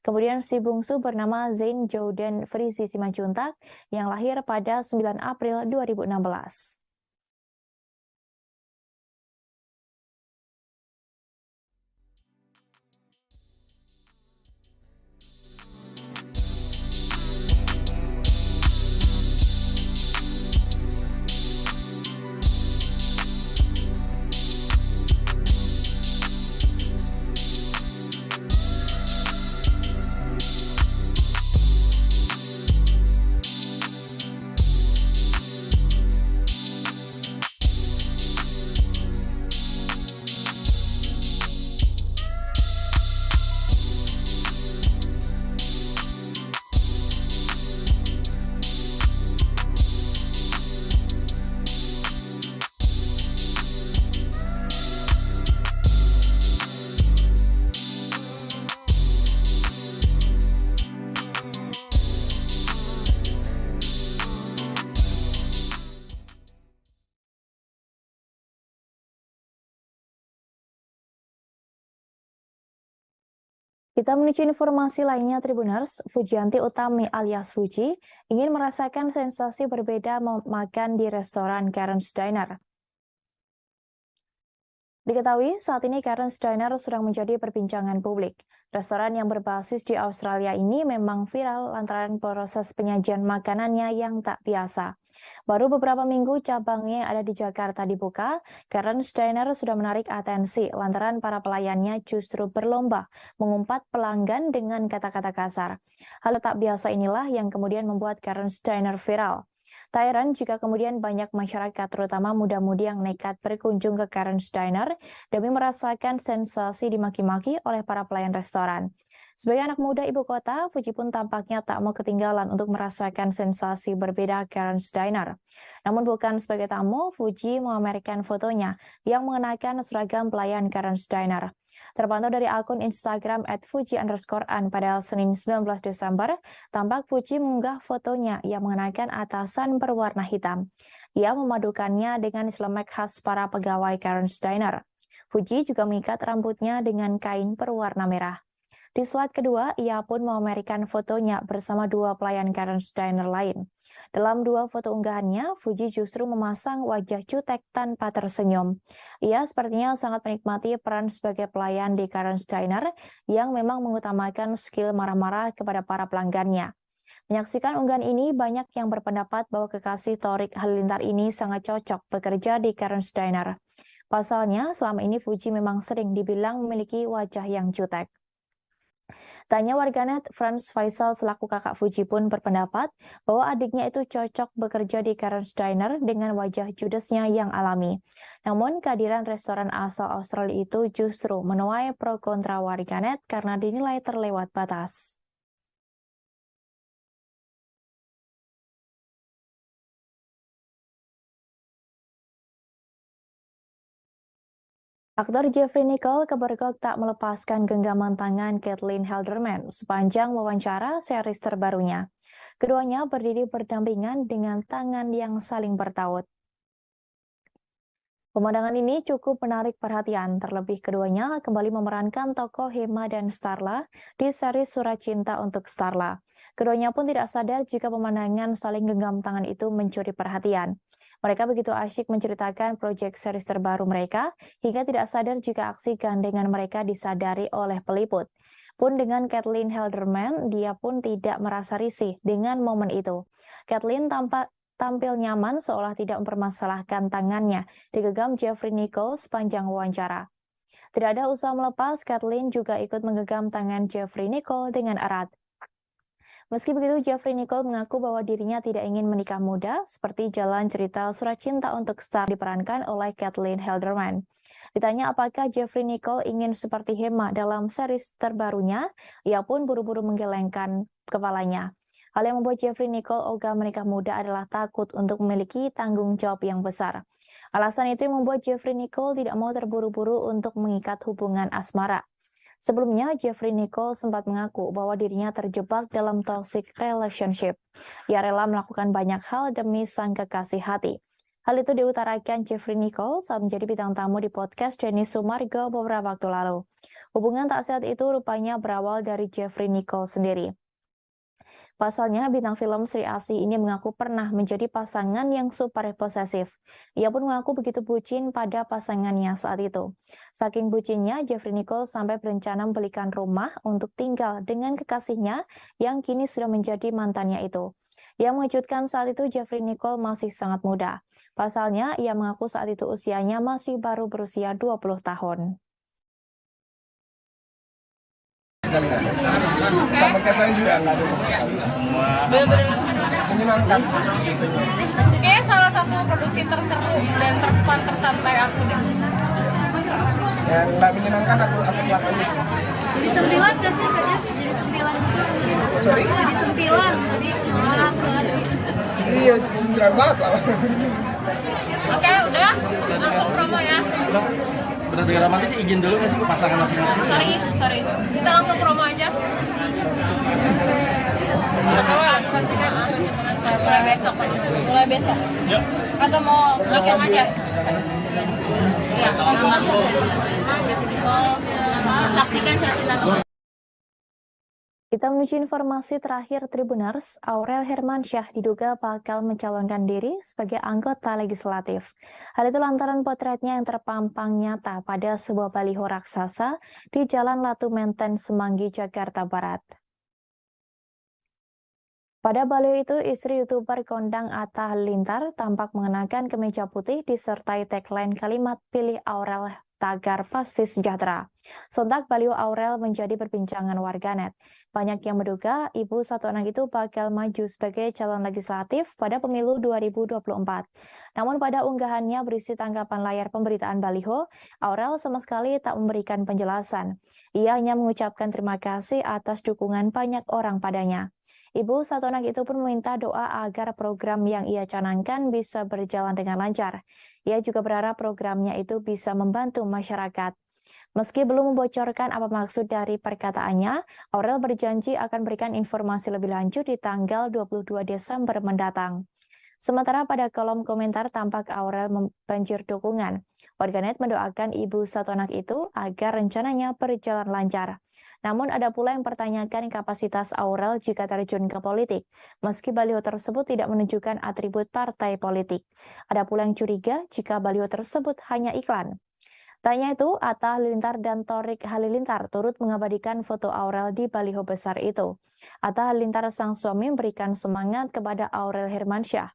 Kemudian si bungsu bernama Zain Jordan Frizzy Simanjuntak yang lahir pada 9 April 2016. Kita menuju informasi lainnya, Tribuners. Fujianti Utami alias Fuji ingin merasakan sensasi berbeda makan di restoran Karen's Diner. Diketahui saat ini Karen's Diner sedang menjadi perbincangan publik. Restoran yang berbasis di Australia ini memang viral lantaran proses penyajian makanannya yang tak biasa. Baru beberapa minggu cabangnya yang ada di Jakarta dibuka, Karen's Diner sudah menarik atensi lantaran para pelayannya justru berlomba mengumpat pelanggan dengan kata-kata kasar. Hal tak biasa inilah yang kemudian membuat Karen's Diner viral. Tak heran jika kemudian banyak masyarakat, terutama muda-mudi yang nekat berkunjung ke Karen's Diner demi merasakan sensasi dimaki-maki oleh para pelayan restoran. Sebagai anak muda ibu kota, Fuji pun tampaknya tak mau ketinggalan untuk merasakan sensasi berbeda Karen's Diner. Namun bukan sebagai tamu, Fuji memamerkan fotonya yang mengenakan seragam pelayan Karen's Diner. Terpantau dari akun Instagram @fuji_an pada Senin 19 Desember, tampak Fuji mengunggah fotonya yang mengenakan atasan berwarna hitam. Ia memadukannya dengan selemek khas para pegawai Karen's Diner. Fuji juga mengikat rambutnya dengan kain berwarna merah. Di slide kedua, ia pun memamerkan fotonya bersama dua pelayan Karen's Diner lain. Dalam dua foto unggahannya, Fuji justru memasang wajah jutek tanpa tersenyum. Ia sepertinya sangat menikmati peran sebagai pelayan di Karen's Diner yang memang mengutamakan skill marah-marah kepada para pelanggannya. Menyaksikan unggahan ini, banyak yang berpendapat bahwa kekasih Thorik Halilintar ini sangat cocok bekerja di Karen's Diner. Pasalnya, selama ini Fuji memang sering dibilang memiliki wajah yang jutek. Tanya warganet, Franz Faisal selaku kakak Fuji pun berpendapat bahwa adiknya itu cocok bekerja di Karen's Diner dengan wajah judesnya yang alami. Namun kehadiran restoran asal Australia itu justru menuai pro kontra warganet karena dinilai terlewat batas. Aktor Jeffrey Nicole kebergok tak melepaskan genggaman tangan Caitlin Halderman sepanjang wawancara series terbarunya. Keduanya berdiri berdampingan dengan tangan yang saling bertaut. Pemandangan ini cukup menarik perhatian, terlebih keduanya kembali memerankan tokoh Hema dan Starla di seri Surat Cinta untuk Starla. Keduanya pun tidak sadar jika pemandangan saling genggam tangan itu mencuri perhatian. Mereka begitu asyik menceritakan proyek series terbaru mereka, hingga tidak sadar jika aksi gandengan mereka disadari oleh peliput. Pun dengan Caitlin Halderman, dia pun tidak merasa risih dengan momen itu. Caitlin tampil nyaman seolah tidak mempermasalahkan tangannya digenggam Jeffrey Nicole sepanjang wawancara. Tidak ada usaha melepas, Caitlin juga ikut menggenggam tangan Jeffrey Nicole dengan erat. Meski begitu, Jeffrey Nicole mengaku bahwa dirinya tidak ingin menikah muda, seperti jalan cerita Surat Cinta untuk Star diperankan oleh Caitlin Halderman. Ditanya apakah Jeffrey Nicole ingin seperti Hema dalam series terbarunya, ia pun buru-buru menggelengkan kepalanya. Hal yang membuat Jeffrey Nicole ogah menikah muda adalah takut untuk memiliki tanggung jawab yang besar. Alasan itu yang membuat Jeffrey Nicole tidak mau terburu-buru untuk mengikat hubungan asmara. Sebelumnya, Jeffrey Nicole sempat mengaku bahwa dirinya terjebak dalam toxic relationship. Ia rela melakukan banyak hal demi sang kekasih hati. Hal itu diutarakan Jeffrey Nicole saat menjadi bintang tamu di podcast Denny Sumargo beberapa waktu lalu. Hubungan tak sehat itu rupanya berawal dari Jeffrey Nicole sendiri. Pasalnya, bintang film Sri Asih ini mengaku pernah menjadi pasangan yang super posesif. Ia pun mengaku begitu bucin pada pasangannya saat itu. Saking bucinnya, Jeffrey Nicole sampai berencana membelikan rumah untuk tinggal dengan kekasihnya yang kini sudah menjadi mantannya itu. Yang mengejutkan saat itu, Jeffrey Nicole masih sangat muda. Pasalnya, ia mengaku saat itu usianya masih baru berusia 20 tahun. Sekali nggak ada. Sama kayak saya juga nggak ada sama sekali. Bener-bener Menyenangkan. kayaknya salah satu produksi terseru dan terfun tersantai aku deh. Yang nggak menyenangkan aku pelakuin di sini. Jadi sempilan gak sih kayaknya? Jadi sempilan. Sorry? Jadi sempilan. Jadi malah Iya, sembilan banget lah. Oke, udah langsung promo ya. Bener dengan romantis izin dulu nggak sih ke pasangan masing-masing? Sorry. Kita langsung promo aja. Kawan, saksikan Surat Cinta untuk Starla mulai besok. Yuk. Atau mau weekend aja? Iya, langsung aja. Saksikan Surat Cinta untuk Kita menuju informasi terakhir Tribuners, Aurel Hermansyah diduga bakal mencalonkan diri sebagai anggota legislatif. Hal itu lantaran potretnya yang terpampang nyata pada sebuah baliho raksasa di Jalan Latu Menten, Semanggi, Jakarta Barat. Pada baliho itu, istri YouTuber kondang Atta Halilintar tampak mengenakan kemeja putih disertai tagline kalimat "Pilih Aurel tagar pasti sejahtera". Sontak baliho Aurel menjadi perbincangan warganet. Banyak yang menduga ibu satu anak itu bakal maju sebagai calon legislatif pada pemilu 2024. Namun pada unggahannya berisi tanggapan layar pemberitaan baliho, Aurel sama sekali tak memberikan penjelasan. Ia hanya mengucapkan terima kasih atas dukungan banyak orang padanya. Ibu satu anak itu pun meminta doa agar program yang ia canangkan bisa berjalan dengan lancar. Ia juga berharap programnya itu bisa membantu masyarakat. Meski belum membocorkan apa maksud dari perkataannya, Aurel berjanji akan berikan informasi lebih lanjut di tanggal 22 Desember mendatang. Sementara pada kolom komentar tampak Aurel membanjir dukungan. Warganet mendoakan ibu satu anak itu agar rencananya berjalan lancar. Namun ada pula yang mempertanyakan kapasitas Aurel jika terjun ke politik, meski baliho tersebut tidak menunjukkan atribut partai politik. Ada pula yang curiga jika baliho tersebut hanya iklan. Tanya itu, Atta Halilintar dan Thorik Halilintar turut mengabadikan foto Aurel di baliho besar itu. Atta Halilintar sang suami memberikan semangat kepada Aurel Hermansyah.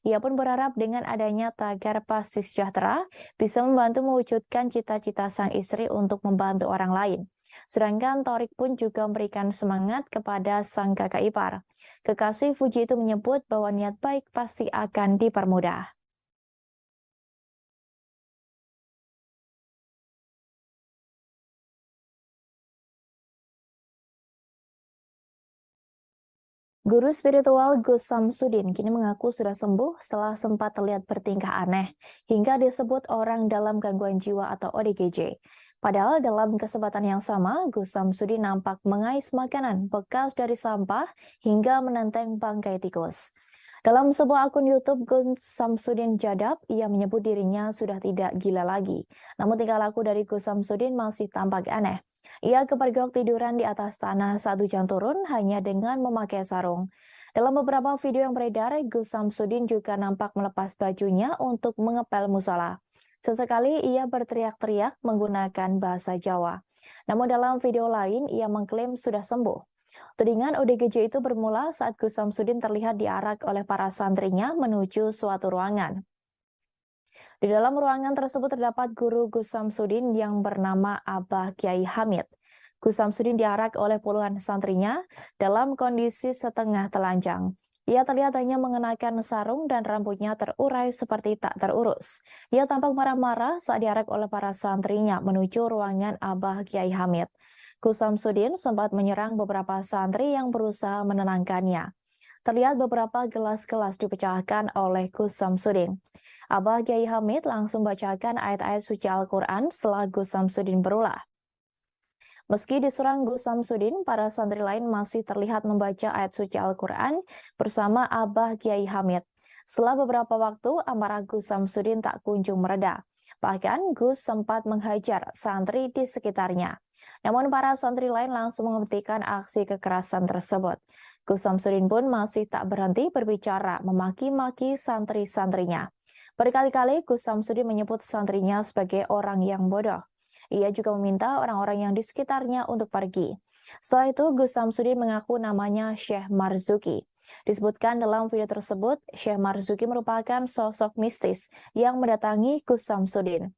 Ia pun berharap dengan adanya tagar pasti sejahtera bisa membantu mewujudkan cita-cita sang istri untuk membantu orang lain. Sedangkan Thorik pun juga memberikan semangat kepada sang kakak ipar. Kekasih Fuji itu menyebut bahwa niat baik pasti akan dipermudah. Guru spiritual Gus Samsudin kini mengaku sudah sembuh setelah sempat terlihat bertingkah aneh, hingga disebut orang dalam gangguan jiwa atau ODGJ. Padahal dalam kesempatan yang sama, Gus Samsudin nampak mengais makanan bekas dari sampah hingga menenteng bangkai tikus. Dalam sebuah akun YouTube Gus Samsudin Jadab, ia menyebut dirinya sudah tidak gila lagi. Namun tingkah laku dari Gus Samsudin masih tampak aneh. Ia kepergok tiduran di atas tanah saat hujan turun hanya dengan memakai sarung. Dalam beberapa video yang beredar, Gus Samsudin juga nampak melepas bajunya untuk mengepel musola. Sesekali ia berteriak-teriak menggunakan bahasa Jawa. Namun dalam video lain, ia mengklaim sudah sembuh. Tudingan ODGJ itu bermula saat Gus Samsudin terlihat diarak oleh para santrinya menuju suatu ruangan. Di dalam ruangan tersebut terdapat guru Gus Samsudin yang bernama Abah Kiai Hamid. Gus Samsudin diarak oleh puluhan santrinya dalam kondisi setengah telanjang. Ia terlihat hanya mengenakan sarung dan rambutnya terurai seperti tak terurus. Ia tampak marah-marah saat diarak oleh para santrinya menuju ruangan Abah Kiai Hamid. Gus Samsudin sempat menyerang beberapa santri yang berusaha menenangkannya. Terlihat beberapa gelas-gelas dipecahkan oleh Gus Samsudin. Abah Kiai Hamid langsung bacakan ayat-ayat suci Al-Quran setelah Gus Samsudin berulah. Meski diserang Gus Samsudin, para santri lain masih terlihat membaca ayat suci Al-Quran bersama Abah Kiai Hamid. Setelah beberapa waktu, amarah Gus Samsudin tak kunjung mereda. Bahkan Gus sempat menghajar santri di sekitarnya. Namun para santri lain langsung menghentikan aksi kekerasan tersebut. Gus Samsudin pun masih tak berhenti berbicara memaki-maki santri-santrinya. Berkali-kali Gus Samsudin menyebut santrinya sebagai orang yang bodoh. Ia juga meminta orang-orang yang di sekitarnya untuk pergi. Setelah itu, Gus Samsudin mengaku namanya Syekh Marzuki. Disebutkan dalam video tersebut, Syekh Marzuki merupakan sosok mistis yang mendatangi Gus Samsudin.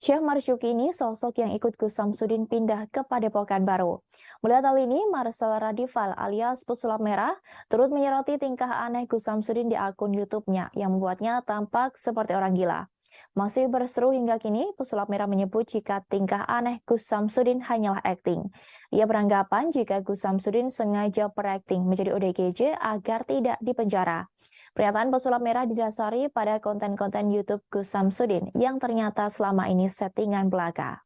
Syekh Marzuki ini sosok yang ikut Gus Samsudin pindah ke Padepokan Baru. Melihat hal ini, Marcel Radival alias Pesulap Merah turut menyoroti tingkah aneh Gus Samsudin di akun YouTube-nya yang membuatnya tampak seperti orang gila. Masih berseru hingga kini, Pesulap Merah menyebut jika tingkah aneh Gus Samsudin hanyalah akting. Ia beranggapan jika Gus Samsudin sengaja berakting menjadi ODGJ agar tidak dipenjara. Pernyataan Pesulap Merah didasari pada konten-konten YouTube Gus Samsudin yang ternyata selama ini settingan belaka.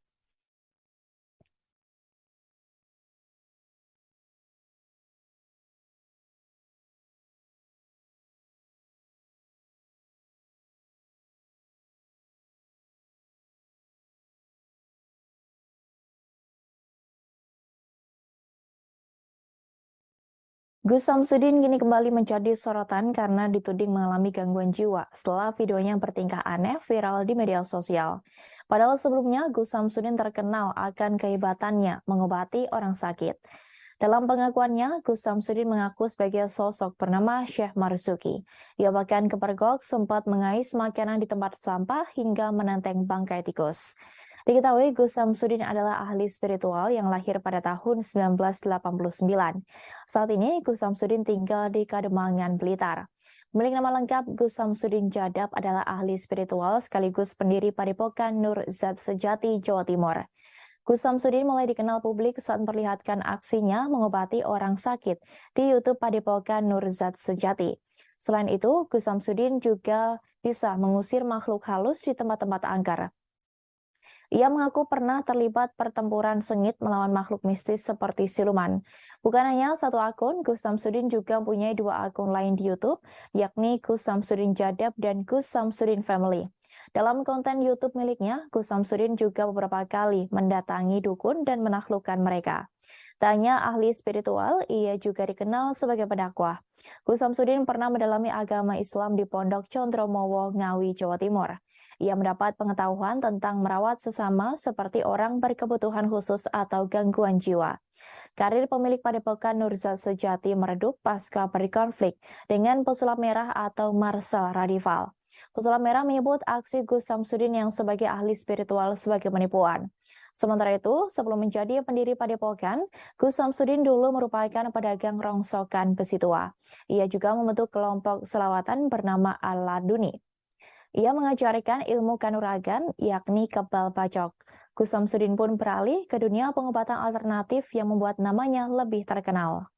Gus Samsudin kini kembali menjadi sorotan karena dituding mengalami gangguan jiwa setelah videonya bertingkah aneh viral di media sosial. Padahal sebelumnya Gus Samsudin terkenal akan kehebatannya mengobati orang sakit. Dalam pengakuannya, Gus Samsudin mengaku sebagai sosok bernama Syekh Marzuki. Ia bahkan kepergok sempat mengais makanan di tempat sampah hingga menenteng bangkai tikus. Diketahui Gus Samsudin adalah ahli spiritual yang lahir pada tahun 1989. Saat ini Gus Samsudin tinggal di Kademangan, Blitar. Milik nama lengkap Gus Samsudin Jadab adalah ahli spiritual sekaligus pendiri Padepokan Nur Zat Sejati, Jawa Timur. Gus Samsudin mulai dikenal publik saat memperlihatkan aksinya mengobati orang sakit di YouTube Padepokan Nur Zat Sejati. Selain itu, Gus Samsudin juga bisa mengusir makhluk halus di tempat-tempat angker. Ia mengaku pernah terlibat pertempuran sengit melawan makhluk mistis seperti siluman. Bukan hanya satu akun, Gus Samsudin juga mempunyai 2 akun lain di YouTube, yakni Gus Samsudin Jadab dan Gus Samsudin Family. Dalam konten YouTube miliknya, Gus Samsudin juga beberapa kali mendatangi dukun dan menaklukkan mereka. Tak hanya ahli spiritual, ia juga dikenal sebagai pendakwah. Gus Samsudin pernah mendalami agama Islam di Pondok Condromowo, Ngawi, Jawa Timur. Ia mendapat pengetahuan tentang merawat sesama seperti orang berkebutuhan khusus atau gangguan jiwa. Karir pemilik Padepokan Nur Zat Sejati meredup pasca berkonflik dengan pesulap merah atau Marcel Radival. Pesulap merah menyebut aksi Gus Samsudin yang sebagai ahli spiritual sebagai penipuan. Sementara itu, sebelum menjadi pendiri Padepokan, Gus Samsudin dulu merupakan pedagang rongsokan besi tua. Ia juga membentuk kelompok selawatan bernama Al-Laduni. Ia mengajarkan ilmu kanuragan, yakni kebal bacok. Gus Samsudin pun beralih ke dunia pengobatan alternatif yang membuat namanya lebih terkenal.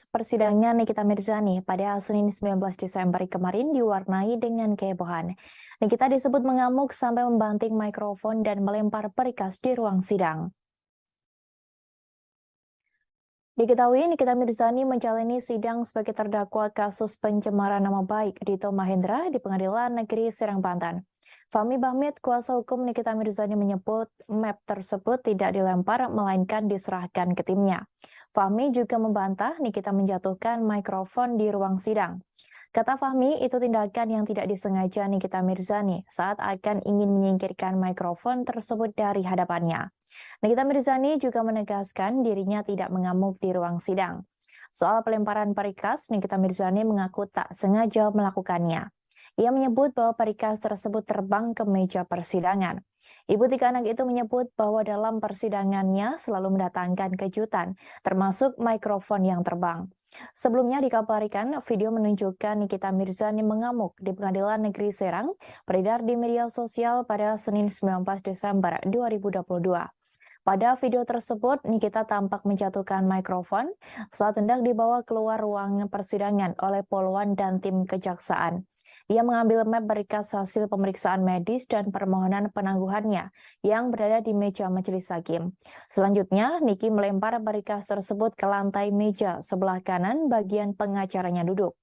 Persidangan Nikita Mirzani pada Senin 19 Desember kemarin diwarnai dengan kehebohan. Nikita disebut mengamuk sampai membanting mikrofon dan melempar berkas di ruang sidang. Diketahui Nikita Mirzani menjalani sidang sebagai terdakwa kasus pencemaran nama baik Dito Mahendra di Pengadilan Negeri Serang, Banten. Fahmi Bahmid, kuasa hukum Nikita Mirzani menyebut map tersebut tidak dilempar melainkan diserahkan ke timnya. Fahmi juga membantah Nikita menjatuhkan mikrofon di ruang sidang. Kata Fahmi, itu tindakan yang tidak disengaja Nikita Mirzani saat akan ingin menyingkirkan mikrofon tersebut dari hadapannya. Nikita Mirzani juga menegaskan dirinya tidak mengamuk di ruang sidang. Soal pelemparan berkas, Nikita Mirzani mengaku tak sengaja melakukannya. Ia menyebut bahwa berkas tersebut terbang ke meja persidangan. Ibu tiga anak itu menyebut bahwa dalam persidangannya selalu mendatangkan kejutan, termasuk mikrofon yang terbang. Sebelumnya dikabarkan video menunjukkan Nikita Mirzani mengamuk di Pengadilan Negeri Serang beredar di media sosial pada Senin 19 Desember 2022. Pada video tersebut, Nikita tampak menjatuhkan mikrofon saat hendak dibawa keluar ruang persidangan oleh Polwan dan tim kejaksaan. Ia mengambil map berkas hasil pemeriksaan medis dan permohonan penangguhannya yang berada di meja majelis hakim. Selanjutnya, Niki melempar berkas tersebut ke lantai meja sebelah kanan bagian pengacaranya duduk.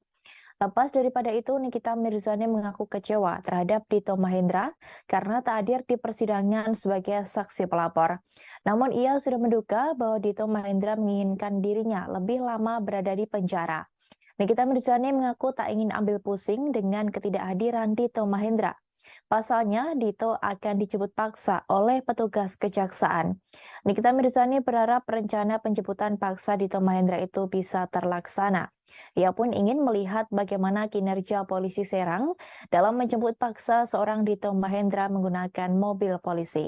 Lepas daripada itu, Nikita Mirzani mengaku kecewa terhadap Dito Mahendra karena tak hadir di persidangan sebagai saksi pelapor. Namun ia sudah menduga bahwa Dito Mahendra menginginkan dirinya lebih lama berada di penjara. Nikita Mirzani mengaku tak ingin ambil pusing dengan ketidakhadiran Dito Mahendra. Pasalnya, Dito akan dijemput paksa oleh petugas kejaksaan. Nikita Mirzani berharap rencana penjemputan paksa Dito Mahendra itu bisa terlaksana. Ia pun ingin melihat bagaimana kinerja polisi Serang dalam menjemput paksa seorang Dito Mahendra menggunakan mobil polisi.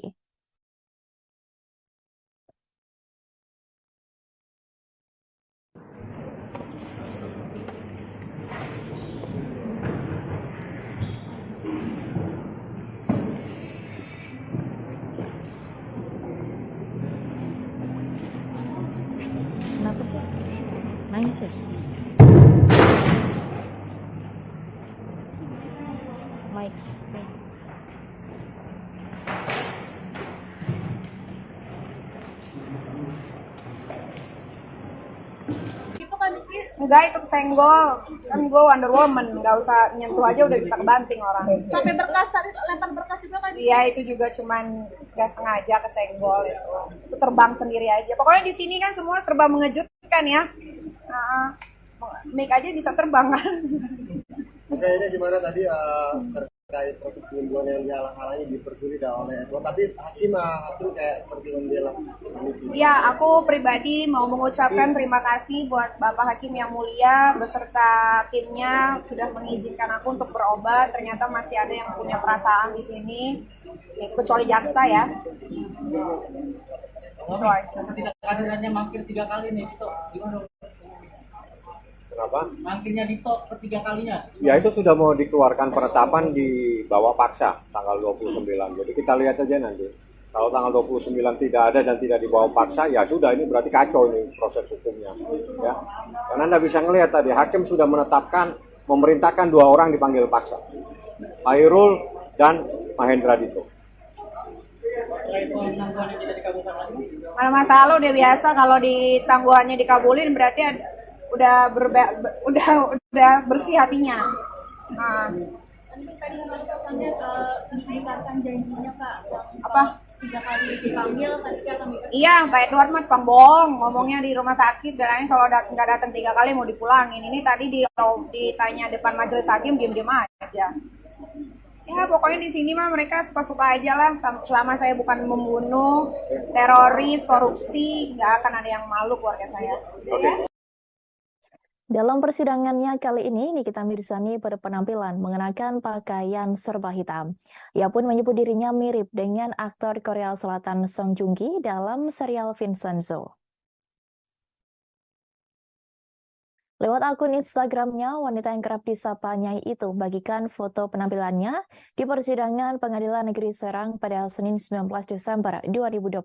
Kenapa sih? Nangis ya? Mike. Itu kan Niki. Enggak, itu kesenggol. Kan gue Wonder Woman, nggak usah nyentuh aja udah bisa kebanting orang. Sampai berkas tadi lempar berkas juga kan. Iya, itu juga cuman nggak sengaja kesenggol itu. Itu terbang sendiri aja. Pokoknya di sini kan semua serba mengejutkan ya. Mic aja bisa terbang kan. Kayaknya gimana tadi terkait proses penyembuhan yang dihalang-halangi dipersulit oleh Edward, tapi hakim kayak seperti membela. Ya, aku pribadi mau mengucapkan terima kasih buat Bapak Hakim yang mulia beserta timnya sudah mengizinkan aku untuk berobat. Ternyata masih ada yang punya perasaan di sini, ya, kecuali jaksa ya. Kehadirannya mangkir 3 kali nih, Dito. Gimana? Kenapa? Mangkirnya Dito ketiga kalinya. Ya itu sudah mau dikeluarkan penetapan di bawah paksa tanggal 29. Jadi kita lihat aja nanti. Kalau tanggal 29 tidak ada dan tidak dibawa paksa, ya sudah, ini berarti kacau ini proses hukumnya. Ya. Karena Anda bisa ngelihat tadi, hakim sudah menetapkan, memerintahkan 2 orang dipanggil paksa. Hairul dan Mahendra Dito. Mana masalah udah biasa kalau di tangguhannya dikabulin berarti udah bersih hatinya. Nah. Tadi katanya diingkarkan janjinya Kak. Apa? 3 kali dipanggil tadi akan Iya, Pak Edward mah tukang bohong, ngomongnya di rumah sakit, bilangnya kalau nggak datang 3 kali mau dipulangin. Ini tadi ditanya depan majelis hakim diem-diem aja. Ya pokoknya di sini mah mereka suka-suka aja lah. Selama saya bukan membunuh, teroris, korupsi, nggak akan ada yang malu keluarga saya. Ya. Dalam persidangannya kali ini, Nikita Mirzani berpenampilan mengenakan pakaian serba hitam. Ia pun menyebut dirinya mirip dengan aktor Korea Selatan Song Joong Ki dalam serial Vincenzo. Lewat akun Instagramnya, wanita yang kerap disapa Nyai itu bagikan foto penampilannya di persidangan Pengadilan Negeri Serang pada Senin 19 Desember 2022.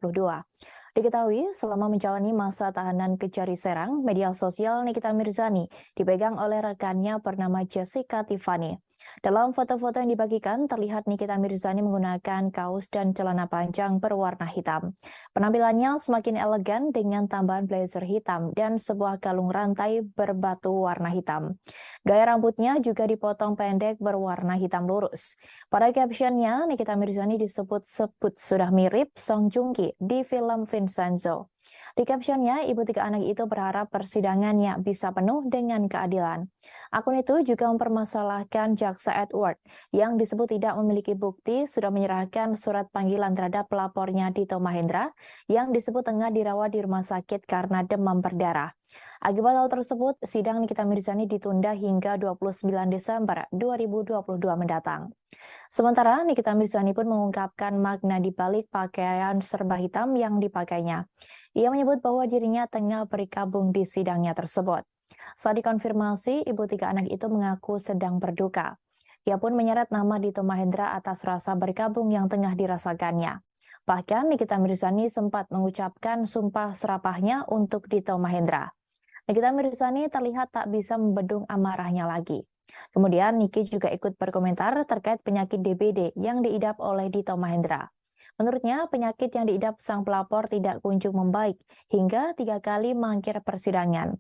Diketahui, selama menjalani masa tahanan Kejari Serang, media sosial Nikita Mirzani dipegang oleh rekannya bernama Jessica Tiffany. Dalam foto-foto yang dibagikan, terlihat Nikita Mirzani menggunakan kaos dan celana panjang berwarna hitam. Penampilannya semakin elegan dengan tambahan blazer hitam dan sebuah kalung rantai berbatu warna hitam. Gaya rambutnya juga dipotong pendek berwarna hitam lurus. Pada captionnya, Nikita Mirzani disebut-sebut sudah mirip Song Joong Ki di film Vincenzo. Di captionnya, ibu 3 anak itu berharap persidangannya bisa penuh dengan keadilan. Akun itu juga mempermasalahkan jaksa Edward yang disebut tidak memiliki bukti sudah menyerahkan surat panggilan terhadap pelapornya Dito Mahendra yang disebut tengah dirawat di rumah sakit karena demam berdarah. Akibat hal tersebut, sidang Nikita Mirzani ditunda hingga 29 Desember 2022 mendatang. Sementara Nikita Mirzani pun mengungkapkan makna di balik pakaian serba hitam yang dipakainya. Ia menyebut bahwa dirinya tengah berkabung di sidangnya tersebut. Saat dikonfirmasi, ibu 3 anak itu mengaku sedang berduka. Ia pun menyeret nama Dito Mahendra atas rasa berkabung yang tengah dirasakannya. Bahkan Nikita Mirzani sempat mengucapkan sumpah serapahnya untuk Dito Mahendra. Nikita Mirzani terlihat tak bisa membendung amarahnya lagi. Kemudian Niki juga ikut berkomentar terkait penyakit DBD yang diidap oleh Dito Mahendra. Menurutnya, penyakit yang diidap sang pelapor tidak kunjung membaik hingga 3 kali mangkir persidangan.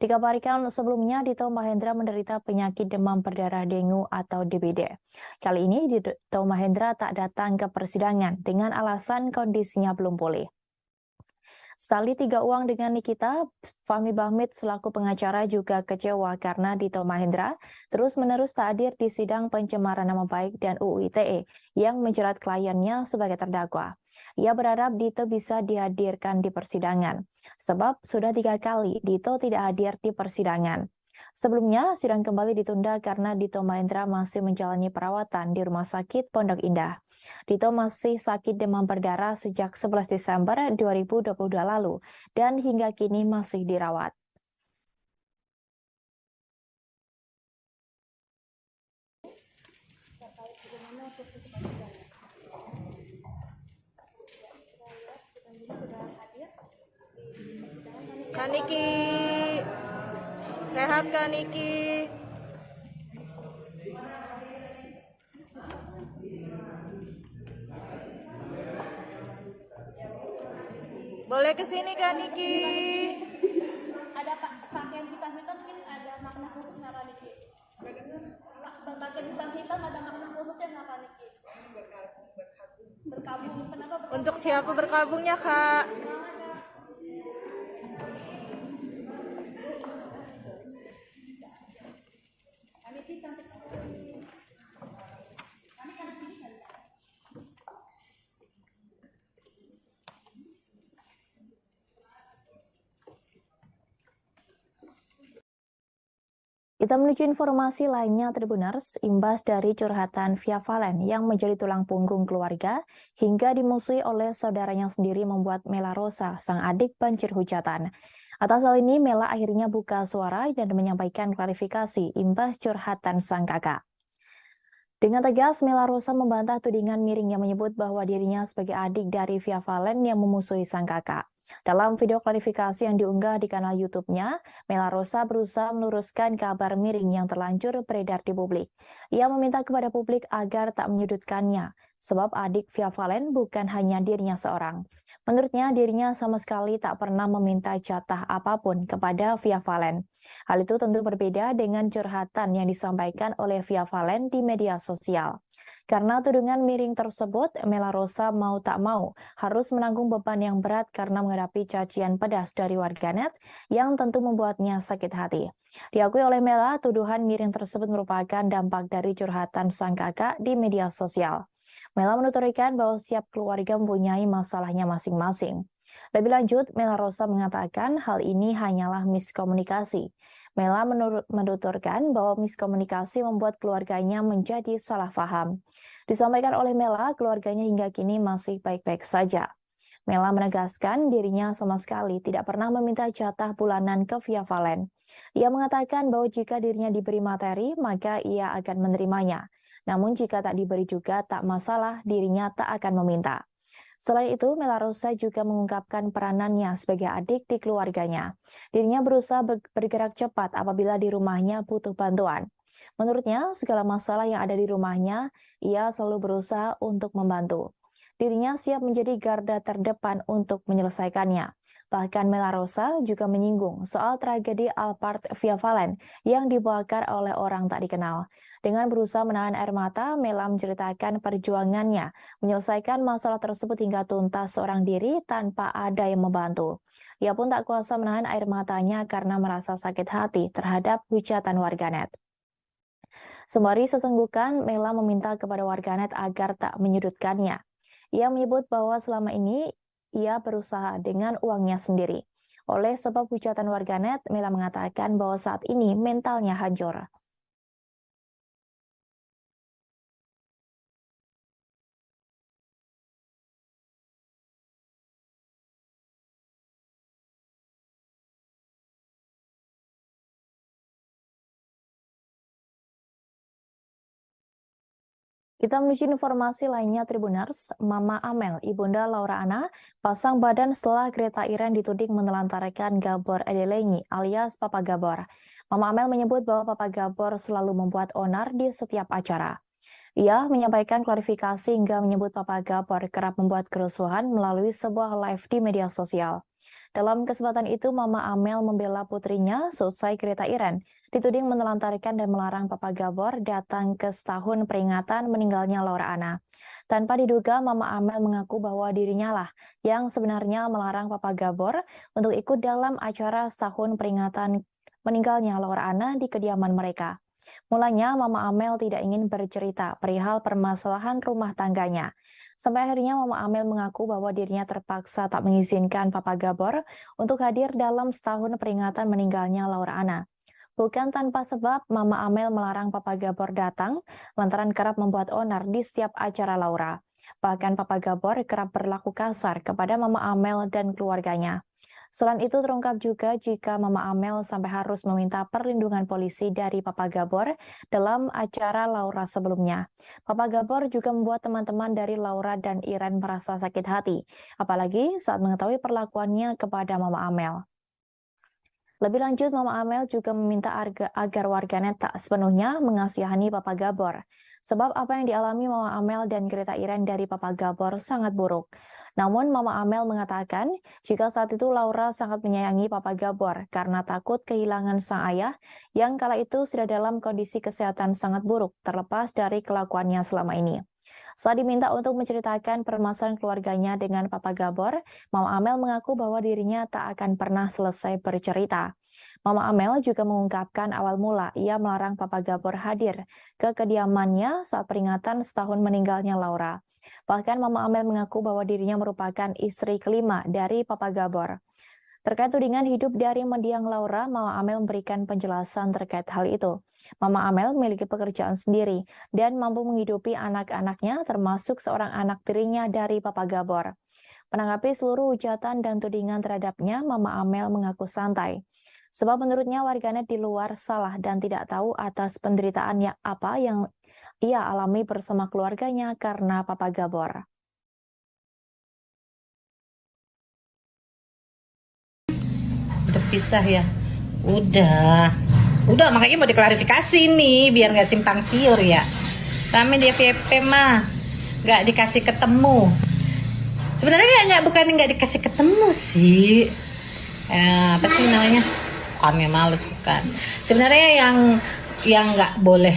Dikabarkan sebelumnya Dito Mahendra menderita penyakit demam berdarah dengue atau DBD. Kali ini Dito Mahendra tak datang ke persidangan dengan alasan kondisinya belum pulih. Setali 3 uang dengan Nikita, Fahmi Bahmid selaku pengacara juga kecewa karena Dito Mahendra terus-menerus tak hadir di sidang pencemaran nama baik dan UU ITE yang menjerat kliennya sebagai terdakwa. Ia berharap Dito bisa dihadirkan di persidangan, sebab sudah 3 kali Dito tidak hadir di persidangan. Sebelumnya, sidang kembali ditunda karena Dito Mahendra masih menjalani perawatan di Rumah Sakit Pondok Indah. Dito masih sakit demam berdarah sejak 11 Desember 2022 lalu dan hingga kini masih dirawat. Kak Niki, sehat Kak Niki? Boleh kesini Kak Niki? Ada pakaian hitam mungkin ada makna khususnya Kak Niki. Berpakaian hitam ada makna khususnya nggak Kak Niki? Berkabung. Kenapa berkabung? Untuk siapa berkabungnya Kak? Kak Niki cantik sekali. Kita menuju informasi lainnya, Tribuners, imbas dari curhatan Via Valen yang menjadi tulang punggung keluarga hingga dimusuhi oleh saudaranya sendiri membuat Mela Rosa, sang adik, banjir hujatan. Atas hal ini, Mela akhirnya buka suara dan menyampaikan klarifikasi imbas curhatan sang kakak. Dengan tegas, Mela Rosa membantah tudingan miring yang menyebut bahwa dirinya sebagai adik dari Via Valen yang memusuhi sang kakak. Dalam video klarifikasi yang diunggah di kanal YouTube-nya, Mela Rosa berusaha meluruskan kabar miring yang terlanjur beredar di publik. Ia meminta kepada publik agar tak menyudutkannya, sebab adik Via Valen bukan hanya dirinya seorang. Menurutnya, dirinya sama sekali tak pernah meminta jatah apapun kepada Via Valen. Hal itu tentu berbeda dengan curhatan yang disampaikan oleh Via Valen di media sosial. Karena tudingan miring tersebut, Mela Rosa mau tak mau harus menanggung beban yang berat karena menghadapi cacian pedas dari warganet yang tentu membuatnya sakit hati. Diakui oleh Mela, tuduhan miring tersebut merupakan dampak dari curhatan sang kakak di media sosial. Mela menuturkan bahwa setiap keluarga mempunyai masalahnya masing-masing. Lebih lanjut, Mela Rosa mengatakan hal ini hanyalah miskomunikasi. Mela menuturkan bahwa miskomunikasi membuat keluarganya menjadi salah paham. Disampaikan oleh Mela, keluarganya hingga kini masih baik-baik saja. Mela menegaskan dirinya sama sekali tidak pernah meminta jatah bulanan ke Via Valen. Ia mengatakan bahwa jika dirinya diberi materi, maka ia akan menerimanya. Namun jika tak diberi juga tak masalah, dirinya tak akan meminta. Selain itu, Mela Rosa juga mengungkapkan peranannya sebagai adik di keluarganya. Dirinya berusaha bergerak cepat apabila di rumahnya butuh bantuan. Menurutnya, segala masalah yang ada di rumahnya, ia selalu berusaha untuk membantu. Dirinya siap menjadi garda terdepan untuk menyelesaikannya. Bahkan Mela Rosa juga menyinggung soal tragedi Alphard Via Valen yang dibakar oleh orang tak dikenal. Dengan berusaha menahan air mata, Mela menceritakan perjuangannya menyelesaikan masalah tersebut hingga tuntas seorang diri tanpa ada yang membantu. Ia pun tak kuasa menahan air matanya karena merasa sakit hati terhadap hujatan warganet. Sembari sesenggukan, Mela meminta kepada warganet agar tak menyudutkannya. Ia menyebut bahwa selama ini ia berusaha dengan uangnya sendiri. Oleh sebab hujatan warganet, Mela mengatakan bahwa saat ini mentalnya hancur. Kita menuju informasi lainnya Tribuners. Mama Amel, ibunda Laura Anna, pasang badan setelah Greta Iren dituding menelantarkan Gabor Edelenyi alias Papa Gabor. Mama Amel menyebut bahwa Papa Gabor selalu membuat onar di setiap acara. Ia menyampaikan klarifikasi hingga menyebut Papa Gabor kerap membuat kerusuhan melalui sebuah live di media sosial. Dalam kesempatan itu, Mama Amel membela putrinya seusai Greta Iren dituding menelantarkan dan melarang Papa Gabor datang ke setahun peringatan meninggalnya Laura Anna. Tanpa diduga, Mama Amel mengaku bahwa dirinya lah yang sebenarnya melarang Papa Gabor untuk ikut dalam acara setahun peringatan meninggalnya Laura Anna di kediaman mereka. Mulanya, Mama Amel tidak ingin bercerita perihal permasalahan rumah tangganya. Sampai akhirnya Mama Amel mengaku bahwa dirinya terpaksa tak mengizinkan Papa Gabor untuk hadir dalam setahun peringatan meninggalnya Laura Anna. Bukan tanpa sebab, Mama Amel melarang Papa Gabor datang lantaran kerap membuat onar di setiap acara Laura. Bahkan Papa Gabor kerap berlaku kasar kepada Mama Amel dan keluarganya. Selain itu terungkap juga jika Mama Amel sampai harus meminta perlindungan polisi dari Papa Gabor dalam acara Laura sebelumnya. Papa Gabor juga membuat teman-teman dari Laura dan Iren merasa sakit hati, apalagi saat mengetahui perlakuannya kepada Mama Amel. Lebih lanjut, Mama Amel juga meminta agar warganet tak sepenuhnya mengasihani Papa Gabor. Sebab apa yang dialami Mama Amel dan Greta Iren dari Papa Gabor sangat buruk. Namun Mama Amel mengatakan jika saat itu Laura sangat menyayangi Papa Gabor karena takut kehilangan sang ayah yang kala itu sudah dalam kondisi kesehatan sangat buruk terlepas dari kelakuannya selama ini. Saat diminta untuk menceritakan permasalahan keluarganya dengan Papa Gabor, Mama Amel mengaku bahwa dirinya tak akan pernah selesai bercerita. Mama Amel juga mengungkapkan awal mula ia melarang Papa Gabor hadir ke kediamannya saat peringatan setahun meninggalnya Laura. Bahkan Mama Amel mengaku bahwa dirinya merupakan istri kelima dari Papa Gabor. Terkait tudingan hidup dari mendiang Laura, Mama Amel memberikan penjelasan terkait hal itu. Mama Amel memiliki pekerjaan sendiri dan mampu menghidupi anak-anaknya termasuk seorang anak tirinya dari Papa Gabor. Menanggapi seluruh hujatan dan tudingan terhadapnya, Mama Amel mengaku santai. Sebab menurutnya warganet di luar salah dan tidak tahu atas penderitaannya apa yang ia alami bersama keluarganya karena Papa Gabor. Udah pisah ya? Udah makanya mau diklarifikasi nih biar nggak simpang siur ya. Rame di FYP mah nggak dikasih ketemu. Sebenarnya bukan nggak dikasih ketemu sih. Apa sih namanya? Bukannya males, bukan. Sebenarnya yang nggak boleh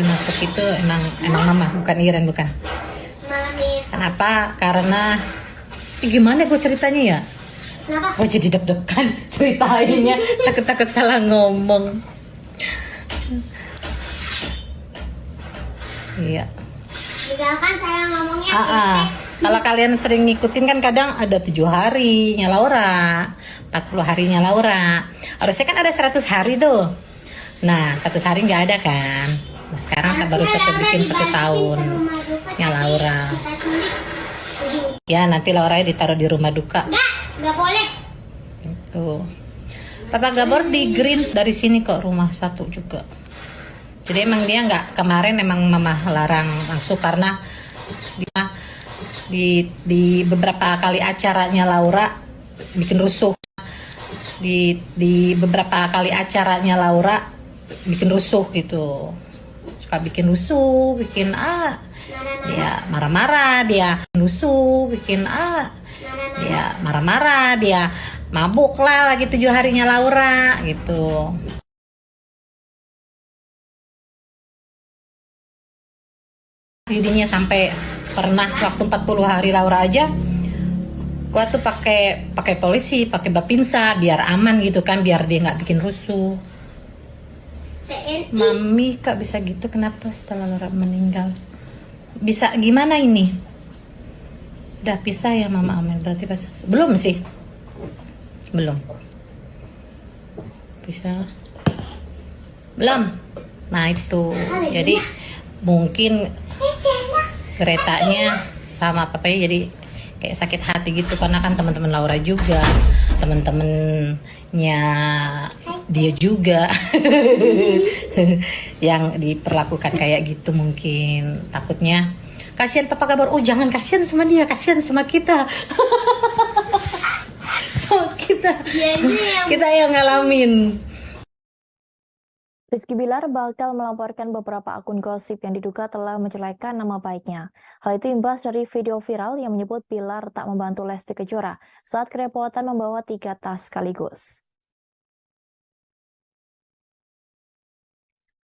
masuk itu emang Mama, bukan Iren, bukan. Kenapa? Karena gimana gue ceritanya ya? Kenapa? Gue jadi deg-degan ceritainnya, takut salah ngomong. Iya. Misalkan saya ngomongnya Kalau kalian sering ngikutin kan kadang ada 7 harinya Laura, 40 harinya Laura. Harusnya kan ada 100 hari tuh. Nah, 100 hari nggak ada kan. Nah, sekarang saya baru bikin 1 tahun ya Laura. Ya nanti Laura ditaruh di rumah duka. Nggak boleh. Tuh. Papa Gabor di green dari sini kok rumah 1 juga. Jadi emang dia nggak, kemarin emang Mama larang masuk karena dia di beberapa kali acaranya Laura bikin rusuh. Di beberapa kali acaranya Laura bikin rusuh gitu. Suka bikin rusuh, bikin dia marah-marah, dia rusuh, bikin dia marah-marah, dia mabuk lah lagi 7 harinya Laura gitu. Jadinya sampai pernah waktu 40 hari Laura aja gua tuh pakai polisi, pakai Bapinsa biar aman gitu kan, biar dia nggak bikin rusuh. Mami kak bisa gitu, kenapa setelah Laura meninggal? Bisa gimana ini? Udah pisah ya Mama Amel berarti pas? Belum sih. Belum. Pisah. Belum. Nah itu. Jadi mungkin Gretanya sama papanya jadi kayak sakit hati gitu karena kan teman-teman Laura juga, teman-temannya dia juga yang diperlakukan kayak gitu, mungkin takutnya kasihan Papa Gabor. Oh jangan, kasihan sama dia, kasihan sama kita. So, kita yang ngalamin. Rizky Bilar bakal melaporkan beberapa akun gosip yang diduga telah menjelekan nama baiknya. Hal itu imbas dari video viral yang menyebut Bilar tak membantu Lesti Kejora saat kerepotan membawa 3 tas sekaligus.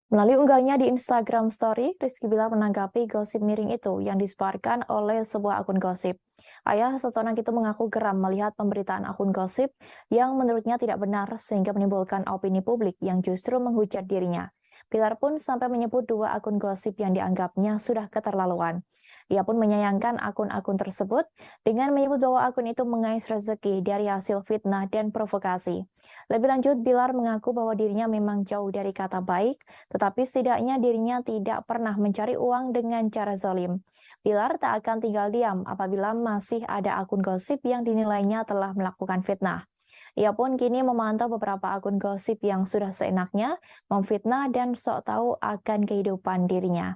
Melalui unggahnya di Instagram Story, Rizky Bilar menanggapi gosip miring itu yang disebarkan oleh sebuah akun gosip. Ayah satu anak itu mengaku geram melihat pemberitaan akun gosip yang menurutnya tidak benar sehingga menimbulkan opini publik yang justru menghujat dirinya. Bilar pun sampai menyebut 2 akun gosip yang dianggapnya sudah keterlaluan. Ia pun menyayangkan akun-akun tersebut dengan menyebut bahwa akun itu mengais rezeki dari hasil fitnah dan provokasi. Lebih lanjut, Bilar mengaku bahwa dirinya memang jauh dari kata baik, tetapi setidaknya dirinya tidak pernah mencari uang dengan cara zalim. Bilar tak akan tinggal diam apabila masih ada akun gosip yang dinilainya telah melakukan fitnah. Ia pun kini memantau beberapa akun gosip yang sudah seenaknya memfitnah dan sok tahu akan kehidupan dirinya.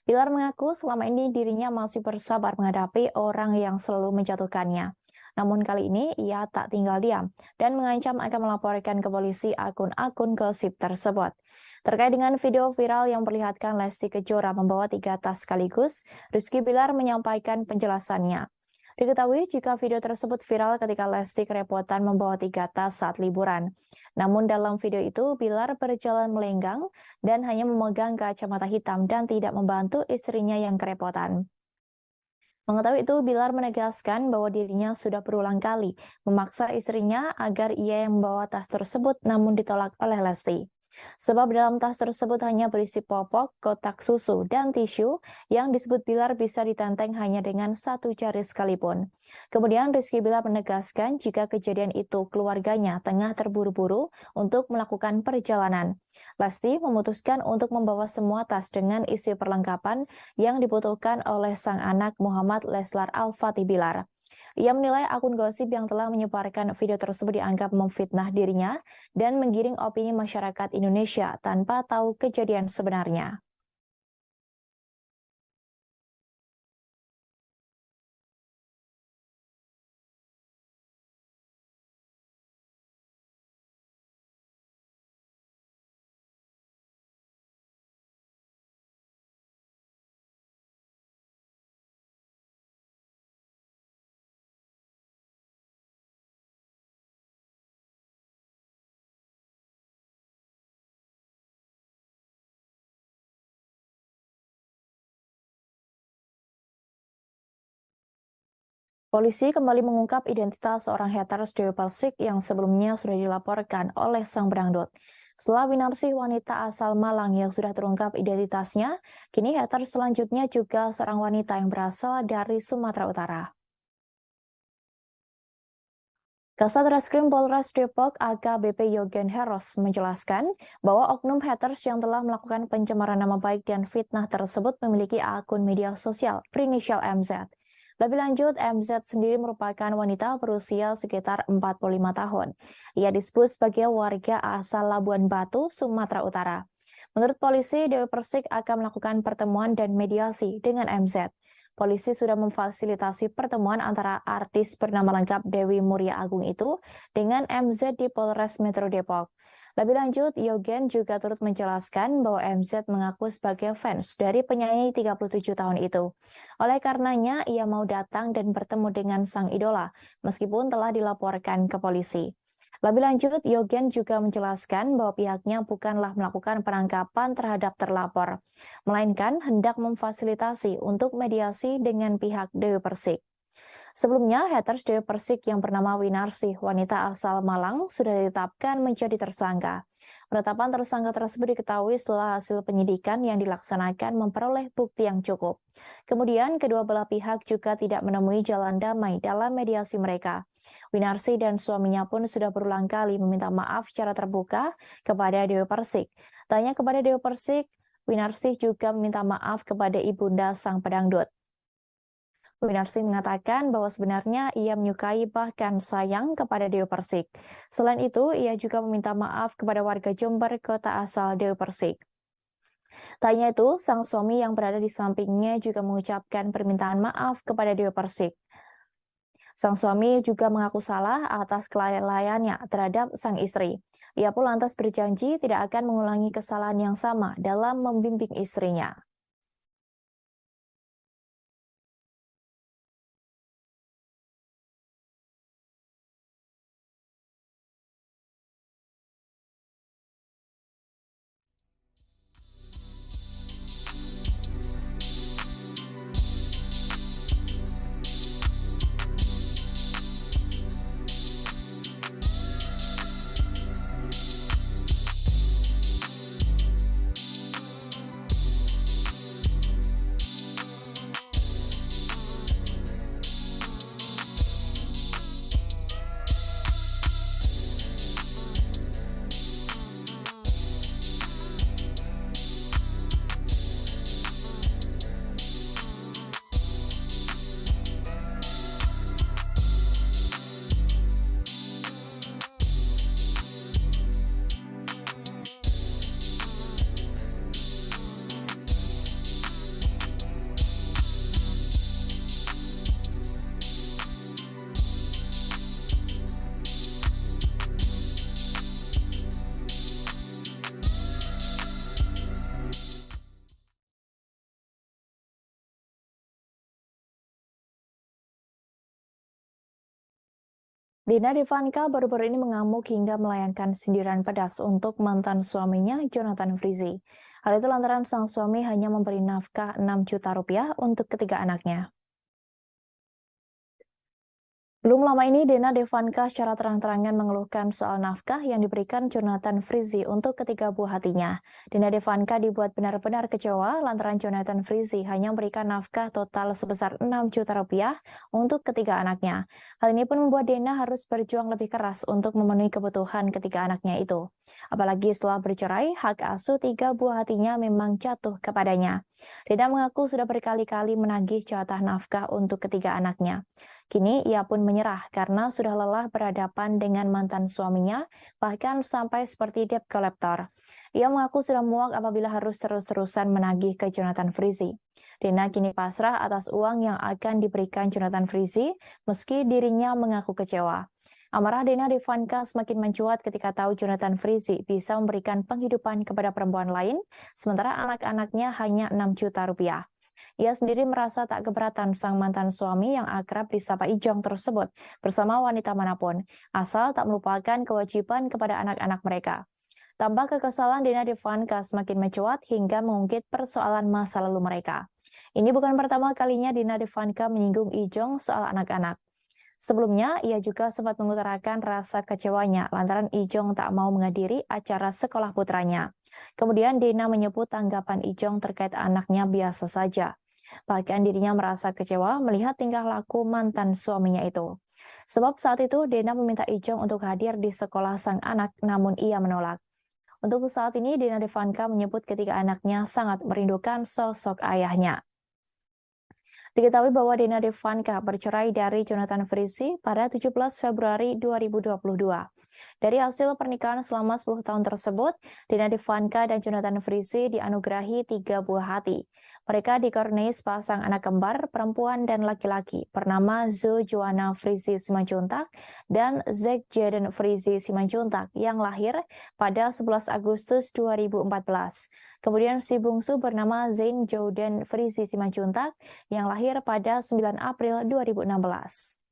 Bilar mengaku selama ini dirinya masih bersabar menghadapi orang yang selalu menjatuhkannya. Namun kali ini ia tak tinggal diam dan mengancam akan melaporkan ke polisi akun-akun gosip tersebut. Terkait dengan video viral yang memperlihatkan Lesti Kejora membawa 3 tas sekaligus, Rizky Bilar menyampaikan penjelasannya. Diketahui jika video tersebut viral ketika Lesti kerepotan membawa 3 tas saat liburan. Namun dalam video itu, Bilar berjalan melenggang dan hanya memegang kacamata hitam dan tidak membantu istrinya yang kerepotan. Mengetahui itu, Bilar menegaskan bahwa dirinya sudah berulang kali memaksa istrinya agar ia yang membawa tas tersebut namun ditolak oleh Lesti. Sebab dalam tas tersebut hanya berisi popok, kotak susu, dan tisu yang disebut Bilar bisa ditenteng hanya dengan 1 jari sekalipun. Kemudian Rizky Bilar menegaskan jika kejadian itu keluarganya tengah terburu-buru untuk melakukan perjalanan. Lesti memutuskan untuk membawa semua tas dengan isi perlengkapan yang dibutuhkan oleh sang anak Muhammad Leslar Al-Fatih Bilar. Ia menilai akun gosip yang telah menyebarkan video tersebut dianggap memfitnah dirinya dan menggiring opini masyarakat Indonesia tanpa tahu kejadian sebenarnya. Polisi kembali mengungkap identitas seorang haters Dewi Persik yang sebelumnya sudah dilaporkan oleh sang pedangdut. Setelah Winarsih wanita asal Malang yang sudah terungkap identitasnya, kini haters selanjutnya juga seorang wanita yang berasal dari Sumatera Utara. Kasat Reskrim Polres Depok AKBP Yogen Heros menjelaskan bahwa oknum haters yang telah melakukan pencemaran nama baik dan fitnah tersebut memiliki akun media sosial berinisial MZ. Lebih lanjut, MZ sendiri merupakan wanita berusia sekitar 45 tahun. Ia disebut sebagai warga asal Labuan Batu, Sumatera Utara. Menurut polisi, Dewi Persik akan melakukan pertemuan dan mediasi dengan MZ. Polisi sudah memfasilitasi pertemuan antara artis bernama lengkap Dewi Muria Agung itu dengan MZ di Polres Metro Depok. Lebih lanjut, Yogen juga turut menjelaskan bahwa MZ mengaku sebagai fans dari penyanyi 37 tahun itu. Oleh karenanya, ia mau datang dan bertemu dengan sang idola, meskipun telah dilaporkan ke polisi. Lebih lanjut, Yogen juga menjelaskan bahwa pihaknya bukanlah melakukan penangkapan terhadap terlapor, melainkan hendak memfasilitasi untuk mediasi dengan pihak Dewi Persik. Sebelumnya, haters Dewi Persik yang bernama Winarsih, wanita asal Malang, sudah ditetapkan menjadi tersangka. Penetapan tersangka tersebut diketahui setelah hasil penyidikan yang dilaksanakan memperoleh bukti yang cukup. Kemudian, kedua belah pihak juga tidak menemui jalan damai dalam mediasi mereka. Winarsih dan suaminya pun sudah berulang kali meminta maaf secara terbuka kepada Dewi Persik. Tanya kepada Dewi Persik, Winarsih juga meminta maaf kepada ibunda sang pedangdut. Winarsi mengatakan bahwa sebenarnya ia menyukai bahkan sayang kepada Dewi Persik. Selain itu, ia juga meminta maaf kepada warga Jember, kota asal Dewi Persik. Tak hanya itu, sang suami yang berada di sampingnya juga mengucapkan permintaan maaf kepada Dewi Persik. Sang suami juga mengaku salah atas kelalaiannya terhadap sang istri. Ia pun lantas berjanji tidak akan mengulangi kesalahan yang sama dalam membimbing istrinya. Dina Devanka baru-baru ini mengamuk hingga melayangkan sindiran pedas untuk mantan suaminya, Jonathan Frizzy. Hal itu lantaran sang suami hanya memberi nafkah 6 juta rupiah untuk ketiga anaknya. Belum lama ini, Dina Devanka secara terang-terangan mengeluhkan soal nafkah yang diberikan Jonathan Frizzy untuk ketiga buah hatinya. Dina Devanka dibuat benar-benar kecewa lantaran Jonathan Frizzy hanya memberikan nafkah total sebesar 6 juta rupiah untuk ketiga anaknya. Hal ini pun membuat Dina harus berjuang lebih keras untuk memenuhi kebutuhan ketiga anaknya itu. Apalagi setelah bercerai, hak asuh 3 buah hatinya memang jatuh kepadanya. Dina mengaku sudah berkali-kali menagih jatah nafkah untuk ketiga anaknya. Kini ia pun menyerah karena sudah lelah berhadapan dengan mantan suaminya, bahkan sampai seperti debt collector. Ia mengaku sudah muak apabila harus terus-terusan menagih ke Jonathan Frizzy. Dina kini pasrah atas uang yang akan diberikan Jonathan Frizzy, meski dirinya mengaku kecewa. Amarah Dina Devanka semakin mencuat ketika tahu Jonathan Frizzy bisa memberikan penghidupan kepada perempuan lain, sementara anak-anaknya hanya 6 juta rupiah. Ia sendiri merasa tak keberatan sang mantan suami yang akrab disapa Ijong tersebut bersama wanita manapun, asal tak melupakan kewajiban kepada anak-anak mereka. Tambah kekesalan, Dina Devanka semakin mencuat hingga mengungkit persoalan masa lalu mereka. Ini bukan pertama kalinya Dina Devanka menyinggung Ijong soal anak-anak. Sebelumnya, ia juga sempat mengutarakan rasa kecewanya lantaran Ijong tak mau menghadiri acara sekolah putranya. Kemudian Dina menyebut tanggapan Ijong terkait anaknya biasa saja. Bahkan dirinya merasa kecewa melihat tingkah laku mantan suaminya itu. Sebab saat itu Dina meminta Ijong untuk hadir di sekolah sang anak, namun ia menolak. Untuk saat ini, Dina Devanka menyebut ketika anaknya sangat merindukan sosok ayahnya. Diketahui bahwa Dina Devanka bercerai dari Jonathan Frizzy pada 17 Februari 2022. Dari hasil pernikahan selama 10 tahun tersebut, Dina Devanka dan Jonathan Frizzy dianugerahi 3 buah hati. Mereka dikaruniai sepasang anak kembar perempuan dan laki-laki bernama Zo Joanna Frizzy Simanjuntak dan Zack Jaden Frizzy Simanjuntak yang lahir pada 11 Agustus 2014. Kemudian si bungsu bernama Zain Jordan Frizzy Simanjuntak yang lahir pada 9 April 2016.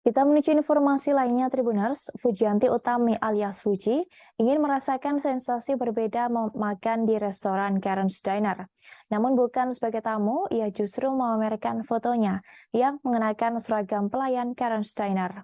Kita menuju informasi lainnya, Tribuners. Fujianti Utami alias Fuji ingin merasakan sensasi berbeda makan di restoran Karen's Diner. Namun bukan sebagai tamu, ia justru memamerkan fotonya yang mengenakan seragam pelayan Karen's Diner.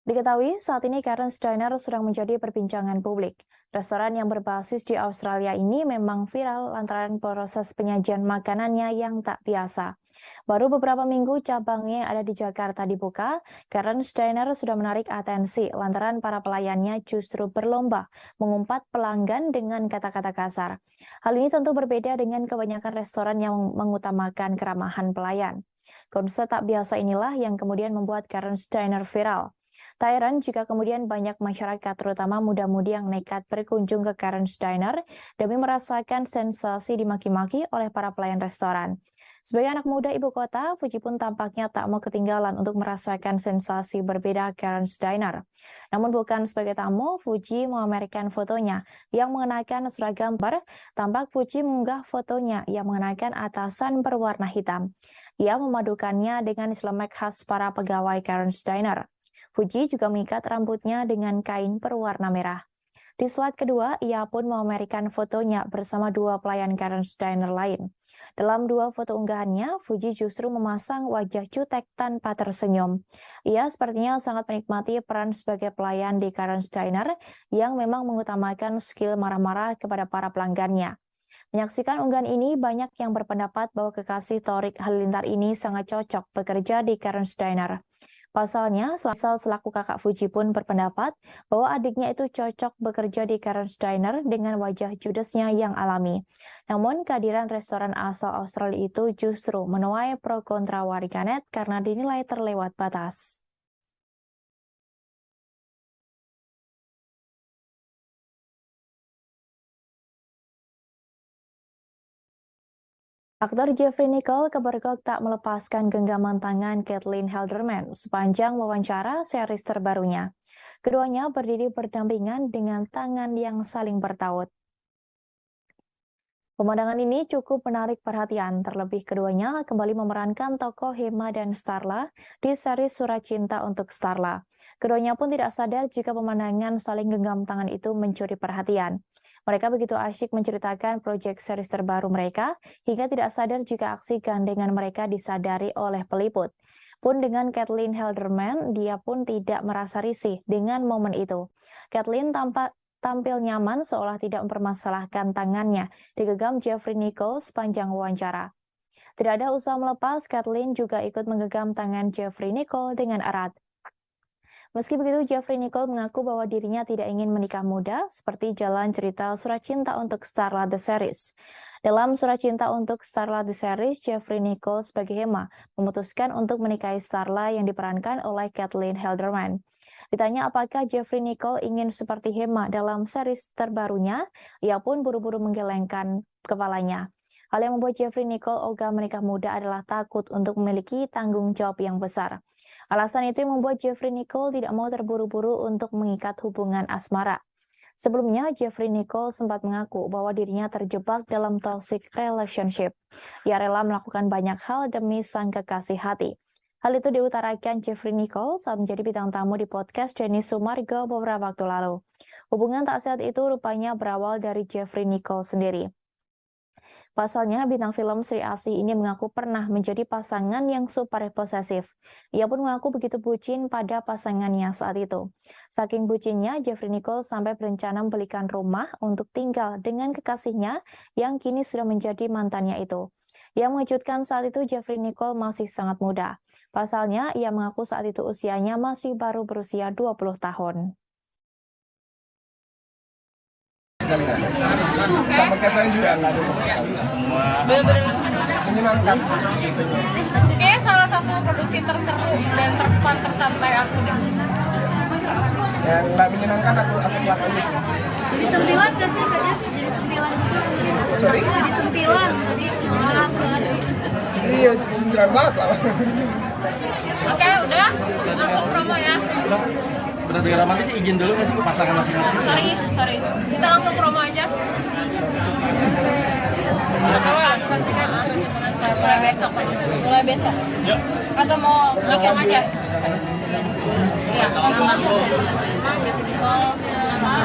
Diketahui saat ini Karen's Diner sedang menjadi perbincangan publik. Restoran yang berbasis di Australia ini memang viral lantaran proses penyajian makanannya yang tak biasa. Baru beberapa minggu cabangnya yang ada di Jakarta dibuka, Karen's Diner sudah menarik atensi lantaran para pelayannya justru berlomba mengumpat pelanggan dengan kata-kata kasar. Hal ini tentu berbeda dengan kebanyakan restoran yang mengutamakan keramahan pelayan. Konsep tak biasa inilah yang kemudian membuat Karen's Diner viral. Tak heran jika kemudian banyak masyarakat, terutama muda-mudi yang nekat berkunjung ke Karen's Diner demi merasakan sensasi dimaki-maki oleh para pelayan restoran. Sebagai anak muda ibu kota, Fuji pun tampaknya tak mau ketinggalan untuk merasakan sensasi berbeda Karen's Diner. Namun bukan sebagai tamu, Fuji memamerkan fotonya yang mengenakan seragam tampak Fuji mengunggah fotonya yang mengenakan atasan berwarna hitam. Ia memadukannya dengan selemek khas para pegawai Karen's Diner. Fuji juga mengikat rambutnya dengan kain berwarna merah. Di slide kedua, ia pun memamerkan fotonya bersama dua pelayan Karen's Diner lain. Dalam dua foto unggahannya, Fuji justru memasang wajah jutek tanpa tersenyum. Ia sepertinya sangat menikmati peran sebagai pelayan di Karen's Diner yang memang mengutamakan skill marah-marah kepada para pelanggannya. Menyaksikan unggahan ini, banyak yang berpendapat bahwa kekasih Thorik Halilintar ini sangat cocok bekerja di Karen's Diner. Pasalnya, selaku kakak Fuji pun berpendapat bahwa adiknya itu cocok bekerja di Karen's Diner dengan wajah judesnya yang alami. Namun, kehadiran restoran asal Australia itu justru menuai pro kontra warganet karena dinilai terlewat batas. Aktor Jeffrey Nicole kebergok tak melepaskan genggaman tangan Caitlin Halderman sepanjang wawancara series terbarunya. Keduanya berdiri berdampingan dengan tangan yang saling bertaut. Pemandangan ini cukup menarik perhatian, terlebih keduanya kembali memerankan tokoh Hema dan Starla di series Surat Cinta untuk Starla. Keduanya pun tidak sadar jika pemandangan saling genggam tangan itu mencuri perhatian. Mereka begitu asyik menceritakan proyek series terbaru mereka, hingga tidak sadar jika aksi gandengan mereka disadari oleh peliput. Pun dengan Caitlin Halderman, dia pun tidak merasa risih dengan momen itu. Caitlin tampil nyaman seolah tidak mempermasalahkan tangannya digenggam Jeffrey Nicole sepanjang wawancara. Tidak ada usaha melepas, Caitlin juga ikut menggenggam tangan Jeffrey Nicole dengan erat. Meski begitu, Jeffrey Nicole mengaku bahwa dirinya tidak ingin menikah muda, seperti jalan cerita Surat Cinta untuk Starla The Series. Dalam Surat Cinta untuk Starla The Series, Jeffrey Nicole sebagai Hema memutuskan untuk menikahi Starla yang diperankan oleh Caitlin Halderman. Ditanya apakah Jeffrey Nicole ingin seperti Hema dalam series terbarunya, ia pun buru-buru menggelengkan kepalanya. Hal yang membuat Jeffrey Nicole ogah menikah muda adalah takut untuk memiliki tanggung jawab yang besar. Alasan itu yang membuat Jeffrey Nicole tidak mau terburu-buru untuk mengikat hubungan asmara. Sebelumnya, Jeffrey Nicole sempat mengaku bahwa dirinya terjebak dalam toxic relationship. Ia rela melakukan banyak hal demi sang kekasih hati. Hal itu diutarakan Jeffrey Nicole saat menjadi bintang tamu di podcast Jenny Sumargo beberapa waktu lalu. Hubungan tak sehat itu rupanya berawal dari Jeffrey Nicole sendiri. Pasalnya, bintang film Sri Asih ini mengaku pernah menjadi pasangan yang super posesif. Ia pun mengaku begitu bucin pada pasangannya saat itu. Saking bucinnya, Jeffrey Nicole sampai berencana membelikan rumah untuk tinggal dengan kekasihnya yang kini sudah menjadi mantannya itu. Yang mengejutkan saat itu, Jeffrey Nicole masih sangat muda. Pasalnya, ia mengaku saat itu usianya masih baru berusia 20 tahun. Sekali nggak ada. Sama kayak saya juga nggak ada sama sekali. Semua Bener-bener menyenangkan. Kayaknya salah satu produksi terseru dan terfun tersantai aku deh. Yang nggak menyenangkan aku telat aja sih. Jadi sempilan gak sih kayaknya? Jadi sempilan gitu. Sorry? Jadi sempilan, jadi malah banget. Iya, sembilan banget lah. Oke, udah langsung promo ya. Berarti romantis izin dulu nggak sih ke pasangan masing-masing? Sorry. Kita langsung promo aja. Atau saksikan surat mulai besok. Mulai besok. Atau mau langsung aja? Iya, langsung aja.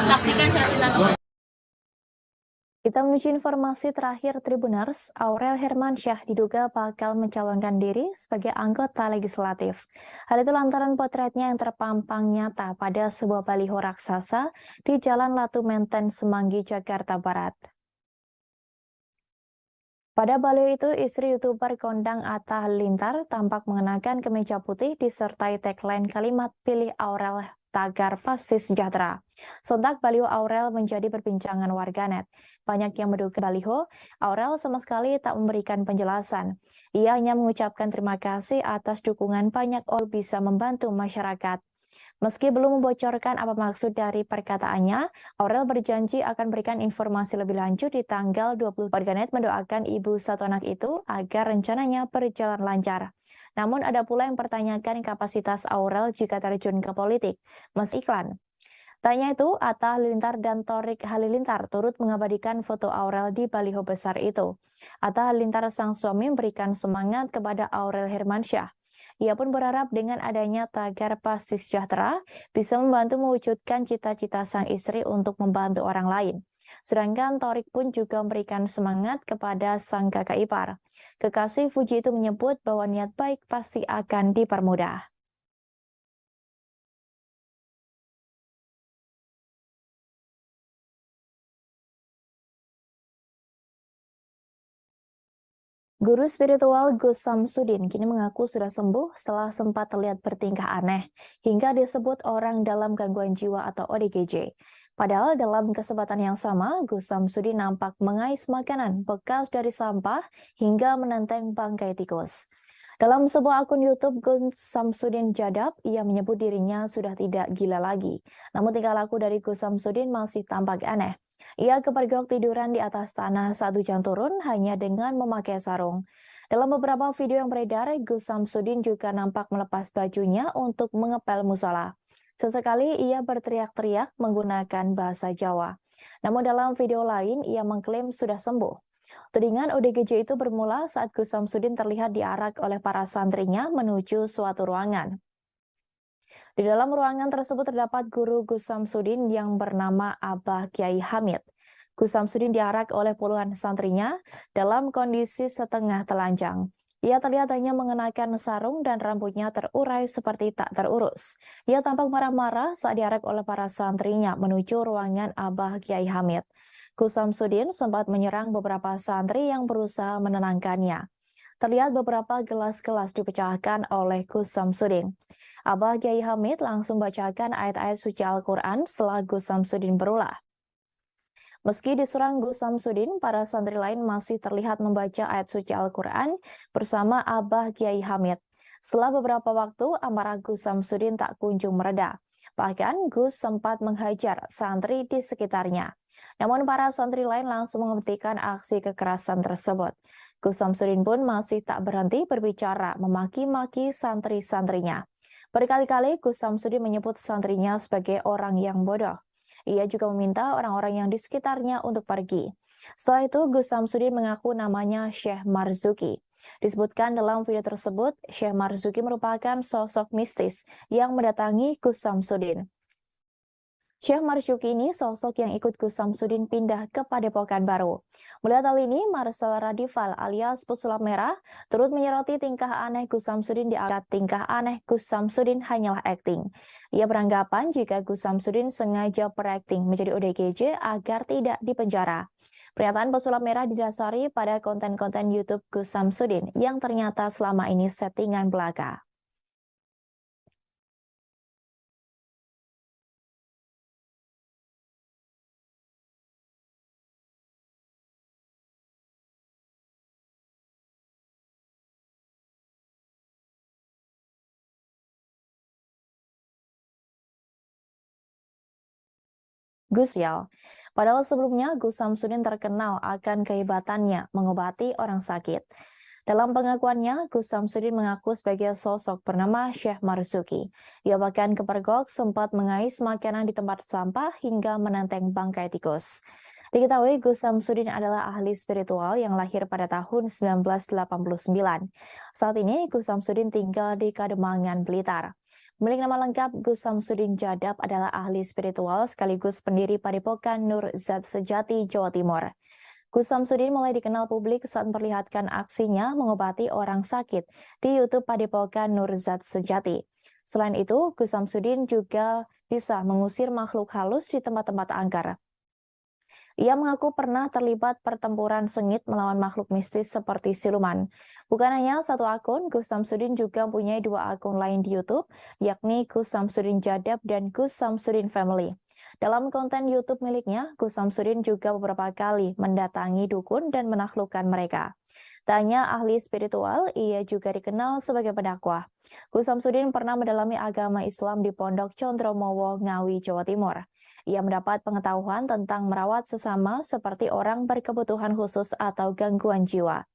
Saksikan surat. Kita menuju informasi terakhir Tribuners. Aurel Hermansyah diduga bakal mencalonkan diri sebagai anggota legislatif. Hal itu lantaran potretnya yang terpampang nyata pada sebuah baliho raksasa di Jalan Latu Menteng, Semanggi, Jakarta Barat. Pada baliho itu, istri YouTuber kondang Atta Halilintar tampak mengenakan kemeja putih disertai tagline kalimat "Pilih Aurel, tagar pasti sejahtera". Sontak baliho Aurel menjadi perbincangan warganet. Banyak yang menduga baliho Aurel sama sekali tak memberikan penjelasan. Ia hanya mengucapkan terima kasih atas dukungan banyak orang bisa membantu masyarakat. Meski belum membocorkan apa maksud dari perkataannya, Aurel berjanji akan berikan informasi lebih lanjut di tanggal 20. Warganet mendoakan ibu satu anak itu agar rencananya berjalan lancar. Namun ada pula yang mempertanyakan kapasitas Aurel jika terjun ke politik, meski iklan. Tanya itu, Atta Halilintar dan Thorik Halilintar turut mengabadikan foto Aurel di baliho besar itu. Atta Halilintar sang suami memberikan semangat kepada Aurel Hermansyah. Ia pun berharap dengan adanya tagar pasti sejahtera bisa membantu mewujudkan cita-cita sang istri untuk membantu orang lain. Sedangkan Thorik pun juga memberikan semangat kepada sang kakak ipar. Kekasih Fuji itu menyebut bahwa niat baik pasti akan dipermudah. Guru spiritual Gus Samsudin kini mengaku sudah sembuh setelah sempat terlihat bertingkah aneh, hingga disebut orang dalam gangguan jiwa atau ODGJ. Padahal dalam kesempatan yang sama, Gus Samsudin nampak mengais makanan bekas dari sampah hingga menenteng bangkai tikus. Dalam sebuah akun YouTube Gus Samsudin Jadab, ia menyebut dirinya sudah tidak gila lagi. Namun tingkah laku dari Gus Samsudin masih tampak aneh. Ia kepergok tiduran di atas tanah saat hujan turun hanya dengan memakai sarung. Dalam beberapa video yang beredar, Gus Samsudin juga nampak melepas bajunya untuk mengepel musola. Sesekali ia berteriak-teriak menggunakan bahasa Jawa. Namun dalam video lain, ia mengklaim sudah sembuh. Tudingan ODGJ itu bermula saat Gus Samsudin terlihat diarak oleh para santrinya menuju suatu ruangan. Di dalam ruangan tersebut terdapat guru Gus Samsudin yang bernama Abah Kiai Hamid. Gus Samsudin diarak oleh puluhan santrinya dalam kondisi setengah telanjang. Ia terlihat hanya mengenakan sarung dan rambutnya terurai seperti tak terurus. Ia tampak marah-marah saat diarak oleh para santrinya menuju ruangan Abah Kiai Hamid. Gus Samsudin sempat menyerang beberapa santri yang berusaha menenangkannya. Terlihat beberapa gelas-gelas dipecahkan oleh Gus Samsudin. Abah Kiai Hamid langsung bacakan ayat-ayat suci Al-Quran setelah Gus Samsudin berulah. Meski diserang Gus Samsudin, para santri lain masih terlihat membaca ayat suci Al-Quran bersama Abah Kiai Hamid. Setelah beberapa waktu, amarah Gus Samsudin tak kunjung mereda. Bahkan Gus sempat menghajar santri di sekitarnya. Namun para santri lain langsung menghentikan aksi kekerasan tersebut. Gus Samsudin pun masih tak berhenti berbicara memaki-maki santri-santrinya. Berkali-kali Gus Samsudin menyebut santrinya sebagai orang yang bodoh. Ia juga meminta orang-orang yang di sekitarnya untuk pergi. Setelah itu, Gus Samsudin mengaku namanya Syekh Marzuki. Disebutkan dalam video tersebut, Syekh Marzuki merupakan sosok mistis yang mendatangi Gus Samsudin. Syekh Marzuki ini sosok yang ikut Gus Samsudin pindah ke Padepokan Baru. Melihat hal ini, Marcel Radival alias Pesulap Merah turut menyoroti tingkah aneh Gus Samsudin dianggap tingkah aneh Gus Samsudin hanyalah akting. Ia beranggapan jika Gus Samsudin sengaja berakting menjadi ODGJ agar tidak dipenjara. Pernyataan Pesulap Merah didasari pada konten-konten YouTube Gus Samsudin yang ternyata selama ini settingan belaka. Gus Yal. Padahal sebelumnya Gus Samsudin terkenal akan kehebatannya mengobati orang sakit. Dalam pengakuannya, Gus Samsudin mengaku sebagai sosok bernama Syekh Marzuki. Ia bahkan kepergok sempat mengais makanan di tempat sampah hingga menenteng bangkai tikus. Diketahui Gus Samsudin adalah ahli spiritual yang lahir pada tahun 1989. Saat ini Gus Samsudin tinggal di Kademangan, Blitar. Pemilik nama lengkap Gus Samsudin Jadab adalah ahli spiritual sekaligus pendiri Padepokan Nur Zat Sejati, Jawa Timur. Gus Samsudin mulai dikenal publik saat memperlihatkan aksinya mengobati orang sakit di YouTube Padepokan Nur Zat Sejati. Selain itu, Gus Samsudin juga bisa mengusir makhluk halus di tempat-tempat angker. Ia mengaku pernah terlibat pertempuran sengit melawan makhluk mistis seperti siluman. Bukan hanya satu akun, Gus Samsudin juga mempunyai 2 akun lain di YouTube, yakni Gus Samsudin Jadab dan Gus Samsudin Family. Dalam konten YouTube miliknya, Gus Samsudin juga beberapa kali mendatangi dukun dan menaklukkan mereka. Tak hanya ahli spiritual, ia juga dikenal sebagai pendakwah. Gus Samsudin pernah mendalami agama Islam di Pondok Condromowo, Ngawi, Jawa Timur. Ia mendapat pengetahuan tentang merawat sesama seperti orang berkebutuhan khusus atau gangguan jiwa.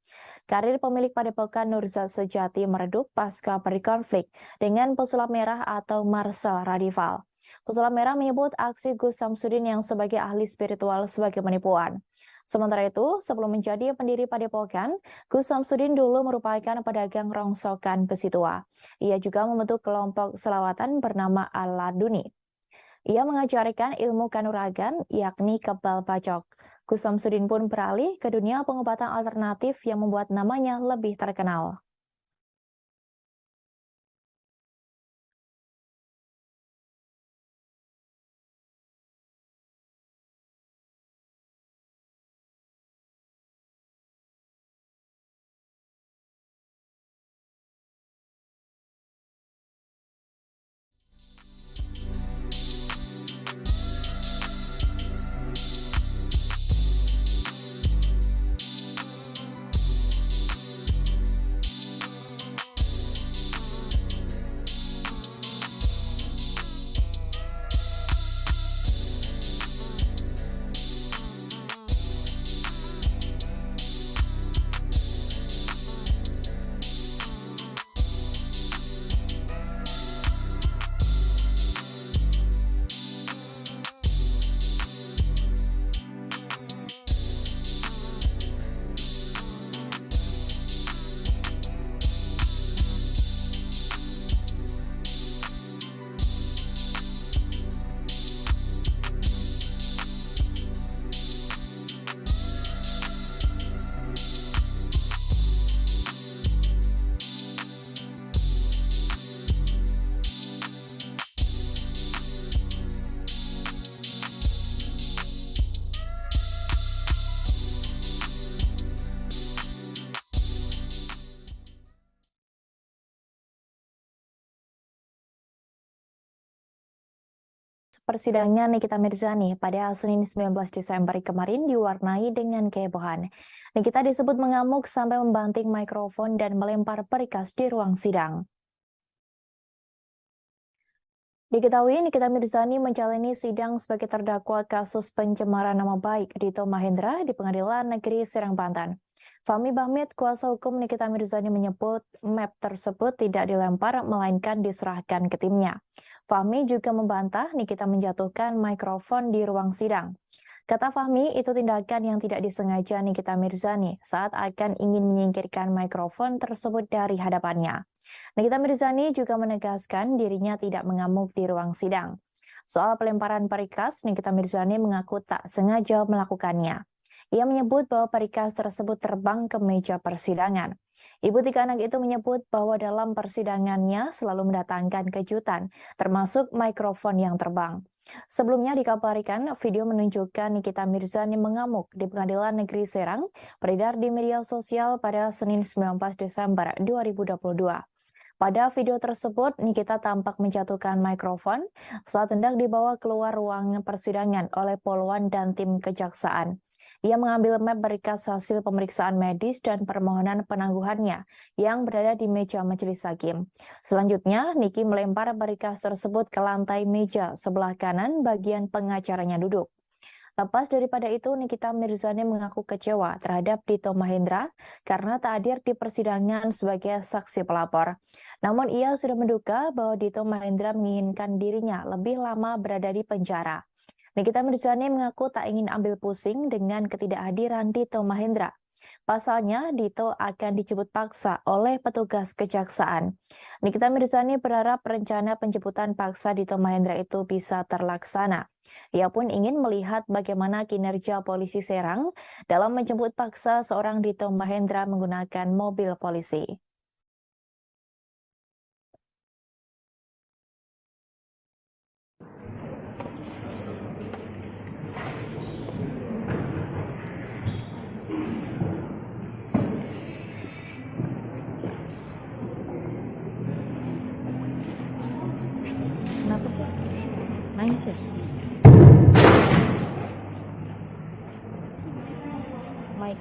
Karir pemilik Padepokan Nur Zat Sejati meredup pasca berkonflik dengan pesulap merah atau Marcel Radival. Pesulap merah menyebut aksi Gus Samsudin yang sebagai ahli spiritual sebagai penipuan. Sementara itu, sebelum menjadi pendiri Padepokan, Gus Samsudin dulu merupakan pedagang rongsokan besi tua. Ia juga membentuk kelompok selawatan bernama Al-Laduni. Ia mengajarkan ilmu kanuragan, yakni kebal bacok. Gus Samsudin pun beralih ke dunia pengobatan alternatif yang membuat namanya lebih terkenal. Persidangan Nikita Mirzani pada Senin 19 Desember kemarin diwarnai dengan kehebohan. Nikita disebut mengamuk sampai membanting mikrofon dan melempar berkas di ruang sidang. Diketahui Nikita Mirzani menjalani sidang sebagai terdakwa kasus pencemaran nama baik Dito Mahendra di Pengadilan Negeri Serang, Banten. Fahmi Bahmid, kuasa hukum Nikita Mirzani menyebut map tersebut tidak dilempar melainkan diserahkan ke timnya. Fahmi juga membantah Nikita menjatuhkan mikrofon di ruang sidang. Kata Fahmi, itu tindakan yang tidak disengaja Nikita Mirzani saat akan ingin menyingkirkan mikrofon tersebut dari hadapannya. Nikita Mirzani juga menegaskan dirinya tidak mengamuk di ruang sidang. Soal pelemparan berkas, Nikita Mirzani mengaku tak sengaja melakukannya. Ia menyebut bahwa berkas tersebut terbang ke meja persidangan. Ibu 3 anak itu menyebut bahwa dalam persidangannya selalu mendatangkan kejutan, termasuk mikrofon yang terbang. Sebelumnya dikabarkan video menunjukkan Nikita Mirzani mengamuk di Pengadilan Negeri Serang beredar di media sosial pada Senin 19 Desember 2022. Pada video tersebut, Nikita tampak menjatuhkan mikrofon saat hendak dibawa keluar ruang persidangan oleh poluan dan tim kejaksaan. Ia mengambil map berkas hasil pemeriksaan medis dan permohonan penangguhannya yang berada di meja majelis hakim. Selanjutnya, Niki melempar berkas tersebut ke lantai meja sebelah kanan bagian pengacaranya duduk. Lepas daripada itu, Nikita Mirzani mengaku kecewa terhadap Dito Mahendra karena tak hadir di persidangan sebagai saksi pelapor. Namun ia sudah menduga bahwa Dito Mahendra menginginkan dirinya lebih lama berada di penjara. Nikita Mirzani mengaku tak ingin ambil pusing dengan ketidakhadiran Dito Mahendra. Pasalnya, Dito akan dijemput paksa oleh petugas kejaksaan. Nikita Mirzani berharap rencana penjemputan paksa Dito Mahendra itu bisa terlaksana. Ia pun ingin melihat bagaimana kinerja polisi Serang dalam menjemput paksa seorang Dito Mahendra menggunakan mobil polisi. Kenapa sih? Nangis ya? Mike.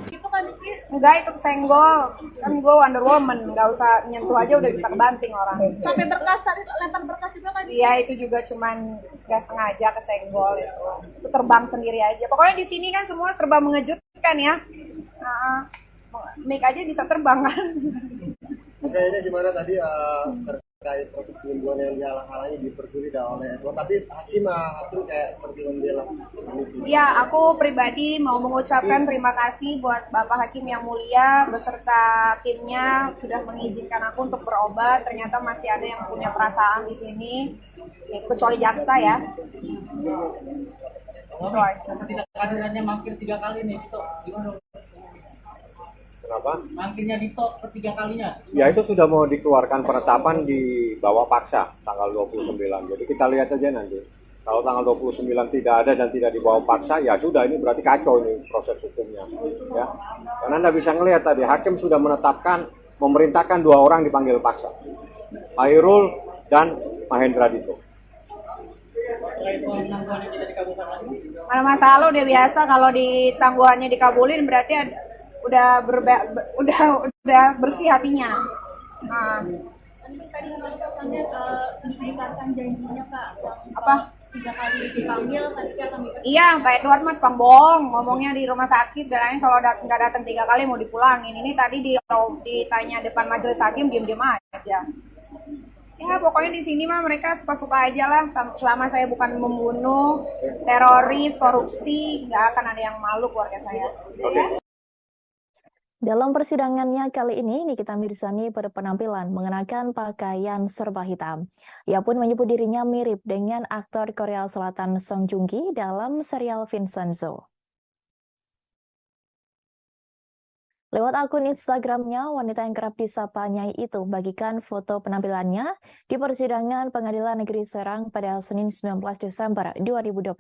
Itu kan Niki. Enggak, itu senggol. Kan gue Wonder Woman, nggak usah nyentuh aja udah bisa kebanting orang. Sampai berkas tadi lempar berkas juga kan. Iya, itu juga cuman nggak sengaja kesenggol itu. Itu terbang sendiri aja. Pokoknya di sini kan semua serba mengejutkan ya. Mic aja bisa terbang kan. Kayaknya gimana tadi terkait proses penyembuhan yang dihalang-halangi dipersulit oleh Edward, tapi hakim kayak seperti membela. Ya, aku pribadi mau mengucapkan terima kasih buat Bapak Hakim yang mulia beserta timnya sudah mengizinkan aku untuk berobat. Ternyata masih ada yang punya perasaan di sini, kecuali jaksa ya. Ketidakhadirannya mangkir 3 kali nih, Dito. Gimana? Kenapa? Mangkirnya Dito ketiga kalinya. Ya itu sudah mau dikeluarkan penetapan di bawah paksa tanggal 29. Jadi kita lihat aja nanti. Kalau tanggal 29 tidak ada dan tidak dibawa paksa, ya sudah, ini berarti kacau ini proses hukumnya. Ya. Karena Anda bisa ngelihat tadi, hakim sudah menetapkan, memerintahkan 2 orang dipanggil paksa. Hairul dan Mahendra Dito. Mana masalah udah biasa kalau di tangguhannya dikabulin berarti udah bersih hatinya. Tadi katanya diingkarkan janjinya Kak. Apa? 3 kali dipanggil tadi akan Iya, Pak Edward mah tukang bohong, ngomongnya di rumah sakit, bilangnya kalau nggak datang 3 kali mau dipulangin. Ini tadi ditanya depan majelis hakim diem-diem aja. Ya pokoknya di sini mah mereka suka-suka aja lah. Selama saya bukan membunuh, teroris, korupsi, nggak akan ada yang malu keluarga saya. Ya? Dalam persidangannya kali ini, Nikita Mirzani berpenampilan mengenakan pakaian serba hitam. Ia pun menyebut dirinya mirip dengan aktor Korea Selatan Song Joong Ki dalam serial Vincenzo. Lewat akun Instagramnya, wanita yang kerap disapa Nyai itu bagikan foto penampilannya di persidangan Pengadilan Negeri Serang pada Senin 19 Desember 2022.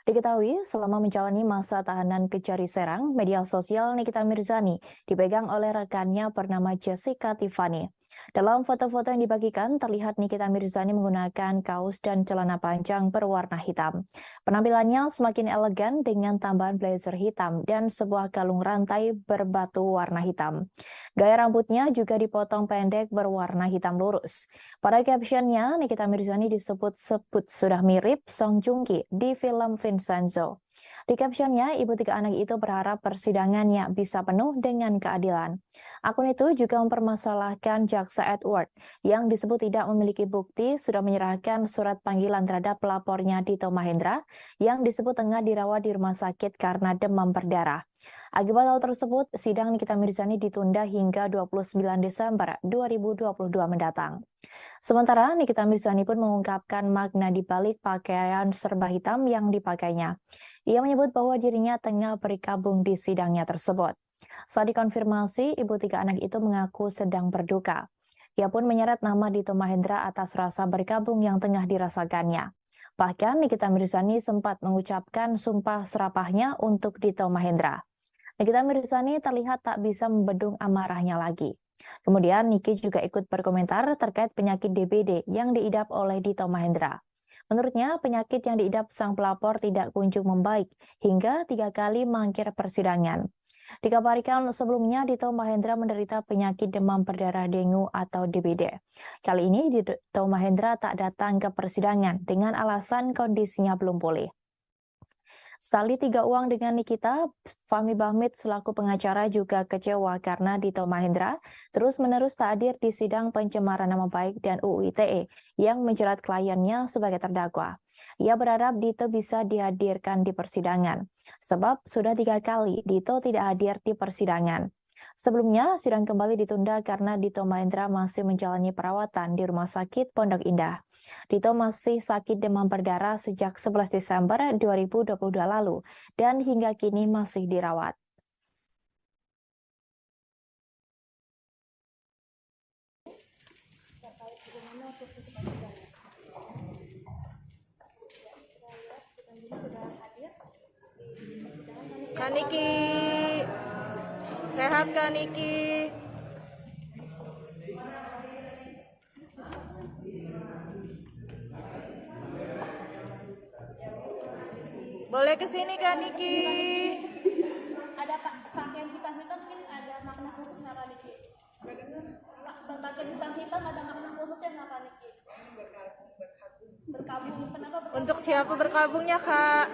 Diketahui, selama menjalani masa tahanan Kejari Serang, media sosial Nikita Mirzani dipegang oleh rekannya bernama Jessica Tiffany. Dalam foto-foto yang dibagikan, terlihat Nikita Mirzani menggunakan kaos dan celana panjang berwarna hitam. Penampilannya semakin elegan dengan tambahan blazer hitam dan sebuah kalung rantai berbatu warna hitam. Gaya rambutnya juga dipotong pendek berwarna hitam lurus. Pada captionnya, Nikita Mirzani disebut-sebut sudah mirip Song Joong Ki di film Vincenzo. Di captionnya, ibu 3 anak itu berharap persidangannya bisa penuh dengan keadilan. Akun itu juga mempermasalahkan jaksa Edward yang disebut tidak memiliki bukti sudah menyerahkan surat panggilan terhadap pelapornya Dito Mahendra yang disebut tengah dirawat di rumah sakit karena demam berdarah. Akibat hal tersebut, sidang Nikita Mirzani ditunda hingga 29 Desember 2022 mendatang. Sementara Nikita Mirzani pun mengungkapkan makna di balik pakaian serba hitam yang dipakainya. Ia menyebut bahwa dirinya tengah berkabung di sidangnya tersebut. Saat dikonfirmasi, ibu 3 anak itu mengaku sedang berduka. Ia pun menyeret nama Dito Mahendra atas rasa berkabung yang tengah dirasakannya. Bahkan Nikita Mirzani sempat mengucapkan sumpah serapahnya untuk Dito Mahendra. Nikita Mirzani terlihat tak bisa membendung amarahnya lagi. Kemudian Niki juga ikut berkomentar terkait penyakit DBD yang diidap oleh Dito Mahendra. Menurutnya, penyakit yang diidap sang pelapor tidak kunjung membaik hingga 3 kali mangkir persidangan. Dikabarkan sebelumnya Dito Mahendra menderita penyakit demam berdarah dengue atau DBD. Kali ini Dito Mahendra tak datang ke persidangan dengan alasan kondisinya belum pulih. Setali tiga uang dengan Nikita, Fahmi Bahmid selaku pengacara juga kecewa karena Dito Mahendra terus-menerus tak hadir di sidang pencemaran nama baik dan UU ITE yang menjerat kliennya sebagai terdakwa. Ia berharap Dito bisa dihadirkan di persidangan, sebab sudah 3 kali Dito tidak hadir di persidangan. Sebelumnya, sidang kembali ditunda karena Dito Mahendra masih menjalani perawatan di Rumah Sakit Pondok Indah. Dito masih sakit demam berdarah sejak 11 Desember 2022 lalu dan hingga kini masih dirawat. Kak Niki, sehat Kak Niki? Boleh kesini Kak Niki? Ada pakaian hitam mungkin ada makna khususnya Kak Niki. Berpakaian hitam ada makna khususnya nggak Kak Niki? Berkabung. Kenapa berkabung? Untuk siapa berkabungnya Kak?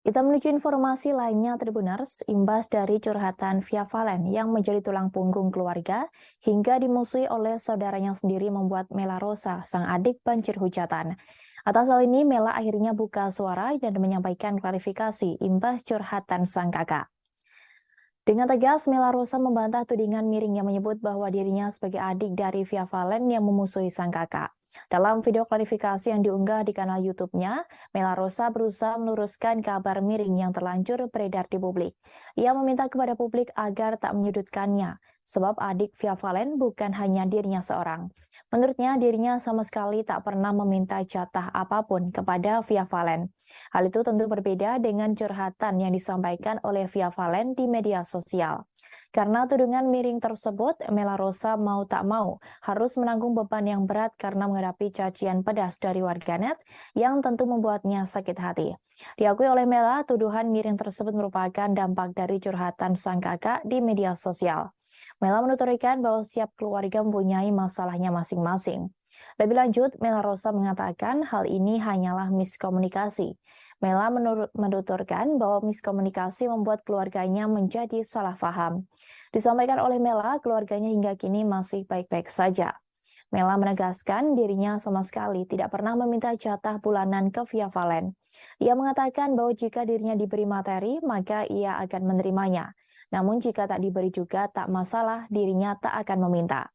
Kita menuju informasi lainnya Tribuners, imbas dari curhatan Via Valen yang menjadi tulang punggung keluarga hingga dimusuhi oleh saudaranya sendiri membuat Mela Rosa, sang adik banjir hujatan. Atas hal ini, Mela akhirnya buka suara dan menyampaikan klarifikasi imbas curhatan sang kakak. Dengan tegas, Mela Rosa membantah tudingan miring yang menyebut bahwa dirinya sebagai adik dari Via Valen yang memusuhi sang kakak. Dalam video klarifikasi yang diunggah di kanal YouTube-nya, Mela Rosa berusaha meluruskan kabar miring yang terlanjur beredar di publik. Ia meminta kepada publik agar tak menyudutkannya, sebab adik Via Valen bukan hanya dirinya seorang. Menurutnya, dirinya sama sekali tak pernah meminta jatah apapun kepada Via Valen. Hal itu tentu berbeda dengan curhatan yang disampaikan oleh Via Valen di media sosial. Karena tudingan miring tersebut, Mela Rosa mau tak mau harus menanggung beban yang berat karena menghadapi cacian pedas dari warganet yang tentu membuatnya sakit hati. Diakui oleh Mela, tuduhan miring tersebut merupakan dampak dari curhatan sang kakak di media sosial. Mela menuturkan bahwa setiap keluarga mempunyai masalahnya masing-masing. Lebih lanjut, Mela Rosa mengatakan hal ini hanyalah miskomunikasi. Mela menuturkan bahwa miskomunikasi membuat keluarganya menjadi salah paham. Disampaikan oleh Mela, keluarganya hingga kini masih baik-baik saja. Mela menegaskan dirinya sama sekali tidak pernah meminta jatah bulanan ke Via Valen. Ia mengatakan bahwa jika dirinya diberi materi, maka ia akan menerimanya. Namun jika tak diberi juga tak masalah, dirinya tak akan meminta.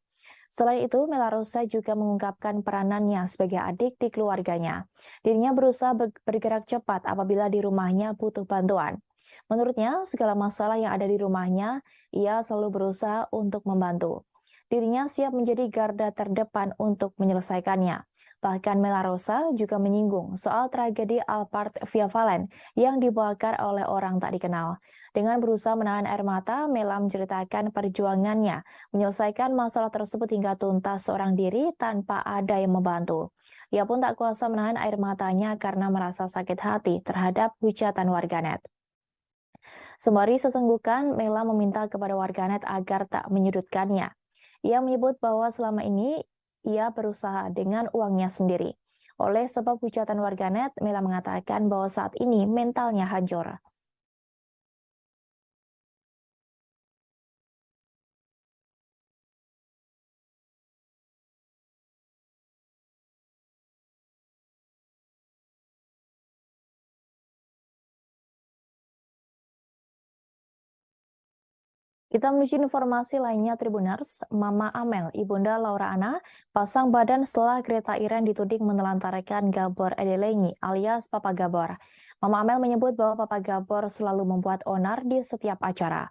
Selain itu, Mela Rosa juga mengungkapkan peranannya sebagai adik di keluarganya. Dirinya berusaha bergerak cepat apabila di rumahnya butuh bantuan. Menurutnya, segala masalah yang ada di rumahnya, ia selalu berusaha untuk membantu. Dirinya siap menjadi garda terdepan untuk menyelesaikannya. Bahkan Mela Rosa juga menyinggung soal tragedi Alphard Via Valen yang dibakar oleh orang tak dikenal. Dengan berusaha menahan air mata, Mela menceritakan perjuangannya menyelesaikan masalah tersebut hingga tuntas seorang diri tanpa ada yang membantu. Ia pun tak kuasa menahan air matanya karena merasa sakit hati terhadap hujatan warganet. Sembari sesenggukan, Mela meminta kepada warganet agar tak menyudutkannya. Ia menyebut bahwa selama ini ia berusaha dengan uangnya sendiri. Oleh sebab hujatan warganet, Mela mengatakan bahwa saat ini mentalnya hancur. Kita menuju informasi lainnya Tribuners, Mama Amel, Ibunda Laura Anna, pasang badan setelah Greta Iren dituding menelantarkan Gabor Edelengi alias Papa Gabor. Mama Amel menyebut bahwa Papa Gabor selalu membuat onar di setiap acara.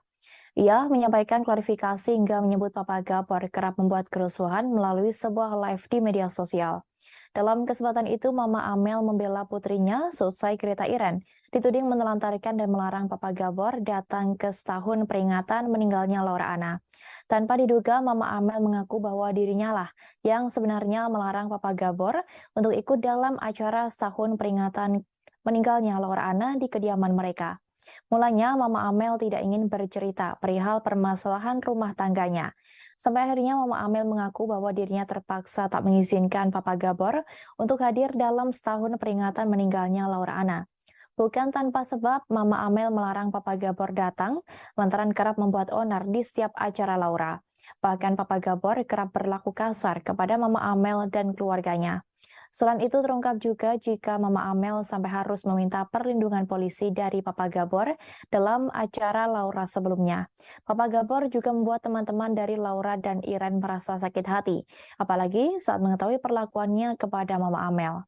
Ia menyampaikan klarifikasi hingga menyebut Papa Gabor kerap membuat kerusuhan melalui sebuah live di media sosial. Dalam kesempatan itu, Mama Amel membela putrinya seusai Greta Iren dituding menelantarkan dan melarang Papa Gabor datang ke setahun peringatan meninggalnya Laura Anna. Tanpa diduga, Mama Amel mengaku bahwa dirinya lah yang sebenarnya melarang Papa Gabor untuk ikut dalam acara setahun peringatan meninggalnya Laura Anna di kediaman mereka. Mulanya, Mama Amel tidak ingin bercerita perihal permasalahan rumah tangganya. Sampai akhirnya Mama Amel mengaku bahwa dirinya terpaksa tak mengizinkan Papa Gabor untuk hadir dalam setahun peringatan meninggalnya Laura Anna. Bukan tanpa sebab, Mama Amel melarang Papa Gabor datang lantaran kerap membuat onar di setiap acara Laura. Bahkan Papa Gabor kerap berlaku kasar kepada Mama Amel dan keluarganya. Selain itu, terungkap juga jika Mama Amel sampai harus meminta perlindungan polisi dari Papa Gabor dalam acara Laura sebelumnya. Papa Gabor juga membuat teman-teman dari Laura dan Iren merasa sakit hati, apalagi saat mengetahui perlakuannya kepada Mama Amel.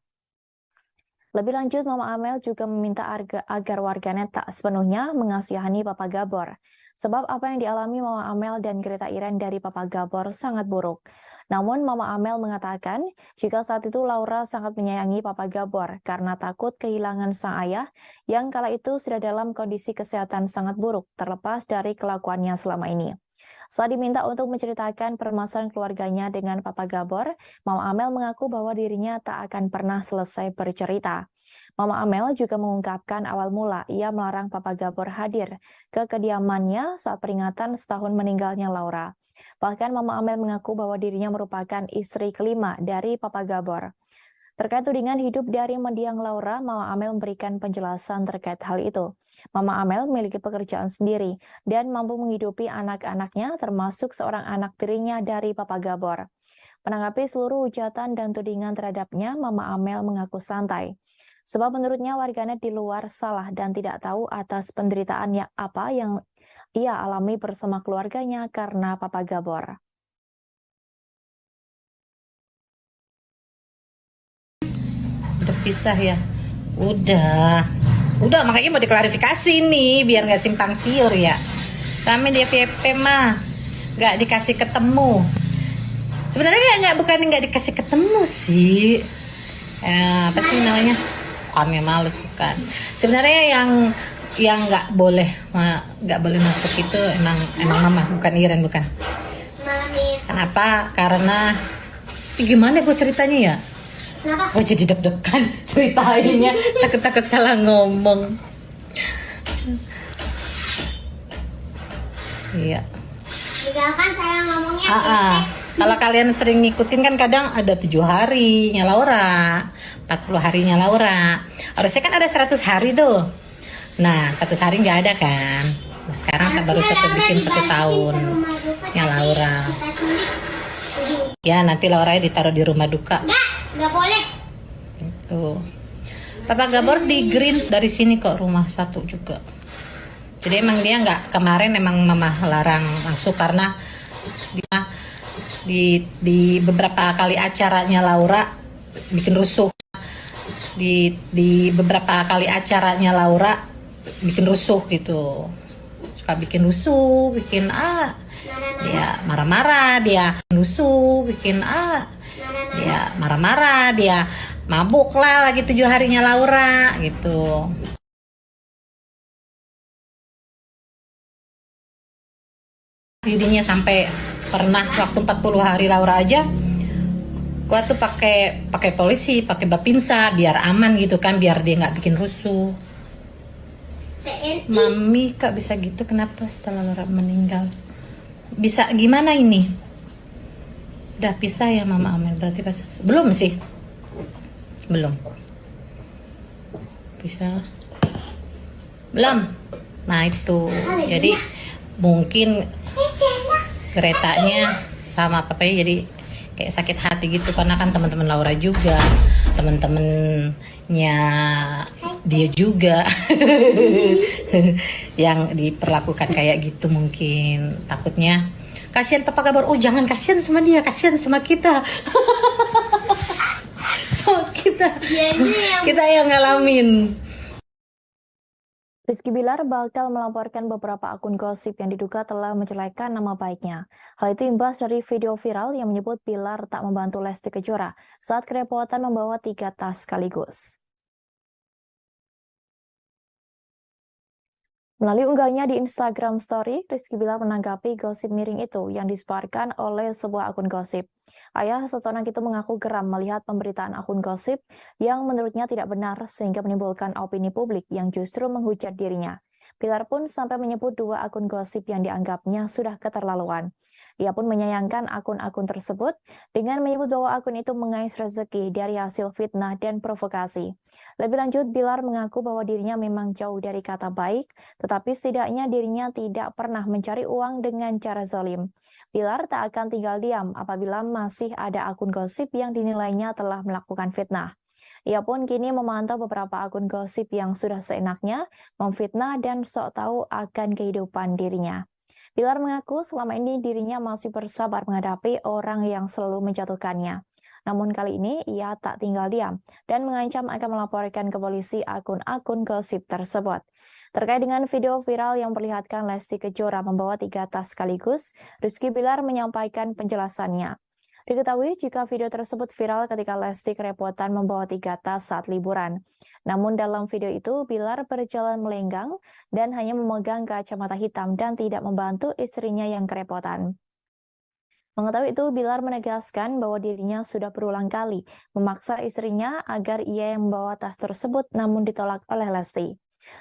Lebih lanjut, Mama Amel juga meminta agar warganet tak sepenuhnya mengasihani Papa Gabor. Sebab apa yang dialami Mama Amel dan Greta Iren dari Papa Gabor sangat buruk. Namun Mama Amel mengatakan jika saat itu Laura sangat menyayangi Papa Gabor karena takut kehilangan sang ayah yang kala itu sudah dalam kondisi kesehatan sangat buruk terlepas dari kelakuannya selama ini. Saat diminta untuk menceritakan permasalahan keluarganya dengan Papa Gabor, Mama Amel mengaku bahwa dirinya tak akan pernah selesai bercerita. Mama Amel juga mengungkapkan awal mula ia melarang Papa Gabor hadir ke kediamannya saat peringatan setahun meninggalnya Laura. Bahkan Mama Amel mengaku bahwa dirinya merupakan istri kelima dari Papa Gabor. Terkait tudingan hidup dari mendiang Laura, Mama Amel memberikan penjelasan terkait hal itu. Mama Amel memiliki pekerjaan sendiri dan mampu menghidupi anak-anaknya termasuk seorang anak tirinya dari Papa Gabor. Menanggapi seluruh hujatan dan tudingan terhadapnya, Mama Amel mengaku santai. Sebab menurutnya warganet di luar salah dan tidak tahu atas penderitaannya apa yang ia alami bersama keluarganya karena Papa Gabor. Udah pisah ya? Udah makanya mau diklarifikasi nih biar nggak simpang siur ya. Rame di FYP mah nggak dikasih ketemu. Sebenarnya bukan nggak dikasih ketemu sih. Apa sih namanya? Bukannya males, bukan. Sebenarnya yang nggak boleh masuk itu emang Mama, bukan Iren, bukan. Kenapa? Karena gimana gue ceritanya ya? Kenapa? Gue jadi deg-degan ceritainnya, takut salah ngomong. Iya. Misalkan saya ngomongnya Kalau kalian sering ngikutin kan kadang ada 7 harinya Laura, 40 harinya Laura. Harusnya kan ada 100 hari tuh. Nah, 100 hari nggak ada kan. Nah, sekarang baru saya bikin 1 tahun ya Laura. Ya nanti Laura ditaruh di rumah duka. Nggak boleh. Tuh. Papa Gabor di green dari sini kok rumah 1 juga. Jadi emang dia nggak, kemarin emang Mama larang masuk karena dia di beberapa kali acaranya Laura bikin rusuh. Di beberapa kali acaranya Laura bikin rusuh gitu. Suka bikin rusuh, bikin dia marah-marah, dia rusuh, bikin dia marah-marah, dia mabuk lah lagi 7 harinya Laura gitu. Jadinya sampai pernah waktu 40 hari Laura aja gua tuh pakai polisi, pakai Bapinsa biar aman gitu kan, biar dia nggak bikin rusuh. Mami kak bisa gitu, kenapa setelah Laura meninggal? Bisa gimana ini? Udah pisah ya Mama Amel berarti pas? Belum sih, belum bisa, belum. Nah itu jadi mungkin Gretanya sama papanya jadi kayak sakit hati gitu karena kan teman-teman Laura juga, teman-temannya dia juga yang diperlakukan kayak gitu, mungkin takutnya kasihan Papa Gabor. Oh jangan kasihan sama dia, kasihan sama kita. So kita yang ngalamin. Rizky Bilar bakal melaporkan beberapa akun gosip yang diduga telah menjelekan nama baiknya. Hal itu imbas dari video viral yang menyebut Bilar tak membantu Lesti Kejora saat kerepotan membawa 3 tas sekaligus. Melalui unggahnya di Instagram Story, Rizky Bilar menanggapi gosip miring itu yang disebarkan oleh sebuah akun gosip. Ayah satu anak itu mengaku geram melihat pemberitaan akun gosip yang menurutnya tidak benar sehingga menimbulkan opini publik yang justru menghujat dirinya. Bilar pun sampai menyebut 2 akun gosip yang dianggapnya sudah keterlaluan. Ia pun menyayangkan akun-akun tersebut dengan menyebut bahwa akun itu mengais rezeki dari hasil fitnah dan provokasi. Lebih lanjut, Bilar mengaku bahwa dirinya memang jauh dari kata baik, tetapi setidaknya dirinya tidak pernah mencari uang dengan cara zalim. Bilar tak akan tinggal diam apabila masih ada akun gosip yang dinilainya telah melakukan fitnah. Ia pun kini memantau beberapa akun gosip yang sudah seenaknya memfitnah dan sok tahu akan kehidupan dirinya. Bilar mengaku selama ini dirinya masih bersabar menghadapi orang yang selalu menjatuhkannya. Namun kali ini ia tak tinggal diam dan mengancam akan melaporkan ke polisi akun-akun gosip tersebut. Terkait dengan video viral yang memperlihatkan Lesti Kejora membawa 3 tas sekaligus, Rizky Bilar menyampaikan penjelasannya. Diketahui jika video tersebut viral ketika Lesti kerepotan membawa 3 tas saat liburan. Namun dalam video itu, Bilar berjalan melenggang dan hanya memegang kacamata hitam dan tidak membantu istrinya yang kerepotan. Mengetahui itu, Bilar menegaskan bahwa dirinya sudah berulang kali memaksa istrinya agar ia yang membawa tas tersebut namun ditolak oleh Lesti.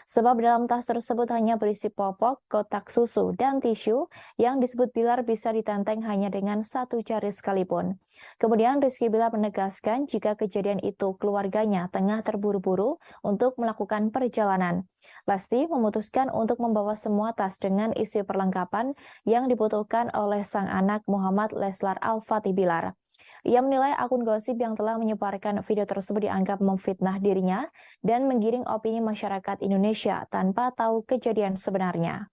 Sebab dalam tas tersebut hanya berisi popok, kotak susu, dan tisu yang disebut Bilar bisa ditenteng hanya dengan 1 jari sekalipun. Kemudian Rizky Bilar menegaskan jika kejadian itu keluarganya tengah terburu-buru untuk melakukan perjalanan. Lesti memutuskan untuk membawa semua tas dengan isi perlengkapan yang dibutuhkan oleh sang anak Muhammad Leslar Al-Fatih Bilar. Ia menilai akun gosip yang telah menyebarkan video tersebut dianggap memfitnah dirinya dan menggiring opini masyarakat Indonesia tanpa tahu kejadian sebenarnya.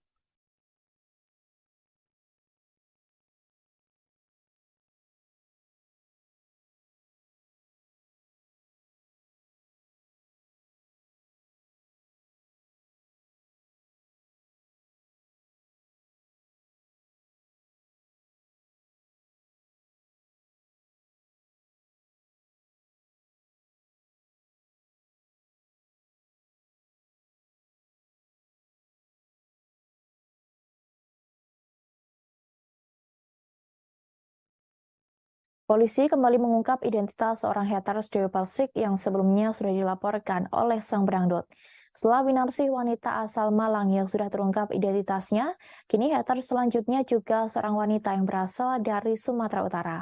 Polisi kembali mengungkap identitas seorang haters Dewi Persik yang sebelumnya sudah dilaporkan oleh sang pedangdut. Setelah Winarsih wanita asal Malang yang sudah terungkap identitasnya, kini haters selanjutnya juga seorang wanita yang berasal dari Sumatera Utara.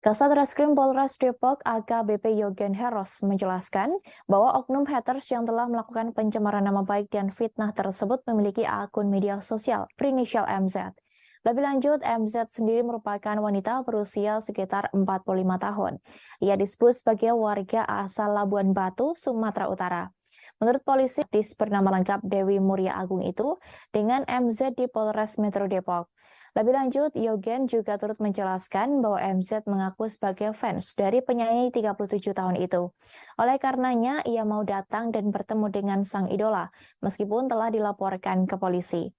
Kasat Reskrim Polres Depok AKBP Yogen Heros menjelaskan bahwa oknum haters yang telah melakukan pencemaran nama baik dan fitnah tersebut memiliki akun media sosial berinisial MZ. Lebih lanjut, MZ sendiri merupakan wanita berusia sekitar 45 tahun. Ia disebut sebagai warga asal Labuan Batu, Sumatera Utara. Menurut polisi, artis bernama lengkap Dewi Muria Agung itu dengan MZ di Polres Metro Depok. Lebih lanjut, Yogen juga turut menjelaskan bahwa MZ mengaku sebagai fans dari penyanyi 37 tahun itu. Oleh karenanya, ia mau datang dan bertemu dengan sang idola, meskipun telah dilaporkan ke polisi.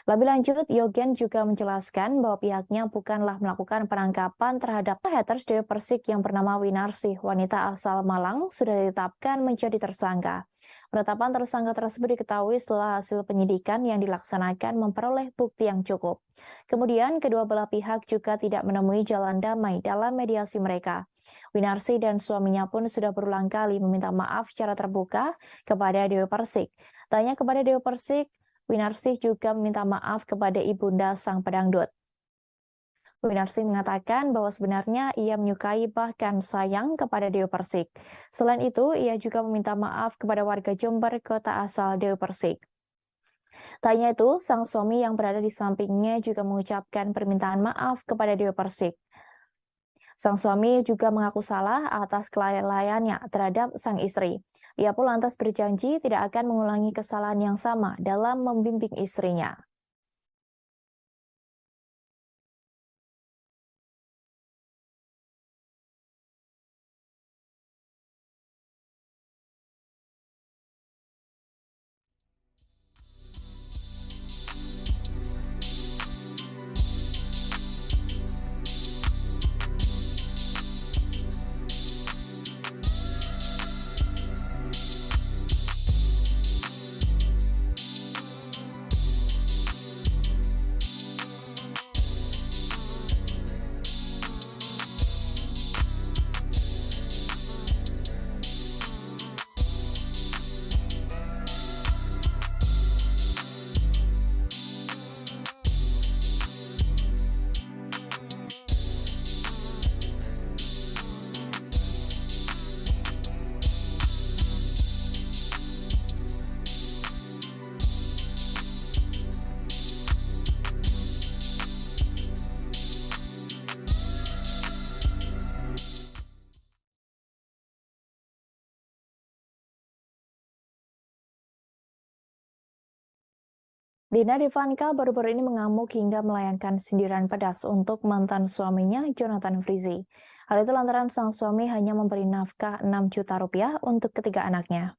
Lebih lanjut, Yogen juga menjelaskan bahwa pihaknya bukanlah melakukan penangkapan terhadap haters Dewi Persik yang bernama Winarsih, wanita asal Malang, sudah ditetapkan menjadi tersangka. Penetapan tersangka tersebut diketahui setelah hasil penyidikan yang dilaksanakan memperoleh bukti yang cukup. Kemudian, kedua belah pihak juga tidak menemui jalan damai dalam mediasi mereka. Winarsih dan suaminya pun sudah berulang kali meminta maaf secara terbuka kepada Dewi Persik. Tanya kepada Dewi Persik, Winarsih juga meminta maaf kepada ibunda sang pedangdut. Winarsih mengatakan bahwa sebenarnya ia menyukai bahkan sayang kepada Dewi Persik. Selain itu, ia juga meminta maaf kepada warga Jember, kota asal Dewi Persik. Tanya itu, sang suami yang berada di sampingnya juga mengucapkan permintaan maaf kepada Dewi Persik. Sang suami juga mengaku salah atas kelalaiannya terhadap sang istri. Ia pun lantas berjanji tidak akan mengulangi kesalahan yang sama dalam membimbing istrinya. Dina Devanka baru-baru ini mengamuk hingga melayangkan sindiran pedas untuk mantan suaminya Jonathan Frizzy. Hal itu lantaran sang suami hanya memberi nafkah 6 juta rupiah untuk ketiga anaknya.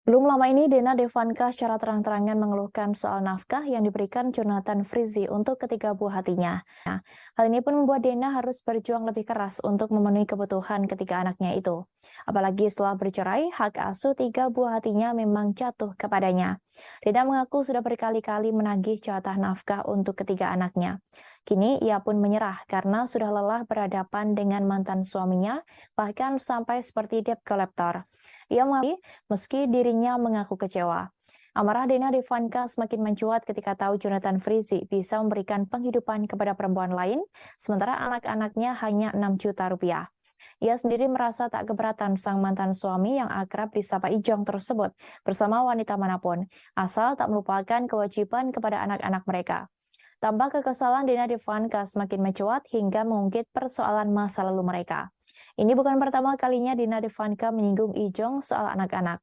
Belum lama ini, Dina Devanka secara terang-terangan mengeluhkan soal nafkah yang diberikan Jonathan Frizzy untuk ketiga buah hatinya. Nah, hal ini pun membuat Dina harus berjuang lebih keras untuk memenuhi kebutuhan ketiga anaknya itu. Apalagi setelah bercerai, hak asuh 3 buah hatinya memang jatuh kepadanya. Dina mengaku sudah berkali-kali menagih jatah nafkah untuk ketiga anaknya. Kini ia pun menyerah karena sudah lelah berhadapan dengan mantan suaminya, bahkan sampai seperti debt collector. Ia mengakui meski dirinya mengaku kecewa. Amarah Dina Devanka semakin mencuat ketika tahu Jonathan Frizzy bisa memberikan penghidupan kepada perempuan lain, sementara anak-anaknya hanya 6 juta rupiah. Ia sendiri merasa tak keberatan sang mantan suami yang akrab disapa Ijong tersebut bersama wanita manapun, asal tak melupakan kewajiban kepada anak-anak mereka. Tambah kekesalan, Dina Devanka semakin mencuat hingga mengungkit persoalan masa lalu mereka. Ini bukan pertama kalinya Dina Devanka menyinggung Ijong soal anak-anak.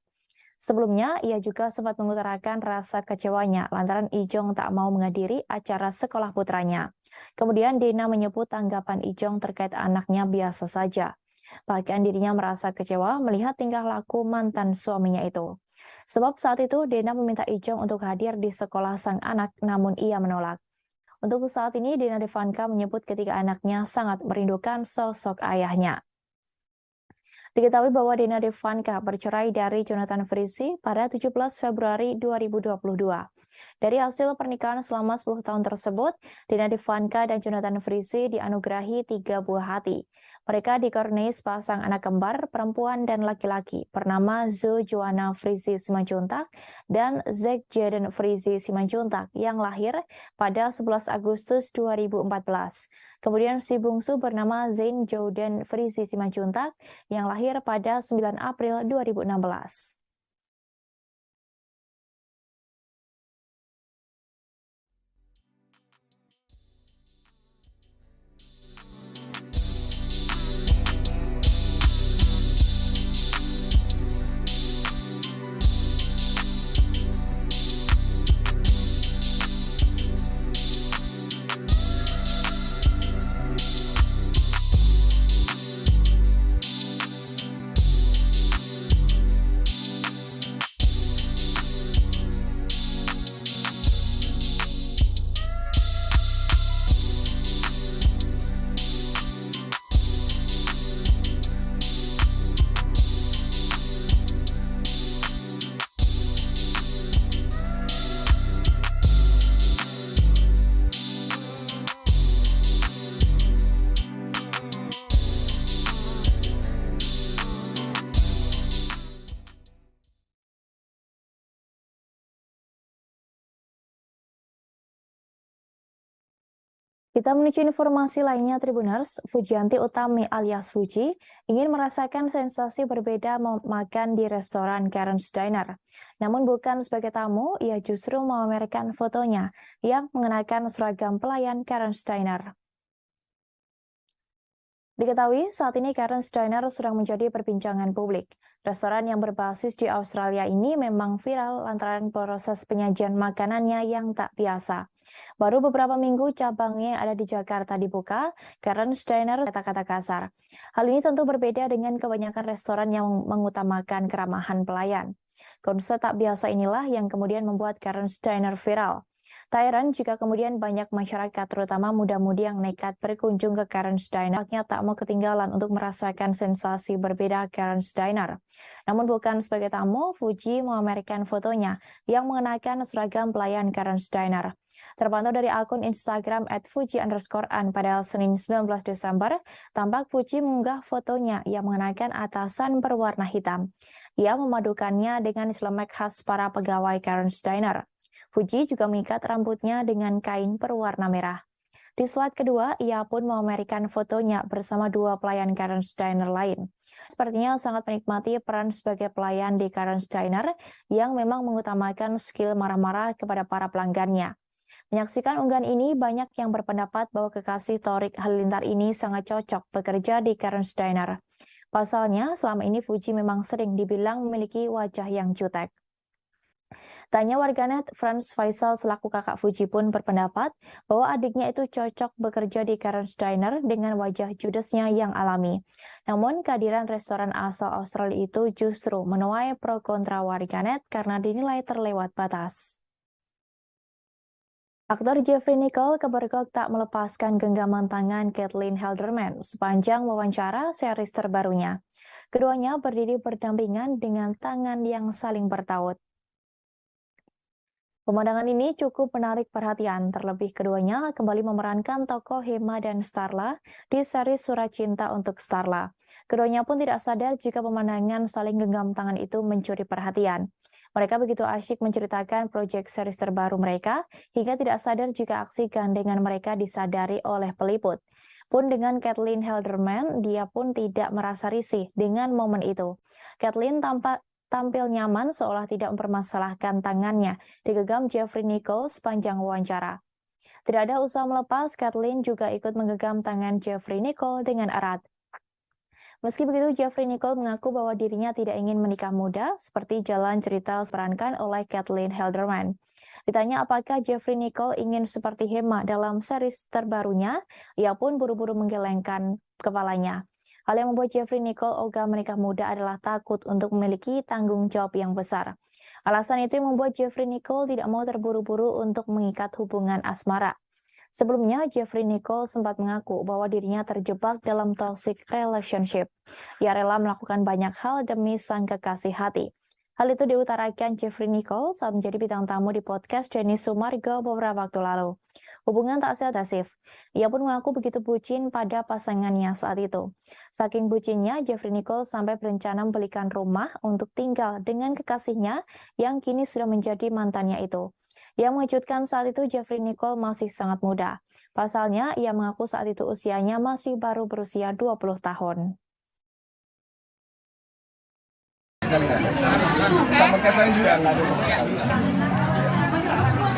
Sebelumnya, ia juga sempat mengutarakan rasa kecewanya lantaran Ijong tak mau menghadiri acara sekolah putranya. Kemudian Dina menyebut tanggapan Ijong terkait anaknya biasa saja. Bahkan dirinya merasa kecewa melihat tingkah laku mantan suaminya itu. Sebab saat itu Dina meminta Ijong untuk hadir di sekolah sang anak, namun ia menolak. Untuk saat ini, Dina Devanka menyebut ketiga anaknya sangat merindukan sosok ayahnya. Diketahui bahwa Dina Devanka bercerai dari Jonathan Frizzy pada 17 Februari 2022. Dari hasil pernikahan selama 10 tahun tersebut, Dina Devanka dan Jonathan Frizzy dianugerahi 3 buah hati. Mereka dikaruniai sepasang anak kembar perempuan dan laki-laki bernama Zo Joanna Frizzy Simanjuntak dan Zack Jaden Frizzy Simanjuntak yang lahir pada 11 Agustus 2014. Kemudian si bungsu bernama Zain Jordan Frizzy Simanjuntak yang lahir pada 9 April 2016. Kita menuju informasi lainnya, Tribuners. Fujianti Utami alias Fuji ingin merasakan sensasi berbeda makan di restoran Karen's Diner. Namun bukan sebagai tamu, ia justru memamerkan fotonya yang mengenakan seragam pelayan Karen's Diner. Diketahui saat ini Karen's Diner sedang menjadi perbincangan publik. Restoran yang berbasis di Australia ini memang viral lantaran proses penyajian makanannya yang tak biasa. Baru beberapa minggu cabangnya ada di Jakarta dibuka, Karen's Diner kata-kata kasar. Hal ini tentu berbeda dengan kebanyakan restoran yang mengutamakan keramahan pelayan. Konsep tak biasa inilah yang kemudian membuat Karen's Diner viral. Tak heran jika kemudian banyak masyarakat, terutama muda-mudi yang nekat berkunjung ke Karen's Diner, tak mau ketinggalan untuk merasakan sensasi berbeda Karen's Diner. Namun bukan sebagai tamu, Fuji memamerkan fotonya yang mengenakan seragam pelayan Karen's Diner. Terpantau dari akun Instagram @fuji_an pada Senin 19 Desember, tampak Fuji mengunggah fotonya yang mengenakan atasan berwarna hitam. Ia memadukannya dengan celemek khas para pegawai Karen's Diner. Fuji juga mengikat rambutnya dengan kain berwarna merah. Di slide kedua, ia pun memamerkan fotonya bersama 2 pelayan Karen's Diner lain. Sepertinya sangat menikmati peran sebagai pelayan di Karen's Diner yang memang mengutamakan skill marah-marah kepada para pelanggannya. Menyaksikan unggahan ini, banyak yang berpendapat bahwa kekasih Thorik Halilintar ini sangat cocok bekerja di Karen's Diner. Pasalnya, selama ini Fuji memang sering dibilang memiliki wajah yang jutek. Tanya warganet, Franz Faisal selaku kakak Fuji pun berpendapat bahwa adiknya itu cocok bekerja di Karen's Diner dengan wajah judesnya yang alami. Namun, kehadiran restoran asal Australia itu justru menuai pro kontra warganet karena dinilai terlewat batas. Aktor Jeffrey Nicole kebergok tak melepaskan genggaman tangan Caitlin Halderman sepanjang wawancara series terbarunya. Keduanya berdiri berdampingan dengan tangan yang saling bertaut. Pemandangan ini cukup menarik perhatian, terlebih keduanya kembali memerankan tokoh Hema dan Starla di seri Surat Cinta untuk Starla. Keduanya pun tidak sadar jika pemandangan saling genggam tangan itu mencuri perhatian. Mereka begitu asyik menceritakan proyek series terbaru mereka, hingga tidak sadar jika aksi gandengan mereka disadari oleh peliput. Pun dengan Caitlin Halderman, dia pun tidak merasa risih dengan momen itu. Caitlin tampil nyaman seolah tidak mempermasalahkan tangannya digenggam Jeffrey Nicole sepanjang wawancara. Tidak ada usaha melepas, Caitlin juga ikut menggenggam tangan Jeffrey Nicole dengan erat. Meski begitu, Jeffrey Nicole mengaku bahwa dirinya tidak ingin menikah muda, seperti jalan cerita diperankan oleh Caitlin Halderman. Ditanya apakah Jeffrey Nicole ingin seperti Hema dalam series terbarunya, ia pun buru-buru menggelengkan kepalanya. Hal yang membuat Jeffrey Nicole ogah menikah muda adalah takut untuk memiliki tanggung jawab yang besar. Alasan itu yang membuat Jeffrey Nicole tidak mau terburu-buru untuk mengikat hubungan asmara. Sebelumnya, Jeffrey Nicole sempat mengaku bahwa dirinya terjebak dalam toxic relationship. Ia rela melakukan banyak hal demi sang kekasih hati. Hal itu diutarakan Jeffrey Nicole saat menjadi bintang tamu di podcast Denny Sumargo beberapa waktu lalu. Hubungan tak sehat. Ia pun mengaku begitu bucin pada pasangannya saat itu. Saking bucinnya, Jeffrey Nicole sampai berencana membelikan rumah untuk tinggal dengan kekasihnya yang kini sudah menjadi mantannya itu. Yang mengejutkan saat itu Jeffrey Nicole masih sangat muda. Pasalnya, ia mengaku saat itu usianya masih baru berusia 20 tahun. Sekali nggak ada. Sama kayak saya juga nggak ada sama sekali.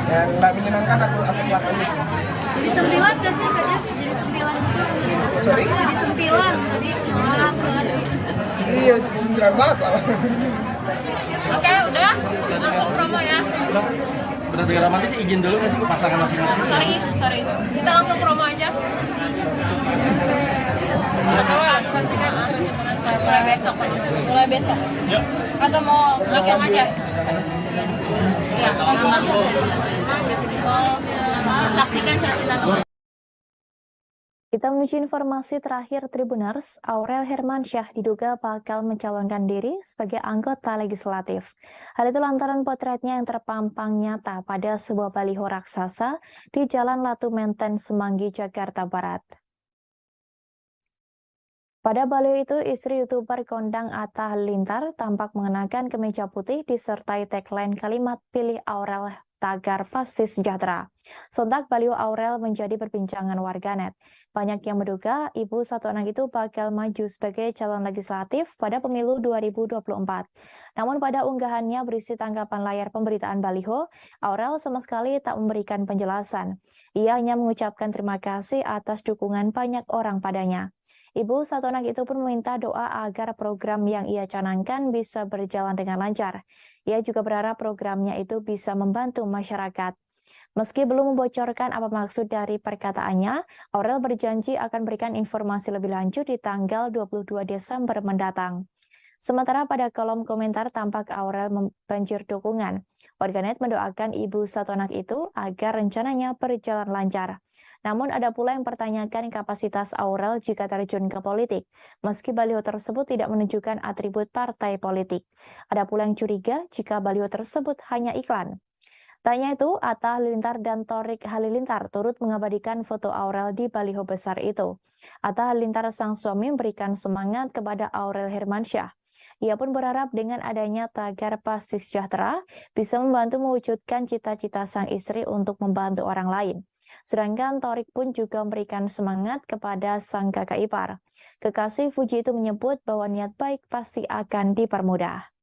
Yang nggak menyenangkan aku lakuin di sini. Jadi sempilan gak sih Kak Jeff? Jadi sempilan gitu. Sorry? Jadi sempilan, jadi maaf banget. Iya, sempilan banget lah. Oke, udah. Langsung promo ya. Benar dengan romantis izin dulu nggak sih ke pasangan masing-masing? Sorry. Kita langsung promo aja. Saksikan Surat Cinta untuk Starla mulai besok. Yuk. Atau mau langsung aja? Iya, langsung aja. Saksikan Surat Cinta untuk Kita menuju informasi terakhir Tribuners, Aurel Hermansyah diduga bakal mencalonkan diri sebagai anggota legislatif. Hal itu lantaran potretnya yang terpampang nyata pada sebuah baliho raksasa di Jalan Latu Menten, Semanggi, Jakarta Barat. Pada baliho itu, istri YouTuber kondang Atta Halilintar tampak mengenakan kemeja putih disertai tagline kalimat "Pilih Aurel, tagar pasti sejahtera". Sontak baliho Aurel menjadi perbincangan warganet. Banyak yang menduga ibu satu anak itu bakal maju sebagai calon legislatif pada pemilu 2024. Namun pada unggahannya berisi tanggapan layar pemberitaan baliho, Aurel sama sekali tak memberikan penjelasan. Ia hanya mengucapkan terima kasih atas dukungan banyak orang padanya. Ibu satu anak itu pun meminta doa agar program yang ia canangkan bisa berjalan dengan lancar. Ia juga berharap programnya itu bisa membantu masyarakat. Meski belum membocorkan apa maksud dari perkataannya, Aurel berjanji akan berikan informasi lebih lanjut di tanggal 22 Desember mendatang. Sementara pada kolom komentar tampak Aurel membanjir dukungan. Warganet mendoakan ibu satu anak itu agar rencananya berjalan lancar. Namun ada pula yang mempertanyakan kapasitas Aurel jika terjun ke politik, meski baliho tersebut tidak menunjukkan atribut partai politik. Ada pula yang curiga jika baliho tersebut hanya iklan. Tanya itu, Atta Halilintar dan Thorik Halilintar turut mengabadikan foto Aurel di baliho besar itu. Atta Halilintar sang suami memberikan semangat kepada Aurel Hermansyah. Ia pun berharap dengan adanya tagar pasti sejahtera bisa membantu mewujudkan cita-cita sang istri untuk membantu orang lain. Sedangkan Thorik pun juga memberikan semangat kepada sang kakak ipar. Kekasih Fuji itu menyebut bahwa niat baik pasti akan dipermudah.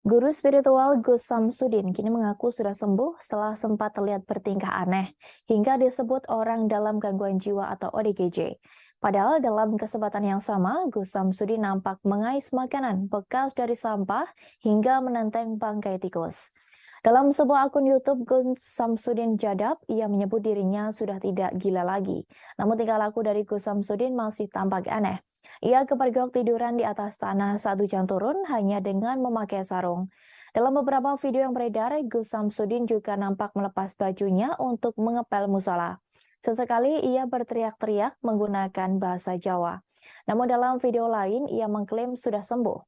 Guru spiritual Gus Samsudin kini mengaku sudah sembuh setelah sempat terlihat bertingkah aneh hingga disebut orang dalam gangguan jiwa atau ODGJ. Padahal dalam kesempatan yang sama, Gus Samsudin nampak mengais makanan bekas dari sampah hingga menenteng bangkai tikus. Dalam sebuah akun YouTube Gus Samsudin Jadab, ia menyebut dirinya sudah tidak gila lagi. Namun tingkah laku dari Gus Samsudin masih tampak aneh. Ia kepergok tiduran di atas tanah saat hujan turun hanya dengan memakai sarung. Dalam beberapa video yang beredar, Gus Samsudin juga nampak melepas bajunya untuk mengepel musola. Sesekali ia berteriak-teriak menggunakan bahasa Jawa. Namun dalam video lain, ia mengklaim sudah sembuh.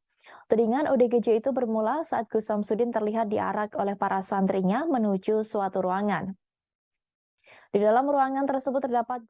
Tudingan ODGJ itu bermula saat Gus Samsudin terlihat diarak oleh para santrinya menuju suatu ruangan. Di dalam ruangan tersebut terdapat